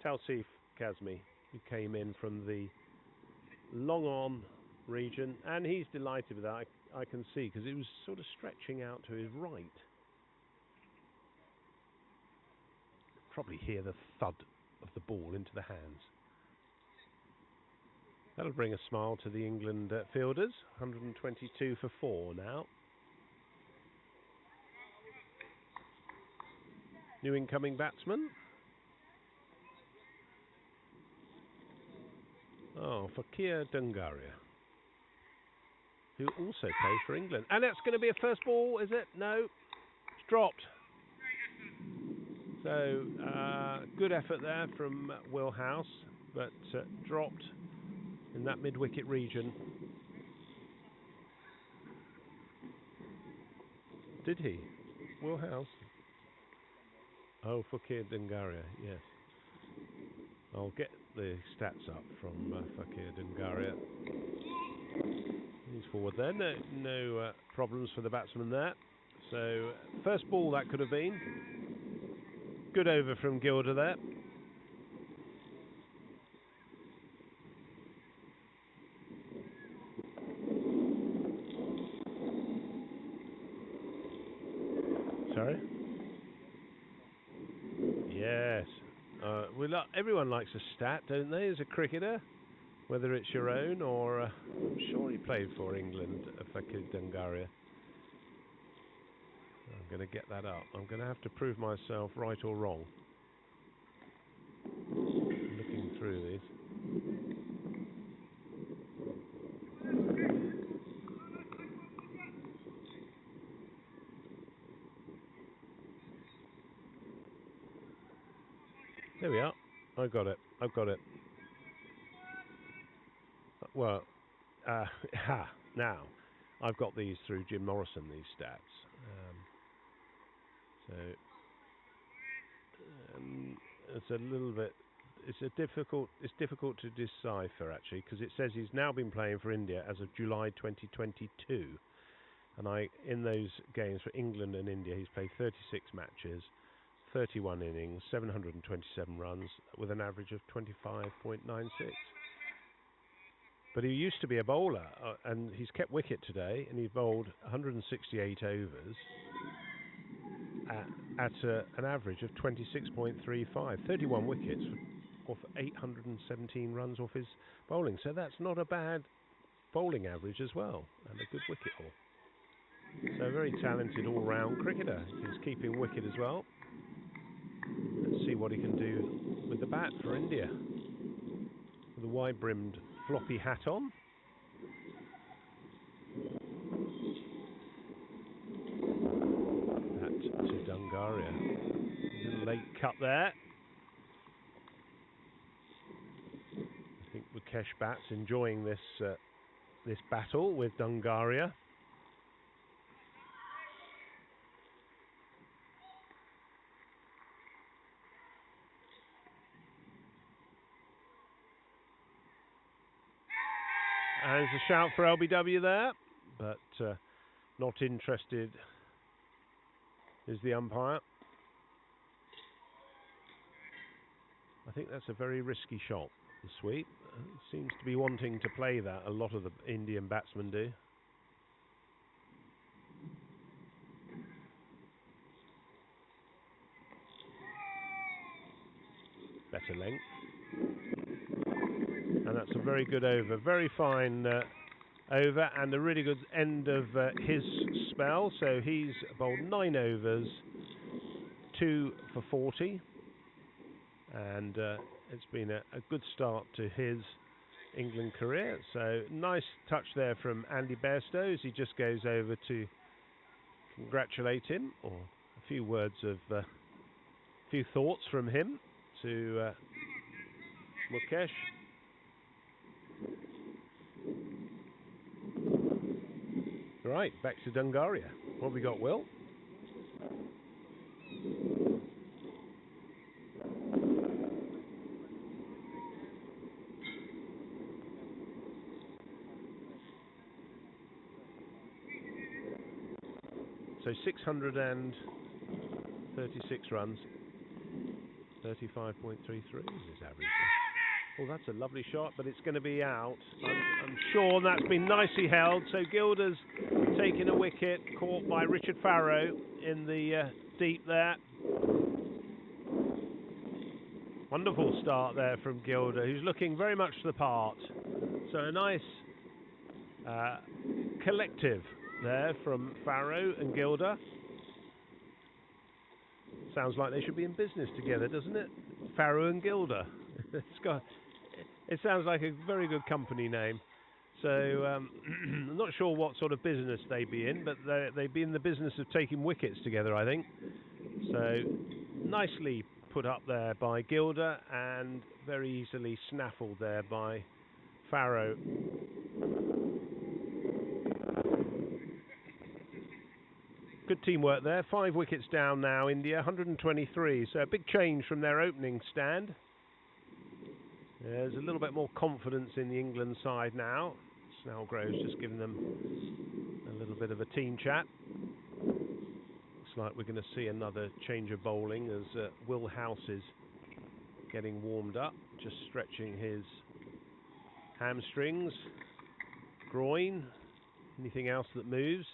Tausif Kazmi, who came in from the long on region, and he's delighted with that. I can see, because it was sort of stretching out to his right. Probably hear the thud of the ball into the hands. That'll bring a smile to the England fielders. 122 for 4 now. New incoming batsman. Oh, Fakir Dungaria, who also plays for England. And that's going to be a first ball, is it? No, it's dropped. So, good effort there from Will House, but dropped in that mid-wicket region. Did he? Will House? Oh, Fakir Dungaria, yes. I'll get the stats up from Fakir Dungaria. He's forward there. No problems for the batsman there. So, first ball that could have been. Good over from Gilder there. Sorry? Yes. Everyone likes a stat, don't they, as a cricketer? Whether it's your own or... I'm sure he played for England, Fakir Dungaria. I'm going to get that up. I'm going to have to prove myself right or wrong. Looking through these. There we are. I got it. I've got it. Well, now I've got these through Jim Morrison, these stats. So it's a little bit. It's difficult to decipher actually, because it says he's now been playing for India as of July 2022, and in those games for England and India he's played 36 matches, 31 innings, 727 runs with an average of 25.96. But he used to be a bowler, and he's kept wicket today, and he bowled 168 overs at an average of 26.35, 31 wickets off 817 runs off his bowling. So that's not a bad bowling average as well, and a good wicket haul. So a very talented all-round cricketer. He's keeping wicket as well. Let's see what he can do with the bat for India. With a wide-brimmed floppy hat on. That to Dungaria. A little late cut there. I think Mukesh Bhatt's enjoying this battle with Dungaria. And there's a shout for LBW there, but not interested is the umpire. I think that's a very risky shot, the sweep. Seems to be wanting to play that, a lot of the Indian batsmen do. Better length. And that's a very good over, very fine over, and a really good end of his spell. So he's bowled 9 overs, 2 for 40, and it's been a good start to his England career. So nice touch there from Andy Bairstow as he just goes over to congratulate him, or a few words of few thoughts from him to Mukesh. Right, back to Dungaria. What have we got, Will? So 636 runs, 35.33 is his average. Oh, that's a lovely shot, but it's going to be out. I'm sure that's been nicely held. So Gilder's taken a wicket, caught by Richard Farrow in the deep there. Wonderful start there from Gilder, who's looking very much the part. So a nice collective there from Farrow and Gilder. Sounds like they should be in business together, doesn't it? Farrow and Gilder. It sounds like a very good company name. So I'm not sure what sort of business they'd be in, but they'd be in the business of taking wickets together, I think. So nicely put up there by Gilder, and very easily snaffled there by Farrow. Good teamwork there. 5 wickets down now, India, 123. So a big change from their opening stand. There's a little bit more confidence in the England side now. Snellgrove's just giving them a little bit of a team chat. Looks like we're going to see another change of bowling as Will House is getting warmed up, just stretching his hamstrings, groin, anything else that moves.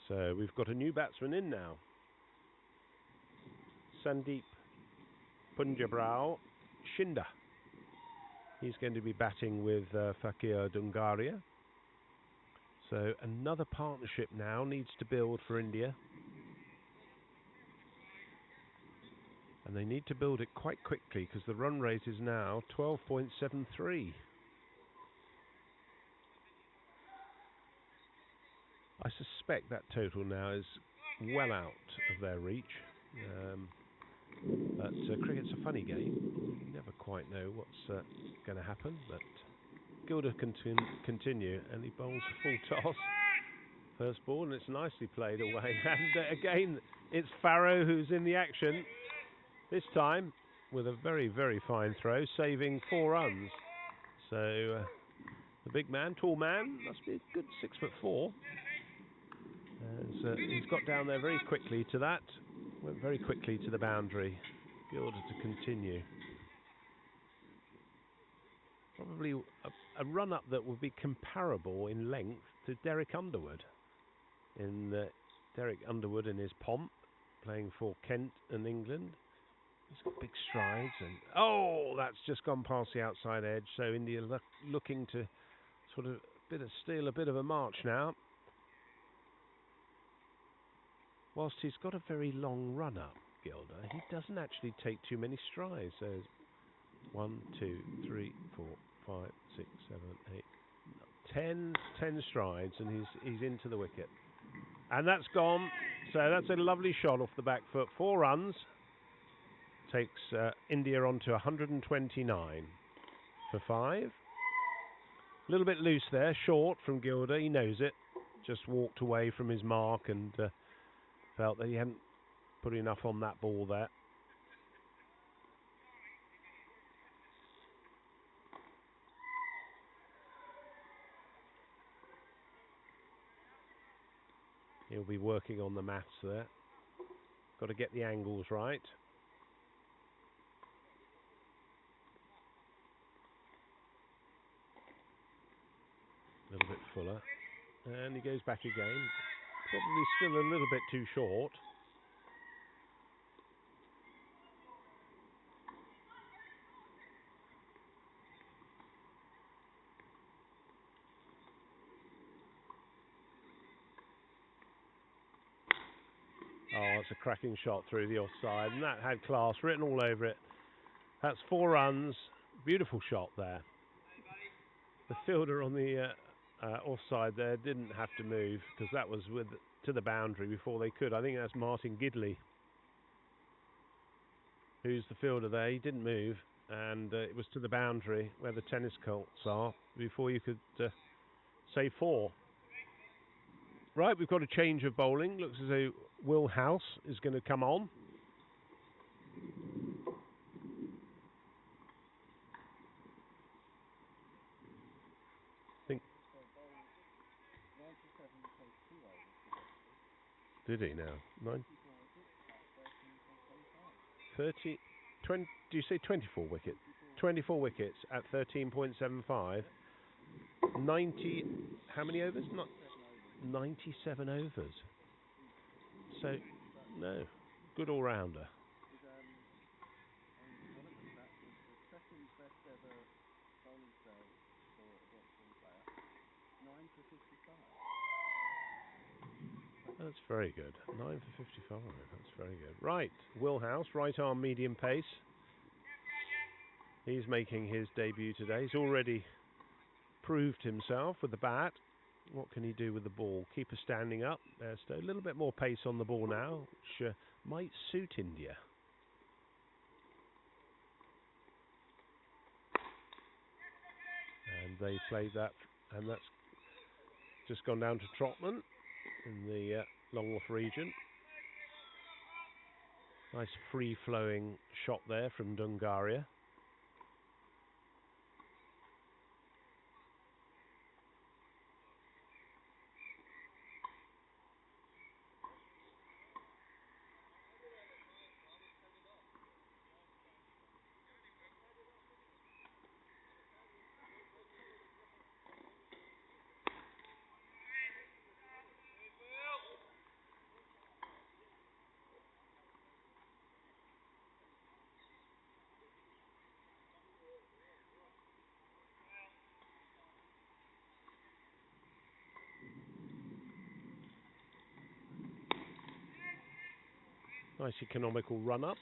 So we've got a new batsman in now. Sandeep Punjabrao Shinda. He's going to be batting with Fakir Dungaria. So another partnership now needs to build for India. And they need to build it quite quickly, because the run rate is now 12.73. suspect that total now is well out of their reach. But cricket's a funny game. You never quite know what's going to happen. But Gilder continue, and he bowls a full toss. First ball, and it's nicely played away. And again, it's Farrow who's in the action. This time with a very, very fine throw, saving 4 runs. So the big man, tall man, must be a good 6'4". He's got down there very quickly to that. Went very quickly to the boundary. Gilder to continue. Probably a run-up that would be comparable in length to Derek Underwood. Derek Underwood in his pomp, playing for Kent and England. He's got big strides, and that's just gone past the outside edge. So India looking to sort of steal a bit of a march now. Whilst he's got a very long run-up, Gilder, he doesn't actually take too many strides. There's 1, 2, 3, 4, 5, 6, 7, 8, 10 strides, and he's into the wicket. And that's gone. So that's a lovely shot off the back foot. 4 runs. Takes India on to 129 for 5. A little bit loose there, short from Gilder. He knows it. Just walked away from his mark and felt that he hadn't put enough on that ball there. He'll be working on the maths there. Got to get the angles right. A little bit fuller. And he goes back again. Probably still a little bit too short. Oh, it's a cracking shot through the offside, and that had class written all over it. That's 4 runs. Beautiful shot there. The fielder on the offside there didn't have to move because that was to the boundary before they could. I think that's Martin Gidley, who's the fielder there. He didn't move, and it was to the boundary where the tennis courts are before you could say 4. Right, we've got a change of bowling. Looks as though Will House is going to come on. Did he now? 30, 20, do you say 24 wickets? 24 wickets at 13.75. 90, how many overs? Not 97 overs. So, no, good all-rounder. That's very good. 9 for 55. That's very good. Right, Will House, right arm medium pace. He's making his debut today. He's already proved himself with the bat. What can he do with the ball? Keeper standing up. There's a little bit more pace on the ball now, which might suit India. And they played that, and that's just gone down to Trotman in the long off region. Nice free-flowing shot there from Dungaria. Nice economical run-up,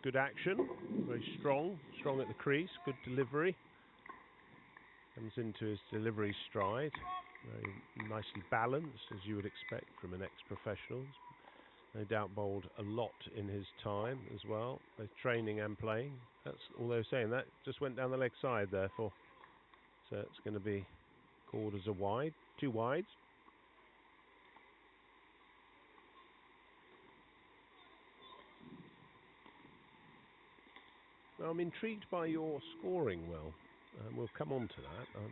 good action, very strong at the crease, good delivery. Comes into his delivery stride. Very nicely balanced, as you would expect from an ex-professional. No doubt bowled a lot in his time as well, both training and playing. That's all they were saying. That just went down the leg side, therefore. So it's going to be called as a wide. 2 wides. Now, I'm intrigued by your scoring, Will. We'll come on to that. I've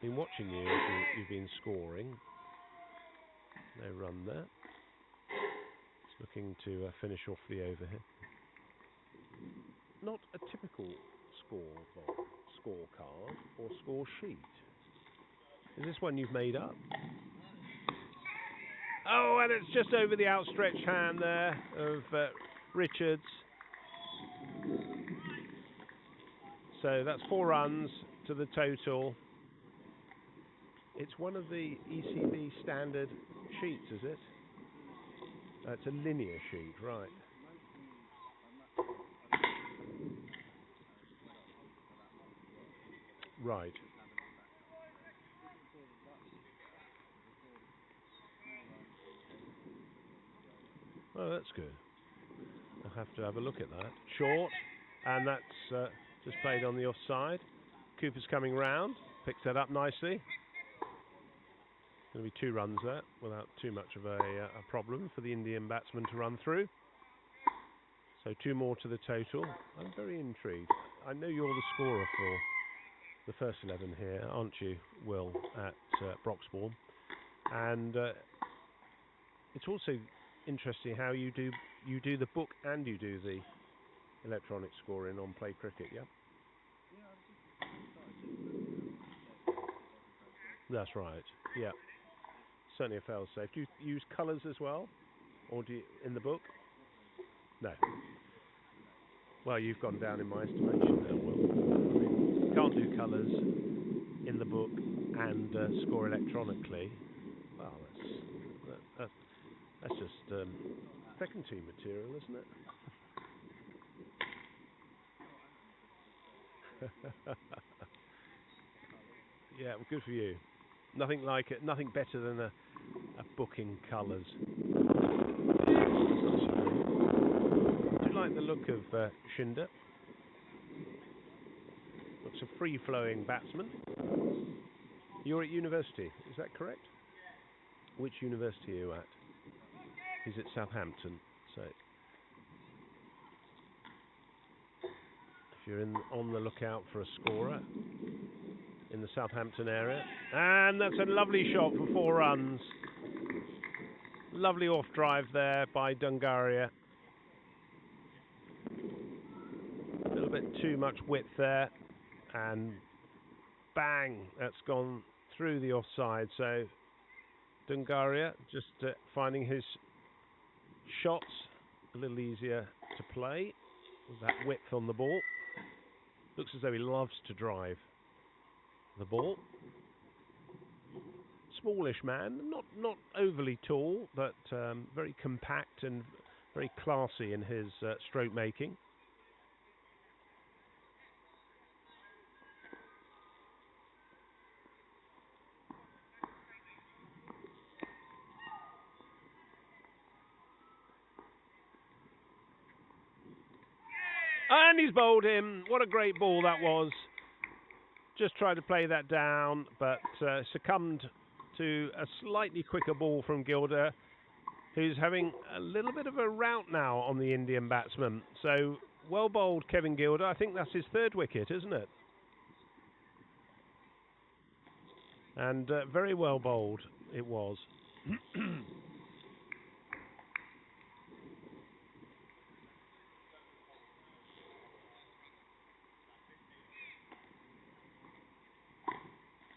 been watching you as you've been scoring. No run there. It's looking to finish off the over here. Not a typical scorecard or score sheet. Is this one you've made up? Oh, and it's just over the outstretched hand there of Richards. So that's 4 runs to the total. It's one of the ECB standard sheets, is it? It's a linear sheet, right. Right. Oh, that's good. I'll have to have a look at that. Short, and that's just played on the offside. Cooper's coming round, picks that up nicely. Going to be 2 runs there, without too much of a problem for the Indian batsman to run through. So 2 more to the total. I'm very intrigued. I know you're the scorer for the first 11 here, aren't you, Will, at Broxbourne? And it's also interesting how you do the book and you do the electronic scoring on Play Cricket, yeah? That's right, yeah. Certainly a fail-safe. Do you use colours as well? Or do you, in the book? No. Well, you've gone down in my estimation now, Will. You can't do colours in the book and score electronically. Well, that's just second team material, isn't it? Yeah, well, good for you. Nothing like it. Nothing better than a book in colours. Do you like the look of Shinder? Looks a free-flowing batsman. You're at university, is that correct? Which university are you at? He's at Southampton. So if you're on the lookout for a scorer in the Southampton area, and that's a lovely shot for 4 runs. Lovely off drive there by Dungaria. A little bit too much width there, and bang, that's gone through the offside. So Dungaria just finding his shots a little easier to play with that width on the ball. Looks as though he loves to drive the ball. Smallish man, not overly tall, but very compact and very classy in his stroke making. And he's bowled him. What a great ball that was. Just tried to play that down, but succumbed to a slightly quicker ball from Gilder, who's having a little bit of a rout now on the Indian batsman. So well bowled, Kevin Gilder. I think that's his 3rd wicket, isn't it? And very well bowled it was.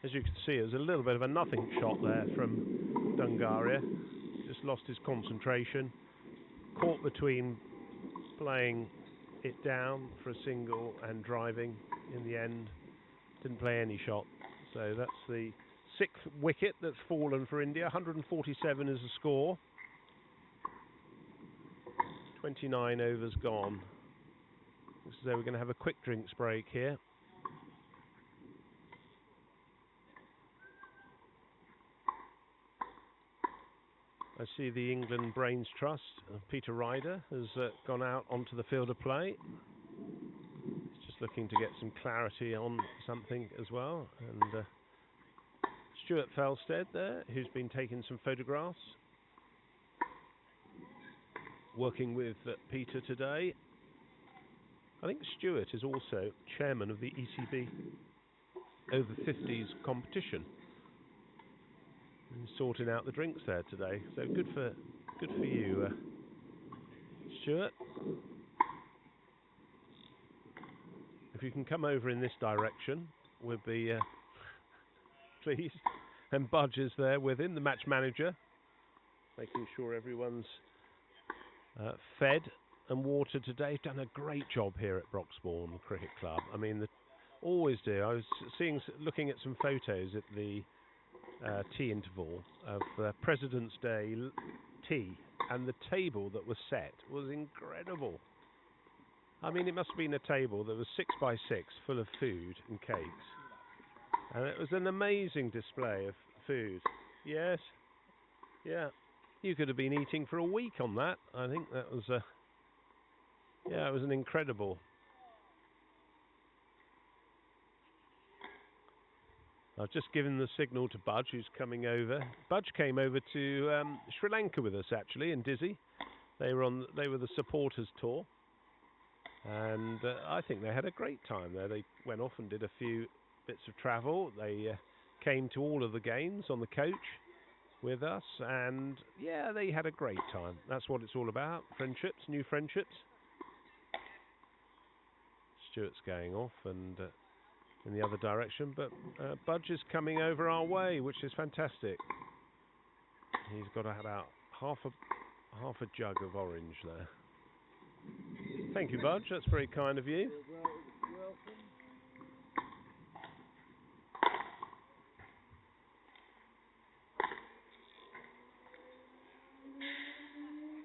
As you can see, it was a little bit of a nothing shot there from Dungaria. Just lost his concentration. Caught between playing it down for a single and driving in the end. Didn't play any shot. So that's the 6th wicket that's fallen for India. 147 is the score. 29 overs gone. Looks as though we're going to have a quick drinks break here. I see the England Brains Trust, Peter Ryder, has gone out onto the field of play. He's just looking to get some clarity on something as well. And Stuart Felstead there, who's been taking some photographs. Working with Peter today. I think Stuart is also chairman of the ECB O50s competition. He's sorting out the drinks there today, so good for you, Stuart. If you can come over in this direction, we'll be pleased. And Budge is there with him, the match manager, making sure everyone's fed and watered today. Done a great job here at Broxbourne Cricket Club. I mean, always do. I was looking at some photos at the tea interval of President's Day tea, and the table that was set was incredible. I mean, it must have been a table that was 6 by 6 full of food and cakes, and it was an amazing display of food. Yes, yeah, you could have been eating for a week on that. I think that was yeah, it was an incredible. I've just given the signal to Budge, who's coming over. Budge came over to Sri Lanka with us, actually, in Dizzy. They were the supporters tour, and I think they had a great time there. They went off and did a few bits of travel. They came to all of the games on the coach with us, and yeah, they had a great time. That's what it's all about: friendships, new friendships. Stuart's going off and. In the other direction, but Budge is coming over our way, which is fantastic. He's got about half a jug of orange there. Thank you, Budge. That's very kind of you.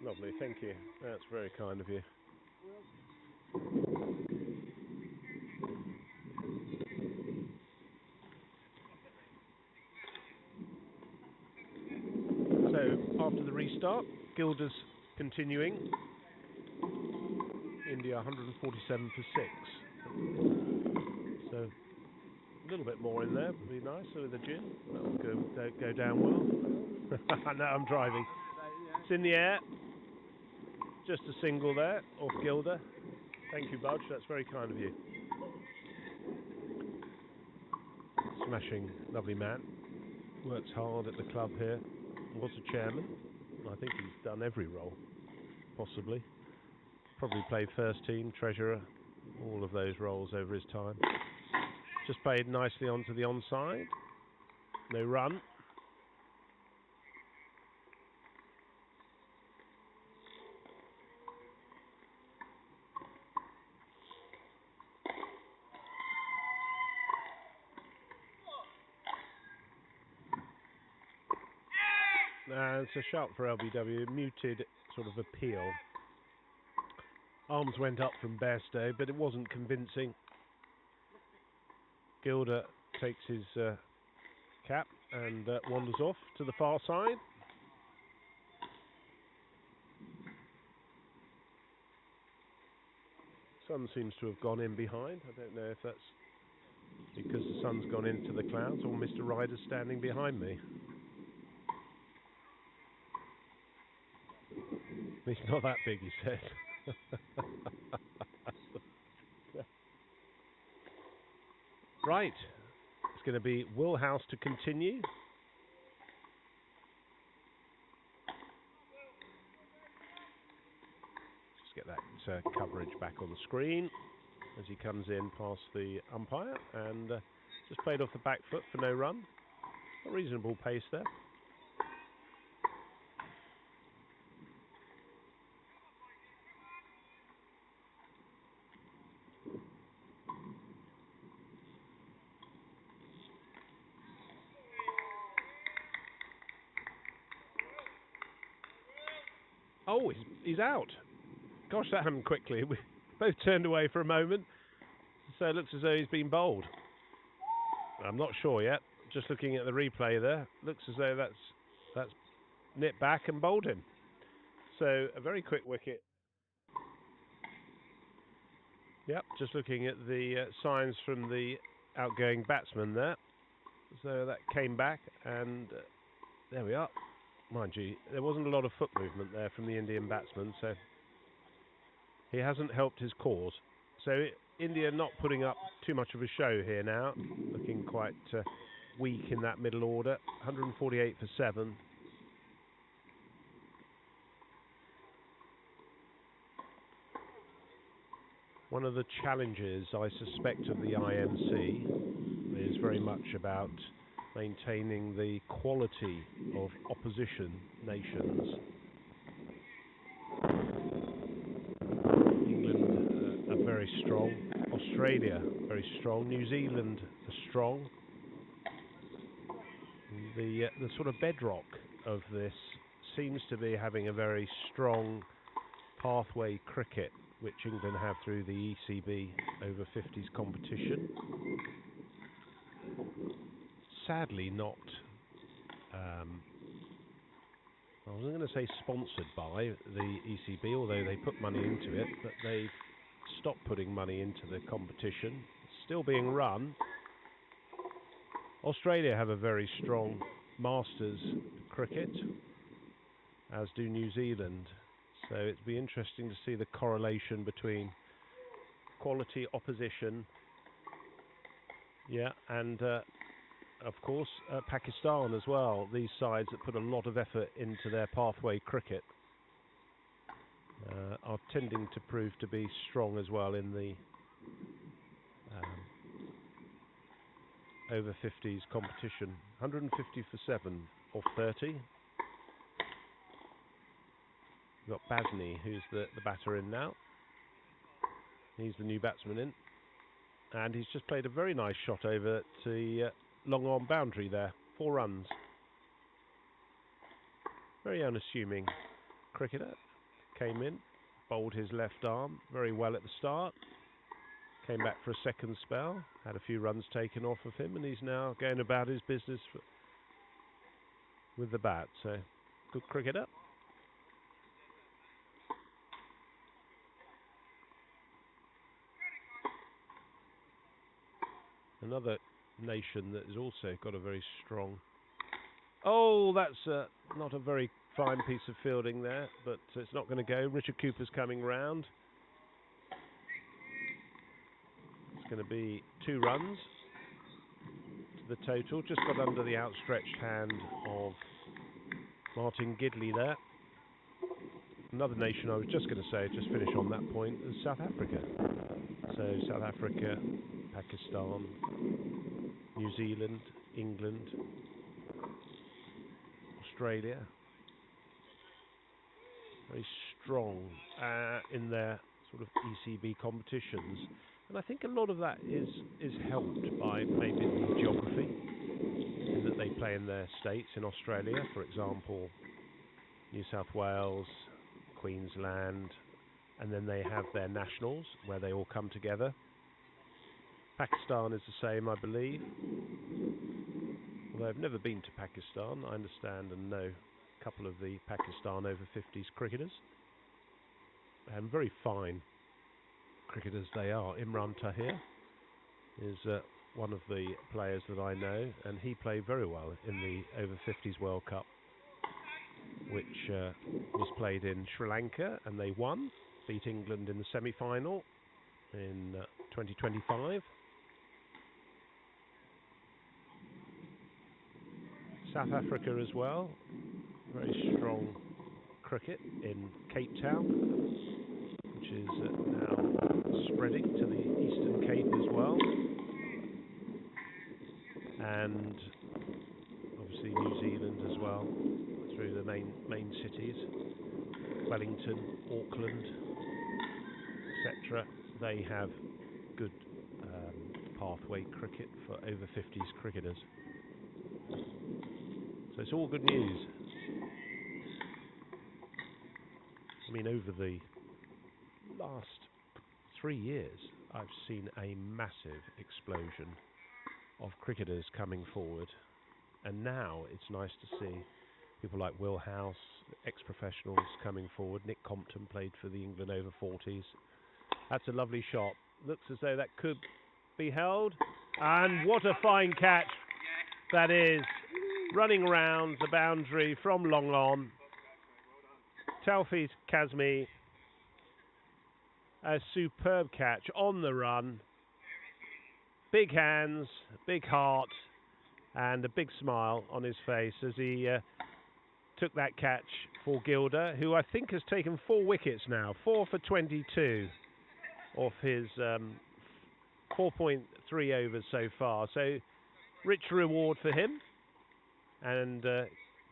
Lovely, thank you. That's very kind of you. After the restart, Gilda's continuing. India 147 for 6. So a little bit more in there would be nice with the gin. That'll go down well. I know I'm driving. It's in the air. Just a single there off Gilda. Thank you, Budge. That's very kind of you. Smashing, lovely man. Works hard at the club here. Was a chairman. I think he's done every role, possibly. Probably played first team, treasurer, all of those roles over his time. Just played nicely onto the onside. No run. It's a shout for LBW, muted sort of appeal. Arms went up from Bairstow, but it wasn't convincing. Gilda takes his cap and wanders off to the far side. Sun seems to have gone in behind. I don't know if that's because the sun's gone into the clouds or Mr. Ryder's standing behind me. He's not that big, he said. Right. It's going to be Will House to continue. Just get that coverage back on the screen as he comes in past the umpire and just played off the back foot for no run. A reasonable pace there. Oh, he's out. Gosh, that happened quickly. We both turned away for a moment. So it looks as though he's been bowled. I'm not sure yet. Just looking at the replay there. Looks as though that's nipped back and bowled him. So a very quick wicket. Yep, just looking at the signs from the outgoing batsman there. So that came back, and there we are. Mind you, there wasn't a lot of foot movement there from the Indian batsman, so he hasn't helped his cause. So India not putting up too much of a show here now, looking quite weak in that middle order. 148 for 7. One of the challenges, I suspect, of the IMC is very much about maintaining the quality of opposition nations. England are very strong. Australia very strong. New Zealand are strong. The sort of bedrock of this seems to be having a very strong pathway cricket, which England have through the ECB over-50s competition. Sadly not, I wasn't going to say sponsored by the ECB, although they put money into it, but they've stopped putting money into the competition. It's still being run. Australia have a very strong Masters cricket, as do New Zealand. So it'd be interesting to see the correlation between quality opposition, and of course Pakistan as well. These sides that put a lot of effort into their pathway cricket are tending to prove to be strong as well in the over 50s competition. 150 for 7 off 30. We've got Basney, who's the batter in now. He's the new batsman in. And he's just played a very nice shot over to the long on boundary there. 4 runs. Very unassuming cricketer. Came in, bowled his left arm very well at the start. Came back for a second spell. Had a few runs taken off of him, and he's now going about his business with the bat. So, good cricketer. Another nation that has also got a very strong... Oh, that's not a very fine piece of fielding there, but it's not going to go. Richard Cooper's coming round. It's going to be 2 runs to the total. Just got under the outstretched hand of Martin Gidley there. Another nation I was just going to say, just finish on that point, is South Africa. So South Africa, Pakistan, New Zealand, England, Australia, very strong in their sort of ECB competitions, and I think a lot of that is helped by maybe the geography, in that they play in their states. In Australia, for example, New South Wales, Queensland, and then they have their nationals where they all come together. Pakistan is the same, I believe. Although I've never been to Pakistan, I understand and know a couple of the Pakistan over 50s cricketers. And very fine cricketers they are. Imran Tahir is one of the players that I know, and he played very well in the over 50s World Cup, which was played in Sri Lanka, and they won, beat England in the semi-final in 2025. South Africa as well, very strong cricket in Cape Town, which is now spreading to the Eastern Cape as well, and obviously New Zealand as well, through the main cities, Wellington, Auckland, etc. They have good pathway cricket for over 50s cricketers. So it's all good news. I mean, over the last 3 years, I've seen a massive explosion of cricketers coming forward, and now it's nice to see People like Will House, ex-professionals coming forward. Nick Compton played for the England over-40s. That's a lovely shot. Looks as though that could be held. And what a fine catch that is. Running round the boundary from long on. Taoufik Kazmi. A superb catch on the run. Big hands, big heart, and a big smile on his face as he took that catch for Gilder, who I think has taken 4 wickets now. 4 for 22 off his 4.3 overs so far. So, rich reward for him. And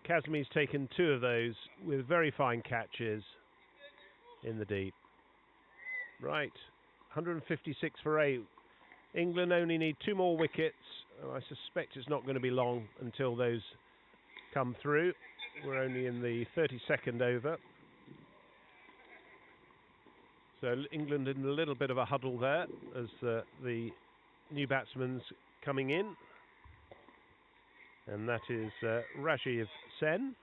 Kazmi's taken 2 of those with very fine catches in the deep. Right, 156 for 8. England only need 2 more wickets. I suspect it's not going to be long until those come through. We're only in the 32nd over. So England in a little bit of a huddle there as the new batsman's coming in. And that is Rajiv Sen,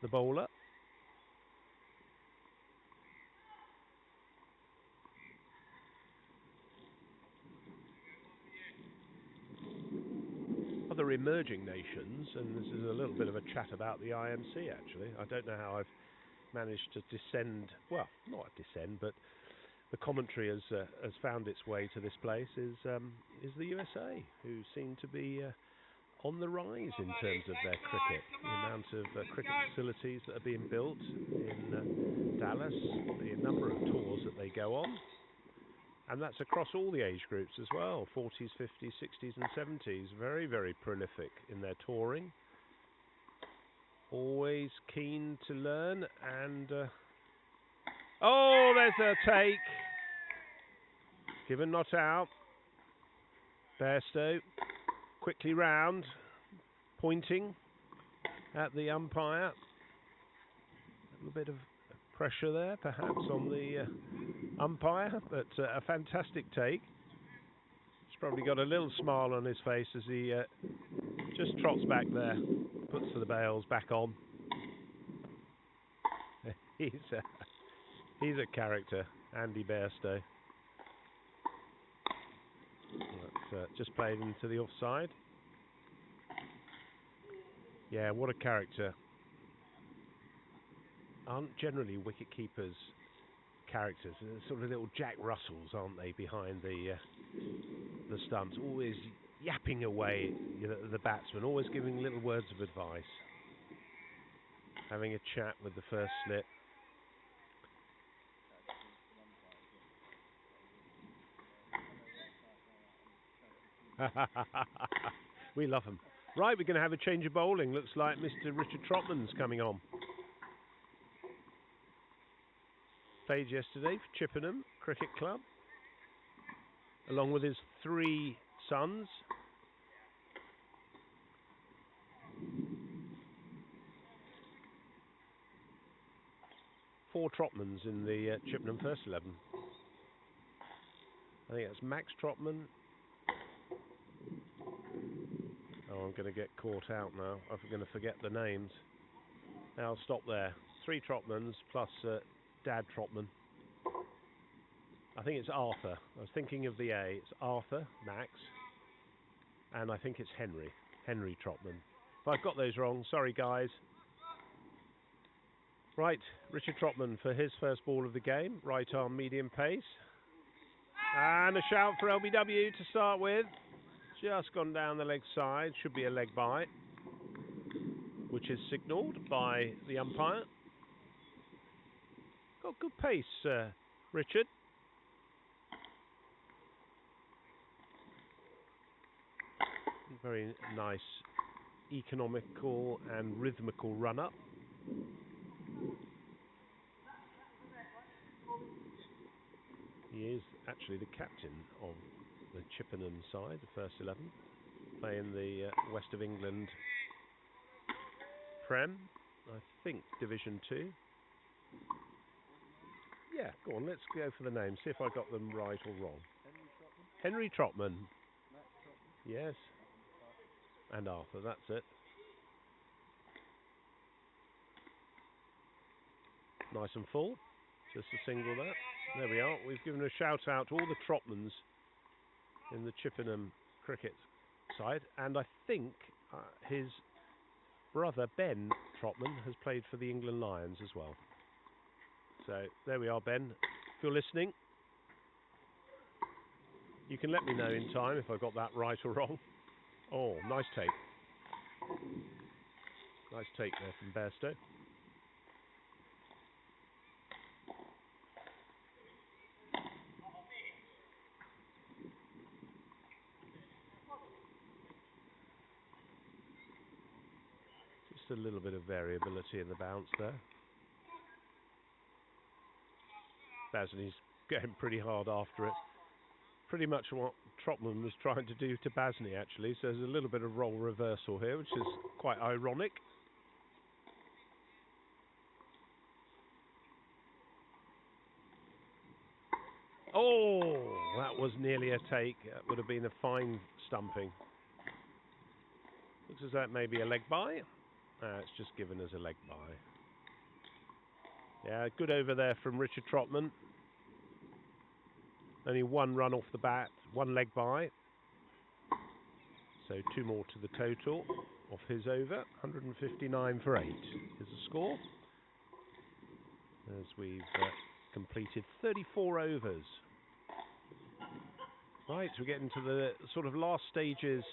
the bowler. Other emerging nations, and this is a little bit of a chat about the IMC actually. I don't know how I've managed to descend, well, not descend, but the commentary has found its way to this place is the USA, who seem to be on the rise in terms of their cricket. The amount of cricket facilities that are being built in Dallas, the number of tours that they go on. And that's across all the age groups as well, 40s, 50s, 60s and 70s. Very, very prolific in their touring. Always keen to learn and... oh, there's a take. Given not out. Bairstow quickly round, pointing at the umpire. A little bit of pressure there, perhaps, on the umpire, but a fantastic take. He's probably got a little smile on his face as he just trots back there, puts the bails back on. He's a character, Andy Bairstow. Just played into the offside. Yeah, what a character. Aren't generally wicket keepers characters? They're sort of little Jack Russells, aren't they, behind the stumps, always yapping away, you know, the batsman, always giving little words of advice, having a chat with the first slip. We love them. Right, we're going to have a change of bowling. Looks like Mr. Richard Trotman's coming on. Played yesterday for Chippenham Cricket Club, along with his 3 sons. Four Trotmans in the Chippenham first 11. I think that's Max Trotman. Oh, I'm going to get caught out now. I'm going to forget the names. Now I'll stop there. 3 Trotmans plus Dad Trotman. I think it's Arthur. I was thinking of the A. It's Arthur, Max, and I think it's Henry Trotman. If I've got those wrong, sorry guys. Right, Richard Trotman for his first ball of the game. Right arm medium pace. And a shout for LBW to start with. Just gone down the leg side. Should be a leg bite, which is signalled by the umpire. Got good pace, Richard. Very nice, economical and rhythmical run-up. He is actually the captain of the Chippenham side, the first 11, playing the West of England Prem, I think Division 2. Yeah, go on, let's go for the names, see if I got them right or wrong. Henry Trotman. Yes. And Arthur, that's it. nice and full. Just a single there. There we are. We've given a shout out to all the Tropmans in the Chippenham cricket side, and I think his brother Ben Tropman has played for the England Lions as well. So there we are, Ben. If you're listening, you can let me know in time if I got that right or wrong. Oh, nice take. Nice take there from Bairstow. Just a little bit of variability in the bounce there. Basney's going pretty hard after it. Pretty much what Tropman was trying to do to Basney, actually. So there's a little bit of role reversal here, which is quite ironic. Oh, that was nearly a take. That would have been a fine stumping. Looks as though that may be a leg bye. It's just given as a leg bye. Yeah, good over there from Richard Tropman. Only one run off the bat, one leg bye. So 2 more to the total of his over. 159 for 8 is the score. As we've completed 34 overs. Right, we're getting to the sort of last stages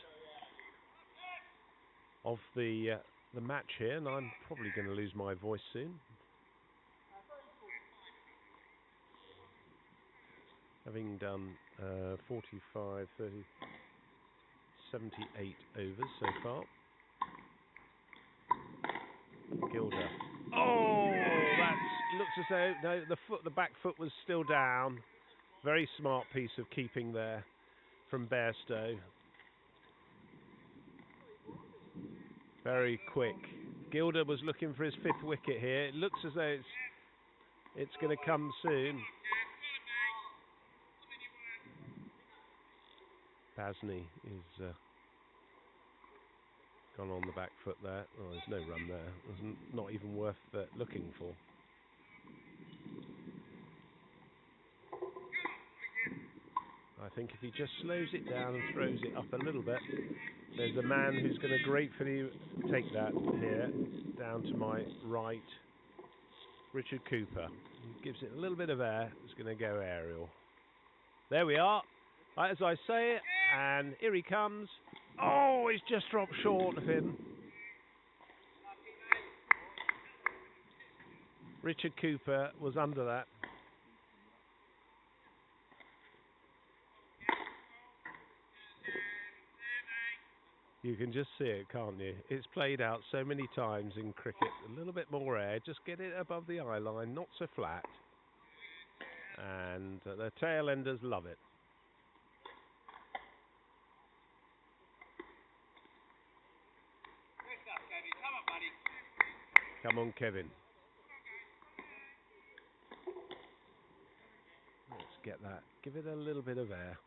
of the match here, and I'm probably going to lose my voice soon. Having done 45, 30, 78 overs so far. Gilder. Oh, that looks as though no, the back foot was still down. Very smart piece of keeping there from Bairstow. Very quick. Gilder was looking for his 5th wicket here. It looks as though it's going to come soon. Basney is gone on the back foot there. Oh, there's no run there. It's not even worth looking for. I think if he just slows it down and throws it up a little bit, there's a man who's going to gratefully take that here, down to my right. Richard Cooper. He gives it a little bit of air. It's going to go aerial. There we are. Right, as I say it, and here he comes. Oh, he's just dropped short of him. Richard Cooper was under that. You can just see it, can't you? It's played out so many times in cricket. A little bit more air, just get it above the eye line, not so flat. And the tail enders love it. Come on, Kevin. Let's get that. Give it a little bit of air.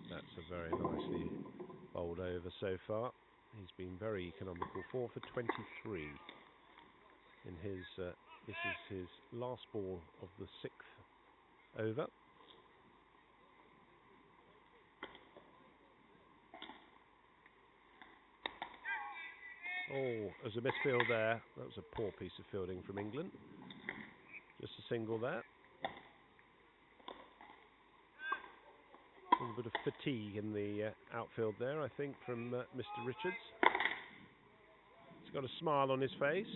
That's a very nicely bowled over so far. He's been very economical. 4 for 23 in his. This is his last ball of the 6th over. Oh, there's a misfield there. That was a poor piece of fielding from England. Just a single there. A little bit of fatigue in the outfield there, I think, from Mr. Richards. He's got a smile on his face.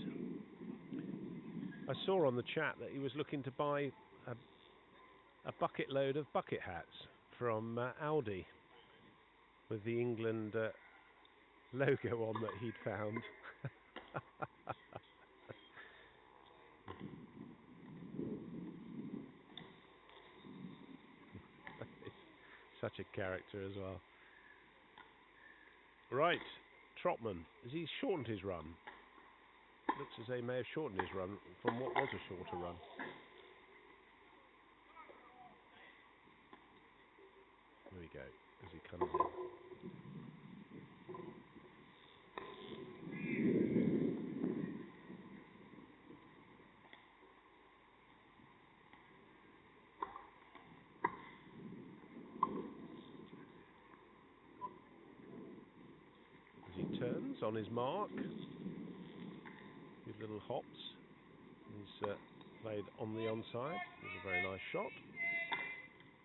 I saw on the chat that he was looking to buy a bucket load of bucket hats from Aldi with the England logo on that he'd found. Such a character as well. Right, Tropman. Has he shortened his run? Looks as though he may have shortened his run from what was a shorter run. Here we go, as he comes in. distance on his mark. Good little hops. He's played on the onside. There's a very nice shot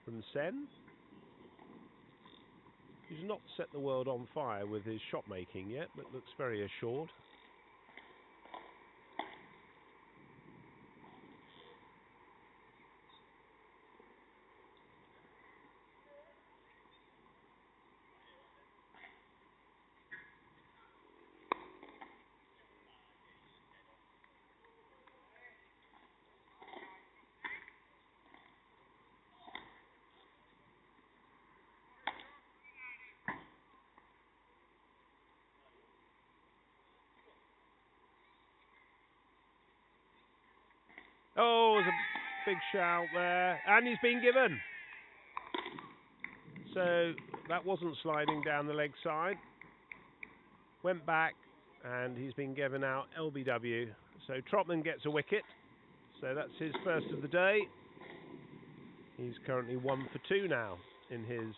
from Sen. He's not set the world on fire with his shot making yet, but looks very assured. Oh, there's a big shout there, and he's been given. So that wasn't sliding down the leg side. Went back, and he's been given out LBW. So Trotman gets a wicket. So that's his first of the day. He's currently 1 for 2 now in his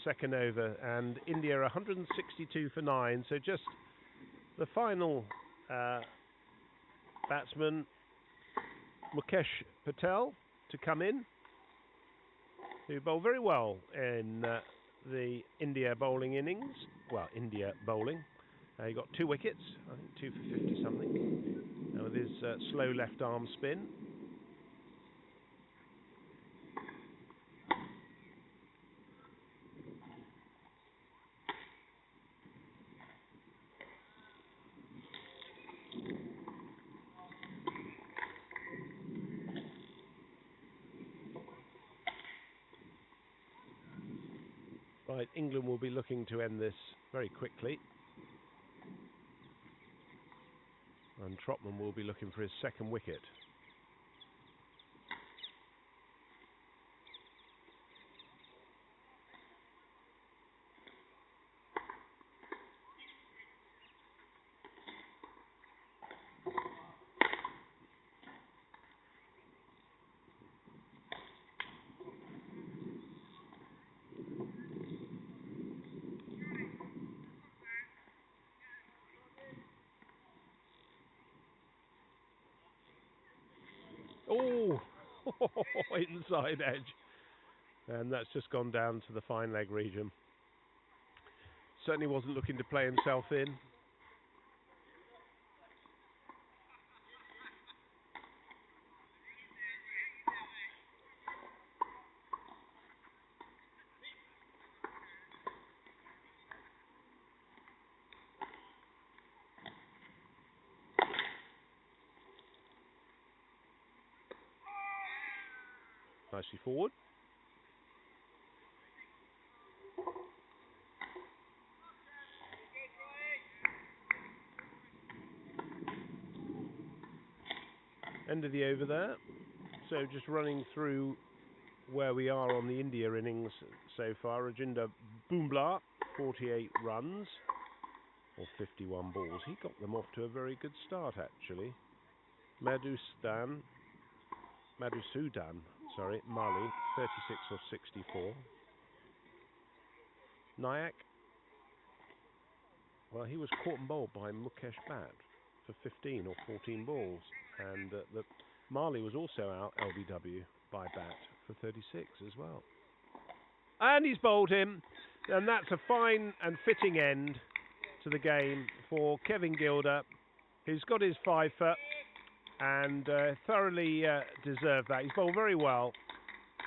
second over, and India 162 for 9. So just the final batsman, Mukesh Patel, to come in, who bowled very well in the India bowling innings. Well, India bowling. He got 2 wickets, I think 2 for 50 something, with his slow left arm spin. Right, England will be looking to end this very quickly. And Trotman will be looking for his second wicket. Oh, inside edge. And that's just gone down to the fine leg region. Certainly wasn't looking to play himself in. Nicely forward. End of the over there. So just running through where we are on the India innings so far. Rajinder Bumla, 48 runs, or 51 balls. He got them off to a very good start, actually. Madhusudan, Mali, 36 or 64. Nayak, well, he was caught and bowled by Mukesh Bhatt for 15 or 14 balls. And Mali was also out LBW by Bhatt for 36 as well. And he's bowled him. And that's a fine and fitting end to the game for Kevin Gilder, who's got his 5 for and thoroughly deserved that. He's bowled very well.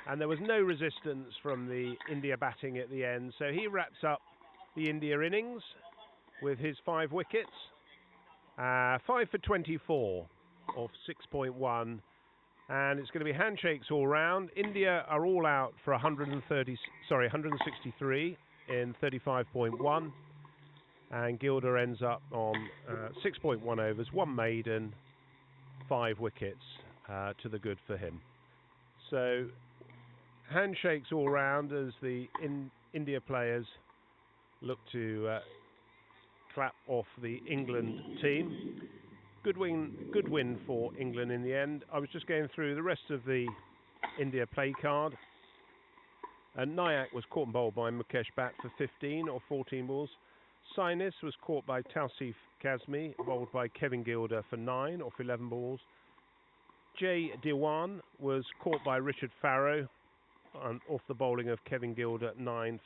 And there was no resistance from the India batting at the end. So he wraps up the India innings with his 5 wickets. 5 for 24 off 6.1. And it's going to be handshakes all round. India are all out for 163 in 35.1. And Gilder ends up on 6.1 overs, 1 maiden, 5 wickets to the good for him. So handshakes all round as the India players look to clap off the England team. Good win for England in the end. I was just going through the rest of the India play card. And Nayak was caught and bowled by Mukesh Bhatt for 15 or 14 balls. Sinus was caught by Tausif Kazmi, bowled by Kevin Gilder for 9 off 11 balls. J. Dewan was caught by Richard Farrow off the bowling of Kevin Gilder, 9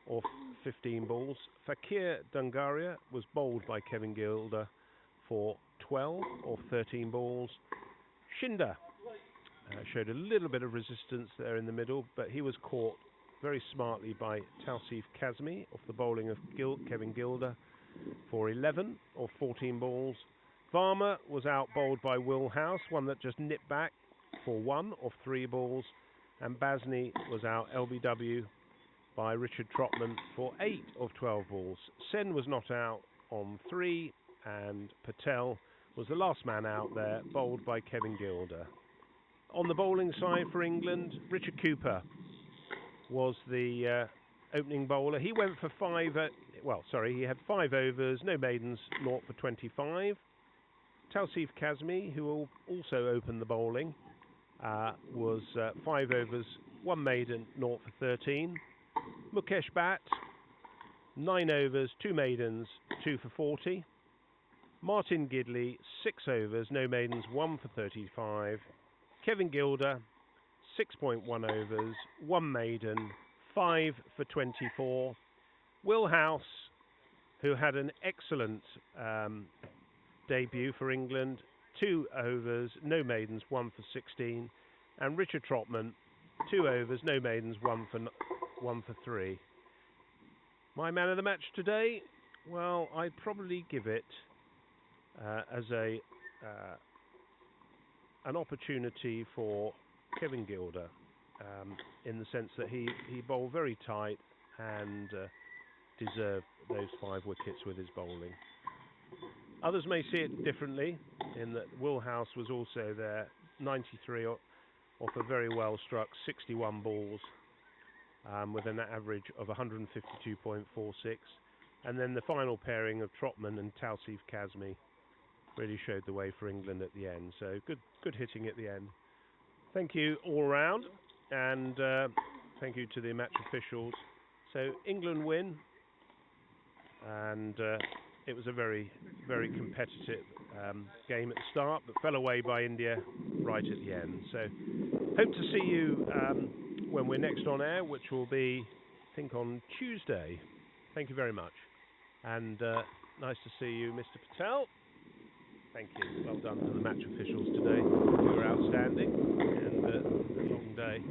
off 15 balls. Fakir Dungaria was bowled by Kevin Gilder for 12 off 13 balls. Shinder showed a little bit of resistance there in the middle, but he was caught very smartly by Tausif Kazmi off the bowling of Kevin Gilder for 11 off 14 balls. Varma was out bowled by Will House, one that just nipped back for 1 off 3 balls. And Basney was out LBW by Richard Trotman for 8 of 12 balls. Sen was not out on 3, and Patel was the last man out there, bowled by Kevin Gilder. On the bowling side for England, Richard Cooper was the opening bowler. He went for he had 5 overs, no maidens, 0 for 25. Tausif Kazmi, who also opened the bowling, was 5 overs, 1 maiden, 0 for 13. Mukesh Bhatt, 9 overs, 2 maidens, 2 for 40. Martin Gidley, 6 overs, no maidens, 1 for 35. Kevin Gilder, 6.1 overs, 1 maiden, 5 for 24. Will House, who had an excellent debut for England, 2 overs, no maidens, 1 for 16. And Richard Trotman, 2 overs, no maidens, 1 for 3. My man of the match today, well, I'd probably give it as an opportunity for Kevin Gilder, in the sense that he bowled very tight and deserved those 5 wickets with his bowling. Others may see it differently, in that Will House was also there, 93 off a very well struck 61 balls, with an average of 152.46, and then the final pairing of Trotman and Tausif Kazmi really showed the way for England at the end. So good hitting at the end. Thank you all round, and thank you to the match officials. So England win, and it was a very, very competitive game at the start, but fell away by India right at the end. So hope to see you when we're next on air, which will be, I think, on Tuesday. Thank you very much, and nice to see you, Mr. Patel. Thank you. Well done to the match officials today. You were outstanding, and a long day.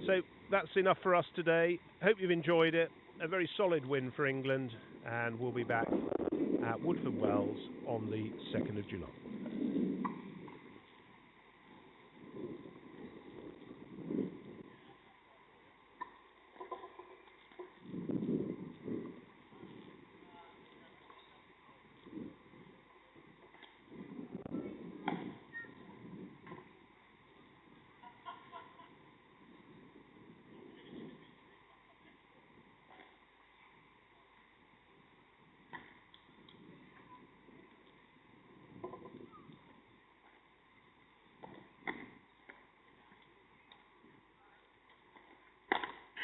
So that's enough for us today. Hope you've enjoyed it. A very solid win for England, and we'll be back at Woodford Wells on the 2nd of July.